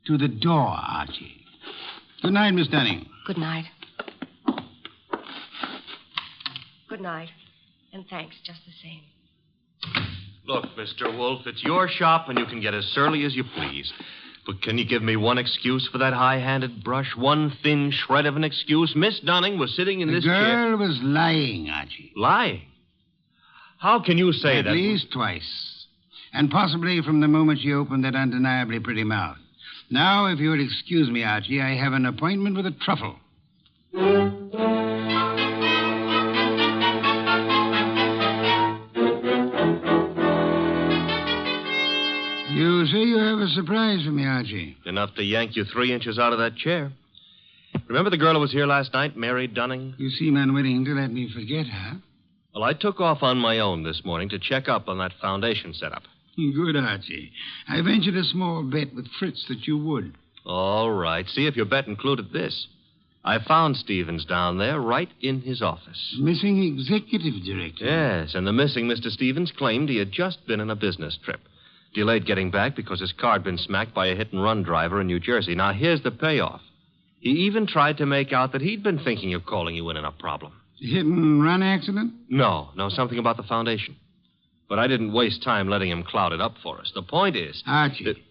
To the door, Archie. Good night, Miss Dunning. Good night. Good night. And thanks, just the same. Look, Mr. Wolfe, it's your shop, and you can get as surly as you please. But can you give me one excuse for that high-handed brush? One thin shred of an excuse? Miss Dunning was sitting in this chair... The girl was lying, Archie. Lying? How can you say that? At least twice. And possibly from the moment she opened that undeniably pretty mouth. Now, if you'll excuse me, Archie, I have an appointment with a truffle. You say you have a surprise for me, Archie. Enough to yank you 3 inches out of that chair. Remember the girl who was here last night, Mary Dunning? You seem unwilling to let me forget her. Well, I took off on my own this morning to check up on that foundation setup. Good, Archie. I ventured a small bet with Fritz that you would. All right. See if your bet included this. I found Stevens down there right in his office. Missing executive director. Yes, and the missing Mr. Stevens claimed he had just been on a business trip. Delayed getting back because his car had been smacked by a hit-and-run driver in New Jersey. Now, here's the payoff. He even tried to make out that he'd been thinking of calling you in a problem. Hit-and-run accident? No, something about the foundation. But I didn't waste time letting him cloud it up for us. The point is... Archie,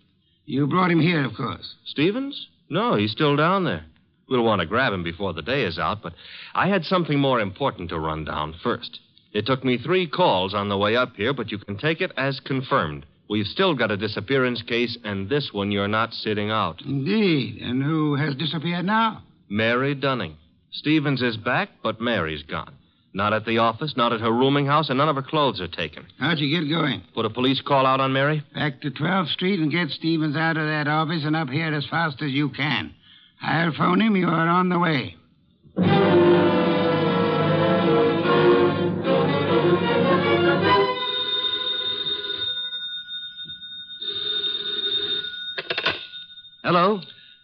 you brought him here, of course. Stevens? No, he's still down there. We'll want to grab him before the day is out, but I had something more important to run down first. It took me 3 calls on the way up here, but you can take it as confirmed. We've still got a disappearance case, and this one you're not sitting out. Indeed. And who has disappeared now? Mary Dunning. Stevens is back, but Mary's gone. Not at the office, not at her rooming house, and none of her clothes are taken. How'd you get going? Put a police call out on Mary? Back to 12th Street and get Stevens out of that office and up here as fast as you can. I'll phone him. You are on the way. Hello?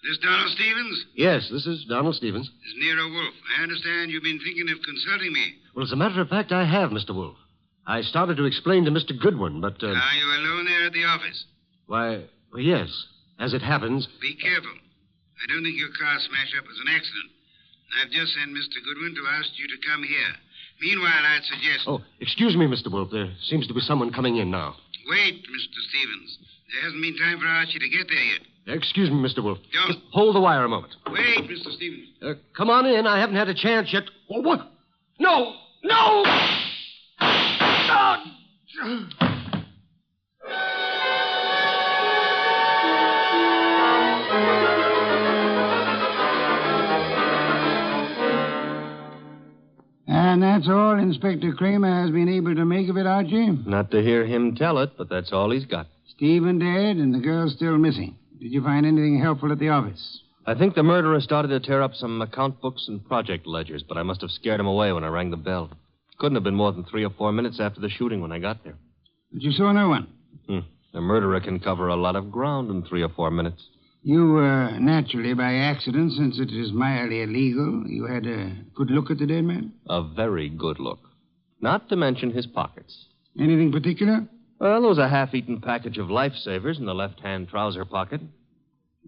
This Donald Stevens? Yes, this is Donald Stevens. This is Nero Wolfe. I understand you've been thinking of consulting me. Well, as a matter of fact, I have, Mr. Wolfe. I started to explain to Mr. Goodwin, but... Are you alone there at the office? Why, well, yes. As it happens... Be careful. I don't think your car smash-up was an accident. I've just sent Mr. Goodwin to ask you to come here. Meanwhile, I'd suggest... Oh, excuse me, Mr. Wolfe. There seems to be someone coming in now. Wait, Mr. Stevens. There hasn't been time for Archie to get there yet. Excuse me, Mr. Wolfe. Don't. Just hold the wire a moment. Wait, Mr. Stevens. Come on in. I haven't had a chance yet. Oh, what? No! No! And that's all Inspector Kramer has been able to make of it, Archie? Not to hear him tell it, but that's all he's got. Stephen dead and the girl still missing. Did you find anything helpful at the office? I think the murderer started to tear up some account books and project ledgers, but I must have scared him away when I rang the bell. Couldn't have been more than 3 or 4 minutes after the shooting when I got there. But you saw no one? The murderer can cover a lot of ground in 3 or 4 minutes. You were naturally by accident, since it is mildly illegal. You had a good look at the dead man? A very good look. Not to mention his pockets. Anything particular? Well, there was a half-eaten package of lifesavers in the left-hand trouser pocket.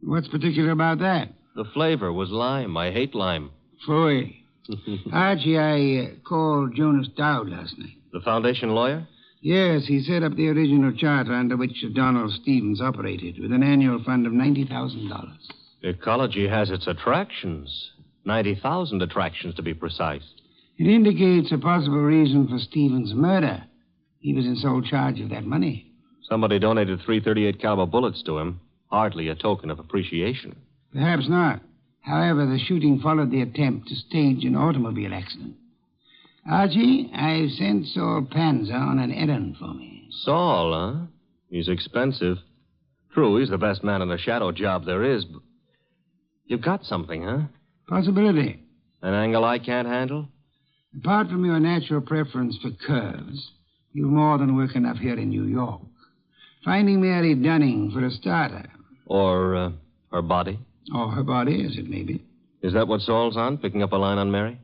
What's particular about that? The flavor was lime. I hate lime. Phooey. Archie, I called Jonas Dowd last night. The foundation lawyer? Yes, he set up the original charter under which Donald Stevens operated, with an annual fund of $90,000. Ecology has its attractions. 90,000 attractions, to be precise. It indicates a possible reason for Stevens' murder. He was in sole charge of that money. Somebody donated 338 caliber bullets to him. Hardly a token of appreciation. Perhaps not. However, the shooting followed the attempt to stage an automobile accident. Archie, I've sent Saul Panza on an errand for me. Saul, huh? He's expensive. True, he's the best man in the shadow job there is, but... You've got something, huh? Possibility. An angle I can't handle? Apart from your natural preference for curves, you've more than work enough here in New York. Finding Mary Dunning for a starter. Or, her body? Or her body, as it may be. Is that what Saul's on, picking up a line on Mary?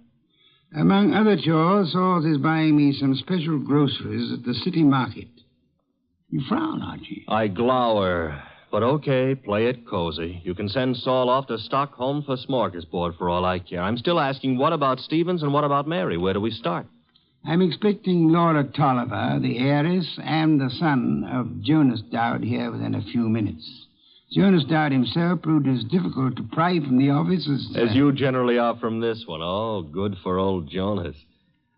Among other chores, Saul's is buying me some special groceries at the city market. You frown, Archie. I glower. But okay, play it cozy. You can send Saul off to Stockholm for smorgasbord for all I care. I'm still asking, what about Stevens and what about Mary? Where do we start? I'm expecting Laura Tolliver, the heiress, and the son of Jonas Dowd here within a few minutes. Jonas Dowd himself proved as difficult to pry from the office as... As you generally are from this one. Oh, good for old Jonas.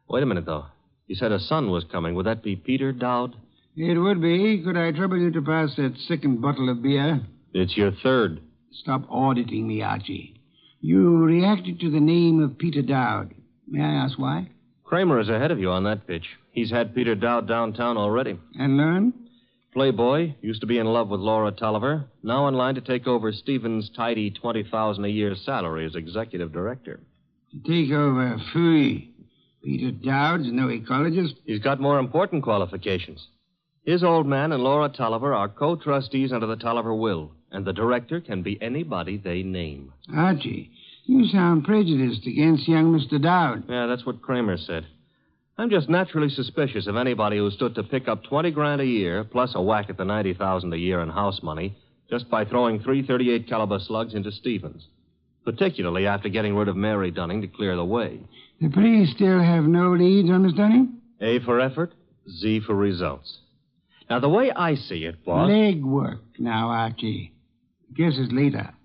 Wait a minute, though. You said a son was coming. Would that be Peter Dowd? It would be. Could I trouble you to pass that second bottle of beer? It's your third. Stop auditing me, Archie. You reacted to the name of Peter Dowd. May I ask why? Kramer is ahead of you on that pitch. He's had Peter Dowd downtown already. And learned? Playboy, used to be in love with Laura Tolliver, now in line to take over Stevens' tidy $20,000 a year salary as executive director. To take over Fooey. Peter Dowd's no ecologist. He's got more important qualifications. His old man and Laura Tolliver are co-trustees under the Tolliver will, and the director can be anybody they name. Archie, You sound prejudiced against young Mr. Dowd. Yeah, that's what Kramer said. I'm just naturally suspicious of anybody who stood to pick up 20 grand a year, plus a whack at the 90,000 a year in house money, just by throwing 338 caliber slugs into Stevens. Particularly after getting rid of Mary Dunning to clear the way. The police still have no leads on Miss Dunning? A for effort, Z for results. Now, the way I see it, boss... Leg work now, Archie. Guess it's later.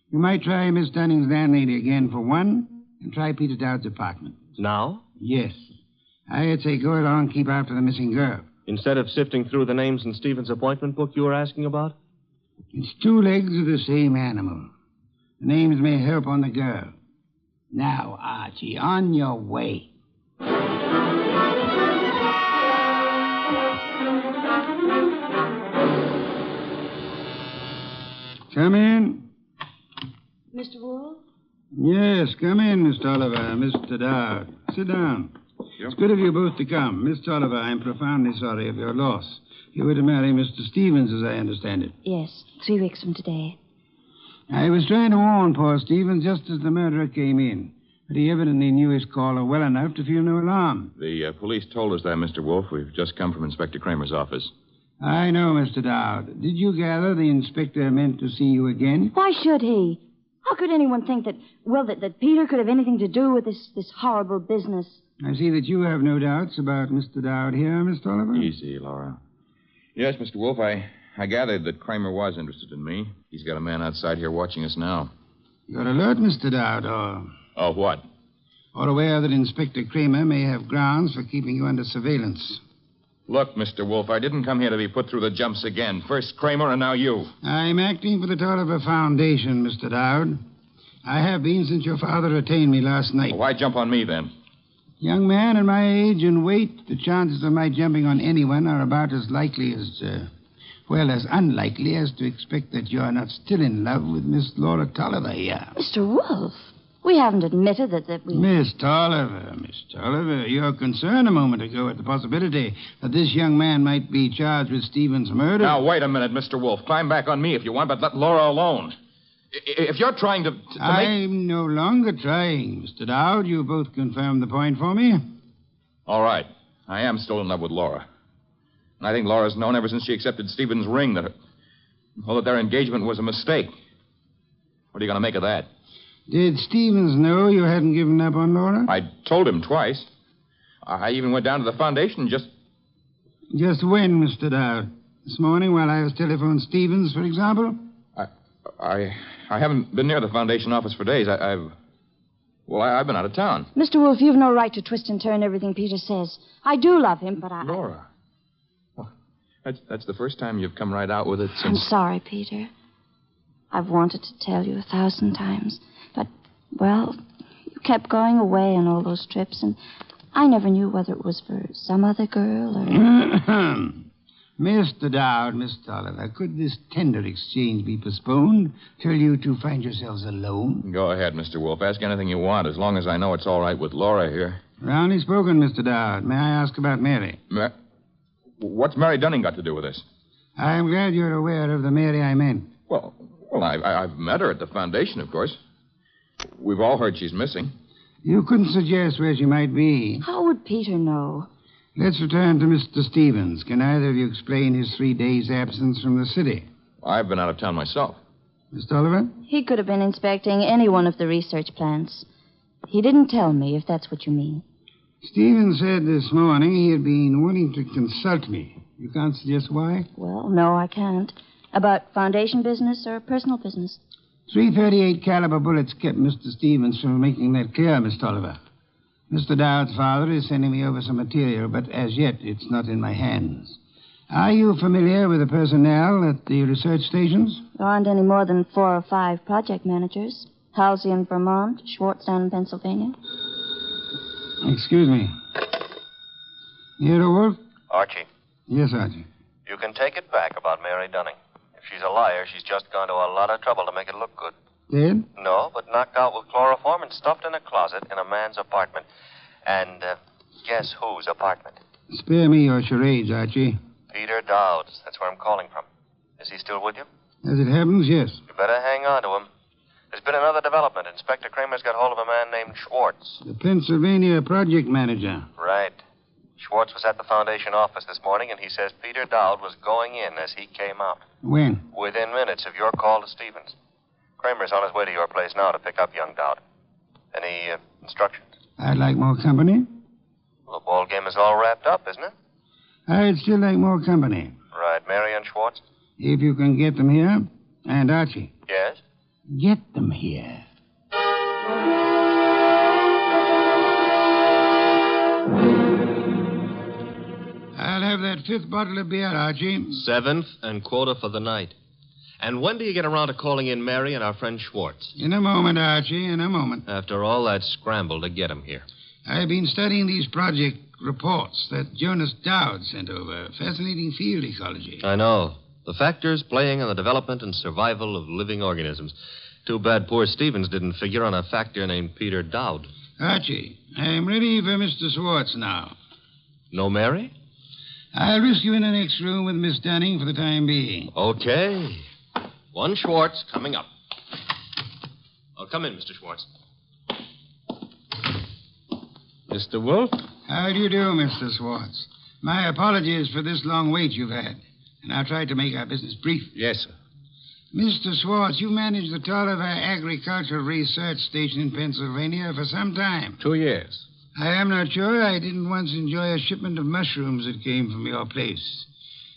You might try Miss Dunning's landlady again for one, and try Peter Dowd's apartment. Now? Yes. I'd say go along and keep after the missing girl. Instead of sifting through the names in Stevens' appointment book you were asking about? It's two legs of the same animal. The names may help on the girl. Now, Archie, on your way. Come in. Mr. Wolfe? Yes, come in, Miss Tolliver, Mr. Dowd. Sit down. It's good of you both to come. Miss Tolliver, I'm profoundly sorry of your loss. You were to marry Mr. Stevens, as I understand it. Yes, 3 weeks from today. I was trying to warn poor Stevens just as the murderer came in. But he evidently knew his caller well enough to feel no alarm. The police told us that, Mr. Wolfe. We've just come from Inspector Kramer's office. I know, Mr. Dowd. Did you gather the inspector meant to see you again? Why should he? How could anyone think that Peter could have anything to do with this horrible business? I see that you have no doubts about Mr. Dowd here, Miss Tolliver. Easy, Laura. Yes, Mr. Wolfe, I gathered that Kramer was interested in me. He's got a man outside here watching us now. You're alert, Mr. Dowd, or... Oh, what? Or aware that Inspector Kramer may have grounds for keeping you under surveillance. Look, Mr. Wolfe, I didn't come here to be put through the jumps again. First Kramer and now you. I'm acting for the Tolliver Foundation, Mr. Dowd. I have been since your father retained me last night. Well, why jump on me, then? Young man, at my age and weight, the chances of my jumping on anyone are about as likely as, as unlikely as to expect that you're not still in love with Miss Laura Tolliver here. Mr. Wolfe, we haven't admitted that we... Miss Tolliver, your concern a moment ago at the possibility that this young man might be charged with Stevens' murder... Now, wait a minute, Mr. Wolfe. Climb back on me if you want, but let Laura alone. If you're trying to make... I'm no longer trying, Mr. Dowd. You both confirmed the point for me. All right. I am still in love with Laura. And I think Laura's known ever since she accepted Stevens' ring that their engagement was a mistake. What are you going to make of that? Did Stevens know you hadn't given up on Laura? I told him twice. I even went down to the foundation just... Just when, Mr. Dowd? This morning while I was telephoning Stevens, for example? I haven't been near the foundation office for days. I've been out of town. Mr. Wolfe, you've no right to twist and turn everything Peter says. I do love him, but Laura. Well, that's the first time you've come right out with it since... I'm sorry, Peter. I've wanted to tell you 1,000 times. But, you kept going away on all those trips, and I never knew whether it was for some other girl or... Mr. Dowd, Miss Tolliver, could this tender exchange be postponed till you two find yourselves alone? Go ahead, Mr. Wolfe. Ask anything you want, as long as I know it's all right with Laura here. Roundly spoken, Mr. Dowd. May I ask about Mary? What's Mary Dunning got to do with this? I'm glad you're aware of the Mary I meant. Well, I've met her at the foundation, of course. We've all heard she's missing. You couldn't suggest where she might be. How would Peter know? Let's return to Mr. Stevens. Can either of you explain his 3 days' absence from the city? I've been out of town myself. Miss Tolliver? He could have been inspecting any one of the research plants. He didn't tell me, if that's what you mean. Stevens said this morning he had been wanting to consult me. You can't suggest why? Well, no, I can't. About foundation business or personal business? 338 caliber bullets kept Mr. Stevens from making that clear, Miss Tolliver. Mr. Dowd's father is sending me over some material, but as yet it's not in my hands. Are you familiar with the personnel at the research stations? There aren't any more than 4 or 5 project managers. Halsey in Vermont, Schwartz down in Pennsylvania. Excuse me. Nero, Wolfe? Archie. Yes, Archie. You can take it back about Mary Dunning. If she's a liar, she's just gone to a lot of trouble to make it look good. Dead? No, but knocked out with chloroform and stuffed in a closet in a man's apartment. And guess whose apartment? Spare me your charades, Archie. Peter Dowd's. That's where I'm calling from. Is he still with you? As it happens, yes. You better hang on to him. There's been another development. Inspector Kramer's got hold of a man named Schwartz. The Pennsylvania project manager. Right. Schwartz was at the Foundation office this morning, and he says Peter Dowd was going in as he came out. When? Within minutes of your call to Stevens. Kramer's on his way to your place now to pick up young Dowd. Any instructions? I'd like more company. Well, the ball game is all wrapped up, isn't it? I'd still like more company. Right. Mary and Schwartz? If you can get them here. And Archie. Yes? Get them here. I'll have that 5th bottle of beer, Archie. 7th and quarter for the night. And when do you get around to calling in Mary and our friend Schwartz? In a moment, Archie, in a moment. After all that scramble to get him here. I've been studying these project reports that Jonas Dowd sent over. Fascinating field ecology. I know. The factors playing on the development and survival of living organisms. Too bad poor Stevens didn't figure on a factor named Peter Dowd. Archie, I'm ready for Mr. Schwartz now. No Mary? I'll risk you in the next room with Miss Dunning for the time being. Okay. One Schwartz coming up. Oh, come in, Mr. Schwartz. Mr. Wolfe? How do you do, Mr. Schwartz? My apologies for this long wait you've had. And I'll try to make our business brief. Yes, sir. Mr. Schwartz, you managed the Tolliver Agricultural Research Station in Pennsylvania for some time. 2 years. I am not sure I didn't once enjoy a shipment of mushrooms that came from your place.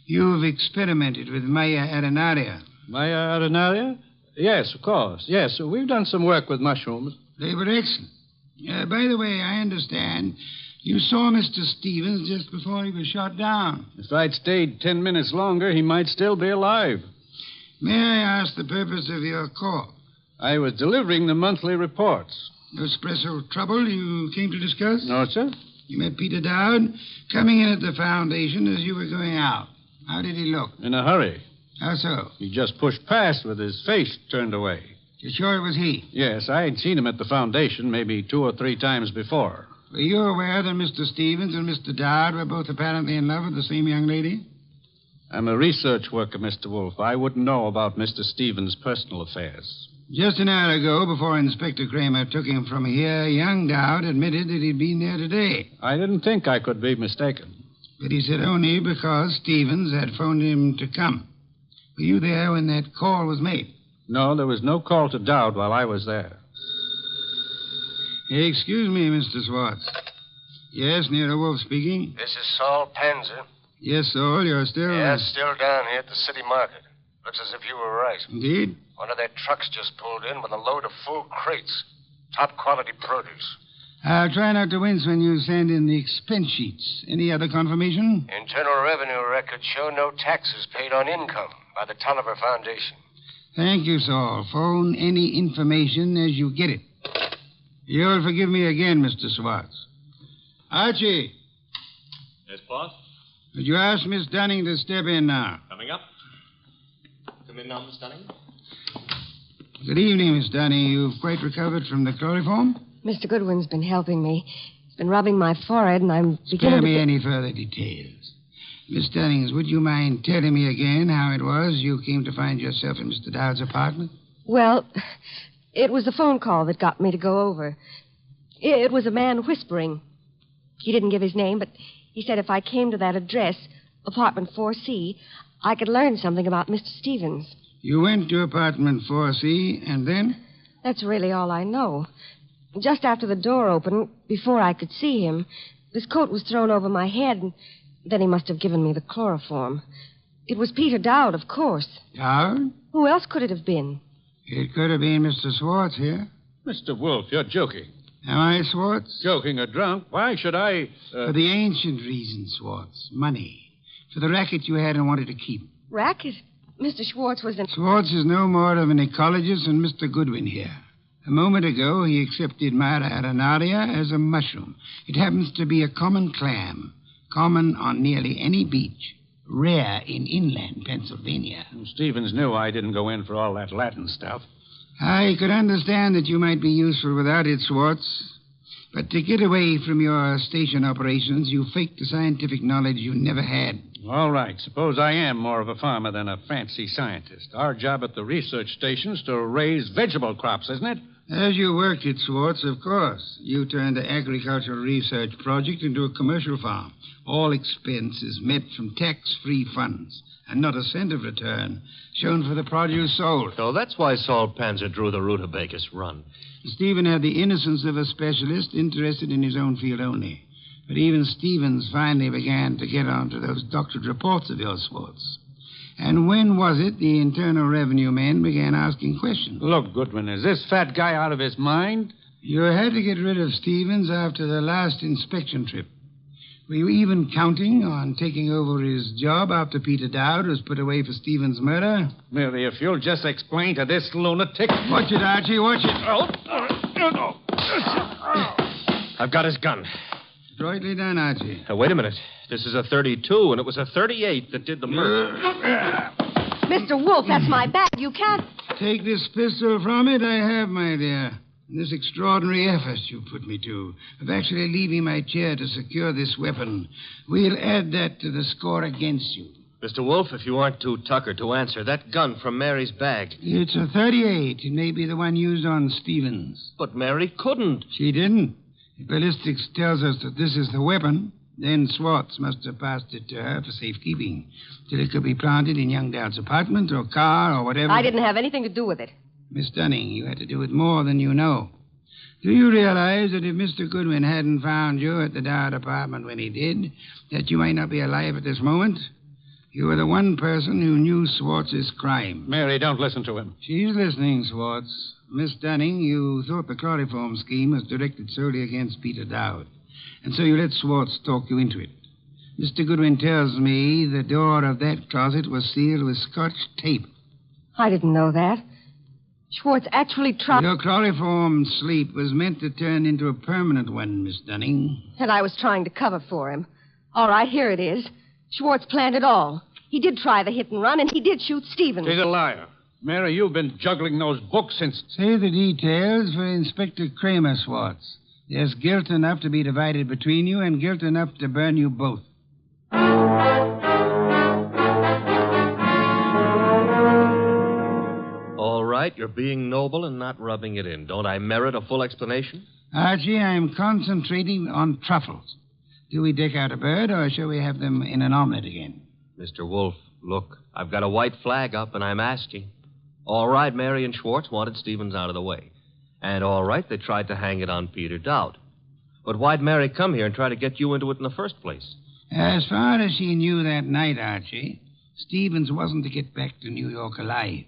You've experimented with Maya arenaria. Maya arenaria? Yes, of course. Yes, we've done some work with mushrooms. They were excellent. By the way, I understand you saw Mr. Stevens just before he was shot down. If I'd stayed 10 minutes longer, he might still be alive. May I ask the purpose of your call? I was delivering the monthly reports. No special trouble you came to discuss? No, sir. You met Peter Dowd coming in at the Foundation as you were going out. How did he look? In a hurry. How so? He just pushed past with his face turned away. You're sure it was he? Yes, I had seen him at the Foundation maybe 2 or 3 times before. Were you aware that Mr. Stevens and Mr. Dowd were both apparently in love with the same young lady? I'm a research worker, Mr. Wolfe. I wouldn't know about Mr. Stevens' personal affairs. Just an hour ago, before Inspector Kramer took him from here, young Dowd admitted that he'd been there today. I didn't think I could be mistaken. But he said only because Stevens had phoned him to come. Were you there when that call was made? No, there was no call to Dowd while I was there. Excuse me, Mr. Schwartz. Yes, Nero Wolfe speaking. This is Saul Panzer. Yes, Saul, you're still... Yes, still down here at the city market. Looks as if you were right. Indeed? One of their trucks just pulled in with a load of full crates. Top quality produce. I'll try not to wince when you send in the expense sheets. Any other confirmation? Internal Revenue records show no taxes paid on income by the Tolliver Foundation. Thank you, Saul. Phone any information as you get it. You'll forgive me again, Mr. Schwartz. Archie. Yes, boss? Would you ask Miss Dunning to step in now? Coming up. Come in now, Miss Dunning. Good evening, Miss Dunning. You've quite recovered from the chloroform? Mr. Goodwin's been helping me. He's been rubbing my forehead, and I'm beginning Spare to... me any further details. Miss Dunnings, would you mind telling me again how it was you came to find yourself in Mr. Dowd's apartment? Well, it was the phone call that got me to go over. It was a man whispering. He didn't give his name, but he said if I came to that address, apartment 4C, I could learn something about Mr. Stevens. You went to apartment 4C, and then? That's really all I know. Just after the door opened, before I could see him, his coat was thrown over my head, and then he must have given me the chloroform. It was Peter Dowd, of course. Dowd? Who else could it have been? It could have been Mr. Schwartz here. Mr. Wolfe, you're joking. Am I, Schwartz? Joking or drunk? Why should I... For the ancient reason, Schwartz. Money. For the racket you had and wanted to keep. Racket? Mr. Schwartz was an... Schwartz is no more of an ecologist than Mr. Goodwin here. A moment ago, he accepted Myra arenaria as a mushroom. It happens to be a common clam, common on nearly any beach, rare in inland Pennsylvania. Stevens knew I didn't go in for all that Latin stuff. I could understand that you might be useful without it, Schwartz. But to get away from your station operations, you faked a scientific knowledge you never had. All right. Suppose I am more of a farmer than a fancy scientist. Our job at the research station is to raise vegetable crops, isn't it? As you worked it, Swartz, of course. You turned the agricultural research project into a commercial farm. All expenses met from tax-free funds, and not a cent of return shown for the produce sold. So that's why Saul Panzer drew the rutabagus run. Stephen had the innocence of a specialist interested in his own field only. But even Stevens finally began to get onto those doctored reports of yours, Swartz. And when was it the Internal Revenue men began asking questions? Look, Goodwin, is this fat guy out of his mind? You had to get rid of Stevens after the last inspection trip. Were you even counting on taking over his job after Peter Dowd was put away for Stevens' murder? Mary, if you'll just explain to this lunatic... Watch it, Archie, watch it. I've got his gun. Adroitly done, Archie. Wait a minute. This is a 32, and it was a 38 that did the murder. Mr. Wolfe, that's my bag. You can't... Take this pistol from it, I have, my dear. This extraordinary effort you put me to, of actually leaving my chair to secure this weapon, we'll add that to the score against you. Mr. Wolfe, if you aren't too tuckered to answer, that gun from Mary's bag. It's a 38. It may be the one used on Stevens. But Mary couldn't. She didn't. If ballistics tells us that this is the weapon, then Swartz must have passed it to her for safekeeping, till it could be planted in young Dowd's apartment or car or whatever. I didn't have anything to do with it. Miss Dunning, you had to do with more than you know. Do you realize that if Mr. Goodwin hadn't found you at the Dowd apartment when he did, that you might not be alive at this moment? You were the one person who knew Swartz's crime. Mary, don't listen to him. She's listening, Swartz. Miss Dunning, you thought the chloroform scheme was directed solely against Peter Dowd, and so you let Swartz talk you into it. Mr. Goodwin tells me the door of that closet was sealed with Scotch tape. I didn't know that. Schwartz actually tried... Your chloroform sleep was meant to turn into a permanent one, Miss Dunning. And I was trying to cover for him. All right, here it is. Schwartz planned it all. He did try the hit and run, and he did shoot Stevens. He's a liar. Mary, you've been juggling those books since... Say the details for Inspector Kramer, Swartz. There's guilt enough to be divided between you and guilt enough to burn you both. All right, you're being noble and not rubbing it in. Don't I merit a full explanation? Archie, I'm concentrating on truffles. Do we deck out a bird, or shall we have them in an omelet again? Mr. Wolfe, look, I've got a white flag up, and I'm asking. All right, Mary and Schwartz wanted Stevens out of the way. And all right, they tried to hang it on Peter Dowd. But why'd Mary come here and try to get you into it in the first place? As far as she knew that night, Archie, Stevens wasn't to get back to New York alive.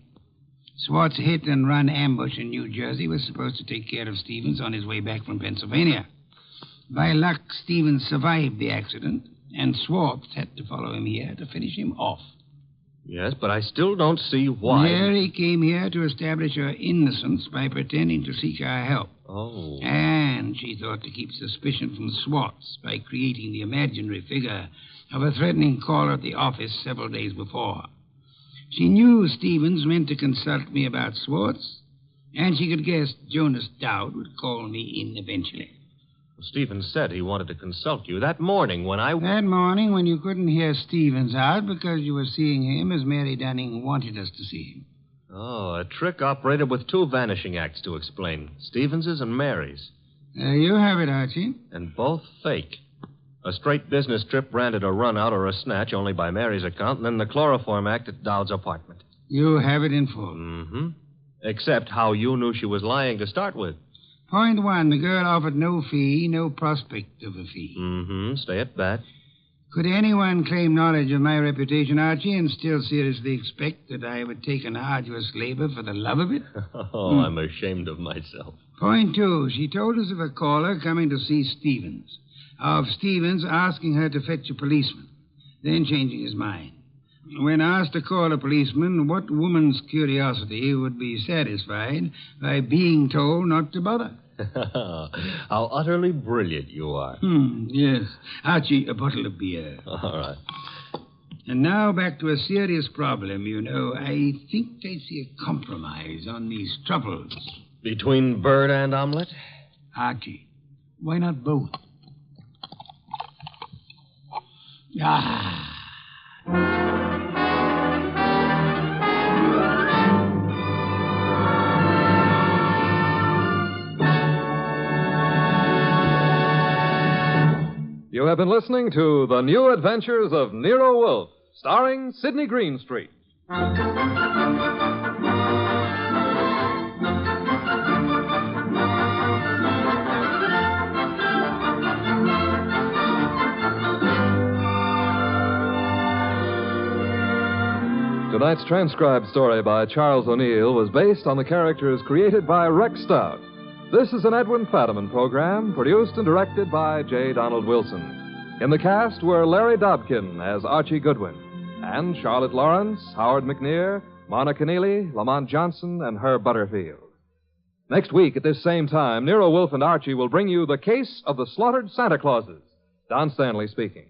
Swartz hit and run ambush in New Jersey was supposed to take care of Stevens on his way back from Pennsylvania. By luck, Stevens survived the accident, and Swartz had to follow him here to finish him off. Yes, but I still don't see why. Mary came here to establish her innocence by pretending to seek our help. Oh. And she thought to keep suspicion from Swartz by creating the imaginary figure of a threatening caller at the office several days before. She knew Stevens meant to consult me about Swartz, and she could guess Jonas Dowd would call me in eventually. Stevens said he wanted to consult you that morning when I... That morning when you couldn't hear Stevens out because you were seeing him as Mary Dunning wanted us to see him. Oh, a trick operated with two vanishing acts to explain. Stevens's and Mary's. There you have it, Archie. And both fake. A straight business trip branded a run out or a snatch only by Mary's account, and then the chloroform act at Dowd's apartment. You have it in full. Mm-hmm. Except how you knew she was lying to start with. Point one, the girl offered no fee, no prospect of a fee. Mm-hmm. Stay at that. Could anyone claim knowledge of my reputation, Archie, and still seriously expect that I would take an arduous labor for the love of it? I'm ashamed of myself. Point two, she told us of a caller coming to see Stevens. Of Stevens asking her to fetch a policeman, then changing his mind. When asked to call a policeman, what woman's curiosity would be satisfied by being told not to bother? How utterly brilliant you are. Yes. Archie, a bottle of beer. All right. And now back to a serious problem, you know. I think I see a compromise on these truffles. Between bird and omelet? Archie, Why not both? Ah. You have been listening to The New Adventures of Nero Wolfe, starring Sidney Greenstreet. Tonight's transcribed story by Charles O'Neill was based on the characters created by Rex Stout. This is an Edwin Fadiman program, produced and directed by J. Donald Wilson. In the cast were Larry Dobkin as Archie Goodwin, and Charlotte Lawrence, Howard McNear, Mona Keneally, Lamont Johnson, and Herb Butterfield. Next week at this same time, Nero Wolfe and Archie will bring you The Case of the Slaughtered Santa Clauses. Don Stanley speaking.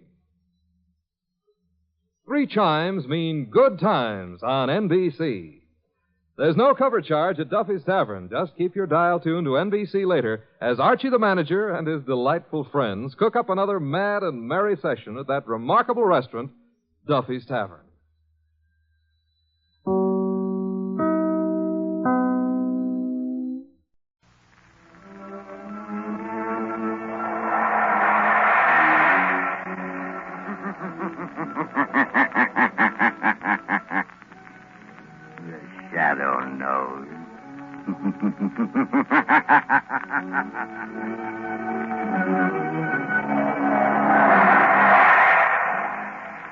3 chimes mean good times on NBC. There's no cover charge at Duffy's Tavern. Just keep your dial tuned to NBC later as Archie the manager and his delightful friends cook up another mad and merry session at that remarkable restaurant, Duffy's Tavern.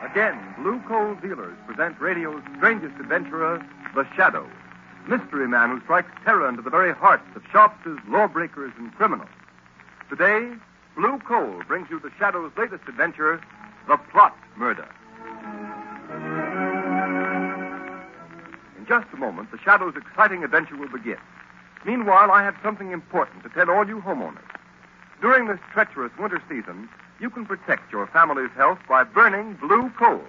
Again, Blue Coal Dealers present radio's strangest adventurer, The Shadow, mystery man who strikes terror into the very hearts of shopsters, lawbreakers, and criminals. Today, Blue Coal brings you The Shadow's latest adventure, The Plot Murder. In just a moment, The Shadow's exciting adventure will begin. Meanwhile, I have something important to tell all you homeowners. During this treacherous winter season, you can protect your family's health by burning blue coal.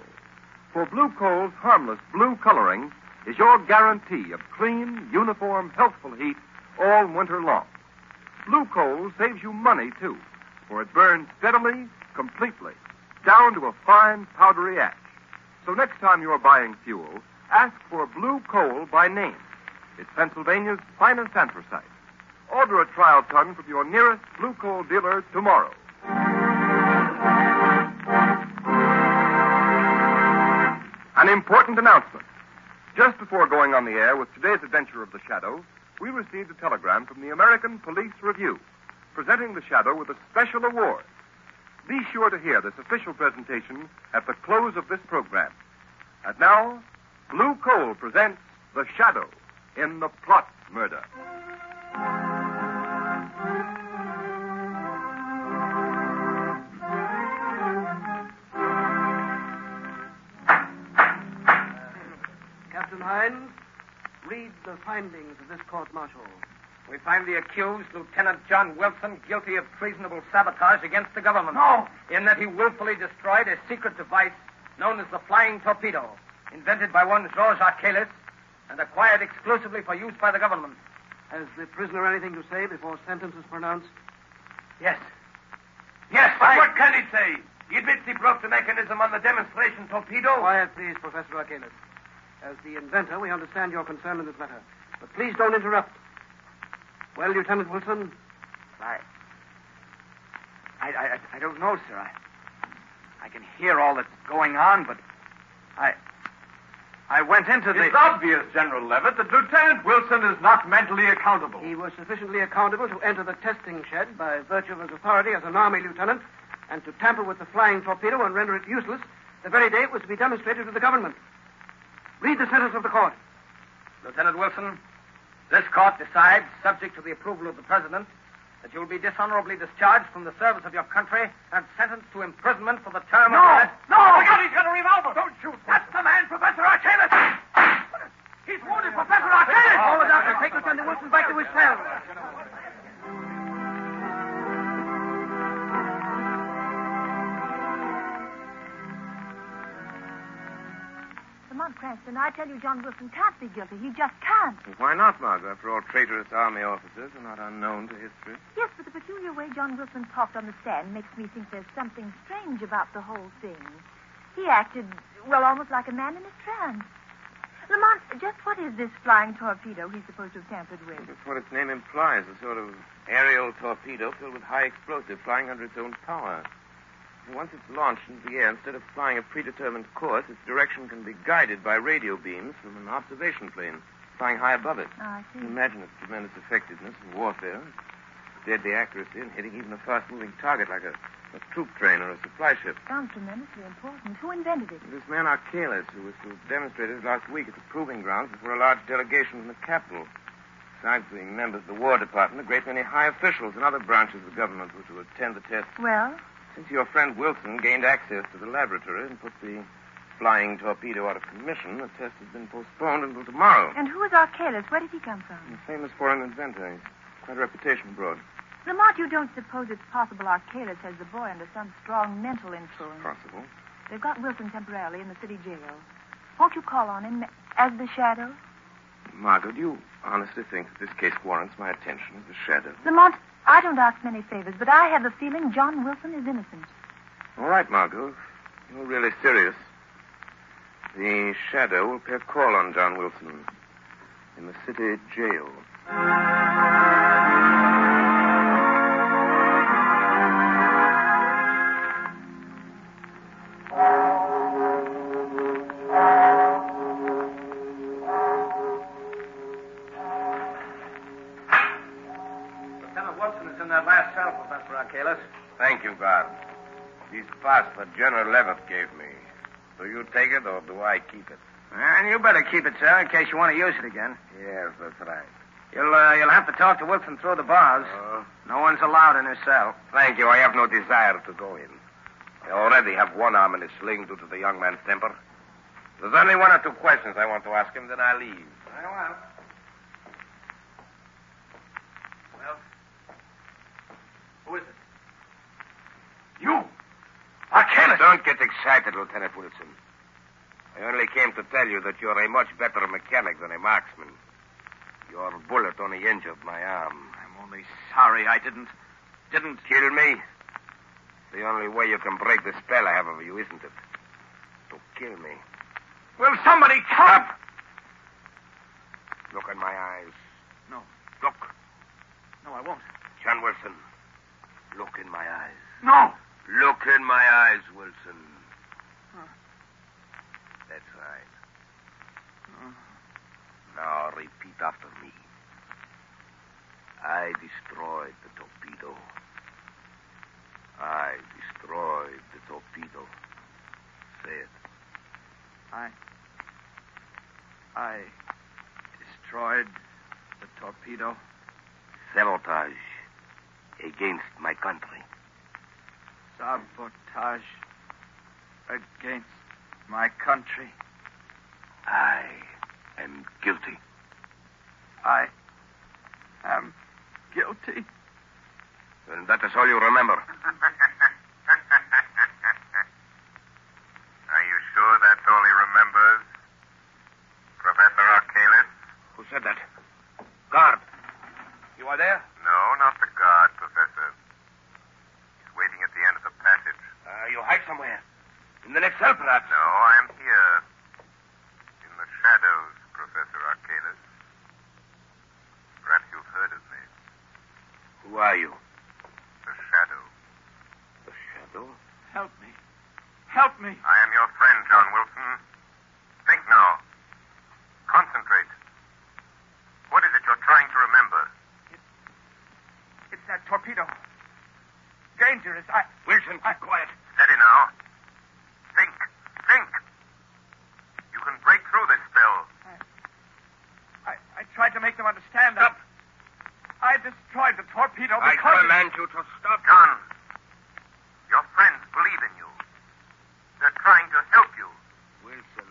For blue coal's harmless blue coloring is your guarantee of clean, uniform, healthful heat all winter long. Blue coal saves you money, too, for it burns steadily, completely, down to a fine, powdery ash. So next time you're buying fuel, ask for blue coal by name. It's Pennsylvania's finest anthracite. Order a trial ton from your nearest blue coal dealer tomorrow. An important announcement. Just before going on the air with today's adventure of The Shadow, we received a telegram from the American Police Review, presenting The Shadow with a special award. Be sure to hear this official presentation at the close of this program. And now, Blue Coal presents The Shadow in The Plot Murder. Captain Hines, read the findings of this court-martial. We find the accused, Lieutenant John Wilson, guilty of treasonable sabotage against the government. No! In that he willfully destroyed a secret device known as the flying torpedo, invented by one Georges Archelis and acquired exclusively for use by the government. Has the prisoner anything to say before sentence is pronounced? Yes. Yes, but what can he say? He admits he broke the mechanism on the demonstration torpedo. Quiet, please, Professor Archelis. As the inventor, we understand your concern in this matter. But please don't interrupt. Well, Lieutenant Wilson? I don't know, sir. I can hear all that's going on, but I went into the... It's obvious, General Levitt, that Lieutenant Wilson is not mentally accountable. He was sufficiently accountable to enter the testing shed by virtue of his authority as an Army lieutenant and to tamper with the flying torpedo and render it useless the very day it was to be demonstrated to the government. Read the sentence of the court. Lieutenant Wilson, this court decides, subject to the approval of the President, that you will be dishonorably discharged from the service of your country and sentenced to imprisonment for the term of... No! Oh, my God, he's got a revolver! Don't shoot! That's the man, Professor Archelis! He's wounded, Professor Archelis! Call it out and take Lieutenant Wilson back to his cell. Lamont Cranston, I tell you John Wilson can't be guilty. He just can't. Why not, Margot? After all, traitorous army officers are not unknown to history. Yes, but the peculiar way John Wilson talked on the stand makes me think there's something strange about the whole thing. He acted, well, almost like a man in a trance. Lamont, just what is this flying torpedo he's supposed to have tampered with? That's what its name implies, a sort of aerial torpedo filled with high explosive flying under its own power. And once it's launched into the air, instead of flying a predetermined course, its direction can be guided by radio beams from an observation plane flying high above it. Oh, I see. Imagine its tremendous effectiveness in warfare, deadly accuracy in hitting even a fast-moving target like a troop train or a supply ship. Sounds tremendously important. Who invented it? This man Archelaus, who was to demonstrate it last week at the proving grounds before a large delegation from the capital. Besides being members of the War Department, a great many high officials and other branches of the government were to attend the test. Well? Since your friend Wilson gained access to the laboratory and put the flying torpedo out of commission, the test has been postponed until tomorrow. And who is Archelaus? Where did he come from? A famous foreign inventor. He's quite a reputation abroad. Lamont, you don't suppose it's possible Archelaus has the boy under some strong mental influence? Possible. They've got Wilson temporarily in the city jail. Won't you call on him as the shadow? Margot, do you honestly think that this case warrants my attention as the shadow? Lamont, I don't ask many favors, but I have the feeling John Wilson is innocent. All right, Margot. If you're really serious. The shadow will pay a call on John Wilson in the city jail. Thank you, guard. This pass that General Levitt gave me. Do you take it or do I keep it? And you better keep it, sir, in case you want to use it again. Yes, that's right. You'll have to talk to Wilson through the bars. No one's allowed in his cell. Thank you. I have no desire to go in. I already have one arm in a sling due to the young man's temper. There's only one or two questions I want to ask him, then I'll leave. Very well. Well, who is it? You! Archelaus! Don't get excited, Lieutenant Wilson. I only came to tell you that you're a much better mechanic than a marksman. Your bullet only injured my arm. I'm only sorry I didn't kill me. The only way you can break the spell I have over you, isn't it? To kill me. Will somebody come? Look in my eyes. No. Look. No, I won't. John Wilson. Look in my eyes. No. Look in my eyes, Wilson. That's right. Now repeat after me. I destroyed the torpedo. I destroyed the torpedo. Say it. I destroyed the torpedo. Sabotage against my country. Sabotage against my country. I am guilty. I am guilty. And that is all you remember. Are you sure that's all he remembers? Professor Archelaus? Who said that? Guard. You are there? No, not the guard, Professor. He's waiting at the end of the passage. You hide somewhere. In the next cell, perhaps. No, I'm here. In the shadows, Professor Archelaus. Perhaps you've heard of me. Who are you? The Shadow. The Shadow? Help me. Help me. I am your friend, John Wilson. Think now. Concentrate. What is it you're trying to remember? It's that torpedo. Dangerous. Wilson, keep quiet. Steady now. Think. Think. You can break through this spell. I tried to make them understand that. Stop. I destroyed the torpedo I because... command you to stop. John, your friends believe in you. They're trying to help you. Wilson,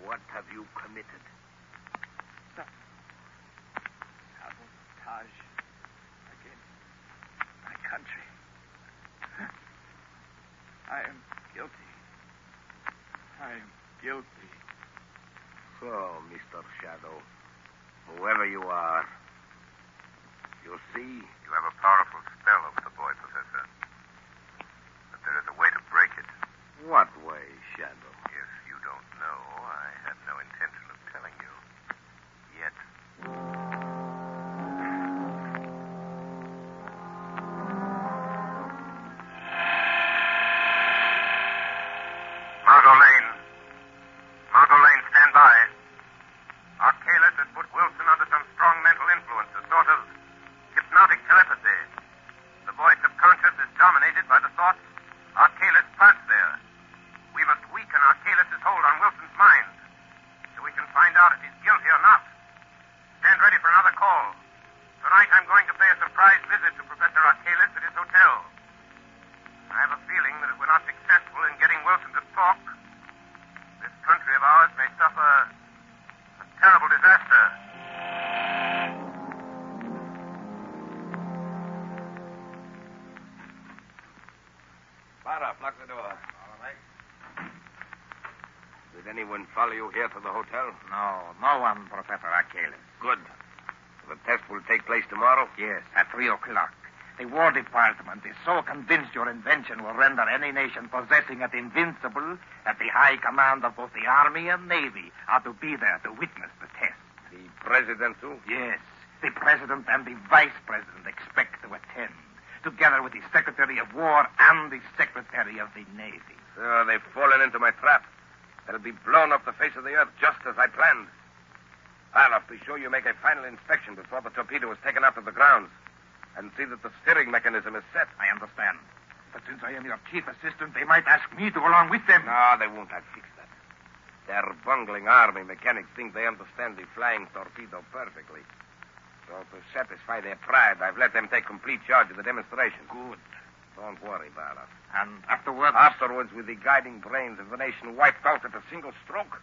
what have you committed? Sabotage against my country. I am guilty. I am guilty. So, Mr. Shadow, whoever you are, you see? You have a powerful spell over the boy, Professor. But there is a way to break it. What way, Shadow? If you don't know, I have no intention of telling you. Yet. Margot Lane. Margot Lane, stand by. Arcalis has put Wilson under some strong mental influence, a sort of hypnotic telepathy. The boy's subconscious is dominated by the thoughts Arcalis plants there. We must weaken Arcalis' hold on Wilson's mind so we can find out if he's guilty or not. Stand ready for another call. Tonight I'm going to pay a surprise visit to Professor Arcalis at his hotel. I have a feeling that if we're not successful in getting Wilson to talk, this country of ours may suffer a terrible disaster. Barra, lock the door. All right. Did anyone follow you here to the hotel? No one, Professor Arcalis. Good. The test will take place tomorrow? Yes, at 3 o'clock. The War Department is so convinced your invention will render any nation possessing it invincible that the high command of both the Army and Navy are to be there to witness the test. The President, too? Yes. The President and the Vice President expect to attend, together with the Secretary of War and the Secretary of the Navy. So they've fallen into my trap. They'll be blown off the face of the earth just as I planned. I'll have to be sure you make a final inspection before the torpedo is taken out of the grounds and see that the steering mechanism is set. I understand. But since I am your chief assistant, they might ask me to go along with them. No, they won't. I'll fix that. Their bungling army mechanics think they understand the flying torpedo perfectly. So to satisfy their pride, I've let them take complete charge of the demonstration. Good. Don't worry, Barra. And afterwards? Afterwards, with the guiding brains of the nation wiped out at a single stroke,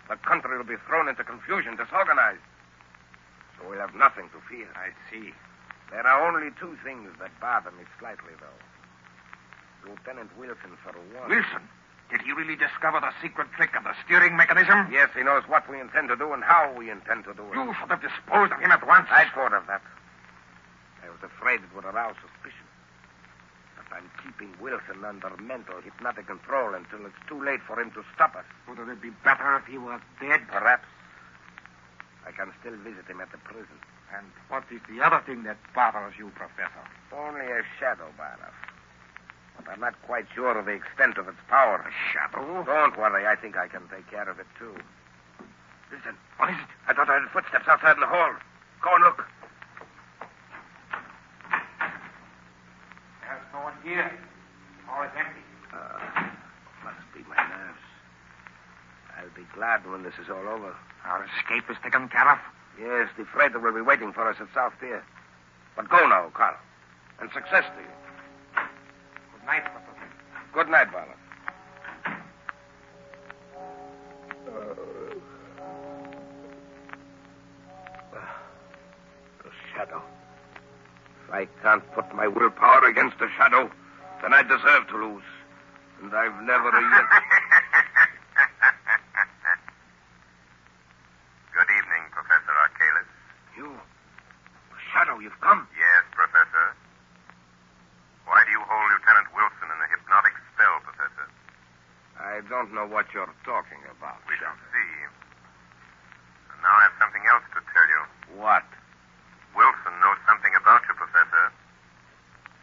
the country will be thrown into confusion, disorganized. So we'll have nothing to fear. I see. There are only two things that bother me slightly, though. Lieutenant Wilson, for one. Wilson? Did he really discover the secret trick of the steering mechanism? Yes, he knows what we intend to do and how we intend to do it. You should have disposed of him at once. I thought of that. I was afraid it would arouse suspicion. But I'm keeping Wilson under mental hypnotic control until it's too late for him to stop us. Wouldn't it be better if he were dead? Perhaps. I can still visit him at the prison. And what is the other thing that bothers you, Professor? Only a shadow, Barra. But I'm not quite sure of the extent of its power. A shadow? Don't worry. I think I can take care of it, too. Listen. What is it? I thought I heard footsteps outside in the hall. Go and look. There's no one here. All is empty. Must be my nerves. I'll be glad when this is all over. Our escape is taken care of? Yes, the freighter will be waiting for us at South Pier. But go now, Carl. And success to you. Good night, Professor. Good night, Barra. The shadow. If I can't put my willpower against the shadow, then I deserve to lose. And I've never yet... Good evening, Professor Arcalis. You? Shadow, you've come? Yes, Professor. Why do you hold Lieutenant Wilson in a hypnotic spell, Professor? I don't know what you're talking about. We shall see. And now I have something else to tell you. What? Wilson knows something about you, Professor.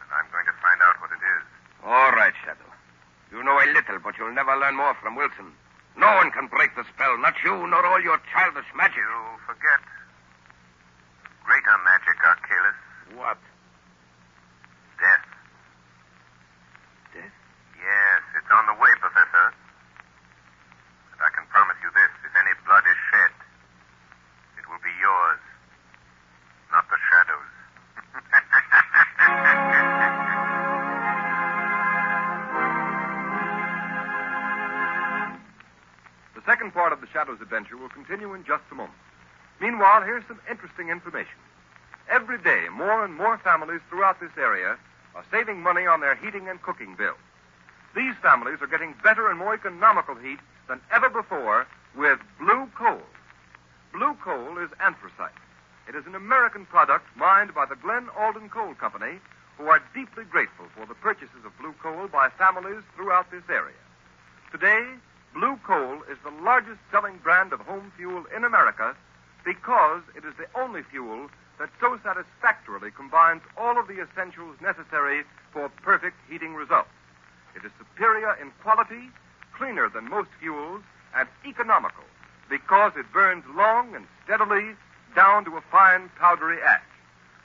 And I'm going to find out what it is. All right, Shadow. You know a little, but you'll never learn more from Wilson. No one can break the spell, not you, nor all your childish magic. You forget. Greater magic, Arcalis. What? Death. Death? Yes, it's on the way, Professor. But I can promise you this. If any blood is shed, it will be yours, not the shadow's. The second part of the Shadow's adventure will continue in just a moment. Meanwhile, here's some interesting information. Every day, more and more families throughout this area are saving money on their heating and cooking bills. These families are getting better and more economical heat than ever before with blue coal. Blue coal is anthracite. It is an American product mined by the Glen Alden Coal Company, who are deeply grateful for the purchases of blue coal by families throughout this area. Today, blue coal is the largest selling brand of home fuel in America because it is the only fuel that so satisfactorily combines all of the essentials necessary for perfect heating results. It is superior in quality, cleaner than most fuels, and economical because it burns long and steadily down to a fine powdery ash.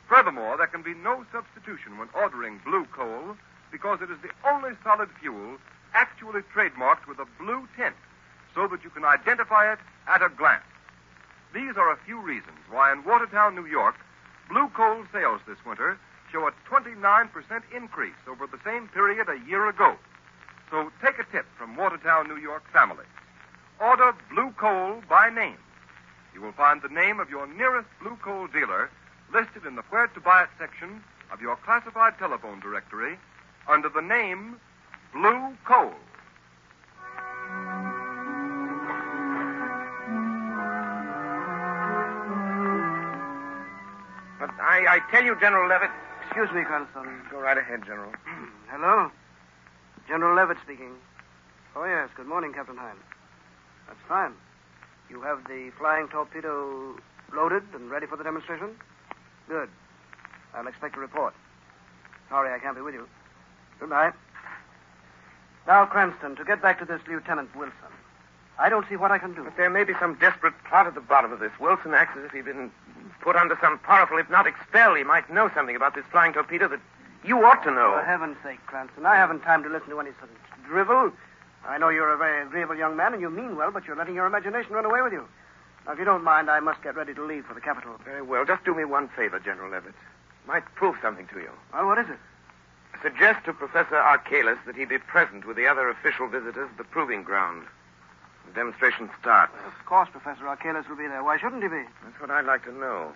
Furthermore, there can be no substitution when ordering blue coal because it is the only solid fuel actually trademarked with a blue tint so that you can identify it at a glance. These are a few reasons why in Watertown, New York, blue coal sales this winter show a 29% increase over the same period a year ago. So take a tip from Watertown, New York families. Order blue coal by name. You will find the name of your nearest blue coal dealer listed in the Where to Buy It section of your classified telephone directory under the name Blue Coal. But I tell you, General Levitt. Excuse me, Cranston. Go right ahead, General. Hello? General Levitt speaking. Oh, yes. Good morning, Captain Hine. That's fine. You have the flying torpedo loaded and ready for the demonstration? Good. I'll expect a report. Sorry I can't be with you. Goodbye. Now, Cranston, to get back to this Lieutenant Wilson, I don't see what I can do. But there may be some desperate plot at the bottom of this. Wilson acts as if he'd been put under some powerful, if not expelled. He might know something about this flying torpedo that you ought to know. For heaven's sake, Cranston, I haven't time to listen to any sort of drivel. I know you're a very agreeable young man, and you mean well, but you're letting your imagination run away with you. Now, if you don't mind, I must get ready to leave for the capital. Very well. Just do me one favor, General Levitt. Might prove something to you. Well, what is it? Suggest to Professor Archalis that he be present with the other official visitors at the proving ground. The demonstration starts. Well, of course, Professor Archalis will be there. Why shouldn't he be? That's what I'd like to know.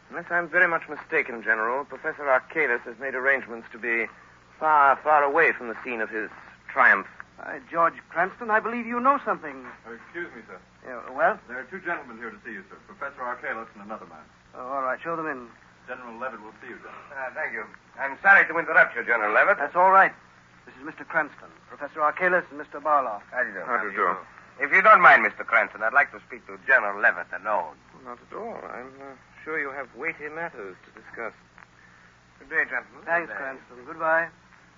Unless I'm very much mistaken, General, Professor Archalis has made arrangements to be far, far away from the scene of his triumph. George Cranston, I believe you know something. Excuse me, sir. Well? There are two gentlemen here to see you, sir. Professor Archalis and another man. Oh, all right. Show them in. General Levitt will see you, General. Thank you. I'm sorry to interrupt you, General Levitt. That's all right. This is Mr. Cranston, Professor Archalis, and Mr. Barlow. How do you do? How do you do? If you don't mind, Mr. Cranston, I'd like to speak to General Levitt alone. Not at all. I'm sure you have weighty matters to discuss. Good day, gentlemen. Thanks, Cranston. Goodbye.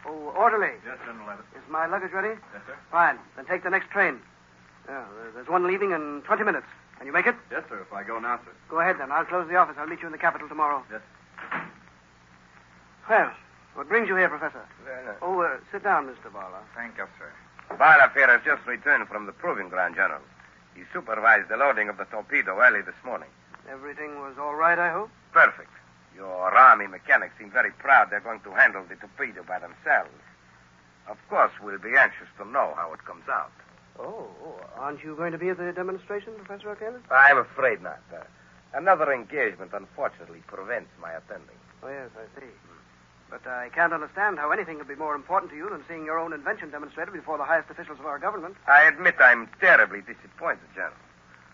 Oh, orderly. Yes, General Levitt. Is my luggage ready? Yes, sir. Fine. Then take the next train. Yeah, there's one leaving in 20 minutes. Can you make it? Yes, sir, if I go now, sir. Go ahead, then. I'll close the office. I'll meet you in the capital tomorrow. Yes. Well, what brings you here, Professor? Oh, sit down, Mr. Barlow. Thank you, sir. Barlow here has just returned from the proving ground, General. He supervised the loading of the torpedo early this morning. Everything was all right, I hope? Perfect. Your Army mechanics seem very proud they're going to handle the torpedo by themselves. Of course, we'll be anxious to know how it comes out. Oh, aren't you going to be at the demonstration, Professor Archalis? I'm afraid not. Another engagement, unfortunately, prevents my attending. Oh, yes, I see. But I can't understand how anything could be more important to you than seeing your own invention demonstrated before the highest officials of our government. I admit I'm terribly disappointed, General.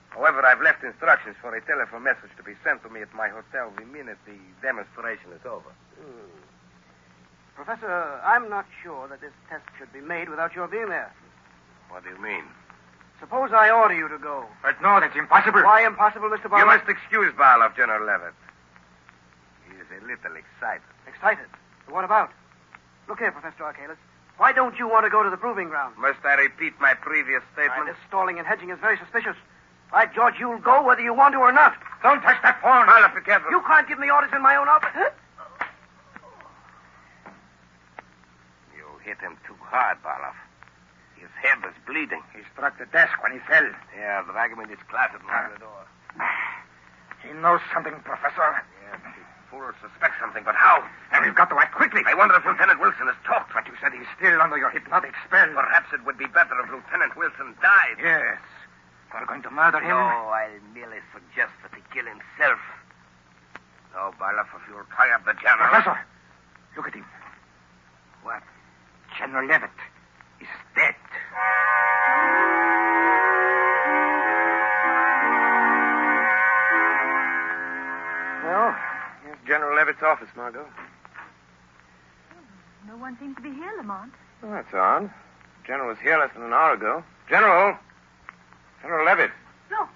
However, I've left instructions for a telephone message to be sent to me at my hotel the minute the demonstration is over. Professor, I'm not sure that this test should be made without your being there. What do you mean? Suppose I order you to go. But no, that's impossible. Why impossible, Mr. Barlow? You must excuse Barlow, General Levitt. He is a little excited. Excited? What about? Look here, Professor Archalis. Why don't you want to go to the proving ground? Must I repeat my previous statement? This stalling and hedging is very suspicious. By George, you'll go whether you want to or not. Don't touch that phone. Barlow, be careful. You can't give me orders in my own office. You hit him too hard, Barlow. His head was bleeding. He struck the desk when he fell. Yeah, drag him in his closet and lock the door. He knows something, Professor. Yes, the fool suspects something, but how? And we've got to act quickly. I wonder if Lieutenant Wilson has talked. But you said he's still under your hypnotic spell. Perhaps it would be better if Lieutenant Wilson died. Yes. We're going to murder him? No, I'll merely suggest that he kill himself. No, Barlow, if you'll tie up the general... Professor, look at him. What? General Levitt. is dead. Well, here's General Levitt's office, Margot. No one seems to be here, Lamont. Well, that's odd. The General was here less than an hour ago. General! General Levitt. Look,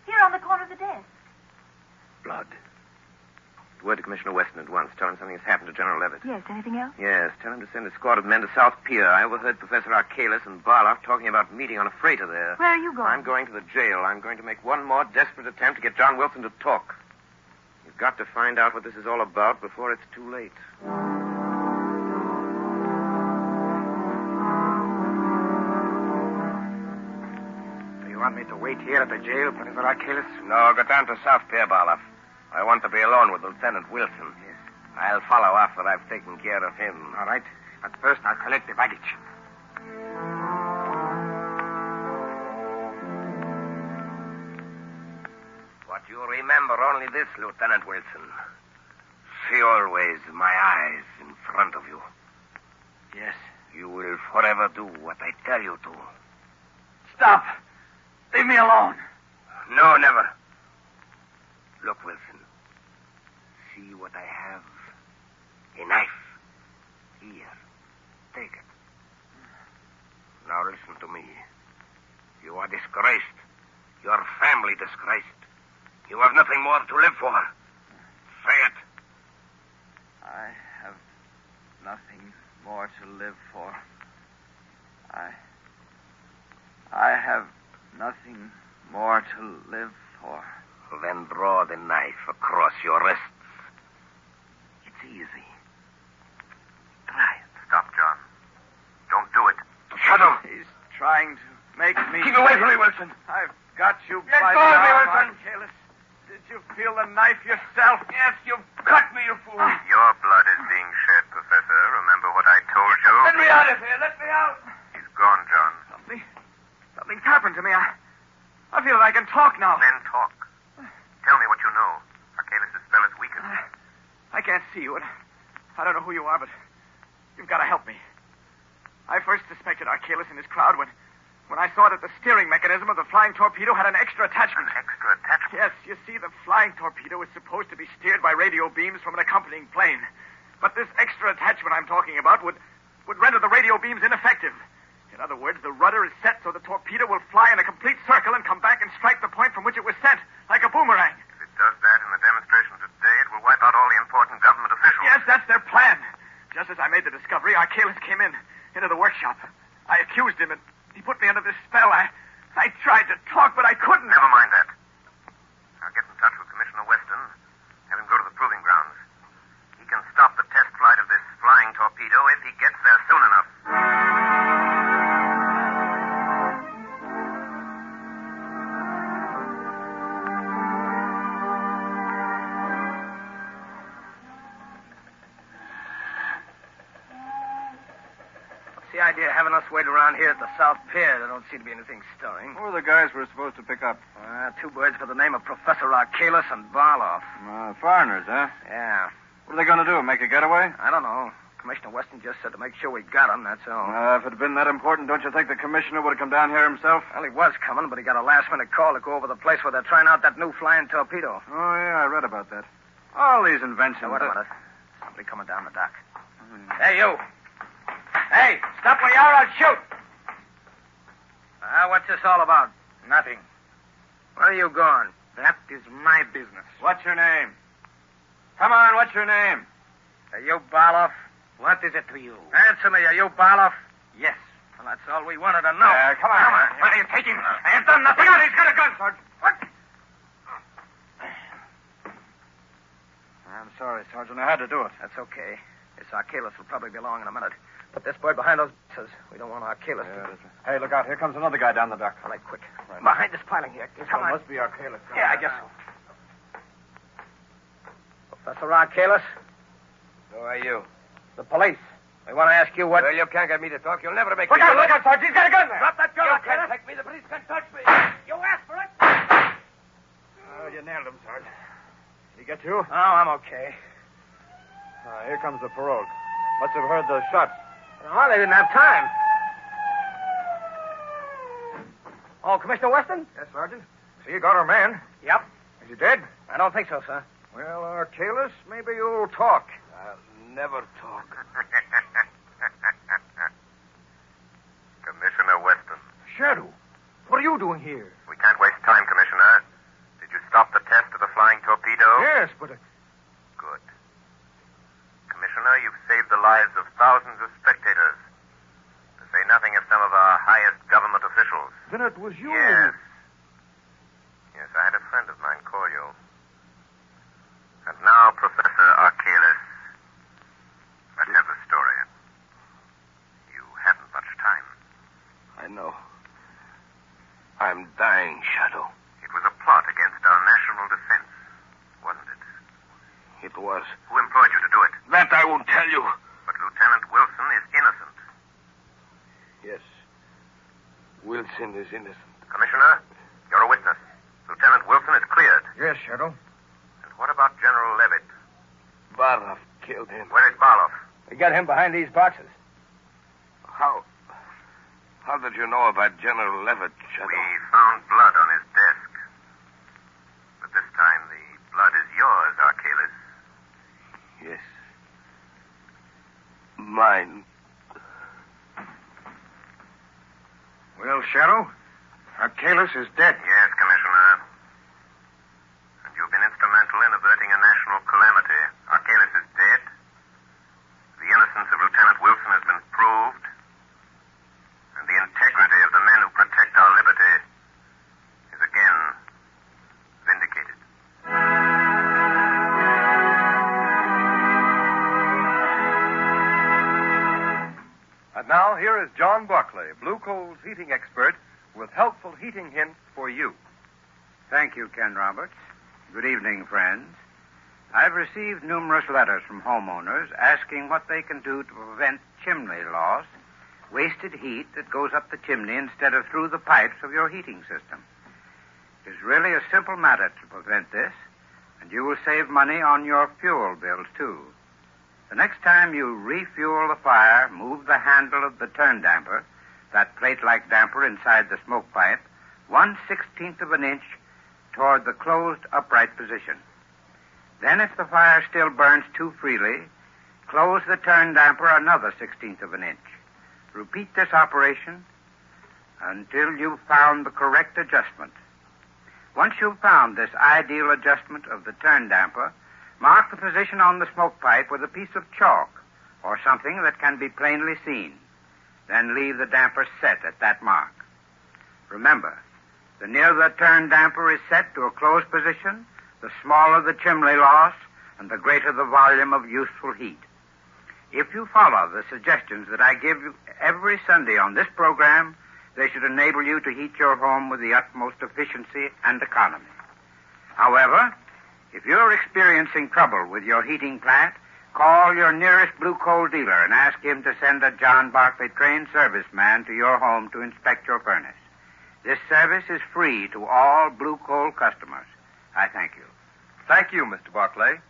here on the corner of the desk. Blood. Word to Commissioner Weston at once. Tell him something has happened to General Levitt. Yes, anything else? Yes, tell him to send a squad of men to South Pier. I overheard Professor Arcalis and Barloff talking about meeting on a freighter there. Where are you going? I'm going to the jail. I'm going to make one more desperate attempt to get John Wilson to talk. You've got to find out what this is all about before it's too late. Do you want me to wait here at the jail, Professor Arcalis? No, go down to South Pier, Barloff. I want to be alone with Lieutenant Wilson. Yes. I'll follow after I've taken care of him. All right. But first, I'll collect the baggage. But you remember only this, Lieutenant Wilson. See always my eyes in front of you. Yes. You will forever do what I tell you to. Stop! Leave me alone. No, never. Look, Wilson. See what I have? A knife. Here. Take it. Now listen to me. You are disgraced. Your family disgraced. You have nothing more to live for. Say it. I have nothing more to live for. I have nothing more to live for. Then draw the knife across your wrists. It's easy. Try it. Stop, John. Don't do it. Shut him. He's trying to make me... Keep away from me, Wilson. I've got you Let by go the of me, arm, Wilson. Arcalis. Did you feel the knife yourself? Yes, you've cut me, you fool. Your blood is being shed, Professor. Remember what I told you? Let me out of here. Let me out. He's gone, John. Something's happened to me. I feel that I can talk now. Then talk. Tell me what you know. Arcalis' spell is weakened. I can't see you. I don't know who you are, but you've got to help me. I first suspected Arcalis and his crowd when I saw that the steering mechanism of the flying torpedo had an extra attachment. An extra attachment? Yes, you see, the flying torpedo is supposed to be steered by radio beams from an accompanying plane. But this extra attachment I'm talking about would render the radio beams ineffective. In other words, the rudder is set so the torpedo will fly in a complete circle and come back and strike the point from which it was sent, like a boomerang. If it does that in the demonstration today, it will wipe out all the important government officials. Yes, that's their plan. Just as I made the discovery, Arcalis came into the workshop. I accused him, and he put me under this spell. I tried to talk, but I couldn't. Never mind that. I'll get in touch with Commissioner Weston, have him go to the proving grounds. He can stop the test flight of this flying torpedo if he gets there soon enough. The idea of having us wait around here at the South Pier. There don't seem to be anything stirring. Who are the guys we're supposed to pick up? Two birds for the name of Professor Arcalis and Barloff. Foreigners, huh? Yeah. What are they going to do, make a getaway? I don't know. Commissioner Weston just said to make sure we got them, that's all. If it had been that important, don't you think the commissioner would have come down here himself? Well, he was coming, but he got a last-minute call to go over the place where they're trying out that new flying torpedo. Oh, yeah, I read about that. All these inventions. Now, wait a minute. Somebody coming down the dock. Hey, you. Hey, stop where you are, I'll shoot. What's this all about? Nothing. Where are you going? That is my business. What's your name? Come on, what's your name? Are you Barloff? What is it to you? Answer me. Are you Barloff? Yes. Well, that's all we wanted to know. Come on. Come on. Why are you taking? I have done nothing. Look out, he's got a gun, Sergeant. What? I'm sorry, Sergeant. I had to do it. That's okay. This Arcalis will probably be along in a minute. Put this bird behind those boxes. We don't want Arcalis to... Hey, look out. Here comes another guy down the dock. All right, quick. Right. Behind this piling here. This Come one on. must be Arcalis. Yeah, I guess so. Professor Arcalis? Who are you? The police. We want to ask you what... Well, you can't get me to talk. You'll never make Look me... out, Sergeant. He's got a gun there. Drop that gun. You can't Arcalis. take me. The police can't touch me. You asked for it. Oh, you nailed him, Sergeant. Did he get you? Oh, I'm okay. Here comes the parole. Must have heard the shots. Oh, they didn't have time. Oh, Commissioner Weston? Yes, Sergeant. So you got our man. Yep. Is he dead? I don't think so, sir. Well, Kalis, maybe you'll talk. I'll never talk. Commissioner Weston. Shadow, what are you doing here? We can't waste time, Commissioner. Did you stop the test of the flying torpedo? Yes, but... Good. Commissioner, you've saved the lives of thousands of spectators. To say nothing of some of our highest government officials. Then it was you. Yes. Yes, I had a friend of mine call you. And now, Professor Archaelis, let's have the story. You haven't much time. I know. I'm dying, Shadow. It was a plot against our national defense, wasn't it? It was. Who employed you to do it? That I won't tell you. But Lieutenant Wilson is innocent. Yes. Wilson is innocent. Commissioner, you're a witness. Lieutenant Wilson is cleared. Yes, Shadow. And what about General Levitt? Barloff killed him. Where is Barloff? We got him behind these boxes. How did you know about General Levitt, Shadow? We found blood on his desk. But this time the blood is yours, Archaelis. Yes. Mine. Well, Shadow, Archaelis is dead. Yes, Commissioner. And you've been instrumental in averting a national calamity. Archaelis is dead. The innocence of Lieutenant Wilson has been proved. And the integrity of the men who protect our liberty is again vindicated. And now, here is John Barclay, Blue Coal's heating expert, with helpful heating hints for you. Thank you, Ken Roberts. Good evening, friends. I've received numerous letters from homeowners asking what they can do to prevent chimney loss, wasted heat that goes up the chimney instead of through the pipes of your heating system. It is really a simple matter to prevent this, and you will save money on your fuel bills, too. The next time you refuel the fire, move the handle of the turn damper, that plate-like damper inside the smoke pipe, 1/16 of an inch toward the closed upright position. Then, if the fire still burns too freely, close the turn damper another 1/16 of an inch. Repeat this operation until you've found the correct adjustment. Once you've found this ideal adjustment of the turn damper, mark the position on the smoke pipe with a piece of chalk or something that can be plainly seen. Then leave the damper set at that mark. Remember, the nearer the turn damper is set to a closed position, the smaller the chimney loss and the greater the volume of useful heat. If you follow the suggestions that I give you every Sunday on this program, they should enable you to heat your home with the utmost efficiency and economy. However, if you're experiencing trouble with your heating plant, call your nearest Blue Coal dealer and ask him to send a John Barclay trained serviceman to your home to inspect your furnace. This service is free to all Blue Coal customers. I thank you. Thank you, Mr. Barclay.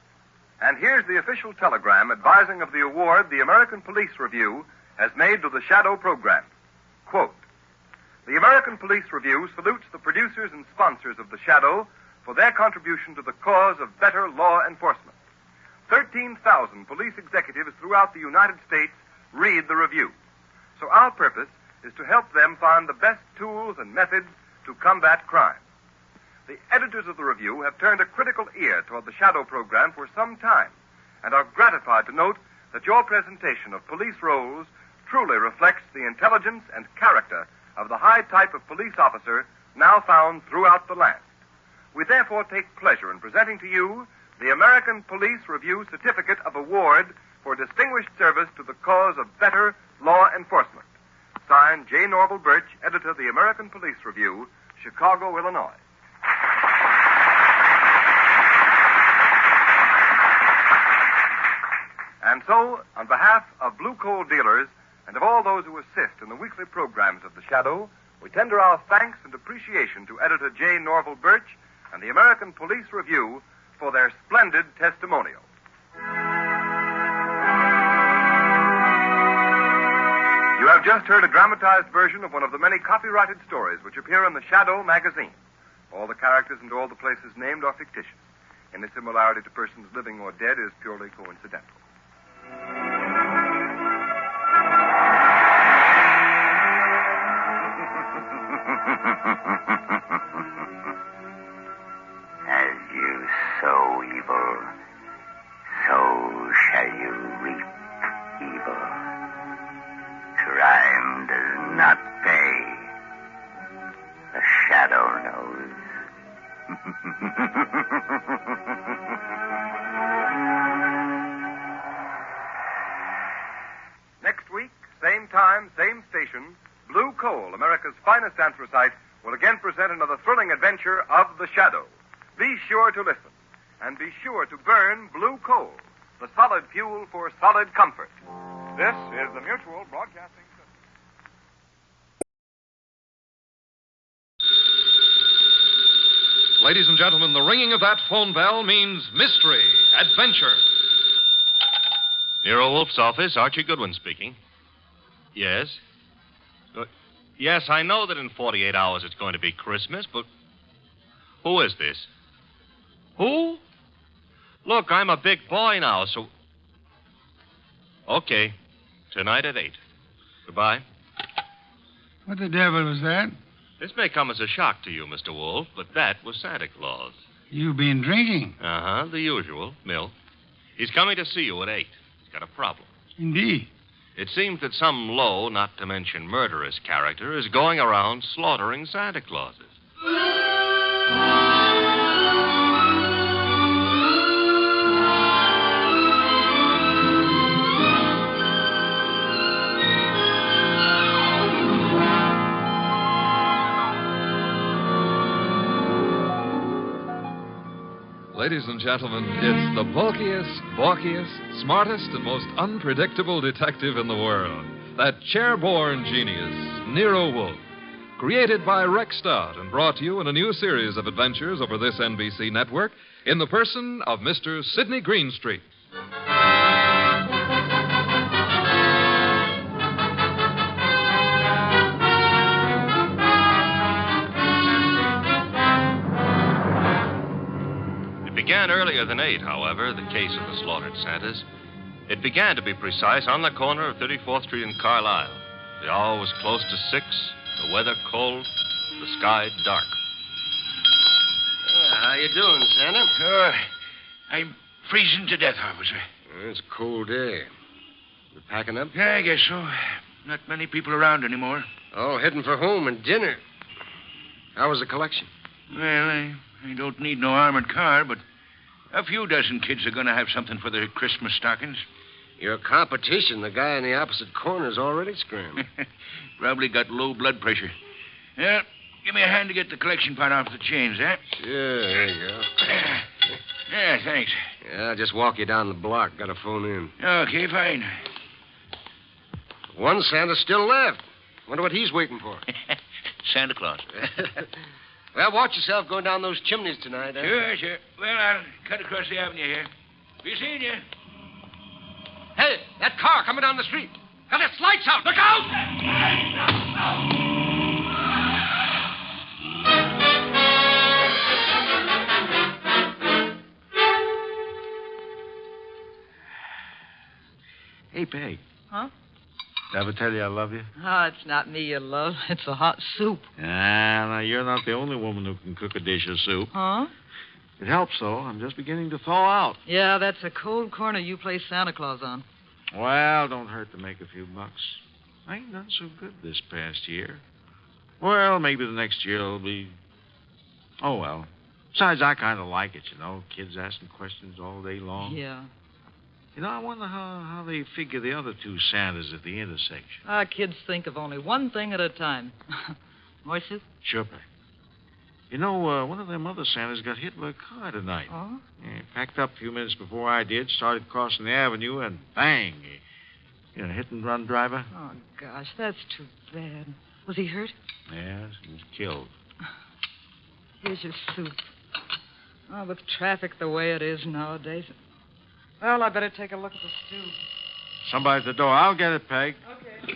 And here's the official telegram advising of the award the American Police Review has made to the Shadow program. Quote, "The American Police Review salutes the producers and sponsors of the Shadow for their contribution to the cause of better law enforcement. 13,000 police executives throughout the United States read the review. So our purpose is to help them find the best tools and methods to combat crime. The editors of the review have turned a critical ear toward the Shadow program for some time and are gratified to note that your presentation of police roles truly reflects the intelligence and character of the high type of police officer now found throughout the land. We therefore take pleasure in presenting to you the American Police Review Certificate of Award for Distinguished Service to the Cause of Better Law Enforcement. Signed, J. Norval Birch, editor of the American Police Review, Chicago, Illinois." And so, on behalf of Blue Coal dealers and of all those who assist in the weekly programs of The Shadow, we tender our thanks and appreciation to editor J. Norval Birch and the American Police Review for their splendid testimonial. You have You've just heard a dramatized version of one of the many copyrighted stories which appear in the Shadow magazine. All the characters and all the places named are fictitious. Any similarity to persons living or dead is purely coincidental. As you sow evil, so shall you reap evil. Crime does not pay. The shadow knows. Next week, same time, same station, Blue Coal, America's finest anthracite, will again present another thrilling adventure of the Shadow. Be sure to listen, and be sure to burn Blue Coal, the solid fuel for solid comfort. This is the Mutual Broadcasting System. Ladies and gentlemen, the ringing of that phone bell means mystery, adventure. Nero Wolfe's office, Archie Goodwin speaking. Yes? Yes, I know that in 48 hours it's going to be Christmas, but who is this? Who? Look, I'm a big boy now, so... Okay. Tonight at 8. Goodbye. What the devil was that? This may come as a shock to you, Mr. Wolfe, but that was Santa Claus. You've been drinking. Uh-huh, the usual, milk. He's coming to see you at 8. He's got a problem. Indeed. It seems that some low, not to mention murderous character is going around slaughtering Santa Clauses. Ladies and gentlemen, it's the bulkiest, balkiest, smartest, and most unpredictable detective in the world. That chair-born genius, Nero Wolfe. Created by Rex Stott and brought to you in a new series of adventures over this NBC network in the person of Mr. Sidney Greenstreet. Began earlier than 8, however, the case of the slaughtered Santas. It began, to be precise, on the corner of 34th Street and Carlisle. The hour was close to 6, the weather cold, the sky dark. How you doing, Santa? I'm freezing to death, officer. It's a cold day. You packing up? Yeah, I guess so. Not many people around anymore. Oh, heading for home and dinner. How was the collection? Well, I don't need no armored car, but a few dozen kids are going to have something for their Christmas stockings. Your competition, the guy in the opposite corner, is already screaming. Probably got low blood pressure. Yeah, give me a hand to get the collection part off the chains, eh? Sure, there you go. Yeah, thanks. Yeah, I'll just walk you down the block. Got to phone in. Okay, fine. One Santa's still left. Wonder what he's waiting for. Santa Claus. Well, watch yourself going down those chimneys tonight, eh? Sure. Well, I'll cut across the avenue here. Be seeing you. Hey, that car coming down the street. Got its lights out. Look out! Hey, Peg. Huh? Did I ever tell you I love you? Oh, it's not me you love. It's a hot soup. Now, you're not the only woman who can cook a dish of soup. Huh? It helps, though. I'm just beginning to thaw out. Yeah, that's a cold corner you play Santa Claus on. Well, don't hurt to make a few bucks. I ain't done so good this past year. Well, maybe the next year will be... Oh, well. Besides, I kind of like it, you know. Kids asking questions all day long. Yeah. You know, I wonder how they figure the other two Santas at the intersection. Our kids think of only one thing at a time. More soup? Sure, Peg. You know, one of them other Santas got hit by a car tonight. Oh? Yeah, packed up a few minutes before I did, started crossing the avenue, and bang! Hit-and-run driver. Oh, gosh, that's too bad. Was he hurt? Yes, he was killed. Here's your soup. Oh, with traffic the way it is nowadays. Well, I better take a look at the stew. Somebody at the door. I'll get it, Peg. Okay.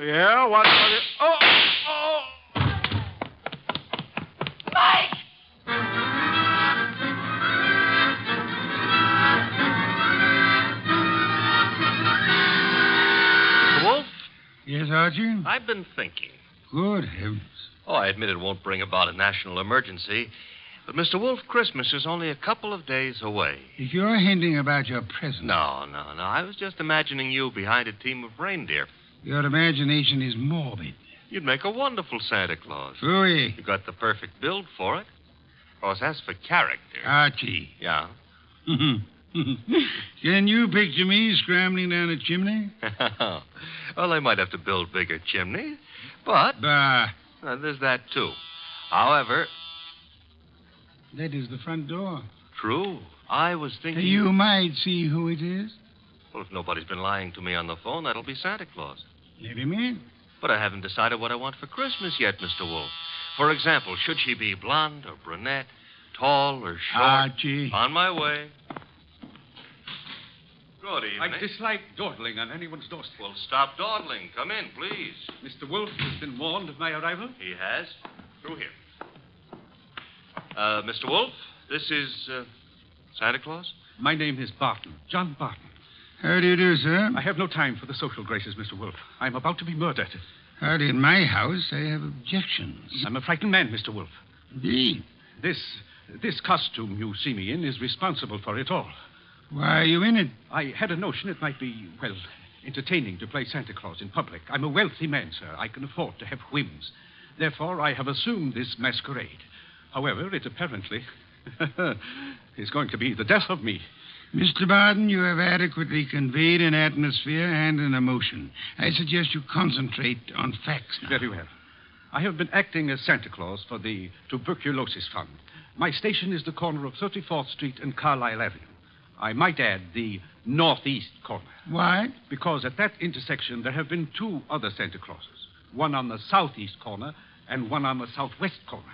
Yeah, what? Oh! Mike! Wolf? Yes, Archie? I've been thinking. Good heavens. Oh, I admit it won't bring about a national emergency, but Mr. Wolf, Christmas is only a couple of days away. If you're hinting about your present. No. I was just imagining you behind a team of reindeer. Your imagination is morbid. You'd make a wonderful Santa Claus. Phooey. You got the perfect build for it. Of course, as for character. Archie. Yeah. Can you picture me scrambling down a chimney? Well, they might have to build bigger chimneys, but... Bah. There's that, too. However... That is the front door. True. I was thinking... You might see who it is. Well, if nobody's been lying to me on the phone, that'll be Santa Claus. Let him in. But I haven't decided what I want for Christmas yet, Mr. Wolf. For example, should she be blonde or brunette, tall or short? Archie. On my way. Good evening. I dislike dawdling on anyone's doorstep. Well, stop dawdling. Come in, please. Mr. Wolfe has been warned of my arrival? He has. Through here. Mr. Wolf, this is Santa Claus? My name is Barton, John Barton. How do you do, sir? I have no time for the social graces, Mr. Wolfe. I'm about to be murdered. Hardly in my house. I have objections. I'm a frightened man, Mr. Wolfe. Indeed. This costume you see me in is responsible for it all. Why are you in it? I had a notion it might be, well, entertaining to play Santa Claus in public. I'm a wealthy man, sir. I can afford to have whims. Therefore, I have assumed this masquerade. However, it apparently is going to be the death of me. Mr. Barton, you have adequately conveyed an atmosphere and an emotion. I suggest you concentrate on facts now. Very well. I have been acting as Santa Claus for the Tuberculosis Fund. My station is the corner of 34th Street and Carlisle Avenue. I might add the northeast corner. Why? Because at that intersection there have been two other Santa Clauses. One on the southeast corner and one on the southwest corner.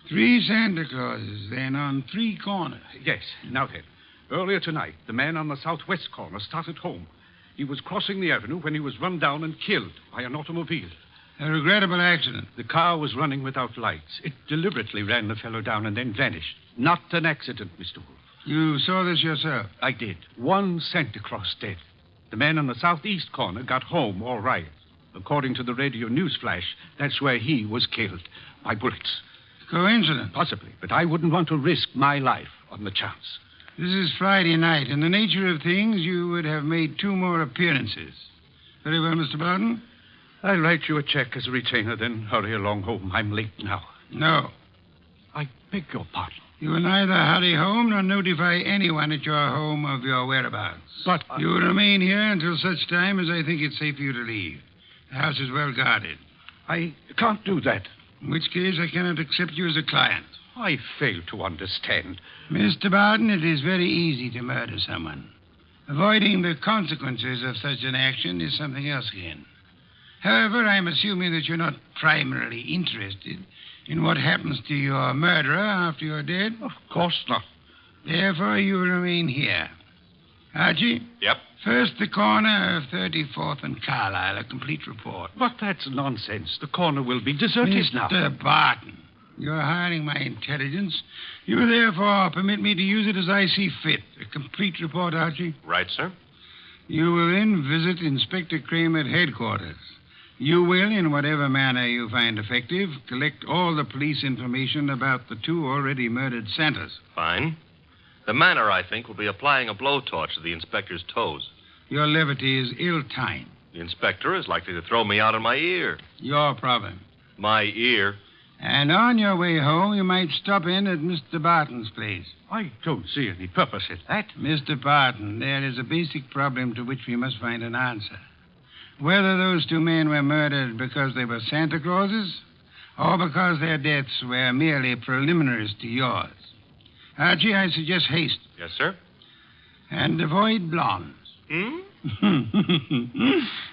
3 Santa Clauses, then, on 3 corners. Yes. Now then, earlier tonight, the man on the southwest corner started home. He was crossing the avenue when he was run down and killed by an automobile. A regrettable accident. The car was running without lights. It deliberately ran the fellow down and then vanished. Not an accident, Mr. Wolfe. You saw this yourself? I did. 1 Santa Claus dead. The man on the southeast corner got home all right. According to the radio news flash, that's where he was killed by bullets. Coincidence? Possibly, but I wouldn't want to risk my life on the chance. This is Friday night. In the nature of things, you would have made 2 more appearances. Very well, Mr. Barton. I'll write you a check as a retainer, then hurry along home. I'm late now. No. I beg your pardon. You will neither hurry home nor notify anyone at your home of your whereabouts. But you will remain here until such time as I think it's safe for you to leave. The house is well guarded. I can't do that. In which case, I cannot accept you as a client. I fail to understand. Mr. Barton, it is very easy to murder someone. Avoiding the consequences of such an action is something else again. However, I'm assuming that you're not primarily interested in what happens to your murderer after you're dead. Of course not. Therefore, you will remain here. Archie? Yep. First, the corner of 34th and Carlisle, a complete report. But that's nonsense. The corner will be deserted now. Mr. Barton, you're hiring my intelligence. You will therefore permit me to use it as I see fit. A complete report, Archie? Right, sir. You will then visit Inspector Kramer at headquarters. You will, in whatever manner you find effective, collect all the police information about the 2 already murdered Santas. Fine. The manner, I think, will be applying a blowtorch to the inspector's toes. Your levity is ill-timed. The inspector is likely to throw me out of my ear. Your problem. My ear? And on your way home, you might stop in at Mr. Barton's place. I don't see any purpose in that. Mr. Barton, there is a basic problem to which we must find an answer. Whether those 2 men were murdered because they were Santa Clauses or because their deaths were merely preliminaries to yours. Archie, I suggest haste. Yes, sir. And avoid blondes.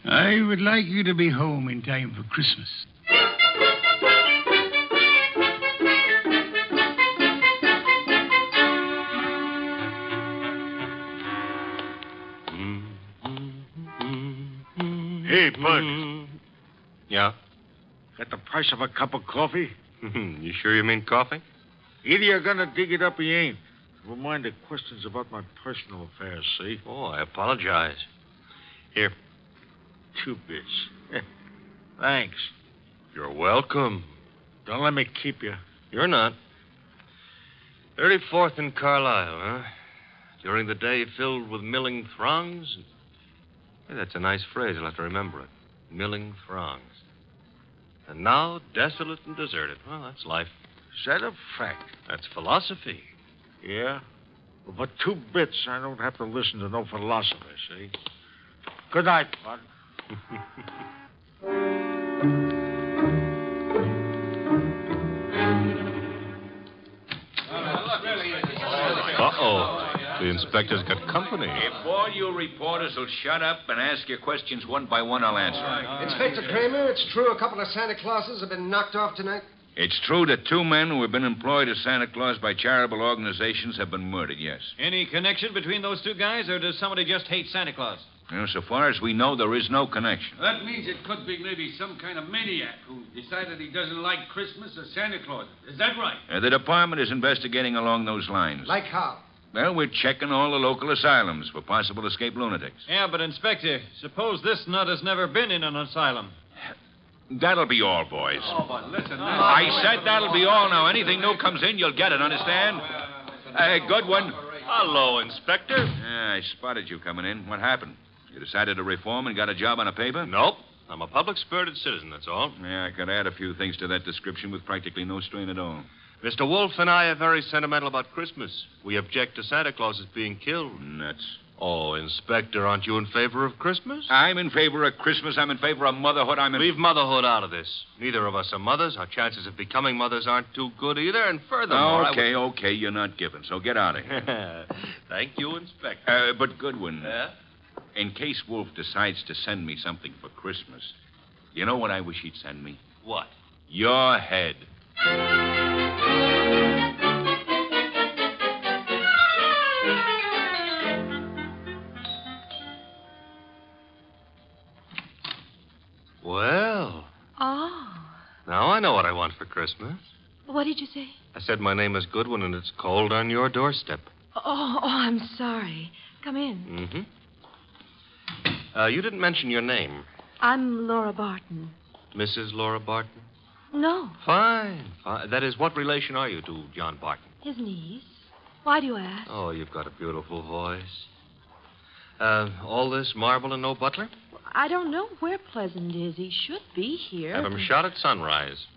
I would like you to be home in time for Christmas. Hey, Bud. Yeah? Got the price of a cup of coffee? You sure you mean coffee? Either you're going to dig it up or you ain't. Never mind the questions about my personal affairs, see? Oh, I apologize. Here. 2 bits. Thanks. You're welcome. Don't let me keep you. You're not. 34th and Carlisle, huh? During the day filled with milling throngs. Hey, that's a nice phrase. I'll have to remember it. Milling throngs. And now, desolate and deserted. Well, that's life. Is that a fact? That's philosophy. Yeah? Well, for 2 bits, I don't have to listen to no philosopher, see? Good night, Bud. Uh-oh. The inspector's got company. If all you reporters will shut up and ask your questions one by one, I'll answer. Inspector Kramer, it's true a couple of Santa Clauses have been knocked off tonight? It's true that 2 men who have been employed as Santa Claus by charitable organizations have been murdered, yes. Any connection between those 2 guys, or does somebody just hate Santa Claus? Well, so far as we know, there is no connection. That means it could be maybe some kind of maniac who decided he doesn't like Christmas or Santa Claus. Is that right? The department is investigating along those lines. Like how? Well, we're checking all the local asylums for possible escaped lunatics. Yeah, but, Inspector, suppose this nut has never been in an asylum. That'll be all, boys. Oh, but listen. I said that'll be all now. Anything new comes in, you'll get it, understand? Good one. Hello, Inspector. Yeah, I spotted you coming in. What happened? You decided to reform and got a job on a paper? Nope. I'm a public-spirited citizen, that's all. Yeah, I could add a few things to that description with practically no strain at all. Mr. Wolfe and I are very sentimental about Christmas. We object to Santa Claus's being killed. Nuts. Oh, Inspector, aren't you in favor of Christmas? I'm in favor of Christmas. I'm in favor of motherhood. Leave motherhood out of this. Neither of us are mothers. Our chances of becoming mothers aren't too good either. And furthermore, Okay, you're not giving, so get out of here. Thank you, Inspector. But Goodwin. Yeah? In case Wolfe decides to send me something for Christmas, you know what I wish he'd send me? What? Your head. Well. Oh. Now I know what I want for Christmas. What did you say? I said my name is Goodwin and it's cold on your doorstep. Oh, I'm sorry. Come in. Mm-hmm. You didn't mention your name. I'm Laura Barton. Mrs. Laura Barton? No. Fine. That is, what relation are you to John Barton? His niece. Why do you ask? Oh, you've got a beautiful voice. All this marble and no butler? I don't know where Pleasant is. He should be here. Have him shot at sunrise.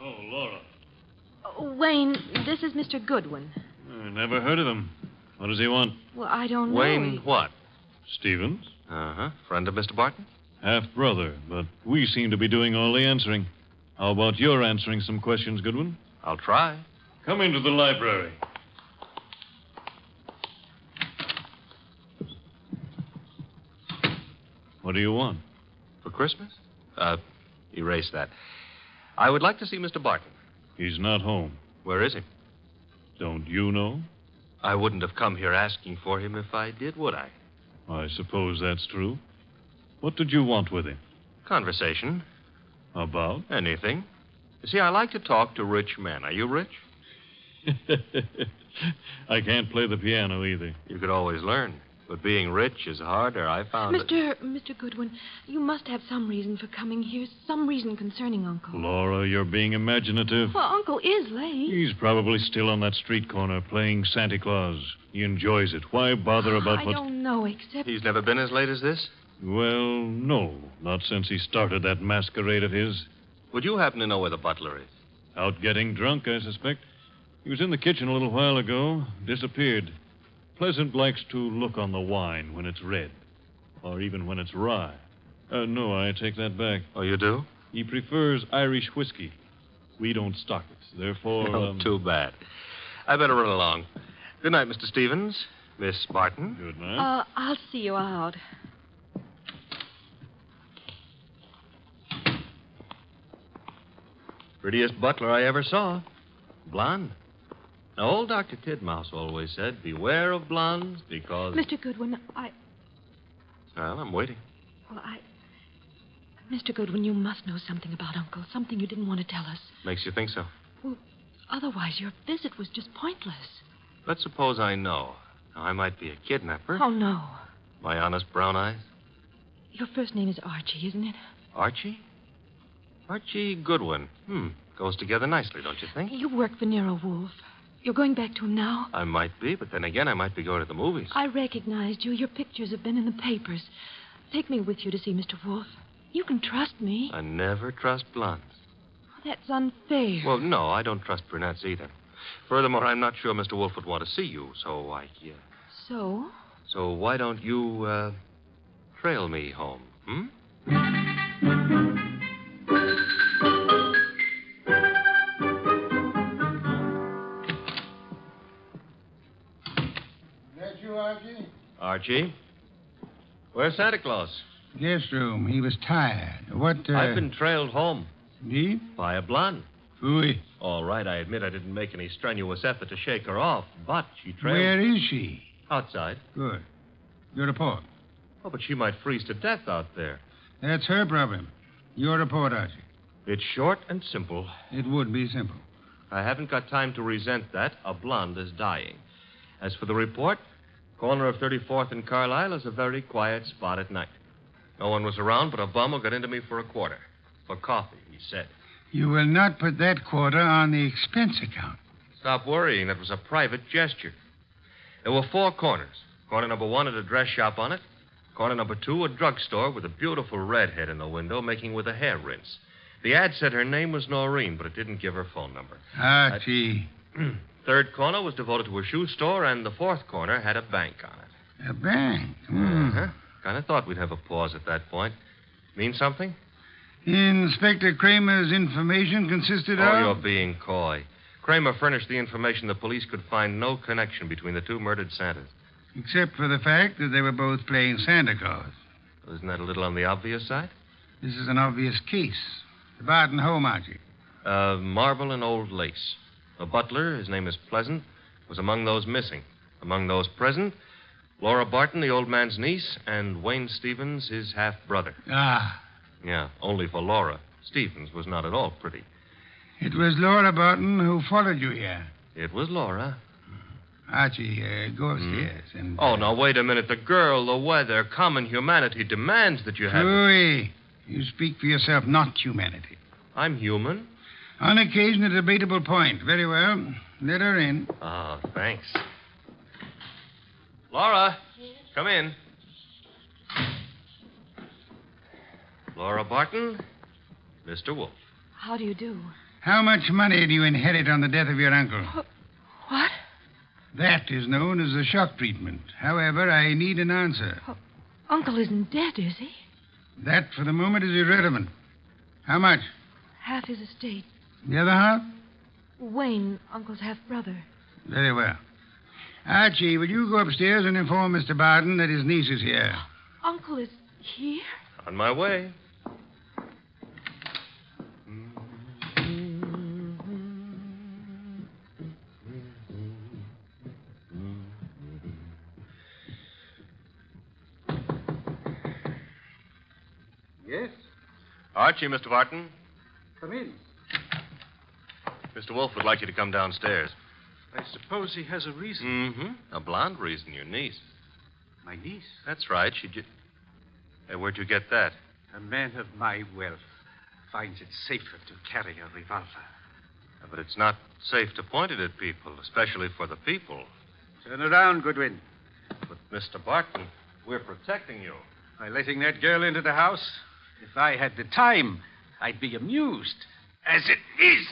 Oh, Laura. Wayne, this is Mr. Goodwin. I never heard of him. What does he want? Well, I don't know. Wayne what? Stevens. Uh-huh. Friend of Mr. Barton? Half-brother, but we seem to be doing all the answering. How about your answering some questions, Goodwin? I'll try. Come into the library. What do you want? For Christmas? Erase that. I would like to see Mr. Barton. He's not home. Where is he? Don't you know? I wouldn't have come here asking for him if I did, would I? I suppose that's true. What did you want with him? Conversation. About? Anything. You see, I like to talk to rich men. Are you rich? I can't play the piano either. You could always learn. But being rich is harder, I found it. Mr. Goodwin, you must have some reason for coming here, some reason concerning Uncle. Laura, you're being imaginative. Well, Uncle is late. He's probably still on that street corner playing Santa Claus. He enjoys it. Why bother about I don't know, except... He's never been as late as this? Well, no. Not since he started that masquerade of his. Would you happen to know where the butler is? Out getting drunk, I suspect. He was in the kitchen a little while ago. Disappeared. Pleasant likes to look on the wine when it's red. Or even when it's rye. No, I take that back. Oh, you do? He prefers Irish whiskey. We don't stock it. Therefore... Oh, too bad. I better run along. Good night, Mr. Stevens. Miss Barton. Good night. I'll see you out. Prettiest butler I ever saw. Blonde. Now, old Dr. Tidmouse always said, beware of blondes because... Mr. Goodwin, Well, I'm waiting. Well, Mr. Goodwin, you must know something about Uncle, something you didn't want to tell us. Makes you think so? Well, otherwise your visit was just pointless. Let's suppose I know. Now, I might be a kidnapper. Oh, no. My honest brown eyes. Your first name is Archie, isn't it? Archie? Archie Goodwin. Goes together nicely, don't you think? You work for Nero, Wolfe. You're going back to him now? I might be, but then again, I might be going to the movies. I recognized you. Your pictures have been in the papers. Take me with you to see Mr. Wolfe. You can trust me. I never trust blondes. That's unfair. Well, no, I don't trust brunettes either. Furthermore, I'm not sure Mr. Wolfe would want to see you, so So? So why don't you, trail me home, That you, Archie? Archie? Where's Santa Claus? Guest room. He was tired. What, I've been trailed home. Indeed? By a blonde. Phooey. All right, I admit I didn't make any strenuous effort to shake her off, but she trailed... Where is she? Outside. Good. Your report. Oh, but she might freeze to death out there. That's her problem. Your report, Archie. It's short and simple. It would be simple. I haven't got time to resent that. A blonde is dying. As for the report, corner of 34th and Carlisle is a very quiet spot at night. No one was around but a bum who got into me for a quarter. For coffee, he said. You will not put that quarter on the expense account. Stop worrying. That was a private gesture. There were 4 corners. Corner number 1 had a dress shop on it. Corner number 2, a drugstore with a beautiful redhead in the window making with a hair rinse. The ad said her name was Noreen, but it didn't give her phone number. Archie. 3rd corner was devoted to a shoe store, and the 4th corner had a bank on it. A bank? Uh-huh. Kind of thought we'd have a pause at that point. Mean something? Inspector Kramer's information consisted of... Oh, you're being coy. Kramer furnished the information the police could find no connection between the 2 murdered Santas. Except for the fact that they were both playing Santa Claus. Isn't that a little on the obvious side? This is an obvious case. The Barton home, Archie. Marble and old lace. The butler, his name is Pleasant, was among those missing. Among those present, Laura Barton, the old man's niece, and Wayne Stevens, his half-brother. Ah. Yeah, only for Laura. Stevens was not at all pretty. It was Laura Barton who followed you here. It was Laura. Archie, go upstairs and... Oh, now, wait a minute. The girl, the weather, common humanity demands that you have... Louis, you speak for yourself, not humanity. I'm human. On occasion, a debatable point. Very well. Let her in. Oh, thanks. Laura, come in. Laura Barton, Mr. Wolfe. How do you do? How much money do you inherit on the death of your uncle? What? That is known as the shock treatment. However, I need an answer. Uncle isn't dead, is he? That, for the moment, is irrelevant. How much? Half his estate. The other half? Wayne, Uncle's half-brother. Very well. Archie, will you go upstairs and inform Mr. Barton that his niece is here? Uncle is here? On my way. Yes? Archie, Mr. Barton. Come in. Mr. Wolfe would like you to come downstairs. I suppose he has a reason. Mm-hmm. A blonde reason, your niece. My niece? That's right. Hey, where'd you get that? A man of my wealth finds it safer to carry a revolver. Yeah, but it's not safe to point it at people, especially for the people. Turn around, Goodwin. But, Mr. Barton, we're protecting you. By letting that girl into the house? If I had the time, I'd be amused. As it is...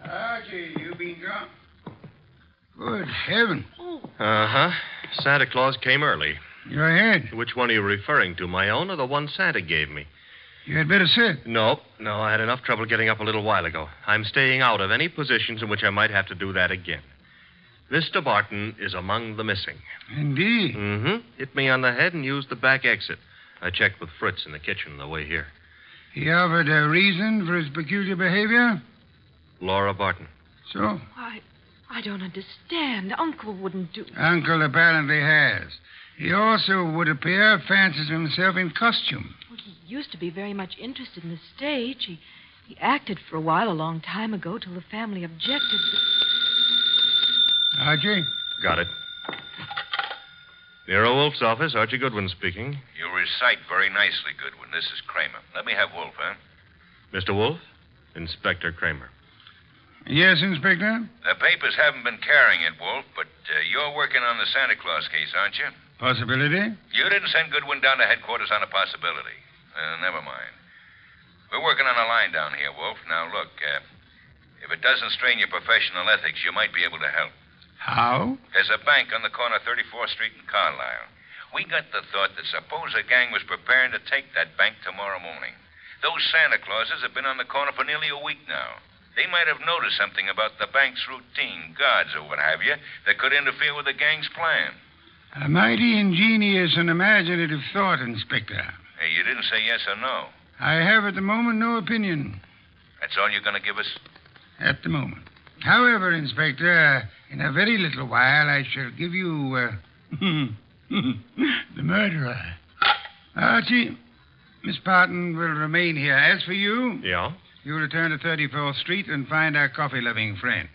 Archie, you been drunk? Good heaven. Uh-huh. Santa Claus came early. Your head. Which one are you referring to, my own or the one Santa gave me? You had better sit. No, I had enough trouble getting up a little while ago. I'm staying out of any positions in which I might have to do that again. Mr. Barton is among the missing. Indeed. Mm-hmm. Hit me on the head and used the back exit. I checked with Fritz in the kitchen on the way here. He offered a reason for his peculiar behavior? Laura Barton. So? I don't understand. Uncle wouldn't do... Uncle apparently has. He also, would appear, fancies himself in costume. Well, he used to be very much interested in the stage. He acted for a while, a long time ago, till the family objected. Archie? Got it. Nero Wolfe's office, Archie Goodwin speaking. You recite very nicely, Goodwin. This is Kramer. Let me have Wolfe, huh? Mr. Wolfe? Inspector Kramer. Yes, Inspector? The papers haven't been carrying it, Wolfe, but you're working on the Santa Claus case, aren't you? Possibility? You didn't send Goodwin down to headquarters on a possibility. Never mind. We're working on a line down here, Wolfe. Now, look, if it doesn't strain your professional ethics, you might be able to help. How? There's a bank on the corner of 34th Street and Carlisle. We got the thought that suppose a gang was preparing to take that bank tomorrow morning. Those Santa Clauses have been on the corner for nearly a week now. They might have noticed something about the bank's routine, guards or what have you, that could interfere with the gang's plan. A mighty ingenious and imaginative thought, Inspector. Hey, you didn't say yes or no. I have at the moment no opinion. That's all you're going to give us? At the moment. However, Inspector, in a very little while I shall give you, the murderer. Archie, Miss Barton will remain here. As for you... Yeah? You return to 34th Street and find our coffee-loving friend.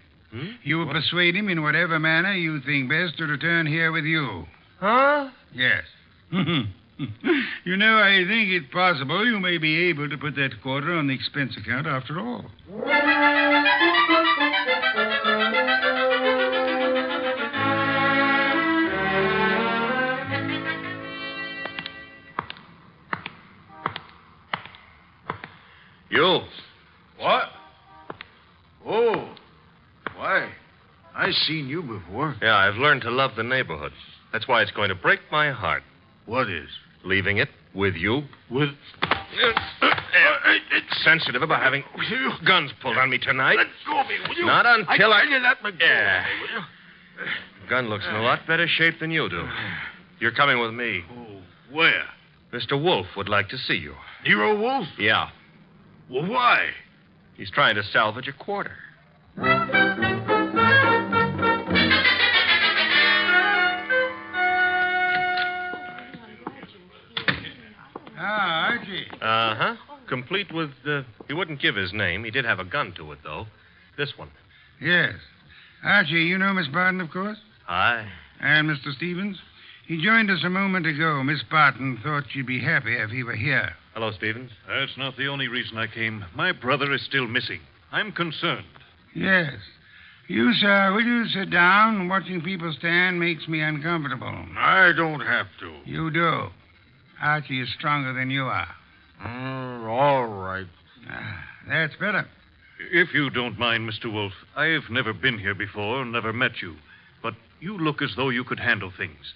You will persuade him in whatever manner you think best to return here with you. Huh? Yes. You know, I think it possible you may be able to put that quarter on the expense account after all. You. What? Oh. Why, I seen you before. Yeah, I've learned to love the neighborhood. That's why it's going to break my heart. What is? Leaving it with you. With... It's sensitive about having guns pulled on me tonight. Let go of me, will you? Not until I tell you that, McGill. Yeah. Will you? Gun looks in a lot better shape than you do. You're coming with me. Oh, where? Mr. Wolfe would like to see you. Nero Wolfe? Yeah. Well, why? He's trying to salvage a quarter. Archie. Uh-huh. Complete with, he wouldn't give his name. He did have a gun to it, though. This one. Yes. Archie, you know Miss Barton, of course? Aye. And Mr. Stevens? He joined us a moment ago. Miss Barton thought she'd be happy if he were here. Hello, Stevens. That's not the only reason I came. My brother is still missing. I'm concerned. Yes. You, sir, will you sit down? Watching people stand makes me uncomfortable. I don't have to. You do. Archie is stronger than you are. All right. That's better. If you don't mind, Mr. Wolfe, I've never been here before, never met you. But you look as though you could handle things.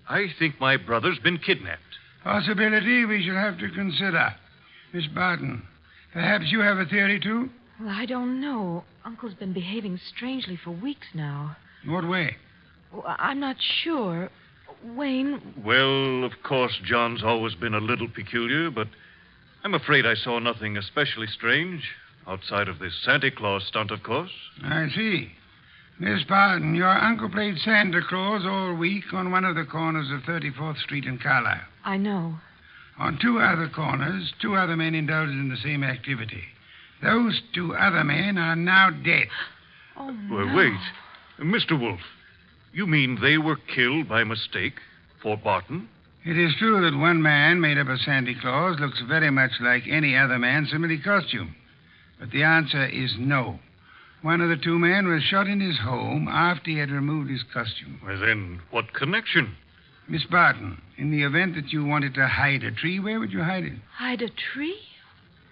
I think my brother's been kidnapped. Possibility we shall have to consider. Miss Barton, perhaps you have a theory, too? Well, I don't know. Uncle's been behaving strangely for weeks now. In what way? Well, I'm not sure. Wayne... Well, of course, John's always been a little peculiar, but I'm afraid I saw nothing especially strange. Outside of this Santa Claus stunt, of course. I see. Miss Barton, your uncle played Santa Claus all week on one of the corners of 34th Street and Carlisle. I know. On two other corners, two other men indulged in the same activity. Those two other men are now dead. Oh, no. Well, wait. Mr. Wolfe, you mean they were killed by mistake? Fort Barton? It is true that one man, made up of Santa Claus, looks very much like any other man similarly costumed. But the answer is no. One of the two men was shot in his home after he had removed his costume. Well, then, what connection? Miss Barton, in the event that you wanted to hide a tree, where would you hide it? Hide a tree?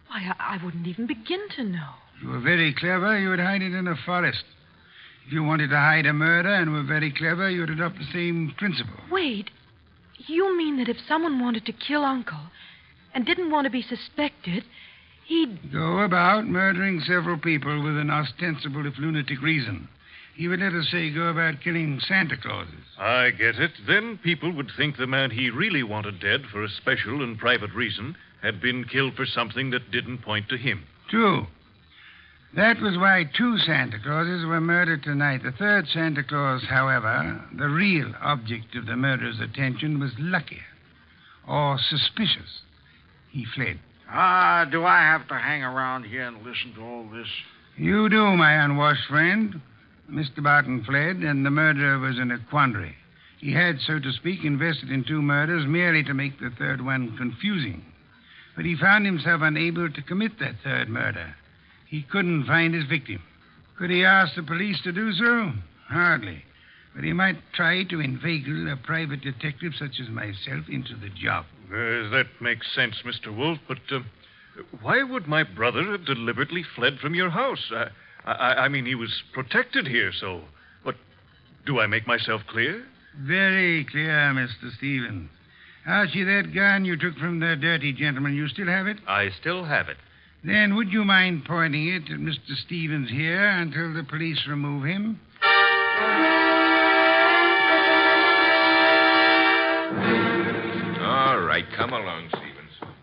Why, I wouldn't even begin to know. If you were very clever, you would hide it in a forest. If you wanted to hide a murder and were very clever, you would adopt the same principle. Wait. You mean that if someone wanted to kill Uncle and didn't want to be suspected, he'd... Go about murdering several people with an ostensible, if lunatic, reason. He would, let us say, go about killing Santa Clauses. I get it. Then people would think the man he really wanted dead for a special and private reason had been killed for something that didn't point to him. True. That was why 2 Santa Clauses were murdered tonight. The third Santa Claus, however, the real object of the murderer's attention, was luckier or suspicious. He fled. Do I have to hang around here and listen to all this? You do, my unwashed friend. Mr. Barton fled, and the murderer was in a quandary. He had, so to speak, invested in 2 murders merely to make the third one confusing. But he found himself unable to commit that third murder. He couldn't find his victim. Could he ask the police to do so? Hardly. But he might try to inveigle a private detective such as myself into the job. That makes sense, Mr. Wolfe, but why would my brother have deliberately fled from your house? I mean, he was protected here, so... But do I make myself clear? Very clear, Mr. Stevens. Archie, that gun you took from the dirty gentleman, you still have it? I still have it. Then would you mind pointing it at Mr. Stevens here until the police remove him? All right, come along, Stevens.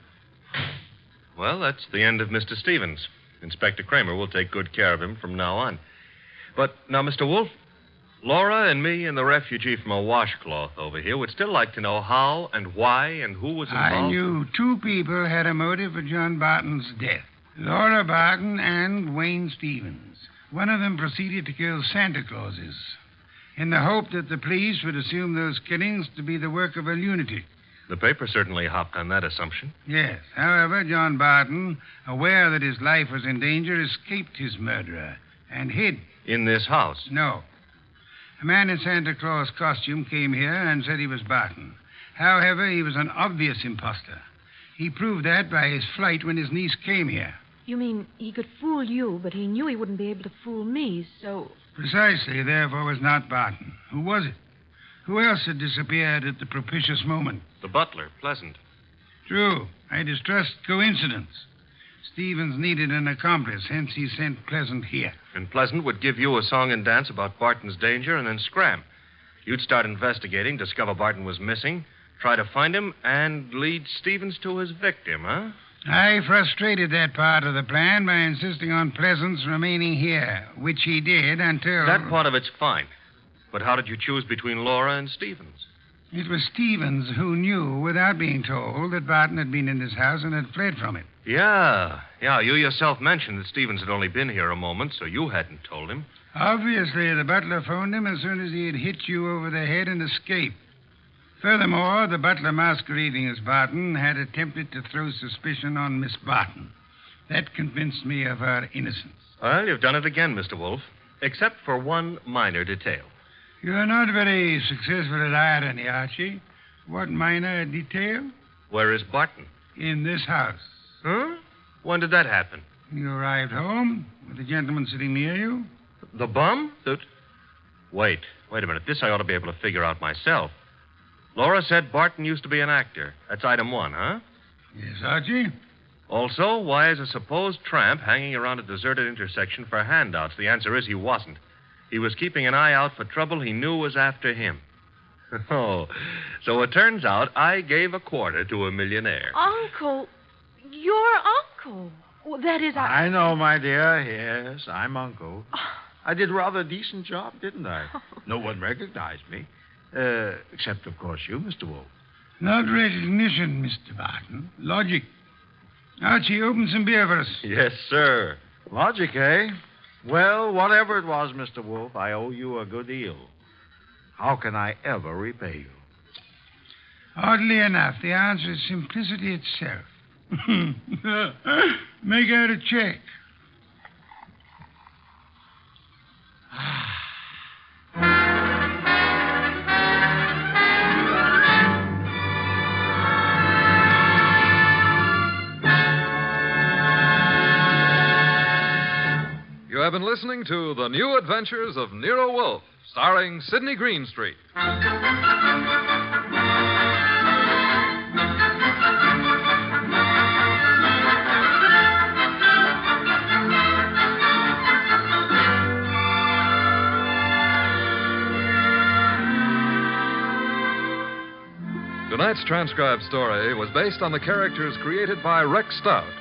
Well, that's the end of Mr. Stevens. Inspector Kramer will take good care of him from now on. But now, Mr. Wolfe, Laura and me and the refugee from a washcloth over here would still like to know how and why and who was involved. I knew 2 people had a motive for John Barton's death. Laura Barton and Wayne Stevens. One of them proceeded to kill Santa Clauses in the hope that the police would assume those killings to be the work of a lunatic. The paper certainly hopped on that assumption. Yes. However, John Barton, aware that his life was in danger, escaped his murderer and hid. In this house? No. A man in Santa Claus costume came here and said he was Barton. However, he was an obvious imposter. He proved that by his flight when his niece came here. You mean he could fool you, but he knew he wouldn't be able to fool me, so... Precisely, therefore, was not Barton. Who was it? Who else had disappeared at the propitious moment? The butler, Pleasant. True. I distrust coincidence. Stevens needed an accomplice, hence he sent Pleasant here. And Pleasant would give you a song and dance about Barton's danger and then scram. You'd start investigating, discover Barton was missing, try to find him, and lead Stevens to his victim, huh? I frustrated that part of the plan by insisting on Pleasant's remaining here, which he did until... That part of it's fine. But how did you choose between Laura and Stevens? It was Stevens who knew, without being told, that Barton had been in this house and had fled from it. Yeah. You yourself mentioned that Stevens had only been here a moment, so you hadn't told him. Obviously, the butler phoned him as soon as he had hit you over the head and escaped. Furthermore, the butler masquerading as Barton had attempted to throw suspicion on Miss Barton. That convinced me of her innocence. Well, you've done it again, Mr. Wolfe, except for one minor detail. You're not very successful at irony, Archie. What minor detail? Where is Barton? In this house. Huh? When did that happen? You arrived home with the gentleman sitting near you. The bum? Wait a minute. This I ought to be able to figure out myself. Laura said Barton used to be an actor. That's item 1, huh? Yes, Archie. Also, why is a supposed tramp hanging around a deserted intersection for handouts? The answer is he wasn't. He was keeping an eye out for trouble he knew was after him. Oh, so it turns out I gave a quarter to a millionaire. Uncle, your uncle. Well, that is... I know, my dear. Yes, I'm Uncle. I did rather a decent job, didn't I? No one recognized me. Except, of course, you, Mr. Wolfe. Not recognition, Mr. Barton. Logic. Archie, open some beer for us. Yes, sir. Logic, eh? Well, whatever it was, Mr. Wolfe, I owe you a good deal. How can I ever repay you? Oddly enough, the answer is simplicity itself. Make out a check. You have been listening to The New Adventures of Nero Wolfe, starring Sidney Greenstreet. Tonight's transcribed story was based on the characters created by Rex Stout.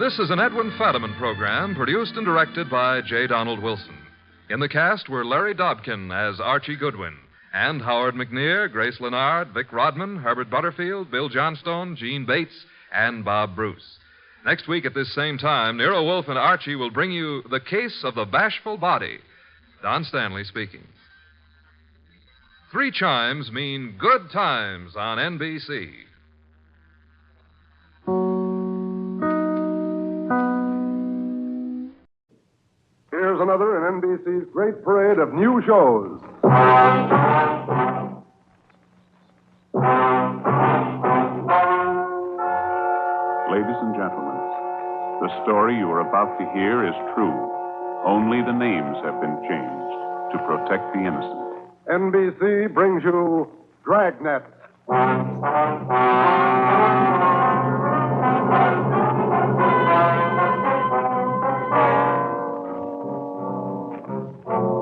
This is an Edwin Fadiman program produced and directed by J. Donald Wilson. In the cast were Larry Dobkin as Archie Goodwin, and Howard McNear, Grace Lennard, Vic Rodman, Herbert Butterfield, Bill Johnstone, Gene Bates, and Bob Bruce. Next week at this same time, Nero, Wolfe, and Archie will bring you The Case of the Bashful Body. Don Stanley speaking. 3 chimes mean good times on NBC. Here's another in NBC's great parade of new shows. Ladies and gentlemen, the story you are about to hear is true. Only the names have been changed to protect the innocent. NBC brings you Dragnet.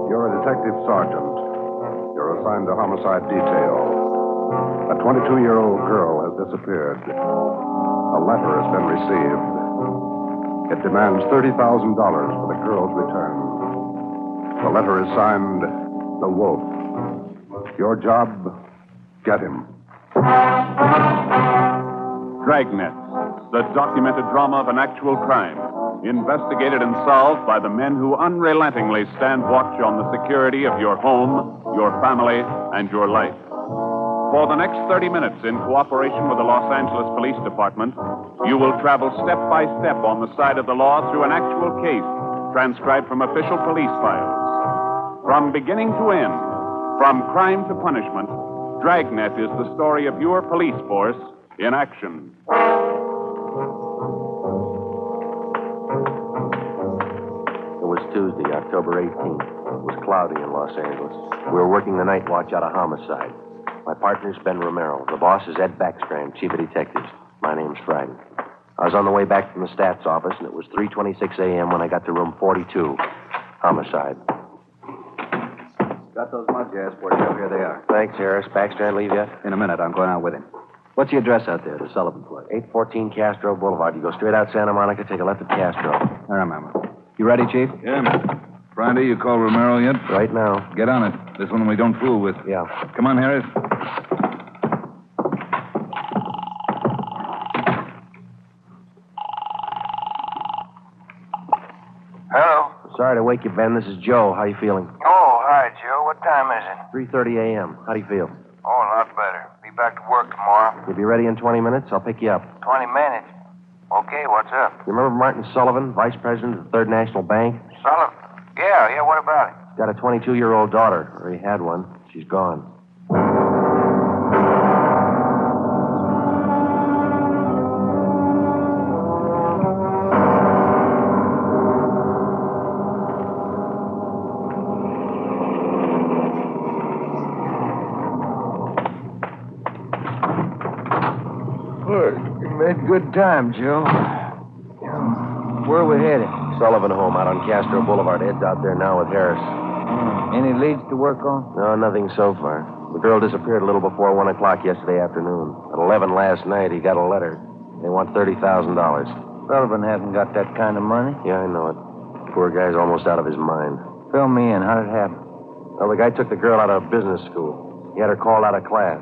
You're a detective sergeant. You're assigned to homicide detail. A 22-year-old girl has disappeared. A letter has been received. It demands $30,000 for the girl's return. The letter is signed, The Wolf. Your job, get him. Dragnet, the documented drama of an actual crime, investigated and solved by the men who unrelentingly stand watch on the security of your home, your family, and your life. For the next 30 minutes, in cooperation with the Los Angeles Police Department, you will travel step by step on the side of the law through an actual case, transcribed from official police files. From beginning to end, from crime to punishment, Dragnet is the story of your police force in action. It was Tuesday, October 18th. It was cloudy in Los Angeles. We were working the night watch out of homicide. My partner's Ben Romero. The boss is Ed Backstrand, chief of detectives. My name's Friday. I was on the way back from the stats office, and it was 3:26 a.m. when I got to room 42. Homicide. Got those mugs you asked for, Joe. Here they are. Thanks, Harris. Backstrand leave yet? In a minute. I'm going out with him. What's the address out there, the Sullivan place? 814 Castro Boulevard. You go straight out Santa Monica, take a left at Castro. I remember. You ready, Chief? Yeah, man. Friday, you call Romero yet? Right now. Get on it. This one we don't fool with. Yeah. Come on, Harris. Hello? Sorry to wake you, Ben. This is Joe. How you feeling? Oh, hi, Joe. What time is it? 3:30 a.m. How do you feel? Oh, a lot better. Be back to work tomorrow. You'll be ready in 20 minutes? I'll pick you up. 20 minutes. Okay, what's up? You remember Martin Sullivan, vice president of the Third National Bank? Sullivan? Yeah, what about it? He's got a 22-year-old daughter, or he had one. She's gone. Good, good time, Joe. Where are we headed? Sullivan home out on Castro Boulevard. Ed's out there now with Harris. Any leads to work on? No, nothing so far. The girl disappeared a little before 1 o'clock yesterday afternoon. At 11 last night, he got a letter. They want $30,000. Sullivan hasn't got that kind of money. Yeah, I know it. Poor guy's almost out of his mind. Fill me in. How did it happen? Well, the guy took the girl out of business school. He had her called out of class.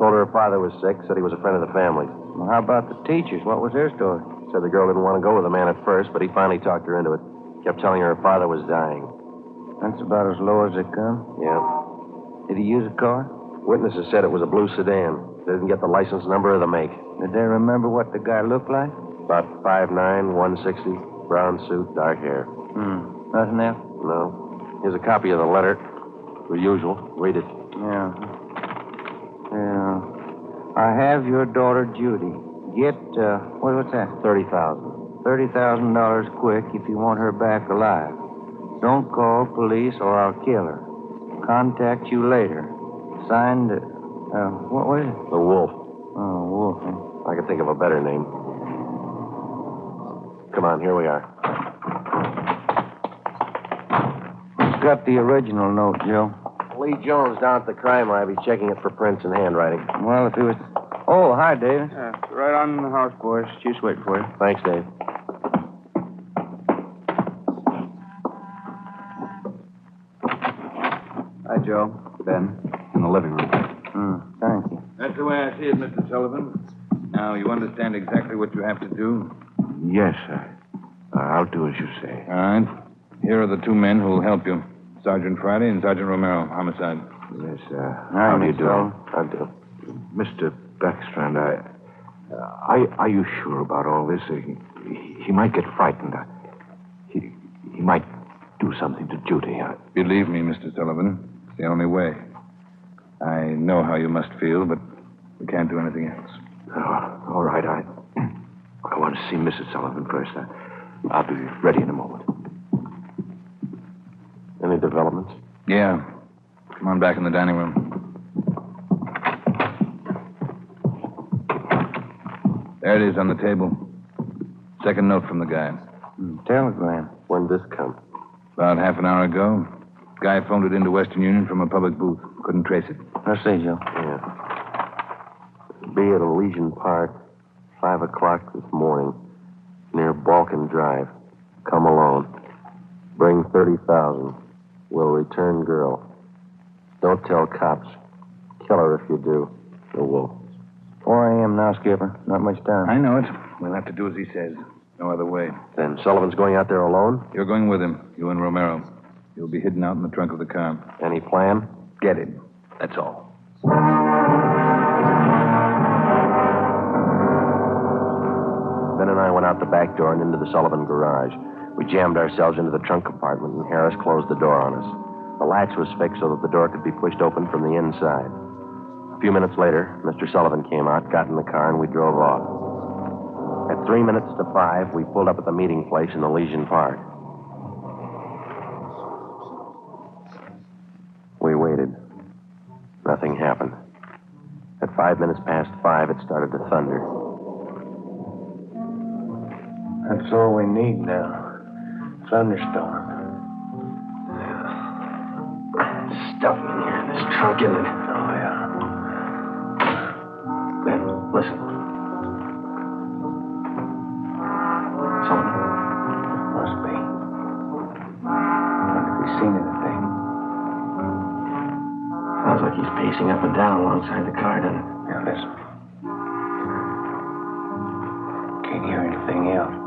Told her father was sick, said he was a friend of the family. Well, how about the teachers? What was their story? Said the girl didn't want to go with the man at first, but he finally talked her into it. Kept telling her father was dying. That's about as low as they come? Yeah. Did he use a car? Witnesses said it was a blue sedan. They didn't get the license number or the make. Did they remember what the guy looked like? About 5'9", 160, brown suit, dark hair. Nothing else? No. Here's a copy of the letter. The usual. Read it. Yeah. I have your daughter, Judy. Get, what's that? $30,000. $30,000 quick if you want her back alive. Don't call police or I'll kill her. Contact you later. Signed, what was it? The Wolf. Oh, Wolf, huh? I could think of a better name. Come on, here we are. Who's got the original note, Joe? Lee Jones down at the crime lab. He's checking it for prints and handwriting. Well, if he was... Oh, hi, David. Right on the house, boys. Just waiting for you. Thanks, Dave. Hi, Joe. Ben. In the living room. Thank you. That's the way I see it, Mr. Sullivan. Now, you understand exactly what you have to do? Yes, sir. I'll do as you say. All right. Here are the two men who will help you. Sergeant Friday and Sergeant Romero, homicide. Yes, how do you do? I do. Mr. Backstrand, are you sure about all this? He might get frightened. He might do something to Judy. Believe me, Mr. Sullivan, it's the only way. I know how you must feel, but we can't do anything else. Oh, all right. I want to see Mrs. Sullivan first. I'll be ready in a moment. Any developments? Yeah. Come on back in the dining room. There it is on the table. Second note from the guy. Telegram. When'd this come? About half an hour ago. Guy phoned it into Western Union from a public booth. Couldn't trace it. I see, Joe. Yeah. Be at Elysian Park, 5 o'clock this morning, near Balkan Drive. Come alone. Bring 30,000. Will return girl. Don't tell cops. Kill her if you do. The Wolf. 4 a.m. now, Skipper. Not much time. I know it. We'll have to do as he says. No other way. Then Sullivan's going out there alone? You're going with him. You and Romero. You'll be hidden out in the trunk of the car. Any plan? Get him. That's all. Ben and I went out the back door and into the Sullivan garage. We jammed ourselves into the trunk compartment, and Harris closed the door on us. The latch was fixed so that the door could be pushed open from the inside. A few minutes later, Mr. Sullivan came out, got in the car, and we drove off. At 3 minutes to 5, we pulled up at the meeting place in Elysian Park. We waited. Nothing happened. At 5 minutes past 5, it started to thunder. That's all we need now. Thunderstorm. Stuff in here in this trunk, isn't it? Oh, yeah. Ben, listen. Sullivan? Must be. Wonder if he's seen anything. Sounds like he's pacing up and down alongside the car, doesn't it? Now, listen. Can't hear anything else.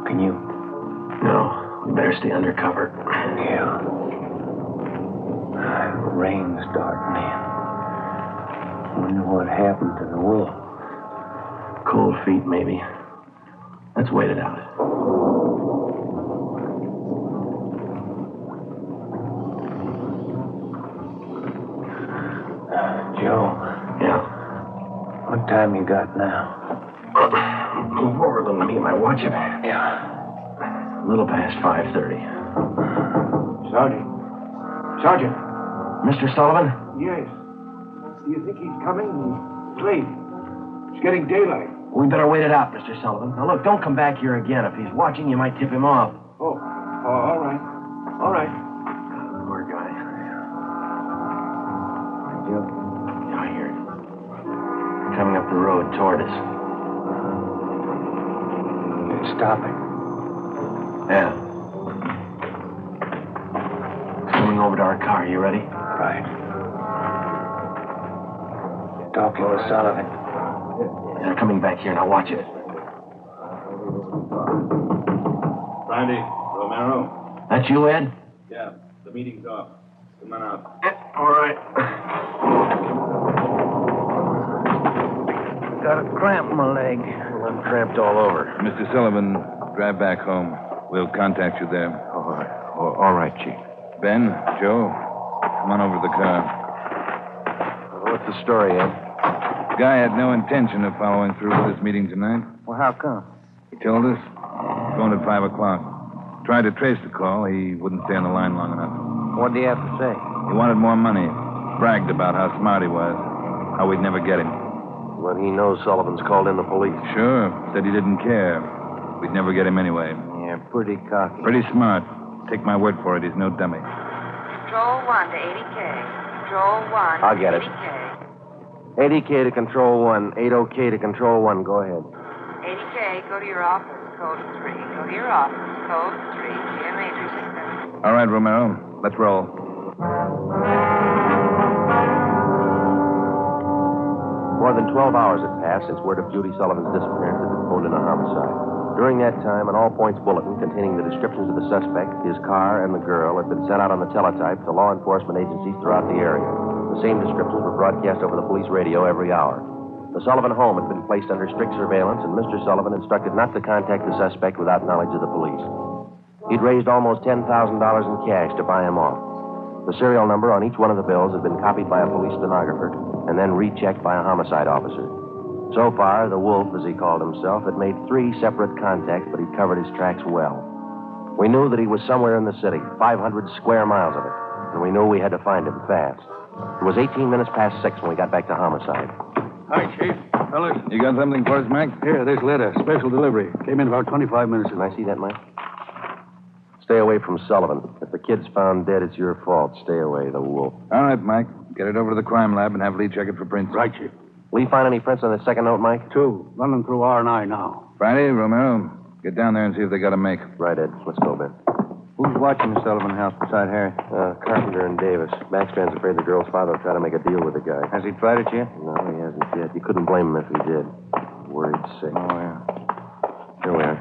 Can you? No, we better stay under cover. Yeah. The rain's starting in. Wonder what happened to the wolf. Cold feet, maybe. Let's wait it out. Joe. Yeah? What time you got now? Move over, let me get my watch. Yeah. A little past 5:30. Sergeant. Mr. Sullivan? Yes. Do you think he's coming? It's late. It's getting daylight. We better wait it out, Mr. Sullivan. Now, look, don't come back here again. If he's watching, you might tip him off. Oh, all right. All right. Poor guy. Joe. Yeah, I hear it. Coming up the road toward us. It's stopping. Yeah. Coming over to our car. You ready? Right. You're talking with Sullivan. They're coming back here. Now watch it. Friday, Romero. That you, Ed? Yeah, the meeting's off. Come on out. All right. Got a cramp in my leg. Well, I'm cramped all over. Mr. Sullivan, drive back home. We'll contact you there. All right, Chief. Ben, Joe, come on over to the car. What's the story, Ed? The guy had no intention of following through with this meeting tonight. Well, how come? He told us. Phoned at 5 o'clock. Tried to trace the call. He wouldn't stay on the line long enough. What did he have to say? He wanted more money. Bragged about how smart he was. How we'd never get him. Well, he knows Sullivan's called in the police. Sure. Said he didn't care. We'd never get him anyway. Yeah, pretty cocky. Pretty smart. Take my word for it, he's no dummy. Control 1 to 80K. Control 1 I'll get it. 80K. 80K to Control 1. 80K to Control 1. Go ahead. 80K, go to your office. Code 3. Go to your office. Code 3. GMA 367. All right, Romero. Let's roll. More than 12 hours had passed since word of Judy Sullivan's disappearance had been phoned in a homicide. During that time, an all-points bulletin containing the descriptions of the suspect, his car, and the girl had been sent out on the teletype to law enforcement agencies throughout the area. The same descriptions were broadcast over the police radio every hour. The Sullivan home had been placed under strict surveillance, and Mr. Sullivan instructed not to contact the suspect without knowledge of the police. He'd raised almost $10,000 in cash to buy him off. The serial number on each one of the bills had been copied by a police stenographer and then rechecked by a homicide officer. So far, the Wolf, as he called himself, had made 3 separate contacts, but he'd covered his tracks well. We knew that he was somewhere in the city, 500 square miles of it, and we knew we had to find him fast. It was 18 minutes past 6 when we got back to homicide. Hi, Chief. Fellas. You got something for us, Mac? Here, this letter. Special delivery. Came in about 25 minutes ago. Can I see that, Mike? Stay away from Sullivan. If the kid's found dead, it's your fault. Stay away, the Wolf. All right, Mike. Get it over to the crime lab and have Lee check it for prints. Right, Chief. Will you find any prints on the second note, Mike? 2. Running through R&I now. Friday, Romero, get down there and see if they got a make. Right, Ed. Let's go, Ben. Who's watching the Sullivan house beside Harry? Carpenter and Davis. Backstrand's afraid the girl's father will try to make a deal with the guy. Has he tried it yet? No, he hasn't yet. You couldn't blame him if he did. Worried sick. Oh, yeah. Here we are.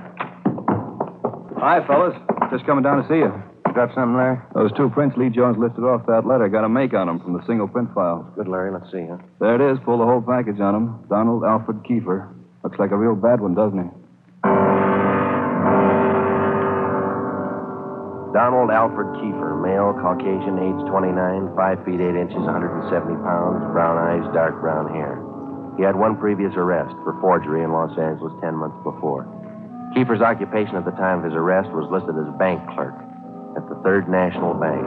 Hi, fellas. Just coming down to see you. You got something, Larry? Those 2 prints Lee Jones listed off that letter got a make on them from the single print file. Good, Larry. Let's see, huh? There it is. Pull the whole package on him. Donald Alfred Kiefer. Looks like a real bad one, doesn't he? Donald Alfred Kiefer, male, Caucasian, age 29, 5 feet 8 inches, 170 pounds, brown eyes, dark brown hair. He had 1 previous arrest for forgery in Los Angeles 10 months before. Kiefer's occupation at the time of his arrest was listed as bank clerk at the Third National Bank.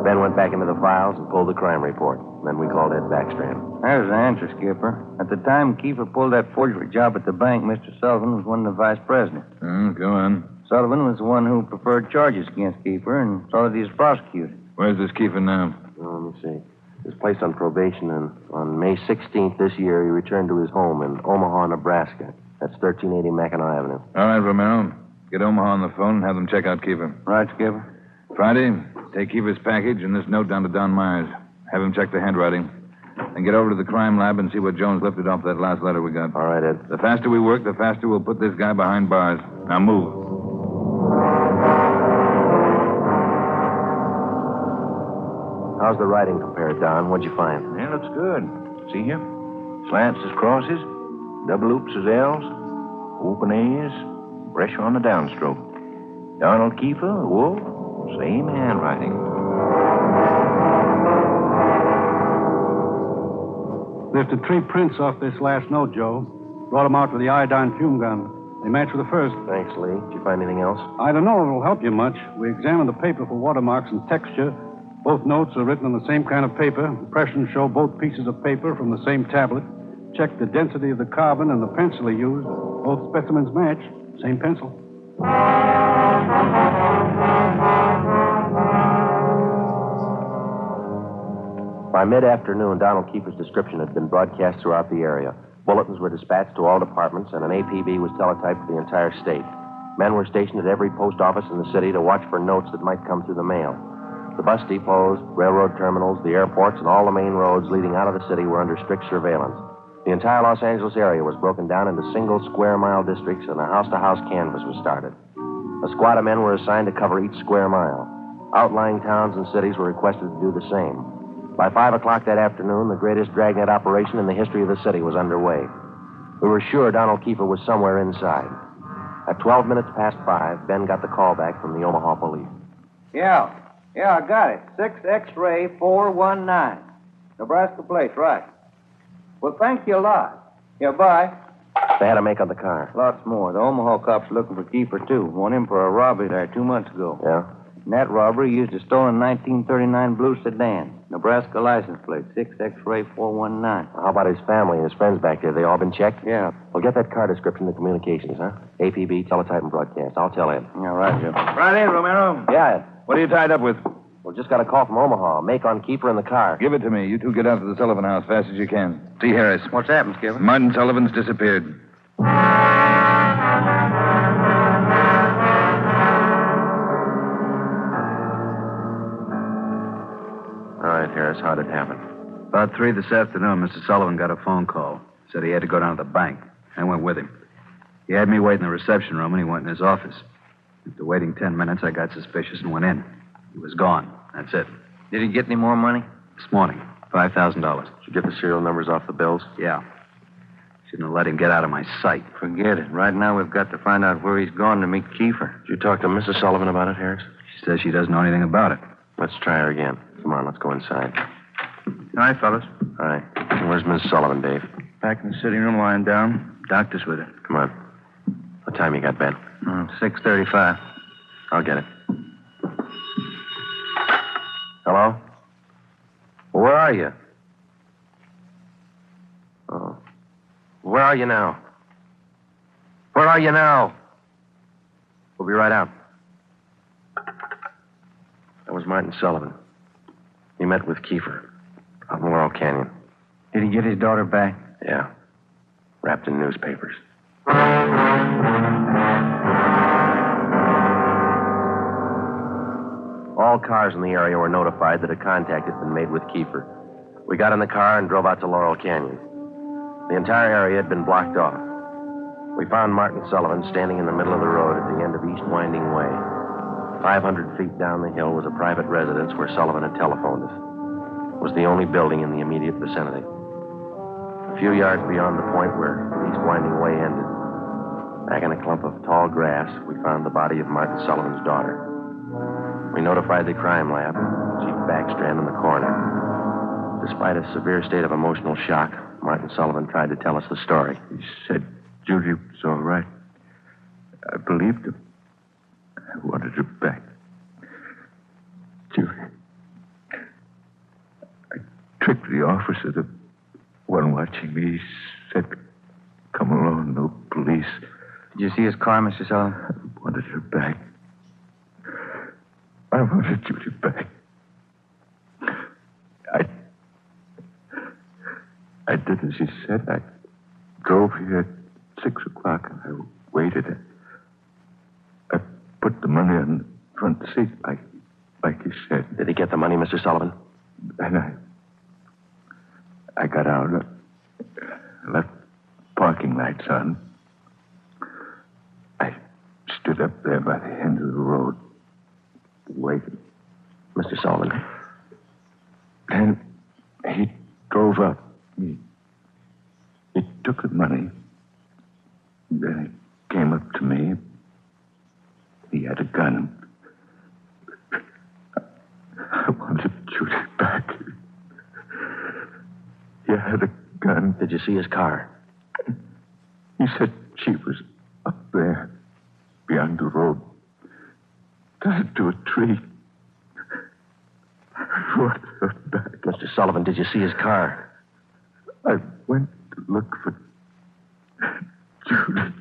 Ben went back into the files and pulled the crime report. Then we called Ed Backstrand. There's the answer, Skipper. At the time Kiefer pulled that forgery job at the bank, Mr. Sullivan was one of the vice presidents. Go on. Sullivan was the one who preferred charges against Kiefer and saw that he was prosecuted. Where's this Kiefer now? Let me see. He was placed on probation, and on May 16th this year, he returned to his home in Omaha, Nebraska. That's 1380 Mackinac Avenue. All right, Romero. Get Omaha on the phone and have them check out Kiefer. Right, Skipper. Friday, take Kiefer's package and this note down to Don Myers. Have him check the handwriting. Then get over to the crime lab and see what Jones lifted off that last letter we got. All right, Ed. The faster we work, the faster we'll put this guy behind bars. Now move. How's the writing compared, Don? What'd you find? Yeah, looks good. See here? Slants as crosses, double loops as L's, open A's, pressure on the downstroke. Donald Kiefer, Wolf, same handwriting. Lifted 3 prints off this last note, Joe. Brought them out with the iodine fume gun. They match with the first. Thanks, Lee. Did you find anything else? I don't know if it'll help you much. We examined the paper for watermarks and texture. Both notes are written on the same kind of paper. Impressions show both pieces of paper from the same tablet. Checked the density of the carbon and the pencil he used. Both specimens match. Same pencil. By mid-afternoon, Donald Kiefer's description had been broadcast throughout the area. Bulletins were dispatched to all departments, and an APB was teletyped to the entire state. Men were stationed at every post office in the city to watch for notes that might come through the mail. The bus depots, railroad terminals, the airports, and all the main roads leading out of the city were under strict surveillance. The entire Los Angeles area was broken down into single square-mile districts, and a house-to-house canvass was started. A squad of men were assigned to cover each square mile. Outlying towns and cities were requested to do the same. By 5 o'clock that afternoon, the greatest Dragnet operation in the history of the city was underway. We were sure Donald Kiefer was somewhere inside. At 12 minutes past 5, Ben got the call back from the Omaha police. Yeah, I got it. 6 X-ray 419. Nebraska Place, right. Well, thank you a lot. Yeah, bye. They had a make on the car. Lots more. The Omaha cops are looking for Kiefer, too. Want him for a robbery there 2 months ago. Yeah? In that robbery, he used a stolen 1939 blue sedan. Nebraska license plate, 6 X-ray 419. How about his family and his friends back there? They all been checked? Yeah. Well, get that car description to communications, huh? APB, teletype, and broadcast. I'll tell Ed. Yeah, right, Joe. Friday, Romero. Yeah, Ed. What are you tied up with? Well, just got a call from Omaha. Make on Kiefer in the car. Give it to me. You two get out to the Sullivan house fast as you can. See Harris. What's happened, Skipper? Martin Sullivan's disappeared. All right, Harris, how'd it happen? About 3 this afternoon, Mr. Sullivan got a phone call. Said he had to go down to the bank. I went with him. He had me wait in the reception room, and he went in his office. After waiting 10 minutes, I got suspicious and went in. He was gone. That's it. Did he get any more money? This morning, $5,000. Did you get the serial numbers off the bills? Yeah. Shouldn't have let him get out of my sight. Forget it. Right now, we've got to find out where he's gone to meet Kiefer. Did you talk to Mrs. Sullivan about it, Harris? She says she doesn't know anything about it. Let's try her again. Come on, let's go inside. All right, fellas. All right. Where's Mrs. Sullivan, Dave? Back in the sitting room, lying down. Doctor's with her. Come on. What time you got, Ben? 6:35. I'll get it. Hello? Where are you? Oh. Where are you now? Where are you now? We'll be right out. That was Martin Sullivan. He met with Kiefer out in Laurel Canyon. Did he get his daughter back? Yeah. Wrapped in newspapers. All cars in the area were notified that a contact had been made with Kiefer. We got in the car and drove out to Laurel Canyon. The entire area had been blocked off. We found Martin Sullivan standing in the middle of the road at the end of East Winding Way. 500 feet down the hill was a private residence where Sullivan had telephoned us. It was the only building in the immediate vicinity. A few yards beyond the point where East Winding Way ended, back in a clump of tall grass, we found the body of Martin Sullivan's daughter. We notified the crime lab, Chief Backstrand in the coroner. Despite a severe state of emotional shock, Martin Sullivan tried to tell us the story. He said Judy was all right. I believed him. I wanted her back. Judy. I tricked the officer, the one watching me. He said, come along, no police. Did you see his car, Mr. Sullivan? I wanted her back. I wanted Judy back. I did as he said. I drove here at 6 o'clock and I waited. I put the money on the front seat like he said. Did he get the money, Mr. Sullivan? And I got out. I left parking lights on. I stood up there by the end of the road, waiting. Mr. Sullivan. Then he drove up. He took the money. Then he came up to me. He had a gun. I wanted Judy back. He had a gun. Did you see his car? He said she was up there, beyond the road, tied to a tree. I wanted her back. Mr. Sullivan, did you see his car? I went to look for Judy.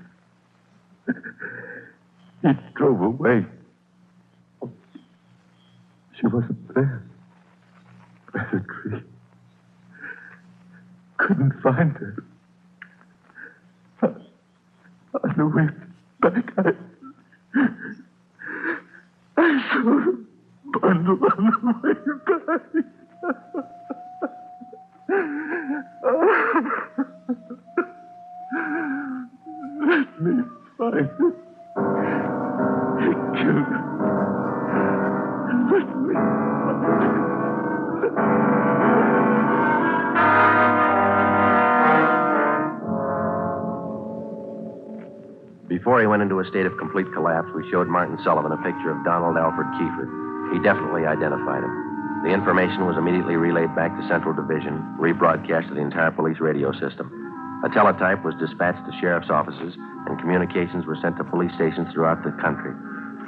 He drove away. She wasn't there. By the tree. Couldn't find her. On the way back, I saw her bundle on the way back. Let me find her. He killed her. Let me find her. Before he went into a state of complete collapse, we showed Martin Sullivan a picture of Donald Alfred Kiefer. He definitely identified him. The information was immediately relayed back to Central Division, rebroadcast to the entire police radio system. A teletype was dispatched to sheriff's offices, and communications were sent to police stations throughout the country.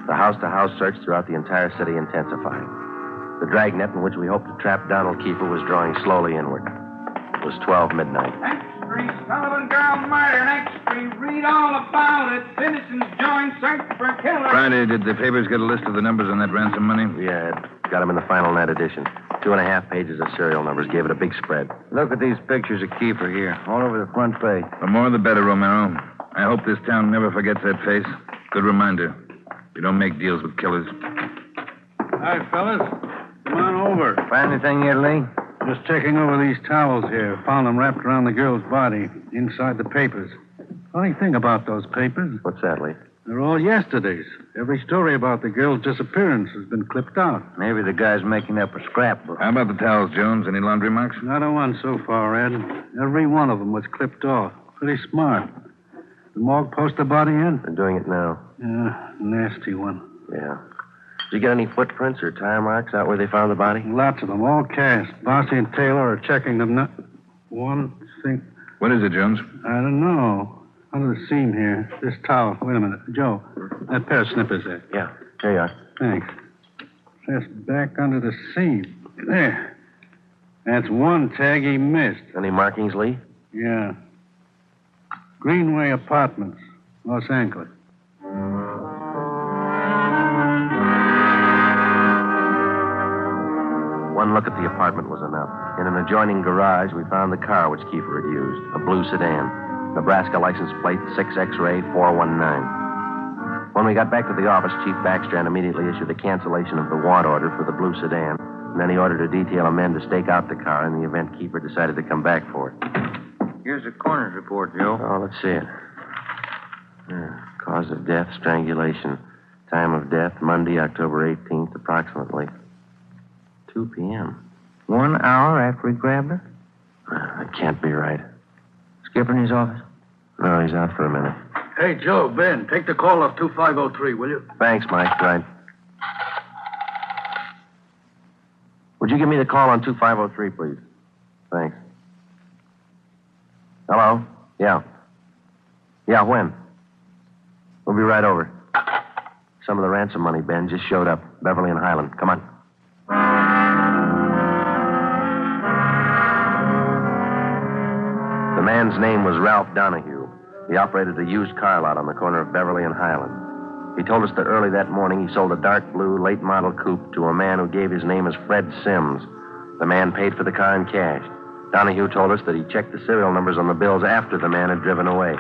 The house-to-house search throughout the entire city intensified. The dragnet in which we hoped to trap Donald Kiefer was drawing slowly inward. It was 12 midnight. Sullivan girl murder. Next street. Read all about it. Citizens join search for killer. Friday, did the papers get a list of the numbers on that ransom money? Yeah, got them in the final night edition. 2.5 pages of serial numbers. Gave it a big spread. Look at these pictures of Kiefer here, all over the front page. The more the better, Romero. I hope this town never forgets that face. Good reminder. You don't make deals with killers. Hi, fellas. Come on over. over. Find anything yet, Lee? Just checking over these towels here. Found them wrapped around the girl's body, inside the papers. Funny thing about those papers, What's that, Lee? they're all yesterday's. Every story about the girl's disappearance has been clipped out. Maybe the guy's making up a scrapbook. How about the towels, Jones? Any laundry marks? Not a one so far, Ed. Every one of them was clipped off. Pretty smart. The morgue post the body in? They're doing it now. Yeah, nasty one. Yeah. Did you get any footprints or tire marks out where they found the body? Lots of them, all cast. Bossy and Taylor are checking them. Not one thing. What is it, Jones? I don't know. Under the seam here. This towel. Wait a minute. Joe, that pair of snippers there. Yeah. Here you are. Thanks. Just back under the seam. There. That's one tag he missed. Any markings, Lee? Yeah. Greenway Apartments, Los Angeles. One look at the apartment was enough. In an adjoining garage, we found the car which Kiefer had used, a blue sedan. Nebraska license plate 6X-ray 419. When we got back to the office, Chief Backstrand immediately issued a cancellation of the want order for the blue sedan, and then he ordered a detail of men to stake out the car in the event Kiefer decided to come back for it. Here's the coroner's report, Joe. Oh, let's see it. Cause of death, strangulation. Time of death, Monday, October 18th, approximately 2 p.m. 1 hour after he grabbed her? That can't be right. Skipper in his office? No, he's out for a minute. Hey, Joe, Ben, take the call off 2503, will you? Thanks, Mike. Right. Would you give me the call on 2503, please? Thanks. Hello? Yeah. Yeah, when? We'll be right over. Some of the ransom money, Ben, just showed up. Beverly and Highland. Come on. The man's name was Ralph Donahue. He operated a used car lot on the corner of Beverly and Highland. He told us that early that morning he sold a dark blue late model coupe to a man who gave his name as Fred Sims. The man paid for the car in cash. Donahue told us that he checked the serial numbers on the bills after the man had driven away.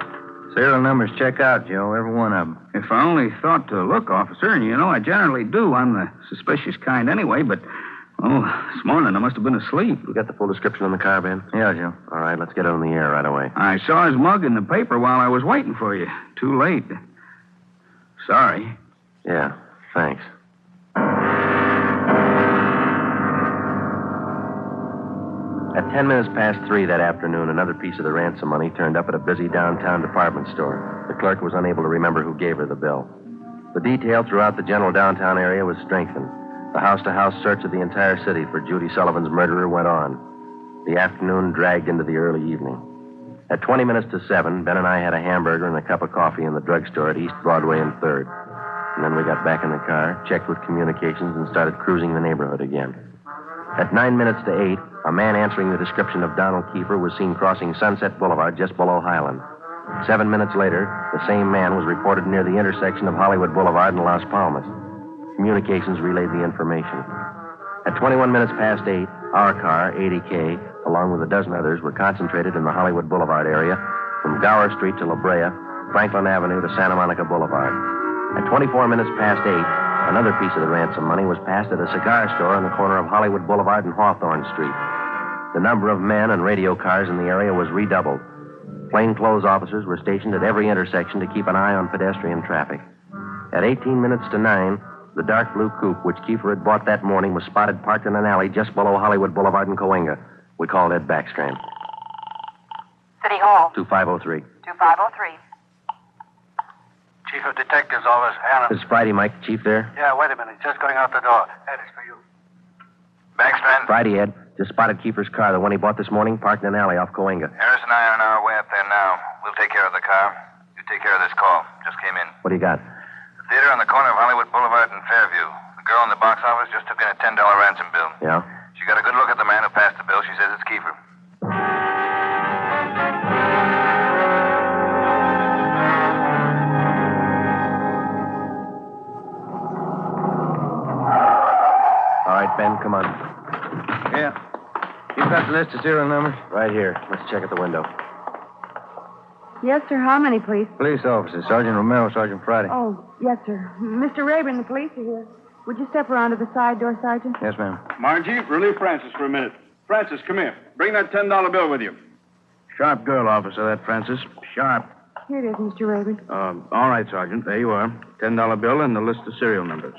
Serial numbers check out, Joe, every one of them. If I only thought to look, officer, and you know I generally do. I'm the suspicious kind anyway, but, this morning I must have been asleep. You got the full description on the car, Ben? Yeah, Joe. All right, let's get it on the air right away. I saw his mug in the paper while I was waiting for you. Too late. Sorry. Yeah, thanks. At 10 minutes past 3 that afternoon, another piece of the ransom money turned up at a busy downtown department store. The clerk was unable to remember who gave her the bill. The detail throughout the general downtown area was strengthened. The house-to-house search of the entire city for Judy Sullivan's murderer went on. The afternoon dragged into the early evening. At 20 minutes to 7, Ben and I had a hamburger and a cup of coffee in the drugstore at East Broadway and 3rd. And then we got back in the car, checked with communications, and started cruising the neighborhood again. At 9 minutes to 8, a man answering the description of Donald Kiefer was seen crossing Sunset Boulevard just below Highland. 7 minutes later, the same man was reported near the intersection of Hollywood Boulevard and Las Palmas. Communications relayed the information. At 21 minutes past 8, our car, 80K, along with a dozen others, were concentrated in the Hollywood Boulevard area from Gower Street to La Brea, Franklin Avenue to Santa Monica Boulevard. At 24 minutes past 8, another piece of the ransom money was passed at a cigar store on the corner of Hollywood Boulevard and Hawthorne Street. The number of men and radio cars in the area was redoubled. Plainclothes officers were stationed at every intersection to keep an eye on pedestrian traffic. At 18 minutes to 9, the dark blue coupe which Kiefer had bought that morning was spotted parked in an alley just below Hollywood Boulevard and Cahuenga. We called Ed Backstrand. City Hall. 2503. 2503. Chief of Detectives Office, Allen. It's Friday, Mike. Chief there? Yeah, wait a minute. Just going out the door. That is for you. Backstrand? Friday, Ed. Just spotted Kiefer's car, the one he bought this morning, parked in an alley off Cahuenga. Harris and I are on our way up there now. We'll take care of the car. You take care of this call. Just came in. What do you got? The theater on the corner of Hollywood Boulevard and Fairview. The girl in the box office just took in a $10 ransom bill. Yeah? She got a good look at the man who passed the bill. She says it's Kiefer. All right, Ben, come on. Yeah. You got the list of serial numbers? Right here. Let's check at the window. Yes, sir. How many, please? Police officers. Sergeant Romero, Sergeant Friday. Oh, yes, sir. Mr. Rayburn, the police are here. Would you step around to the side door, Sergeant? Yes, ma'am. Margie, relieve Francis for a minute. Francis, come here. Bring that $10 bill with you. Sharp girl, officer, that Francis. Sharp. Here it is, Mr. Rayburn. All right, Sergeant. There you are. $10 bill and the list of serial numbers.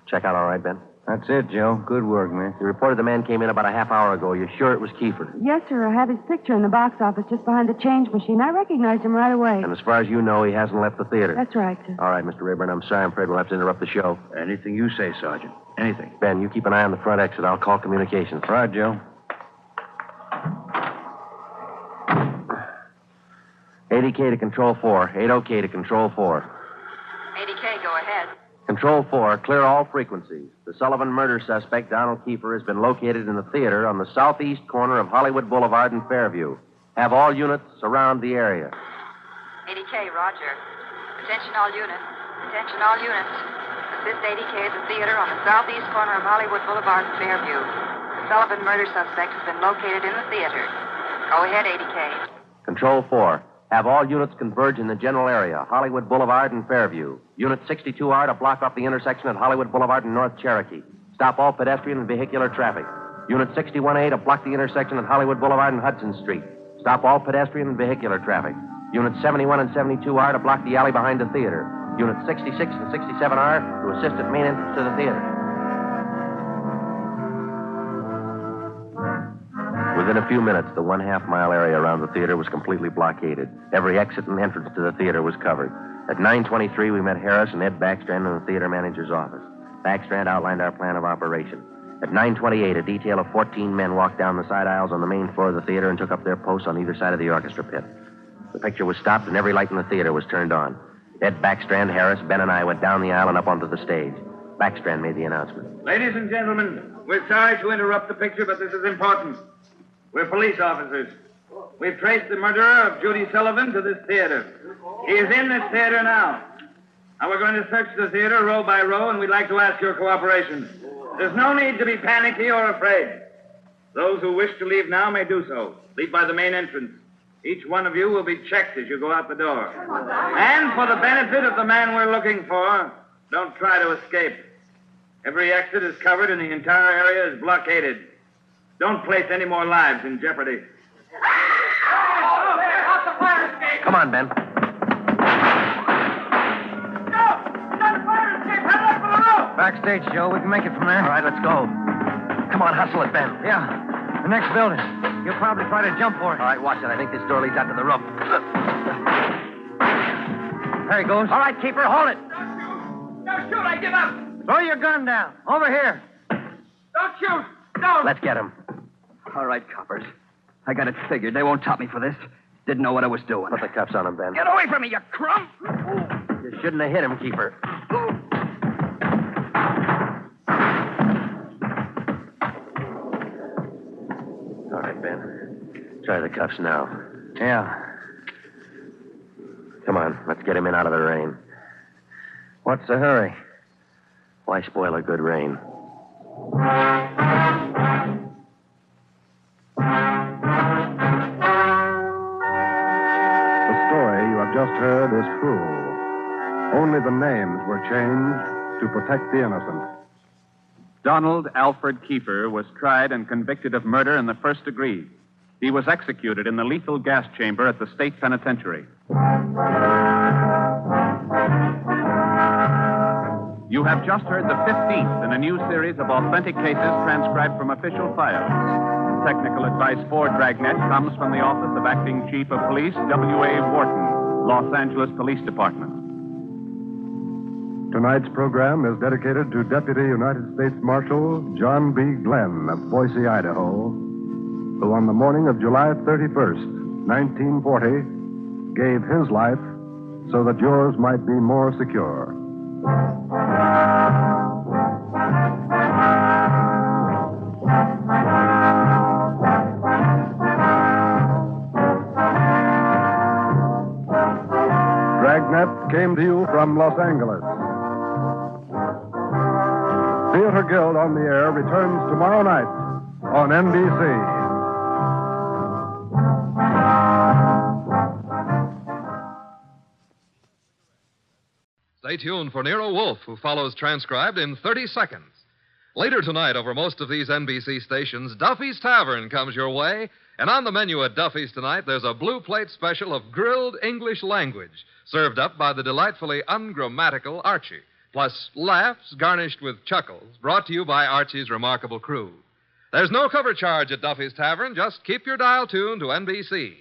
Check out all right, Ben? That's it, Joe. Good work, man. You reported the man came in about a half hour ago. You're sure it was Kiefer? Yes, sir. I have his picture in the box office just behind the change machine. I recognized him right away. And as far as you know, he hasn't left the theater. That's right, sir. All right, Mr. Rayburn, I'm sorry. I'm afraid we'll have to interrupt the show. Anything you say, Sergeant. Anything. Ben, you keep an eye on the front exit. I'll call communications. All right, Joe. 80K to Control 4. 80K to Control 4. 80K, go ahead. Control 4, clear all frequencies. The Sullivan murder suspect, Donald Kiefer, has been located in the theater on the southeast corner of Hollywood Boulevard and Fairview. Have all units surround the area. 80K, roger. Attention all units. Attention all units. Assist 80K at the theater on the southeast corner of Hollywood Boulevard and Fairview. The Sullivan murder suspect has been located in the theater. Go ahead, 80K. Control 4, have all units converge in the general area, Hollywood Boulevard and Fairview. Unit 62R to block off the intersection at Hollywood Boulevard and North Cherokee. Stop all pedestrian and vehicular traffic. Unit 61A to block the intersection at Hollywood Boulevard and Hudson Street. Stop all pedestrian and vehicular traffic. Unit 71 and 72R to block the alley behind the theater. Unit 66 and 67R to assist at main entrance to the theater. Within a few minutes, the 1/2 mile area around the theater was completely blockaded. Every exit and entrance to the theater was covered. At 9:23, we met Harris and Ed Backstrand in the theater manager's office. Backstrand outlined our plan of operation. At 9:28, a detail of 14 men walked down the side aisles on the main floor of the theater and took up their posts on either side of the orchestra pit. The picture was stopped and every light in the theater was turned on. Ed Backstrand, Harris, Ben, and I went down the aisle and up onto the stage. Backstrand made the announcement. Ladies and gentlemen, we're sorry to interrupt the picture, but this is important. We're police officers. We've traced the murderer of Judy Sullivan to this theater. He is in this theater now. Now we're going to search the theater row by row, and we'd like to ask your cooperation. There's no need to be panicky or afraid. Those who wish to leave now may do so. Leave by the main entrance. Each one of you will be checked as you go out the door. And for the benefit of the man we're looking for, don't try to escape. Every exit is covered and the entire area is blockaded. Don't place any more lives in jeopardy. Come on, Ben. Backstage, Joe. We can make it from there. All right, let's go. Come on, hustle it, Ben. Yeah. The next building. You'll probably try to jump for it. All right, watch it. I think this door leads out to the roof. There he goes. All right, keeper, hold it. Don't shoot. I give up. Throw your gun down. Over here. Don't shoot. Don't. Let's get him. All right, coppers. I got it figured. They won't top me for this. Didn't know what I was doing. Put the cuffs on him, Ben. Get away from me, you crumb! You shouldn't have hit him, keeper. All right, Ben. Try the cuffs now. Yeah. Come on, let's get him in out of the rain. What's the hurry? Why spoil a good rain? Just heard is true. Only the names were changed to protect the innocent. Donald Alfred Kiefer was tried and convicted of murder in the first degree. He was executed in the lethal gas chamber at the state penitentiary. You have just heard the 15th in a new series of authentic cases transcribed from official files. Technical advice for Dragnet comes from the Office of Acting Chief of Police, W.A. Wharton, Los Angeles Police Department. Tonight's program is dedicated to Deputy United States Marshal John B. Glenn of Boise, Idaho, who on the morning of July 31st, 1940, gave his life so that yours might be more secure. Dragnet came to you from Los Angeles. Theater Guild on the Air returns tomorrow night on NBC. Stay tuned for Nero Wolfe, who follows transcribed in 30 seconds. Later tonight, over most of these NBC stations, Duffy's Tavern comes your way. And on the menu at Duffy's tonight, there's a blue plate special of grilled English language, served up by the delightfully ungrammatical Archie, plus laughs garnished with chuckles, brought to you by Archie's remarkable crew. There's no cover charge at Duffy's Tavern. Just keep your dial tuned to NBC.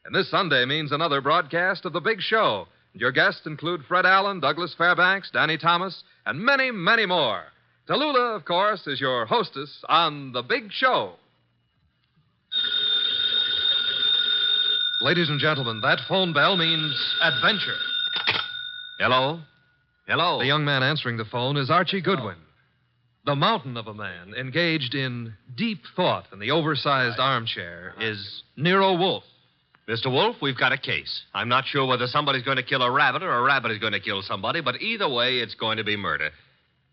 And this Sunday means another broadcast of The Big Show. And your guests include Fred Allen, Douglas Fairbanks, Danny Thomas, and many, many more. Tallulah, of course, is your hostess on The Big Show. Ladies and gentlemen, that phone bell means adventure. Hello? Hello? The young man answering the phone is Archie Goodwin. The mountain of a man engaged in deep thought in the oversized armchair is Nero Wolfe. Mr. Wolfe, we've got a case. I'm not sure whether somebody's going to kill a rabbit or a rabbit is going to kill somebody, but either way, it's going to be murder.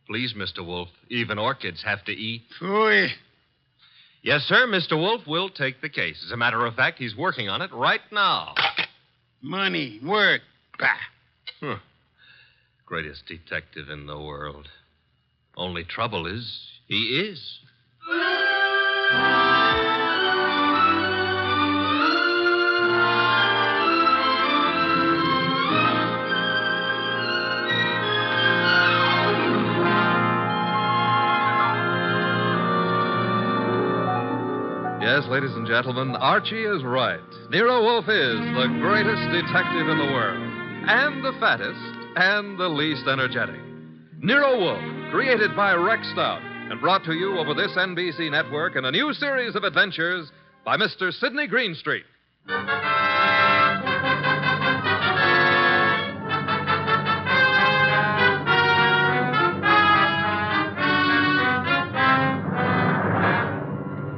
Please, Mr. Wolfe, even orchids have to eat. Phooey. Yes, sir, Mr. Wolfe will take the case. As a matter of fact, he's working on it right now. Money, work, bah. Greatest detective in the world. Only trouble is, he is. Yes, ladies and gentlemen, Archie is right. Nero Wolfe is the greatest detective in the world, and the fattest, and the least energetic. Nero Wolfe, created by Rex Stout, and brought to you over this NBC network in a new series of adventures by Mr. Sidney Greenstreet.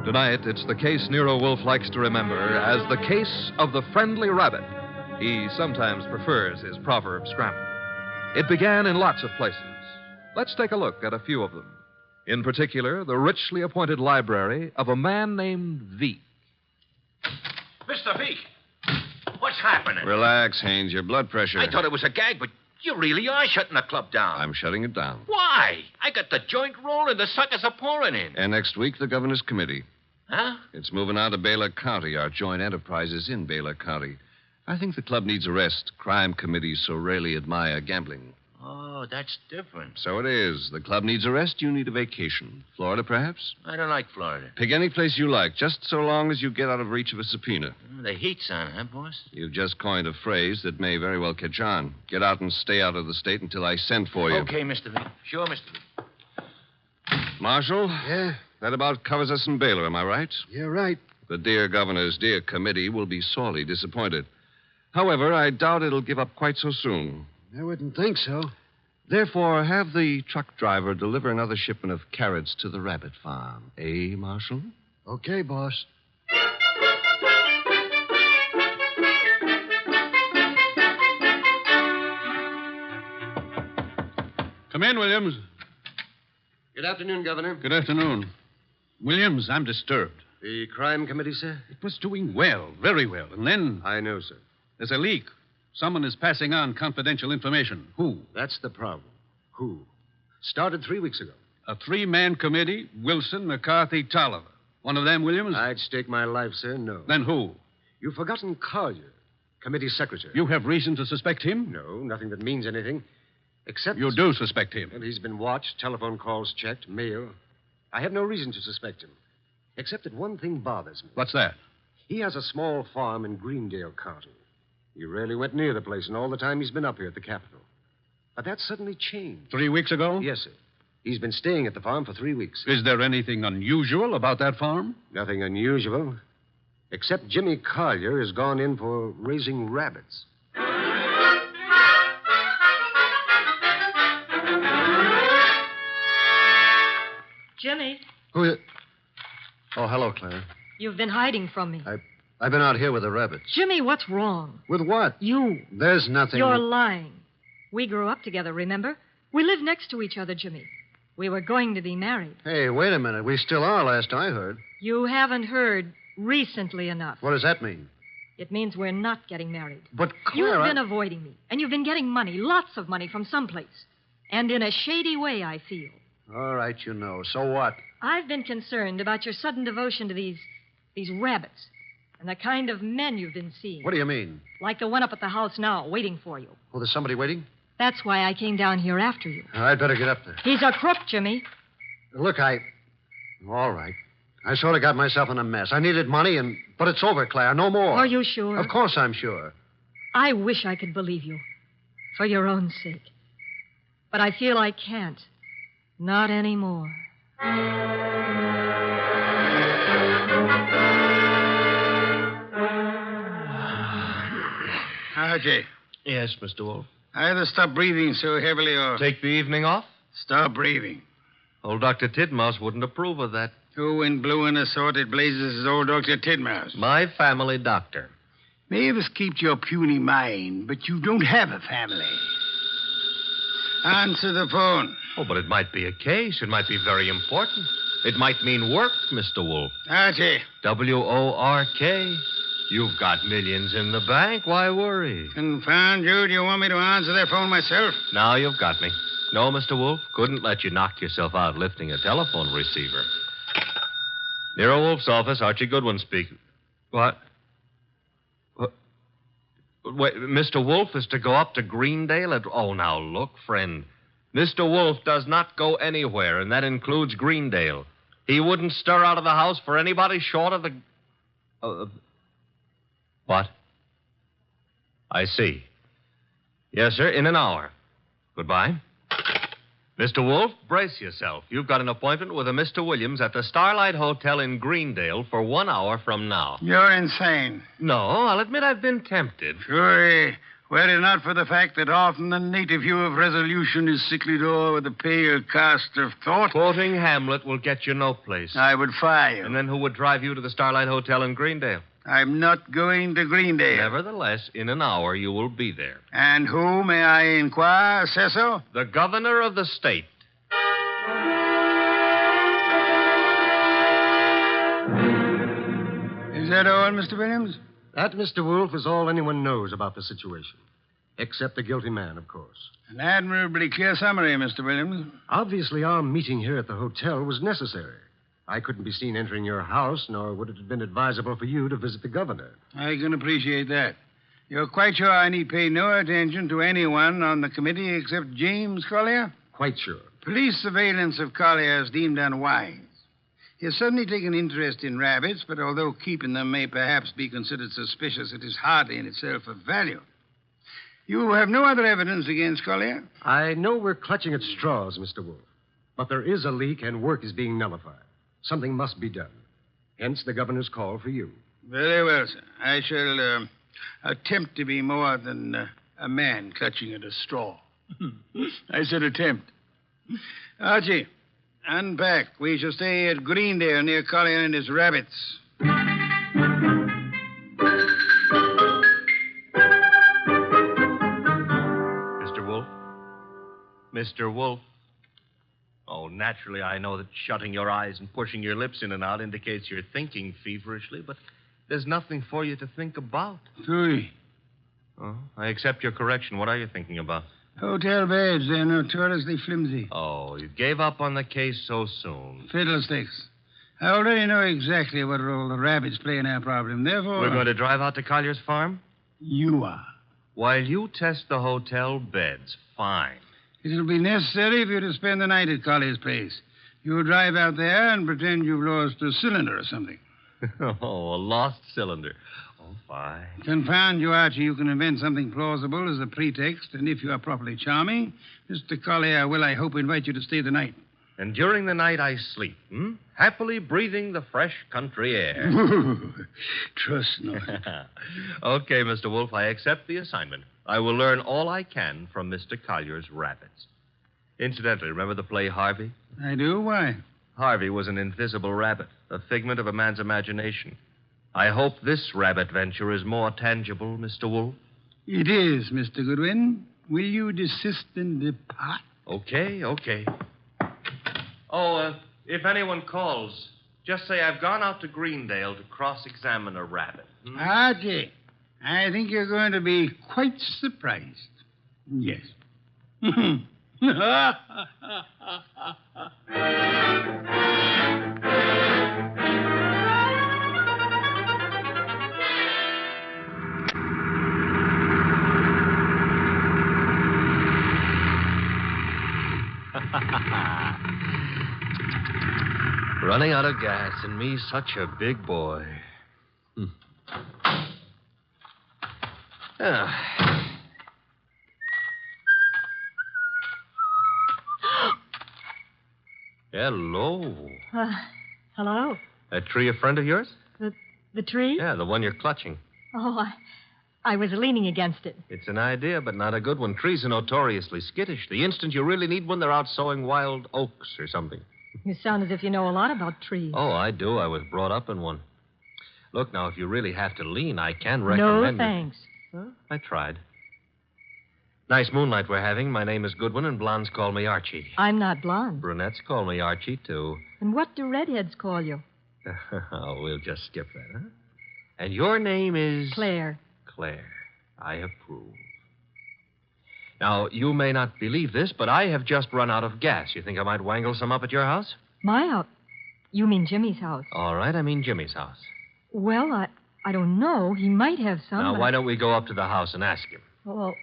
Tonight, it's the case Nero Wolfe likes to remember as the case of the friendly rabbit. He sometimes prefers his proverb scramble. It began in lots of places. Let's take a look at a few of them. In particular, the richly appointed library of a man named Veek. Mr. Veek, what's happening? Relax, Haynes. Your blood pressure. I thought it was a gag, but you really are shutting the club down. I'm shutting it down. Why? I got the joint rolling. The suckers are pouring in. And next week, the governor's committee. Huh? It's moving out of Baylor County. Our joint enterprise is in Baylor County. I think the club needs a rest. Crime committees so rarely admire gambling. Oh, that's different. So it is. The club needs a rest. You need a vacation. Florida, perhaps? I don't like Florida. Pick any place you like, just so long as you get out of reach of a subpoena. The heat's on, huh, boss? You've just coined a phrase that may very well catch on. Get out and stay out of the state until I send for you. Okay, Mr. Veek. Sure, Mr. Veek. Marshal? Yeah? That about covers us in Baylor, am I right? You're right. The dear governor's dear committee will be sorely disappointed. However, I doubt it'll give up quite so soon. I wouldn't think so. Therefore, have the truck driver deliver another shipment of carrots to the rabbit farm. Eh, Marshal? Okay, boss. Come in, Williams. Good afternoon, Governor. Good afternoon. Williams, I'm disturbed. The crime committee, sir? It was doing well, very well. And then I know, sir. there's a leak. Someone is passing on confidential information. Who? That's the problem. Who? Started 3 weeks ago. A three-man committee, Wilson, McCarthy, Tolliver. One of them, Williams? I'd stake my life, sir, no. Then who? You've forgotten Collier, committee secretary. You have reason to suspect him? No, nothing that means anything. Except... You do suspect him? Well, he's been watched, telephone calls checked, mail. I have no reason to suspect him. Except that one thing bothers me. What's that? He has a small farm in Greendale County. He rarely went near the place in all the time he's been up here at the Capitol. But that suddenly changed. 3 weeks ago? Yes, sir. He's been staying at the farm for 3 weeks. Is there anything unusual about that farm? Nothing unusual. Except Jimmy Collier has gone in for raising rabbits. Jimmy, Who is... Oh, hello, Claire. you've been hiding from me. I've been out here with the rabbits. Jimmy, what's wrong? With what? You. There's nothing... You're lying. We grew up together, remember? We live next to each other, Jimmy. We were going to be married. Hey, wait a minute. We still are, last I heard. You haven't heard recently enough. What does that mean? It means we're not getting married. But, Clara... You've been avoiding me, and you've been getting money, lots of money from someplace. And in a shady way, I feel. All right, you know. So what? I've been concerned about your sudden devotion to these rabbits and the kind of men you've been seeing. What do you mean? Like the one up at the house now, waiting for you. Oh, there's somebody waiting? That's why I came down here after you. I'd better get up there. He's a crook, Jimmy. Look, All right. I sort of got myself in a mess. I needed money, but it's over, Claire. No more. Are you sure? Of course I'm sure. I wish I could believe you. For your own sake. But I feel I can't. Not anymore. Archie. Yes, Mr. Wolfe. Either stop breathing so heavily or... Take the evening off? Stop breathing. Old Dr. Tidmouse wouldn't approve of that. Who in blue and assorted blazes is old Dr. Tidmouse? My family doctor. Mavis keeps your puny mind, but you don't have a family. Answer the phone. Oh, but it might be a case. It might be very important. It might mean work, Mr. Wolfe. Archie. W-O-R-K. You've got millions in the bank. Why worry? Confound you. Do you want me to answer that phone myself? Now you've got me. No, Mr. Wolfe. Couldn't let you knock yourself out lifting a telephone receiver. Nero Wolfe's office. Archie Goodwin speaking. What? Wait, Mr. Wolfe is to go up to Greendale at... Oh, now, look, friend. Mr. Wolfe does not go anywhere, and that includes Greendale. He wouldn't stir out of the house for anybody short of the... What? I see. Yes, sir, in an hour. Goodbye. Mr. Wolfe, brace yourself. You've got an appointment with a Mr. Williams at the Starlight Hotel in Greendale for 1 hour from now. You're insane. No, I'll admit I've been tempted. Sure. Were it not for the fact that often the native hue of resolution is sicklied o'er with a pale cast of thought... Quoting Hamlet will get you no place. I would fire you. And then who would drive you to the Starlight Hotel in Greendale? I'm not going to Greendale. Nevertheless, in an hour you will be there. And who, may I inquire, says so? The governor of the state. Is that all, Mr. Williams? That, Mr. Wolfe, is all anyone knows about the situation. Except the guilty man, of course. An admirably clear summary, Mr. Williams. Obviously, our meeting here at the hotel was necessary. I couldn't be seen entering your house, nor would it have been advisable for you to visit the governor. I can appreciate that. You're quite sure I need pay no attention to anyone on the committee except James Collier? Quite sure. Police surveillance of Collier is deemed unwise. He has suddenly taken interest in rabbits, but although keeping them may perhaps be considered suspicious, it is hardly in itself of value. You have no other evidence against Collier? I know we're clutching at straws, Mr. Wolfe. But there is a leak and work is being nullified. Something must be done. Hence the governor's call for you. Very well, sir. I shall attempt to be more than a man clutching at a straw. I said attempt. Archie, unpack. We shall stay at Greendale near Collier and his rabbits. Mr. Wolfe? Mr. Wolfe? Oh, naturally, I know that shutting your eyes and pushing your lips in and out indicates you're thinking feverishly, but there's nothing for you to think about. Three. Oh, I accept your correction. What are you thinking about? Hotel beds. They're notoriously flimsy. Oh, you gave up on the case so soon. Fiddlesticks. I already know exactly what role the rabbits play in our problem. Therefore... We're going to drive out to Collier's farm? You are. While you test the hotel beds, fine. It'll be necessary for you to spend the night at Collier's place. You'll drive out there and pretend you've lost a cylinder or something. Oh, a lost cylinder. Oh, fine. Confound you, Archie. You can invent something plausible as a pretext, and if you are properly charming, Mr. Collier will, I hope, invite you to stay the night. And during the night I sleep, happily breathing the fresh country air. Trust not. Okay, Mr. Wolfe, I accept the assignment. I will learn all I can from Mr. Collier's rabbits. Incidentally, remember the play Harvey? I do? Why? Harvey was an invisible rabbit, a figment of a man's imagination. I hope this rabbit venture is more tangible, Mr. Wolfe. It is, Mr. Goodwin. Will you desist and depart? Okay. Oh, if anyone calls, just say I've gone out to Greendale to cross-examine a rabbit. Archie. I think you're going to be quite surprised. Yes. Running out of gas, and me such a big boy. Hello. Hello? That tree a friend of yours? The tree? Yeah, the one you're clutching. Oh, I was leaning against it. It's an idea, but not a good one. Trees are notoriously skittish. The instant you really need one, they're out sowing wild oaks or something. You sound as if you know a lot about trees. Oh, I do. I was brought up in one. Look, now, if you really have to lean, I can recommend... No, thanks. Well, I tried. Nice moonlight we're having. My name is Goodwin, and blondes call me Archie. I'm not blonde. Brunettes call me Archie, too. And what do redheads call you? Oh, we'll just skip that, huh? And your name is... Claire. Claire. I approve. Now, you may not believe this, but I have just run out of gas. You think I might wangle some up at your house? My house? You mean Jimmy's house? All right, I mean Jimmy's house. Well, I don't know. He might have some. Now, why don't we go up to the house and ask him? Well,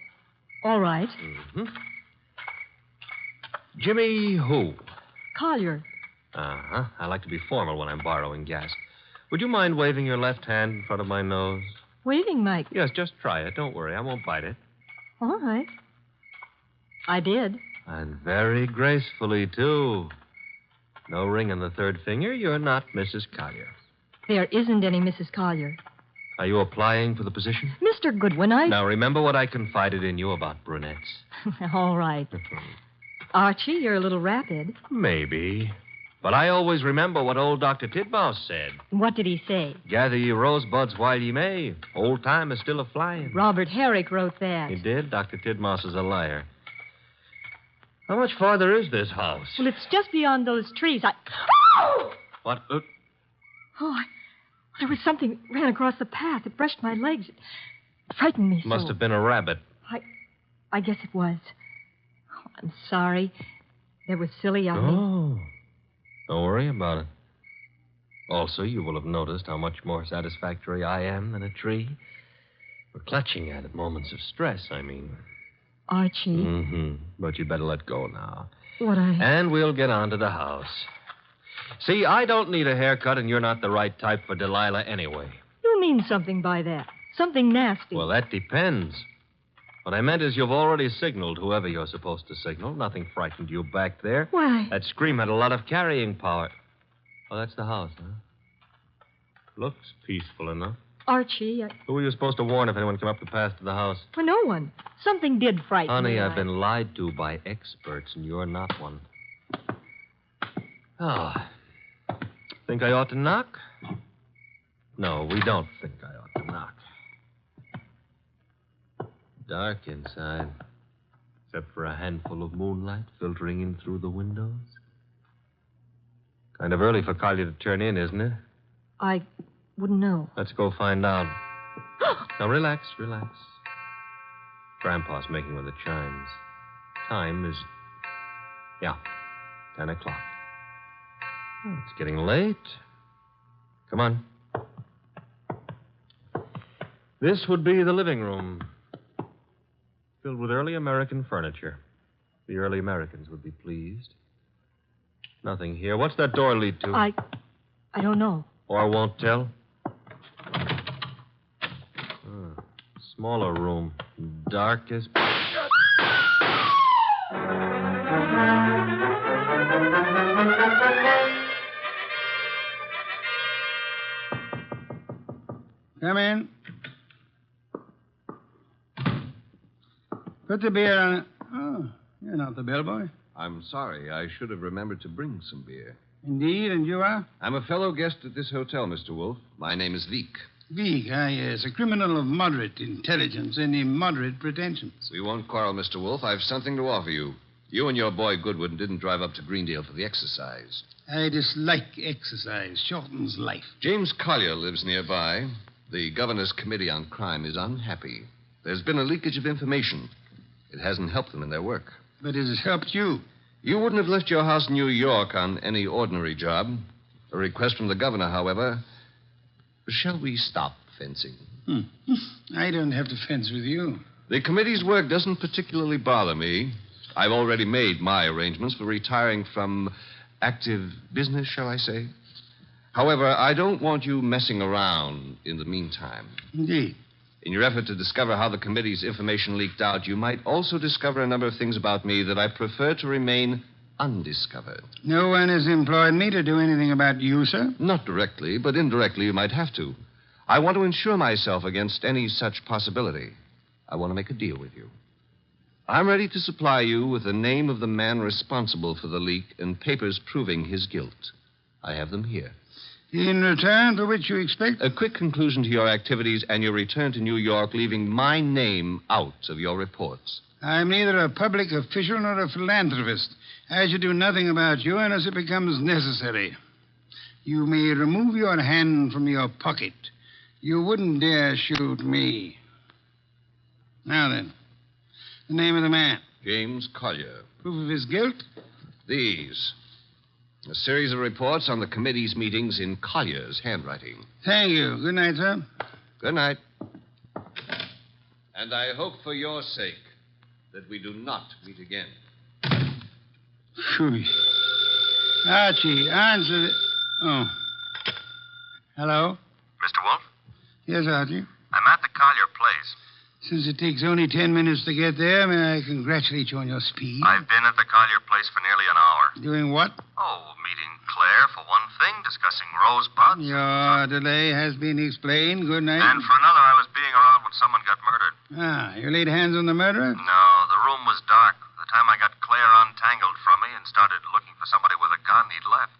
all right. Mm-hmm. Jimmy who? Collier. Uh-huh. I like to be formal when I'm borrowing gas. Would you mind waving your left hand in front of my nose? Waving, Mike? Yes, just try it. Don't worry. I won't bite it. All right. I did. And very gracefully, too. No ring on the third finger. You're not Mrs. Collier. There isn't any Mrs. Collier. Are you applying for the position? Mr. Goodwin, Now, remember what I confided in you about brunettes. All right. Archie, you're a little rapid. Maybe. But I always remember what old Dr. Titmouse said. What did he say? Gather ye rosebuds while ye may. Old time is still a-flying. Robert Herrick wrote that. He did? Dr. Titmouse is a liar. How much farther is this house? Well, it's just beyond those trees. What? There was something ran across the path. It brushed my legs. It frightened me so. Must have been a rabbit. I guess it was. Oh, I'm sorry. That was silly of me. Oh. Don't worry about it. Also, you will have noticed how much more satisfactory I am than a tree. We're clutching at moments of stress, I mean. Archie. Mm-hmm. But you'd better let go now. What And we'll get on to the house. See, I don't need a haircut, and you're not the right type for Delilah anyway. You mean something by that. Something nasty. Well, that depends. What I meant is you've already signaled whoever you're supposed to signal. Nothing frightened you back there. Why? That scream had a lot of carrying power. Oh, that's the house, huh? Looks peaceful enough. Archie, Who were you supposed to warn if anyone came up the path to the house? For no one. Something did frighten me. Honey, I've been lied to by experts, and you're not one. Oh. Think I ought to knock? No, we don't think I ought to knock. Dark inside, except for a handful of moonlight filtering in through the windows. Kind of early for Collier to turn in, isn't it? I wouldn't know. Let's go find out. Now, relax. Grandpa's making with the chimes. Time is... 10 o'clock. Oh, it's getting late. Come on. This would be the living room. Filled with early American furniture. The early Americans would be pleased. Nothing here. What's that door lead to? I don't know. Or won't tell? Smaller room. Dark as... Come in. Put the beer on it. Oh, you're not the bellboy. I'm sorry. I should have remembered to bring some beer. Indeed, and you are? I'm a fellow guest at this hotel, Mr. Wolfe. My name is Veek. Veek, yes. A criminal of moderate intelligence and immoderate pretensions. We won't quarrel, Mr. Wolfe. I've something to offer you. You and your boy Goodwin didn't drive up to Greendale for the exercise. I dislike exercise. Shortens life. James Collier lives nearby. The Governor's Committee on Crime is unhappy. There's been a leakage of information. It hasn't helped them in their work. But it has helped you. You wouldn't have left your house in New York on any ordinary job. A request from the governor, however. Shall we stop fencing? I don't have to fence with you. The committee's work doesn't particularly bother me. I've already made my arrangements for retiring from active business, shall I say. However, I don't want you messing around in the meantime. Indeed. In your effort to discover how the committee's information leaked out, you might also discover a number of things about me that I prefer to remain undiscovered. No one has employed me to do anything about you, sir? Not directly, but indirectly you might have to. I want to insure myself against any such possibility. I want to make a deal with you. I'm ready to supply you with the name of the man responsible for the leak and papers proving his guilt. I have them here. In return for which you expect? A quick conclusion to your activities and your return to New York, leaving my name out of your reports. I'm neither a public official nor a philanthropist. I should do nothing about you unless it becomes necessary. You may remove your hand from your pocket. You wouldn't dare shoot me. Now then, the name of the man. James Collier. Proof of his guilt? These. A series of reports on the committee's meetings in Collier's handwriting. Thank you. Good night, sir. Good night. And I hope for your sake that we do not meet again. Phew. Archie, answer the... Oh. Hello? Mr. Wolfe? Yes, Archie. I'm at the Collier place. Since it takes only 10 minutes to get there, may I congratulate you on your speed? I've been at the Collier place for nearly an hour. Doing what? Oh, meeting Claire for one thing, discussing rosebuds. Your delay has been explained. Good night. And for another, I was being around when someone got murdered. Ah, you laid hands on the murderer? No, the room was dark. By the time I got Claire untangled from me and started looking for somebody with a gun, he'd left.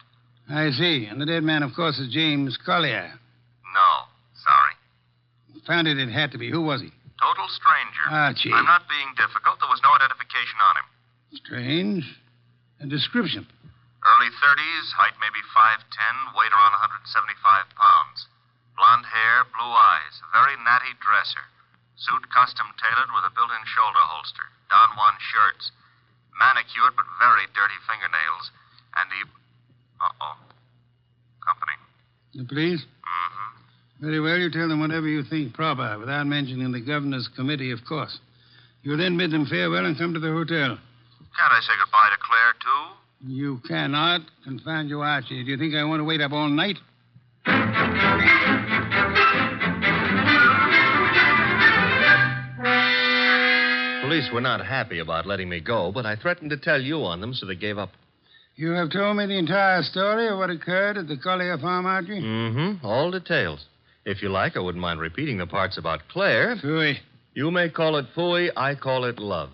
I see. And the dead man, of course, is James Collier. No, sorry. Found it had to be. Who was he? Total stranger. Archie. I'm not being difficult. There was no identification on him. Strange. A description. Early 30s, height maybe 5'10", weight around 175 pounds. Blonde hair, blue eyes, a very natty dresser. Suit custom tailored with a built-in shoulder holster. Don Juan shirts. Manicured but very dirty fingernails. And he... Uh-oh. Company. The police? Mm-hmm. Very well, you tell them whatever you think proper, without mentioning the governor's committee, of course. You'll then bid them farewell and come to the hotel. Can't I say goodbye to Claire, too? You cannot. Confound you, Archie. Do you think I want to wait up all night? Police were not happy about letting me go, but I threatened to tell you on them, so they gave up. You have told me the entire story of what occurred at the Collier farm, Archie? Mm-hmm. All details. If you like, I wouldn't mind repeating the parts about Claire. Phooey. You may call it phooey, I call it love.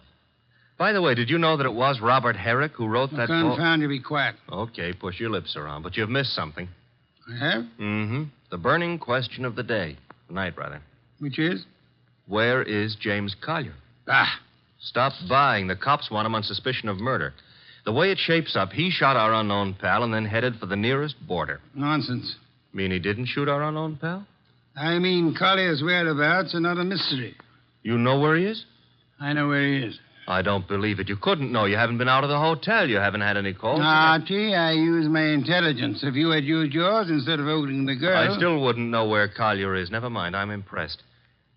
By the way, did you know that it was Robert Herrick who wrote that Confound you, be quiet. Okay, push your lips around, but you've missed something. I have? Mm-hmm. The burning question of the day. Night, rather. Which is? Where is James Collier? Ah. Stop buying. The cops want him on suspicion of murder. The way it shapes up, he shot our unknown pal and then headed for the nearest border. Nonsense. Mean he didn't shoot our unknown pal? I mean Collier's whereabouts are not a mystery. You know where he is? I know where he is. I don't believe it. You couldn't know. You haven't been out of the hotel. You haven't had any calls. Archie, I use my intelligence. If you had used yours instead of voting the girl... I still wouldn't know where Collier is. Never mind. I'm impressed.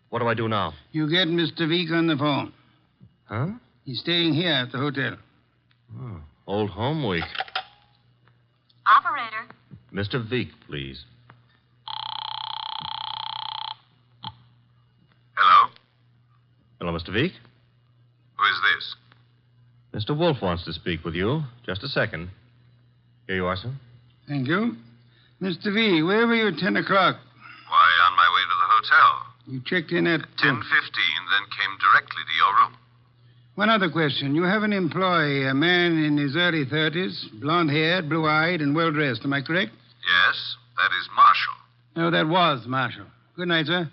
What do I do now? You get Mr. Veek on the phone. Huh? He's staying here at the hotel. Oh, old home week. Operator. Mr. Veek, please. Hello? Hello, Mr. Veek? Who is this? Mr. Wolfe wants to speak with you. Just a second. Here you are, sir. Thank you. Mr. V, where were you at 10 o'clock? Why, on my way to the hotel. You checked in at... 10:15, then came directly to your room. One other question. You have an employee, a man in his early 30s, blonde-haired, blue-eyed, and well-dressed. Am I correct? Yes, that is Marshall. No, that was Marshall. Good night, sir.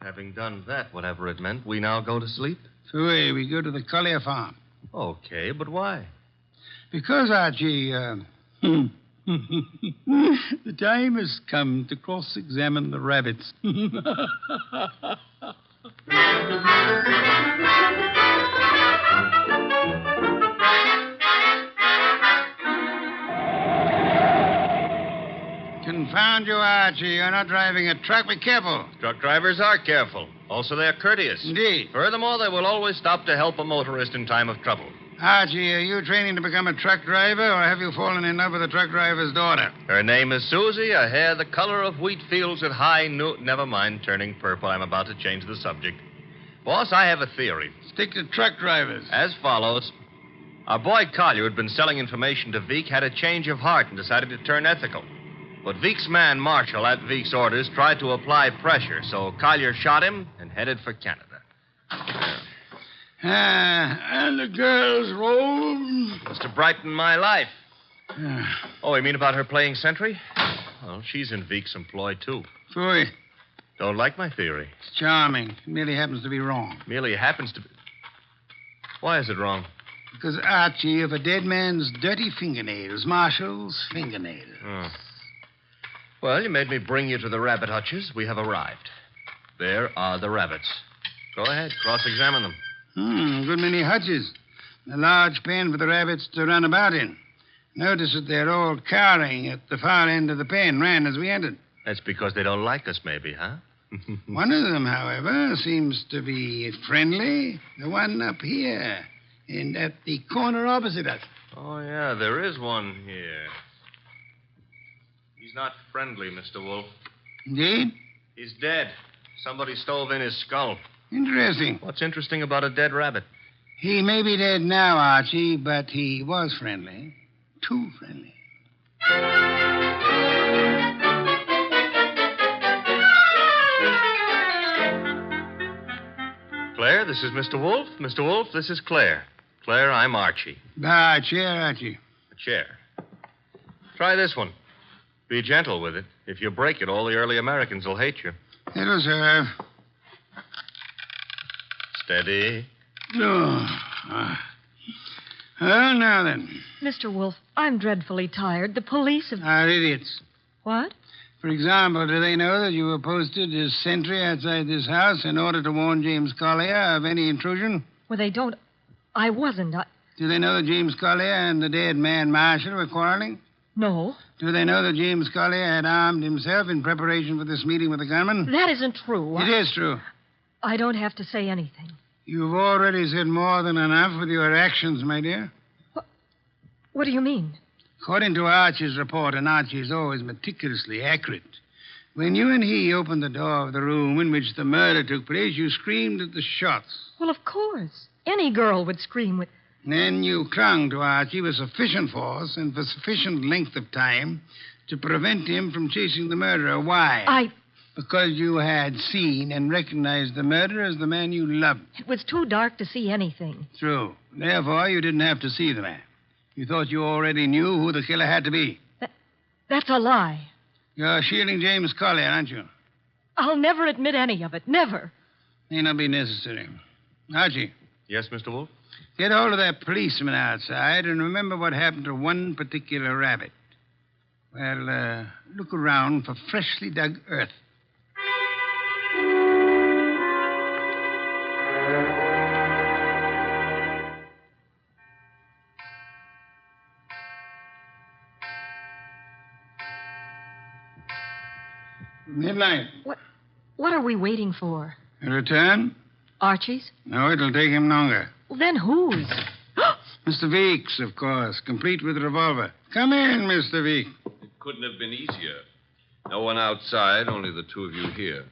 Having done that, whatever it meant, we now go to sleep? Phooey, we go to the Collier farm. Okay, but why? Because, Archie, The time has come to cross-examine the rabbits. Confound you, Archie. You're not driving a truck. Be careful. Truck drivers are careful. Also, they're courteous. Indeed. Furthermore, they will always stop to help a motorist in time of trouble. Archie, are you training to become a truck driver, or have you fallen in love with a truck driver's daughter? Her name is Susie, her hair the color of wheat fields at high noon. Never mind turning purple. I'm about to change the subject. Boss, I have a theory. Stick to truck drivers. As follows. Our boy Collier had been selling information to Veek, had a change of heart, and decided to turn ethical. But Veek's man, Marshall, at Veek's orders, tried to apply pressure, so Collier shot him and headed for Canada. And the girl's roll? Must have brightened my life. Oh, you mean about her playing sentry? Well, she's in Veek's employ, too. Phooey. Don't like my theory. It's charming. It merely happens to be wrong. Merely happens to be... Why is it wrong? Because, Archie, of a dead man's dirty fingernails, Marshall's fingernails. Oh. Well, you made me bring you to the rabbit hutches. We have arrived. There are the rabbits. Go ahead, cross-examine them. A good many hutches. A large pen for the rabbits to run about in. Notice that they're all cowering at the far end of the pen, ran as we entered. That's because they don't like us, maybe, huh? One of them, however, seems to be friendly. The one up here, and at the corner opposite us. Oh, yeah, there is one here. He's not friendly, Mr. Wolfe. Indeed? He's dead. Somebody stove in his skull. Interesting. What's interesting about a dead rabbit? He may be dead now, Archie, but he was friendly. Too friendly. Claire, this is Mr. Wolfe. Mr. Wolfe, this is Claire. Claire, I'm Archie. Ah, chair, Archie. A chair. Try this one. Be gentle with it. If you break it, all the early Americans will hate you. It'll serve. Steady. Oh. Well, now then. Mr. Wolfe, I'm dreadfully tired. The police have... Are idiots. What? For example, do they know that you were posted as sentry outside this house in order to warn James Collier of any intrusion? Well, they don't... I wasn't. Do they know that James Collier and the dead man Marshall were quarreling? No. Do they know that James Collier had armed himself in preparation for this meeting with the gunman? That isn't true. It is true. I don't have to say anything. You've already said more than enough with your actions, my dear. What do you mean? According to Archie's report, and Archie is always meticulously accurate, when you and he opened the door of the room in which the murder took place, you screamed at the shots. Well, of course. Any girl would scream with... Then you clung to Archie with sufficient force and for sufficient length of time to prevent him from chasing the murderer. Why? Because you had seen and recognized the murderer as the man you loved. It was too dark to see anything. True. Therefore, you didn't have to see the man. You thought you already knew who the killer had to be. That's a lie. You're shielding James Collier, aren't you? I'll never admit any of it. Never. May not be necessary. Archie. Yes, Mr. Wolfe? Get hold of that policeman outside and remember what happened to one particular rabbit. Well, look around for freshly dug earth. Midnight. What are we waiting for? A return? Archie's? No, it'll take him longer. Well, then whose? Mr. Veek's, of course, complete with revolver. Come in, Mr. Veek. It couldn't have been easier. No one outside, only the two of you here.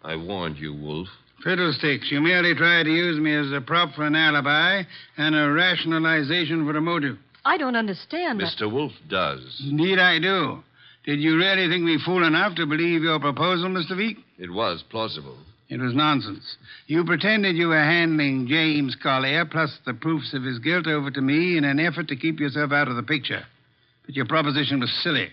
I warned you, Wolfe. Fiddlesticks. You merely tried to use me as a prop for an alibi and a rationalization for a motive. I don't understand. Mr. Wolfe does. Indeed, I do. Did you really think me fool enough to believe your proposal, Mr. Veek? It was plausible. It was nonsense. You pretended you were handing James Collier, plus the proofs of his guilt, over to me in an effort to keep yourself out of the picture. But your proposition was silly.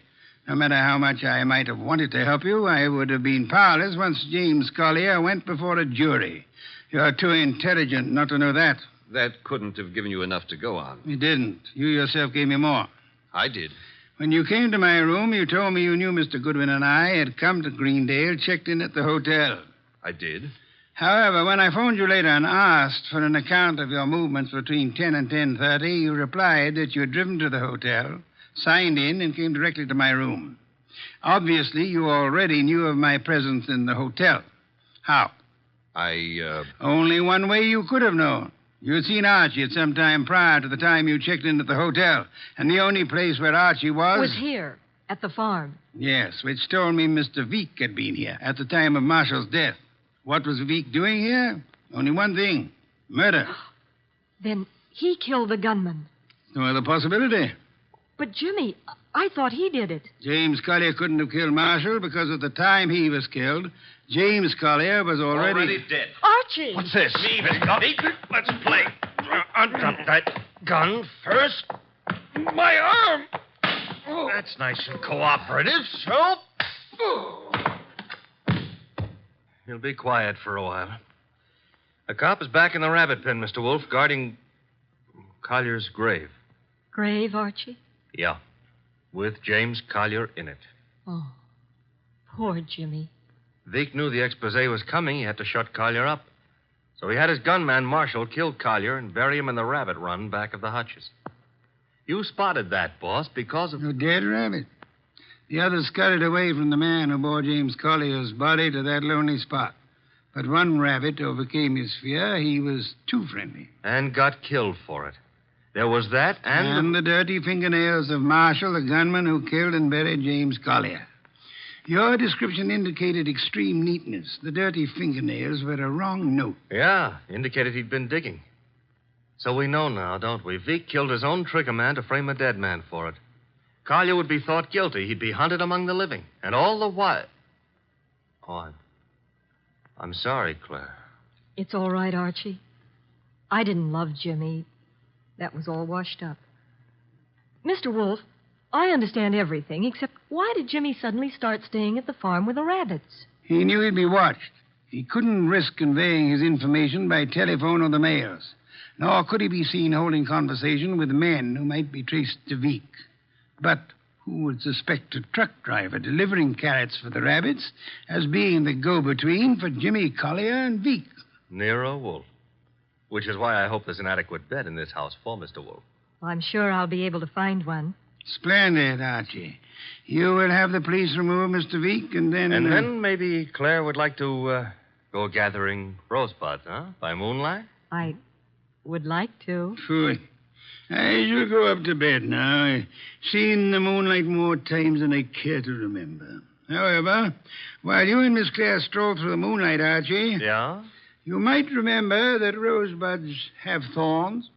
No matter how much I might have wanted to help you, I would have been powerless once James Collier went before a jury. You're too intelligent not to know that. That couldn't have given you enough to go on. It didn't. You yourself gave me more. I did. When you came to my room, you told me you knew Mr. Goodwin and I had come to Greendale, checked in at the hotel. I did. However, when I phoned you later and asked for an account of your movements between 10 and 10:30, you replied that you had driven to the hotel, signed in, and came directly to my room. Obviously, you already knew of my presence in the hotel. How? Only one way you could have known. You had seen Archie at some time prior to the time you checked in at the hotel, and the only place where Archie was here, at the farm. Yes, which told me Mr. Veek had been here at the time of Marshall's death. What was Veek doing here? Only one thing. Murder. Then he killed the gunman. No other possibility. But, Jimmy, I thought he did it. James Collier couldn't have killed Marshall because at the time he was killed, James Collier was already dead. Archie! What's this? Leave it, Scotty. Let's play. Undrop that gun first. My arm. That's nice and cooperative, so. You'll be quiet for a while. A cop is back in the rabbit pen, Mr. Wolfe, guarding Collier's grave. Grave, Archie? Yeah, with James Collier in it. Oh, poor Jimmy. Veek knew the expose was coming. He had to shut Collier up. So he had his gunman, Marshall, kill Collier and bury him in the rabbit run back of the hutches. You spotted that, boss, because of... A dead rabbit. The others scurried away from the man who bore James Collier's body to that lonely spot. But one rabbit overcame his fear. He was too friendly. And got killed for it. There was that And the dirty fingernails of Marshall, the gunman who killed and buried James Collier. Your description indicated extreme neatness. The dirty fingernails were a wrong note. Yeah, indicated he'd been digging. So we know now, don't we? Veek killed his own trigger man to frame a dead man for it. Collier would be thought guilty. He'd be hunted among the living. And all the while... Oh, I'm sorry, Claire. It's all right, Archie. I didn't love Jimmy. That was all washed up. Mr. Wolfe, I understand everything, except why did Jimmy suddenly start staying at the farm with the rabbits? He knew he'd be watched. He couldn't risk conveying his information by telephone or the mails. Nor could he be seen holding conversation with men who might be traced to Veek. But who would suspect a truck driver delivering carrots for the rabbits as being the go-between for Jimmy Collier and Veek? Nero Wolfe. Which is why I hope there's an adequate bed in this house for Mr. Wolfe. I'm sure I'll be able to find one. Splendid, Archie. You will have the police remove Mr. Veek, and then... And then maybe Claire would like to go gathering rosebuds, huh? By moonlight? I would like to. Phooey. I shall go up to bed now. I've seen the moonlight more times than I care to remember. However, while you and Miss Claire stroll through the moonlight, Archie... Yeah? You might remember that rosebuds have thorns.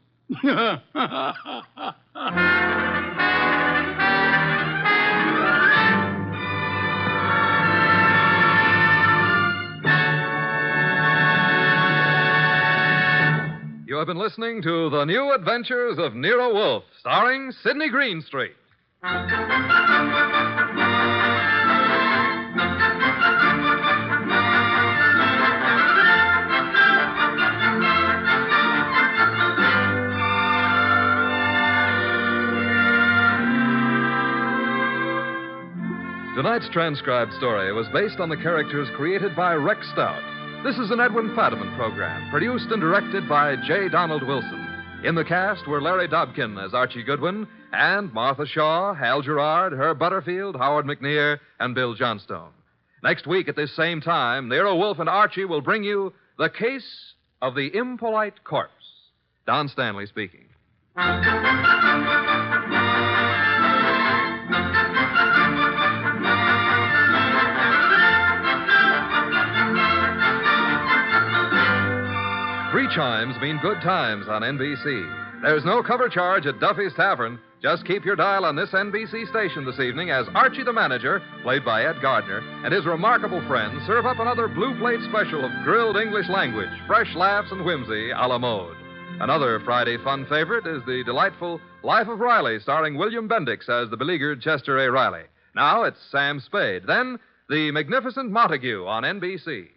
You have been listening to The New Adventures of Nero Wolfe, starring Sidney Greenstreet. Tonight's transcribed story was based on the characters created by Rex Stout. This is an Edwin Fadiman program, produced and directed by J. Donald Wilson. In the cast were Larry Dobkin as Archie Goodwin, and Martha Shaw, Hal Gerard, Herb Butterfield, Howard McNear, and Bill Johnstone. Next week at this same time, Nero Wolfe and Archie will bring you The Case of the Impolite Corpse. Don Stanley speaking. Three chimes mean good times on NBC. There's no cover charge at Duffy's Tavern. Just keep your dial on this NBC station this evening as Archie the Manager, played by Ed Gardner, and his remarkable friends serve up another blue plate special of grilled English language, fresh laughs and whimsy a la mode. Another Friday fun favorite is the delightful Life of Riley, starring William Bendix as the beleaguered Chester A. Riley. Now it's Sam Spade. Then, The Magnificent Montague on NBC.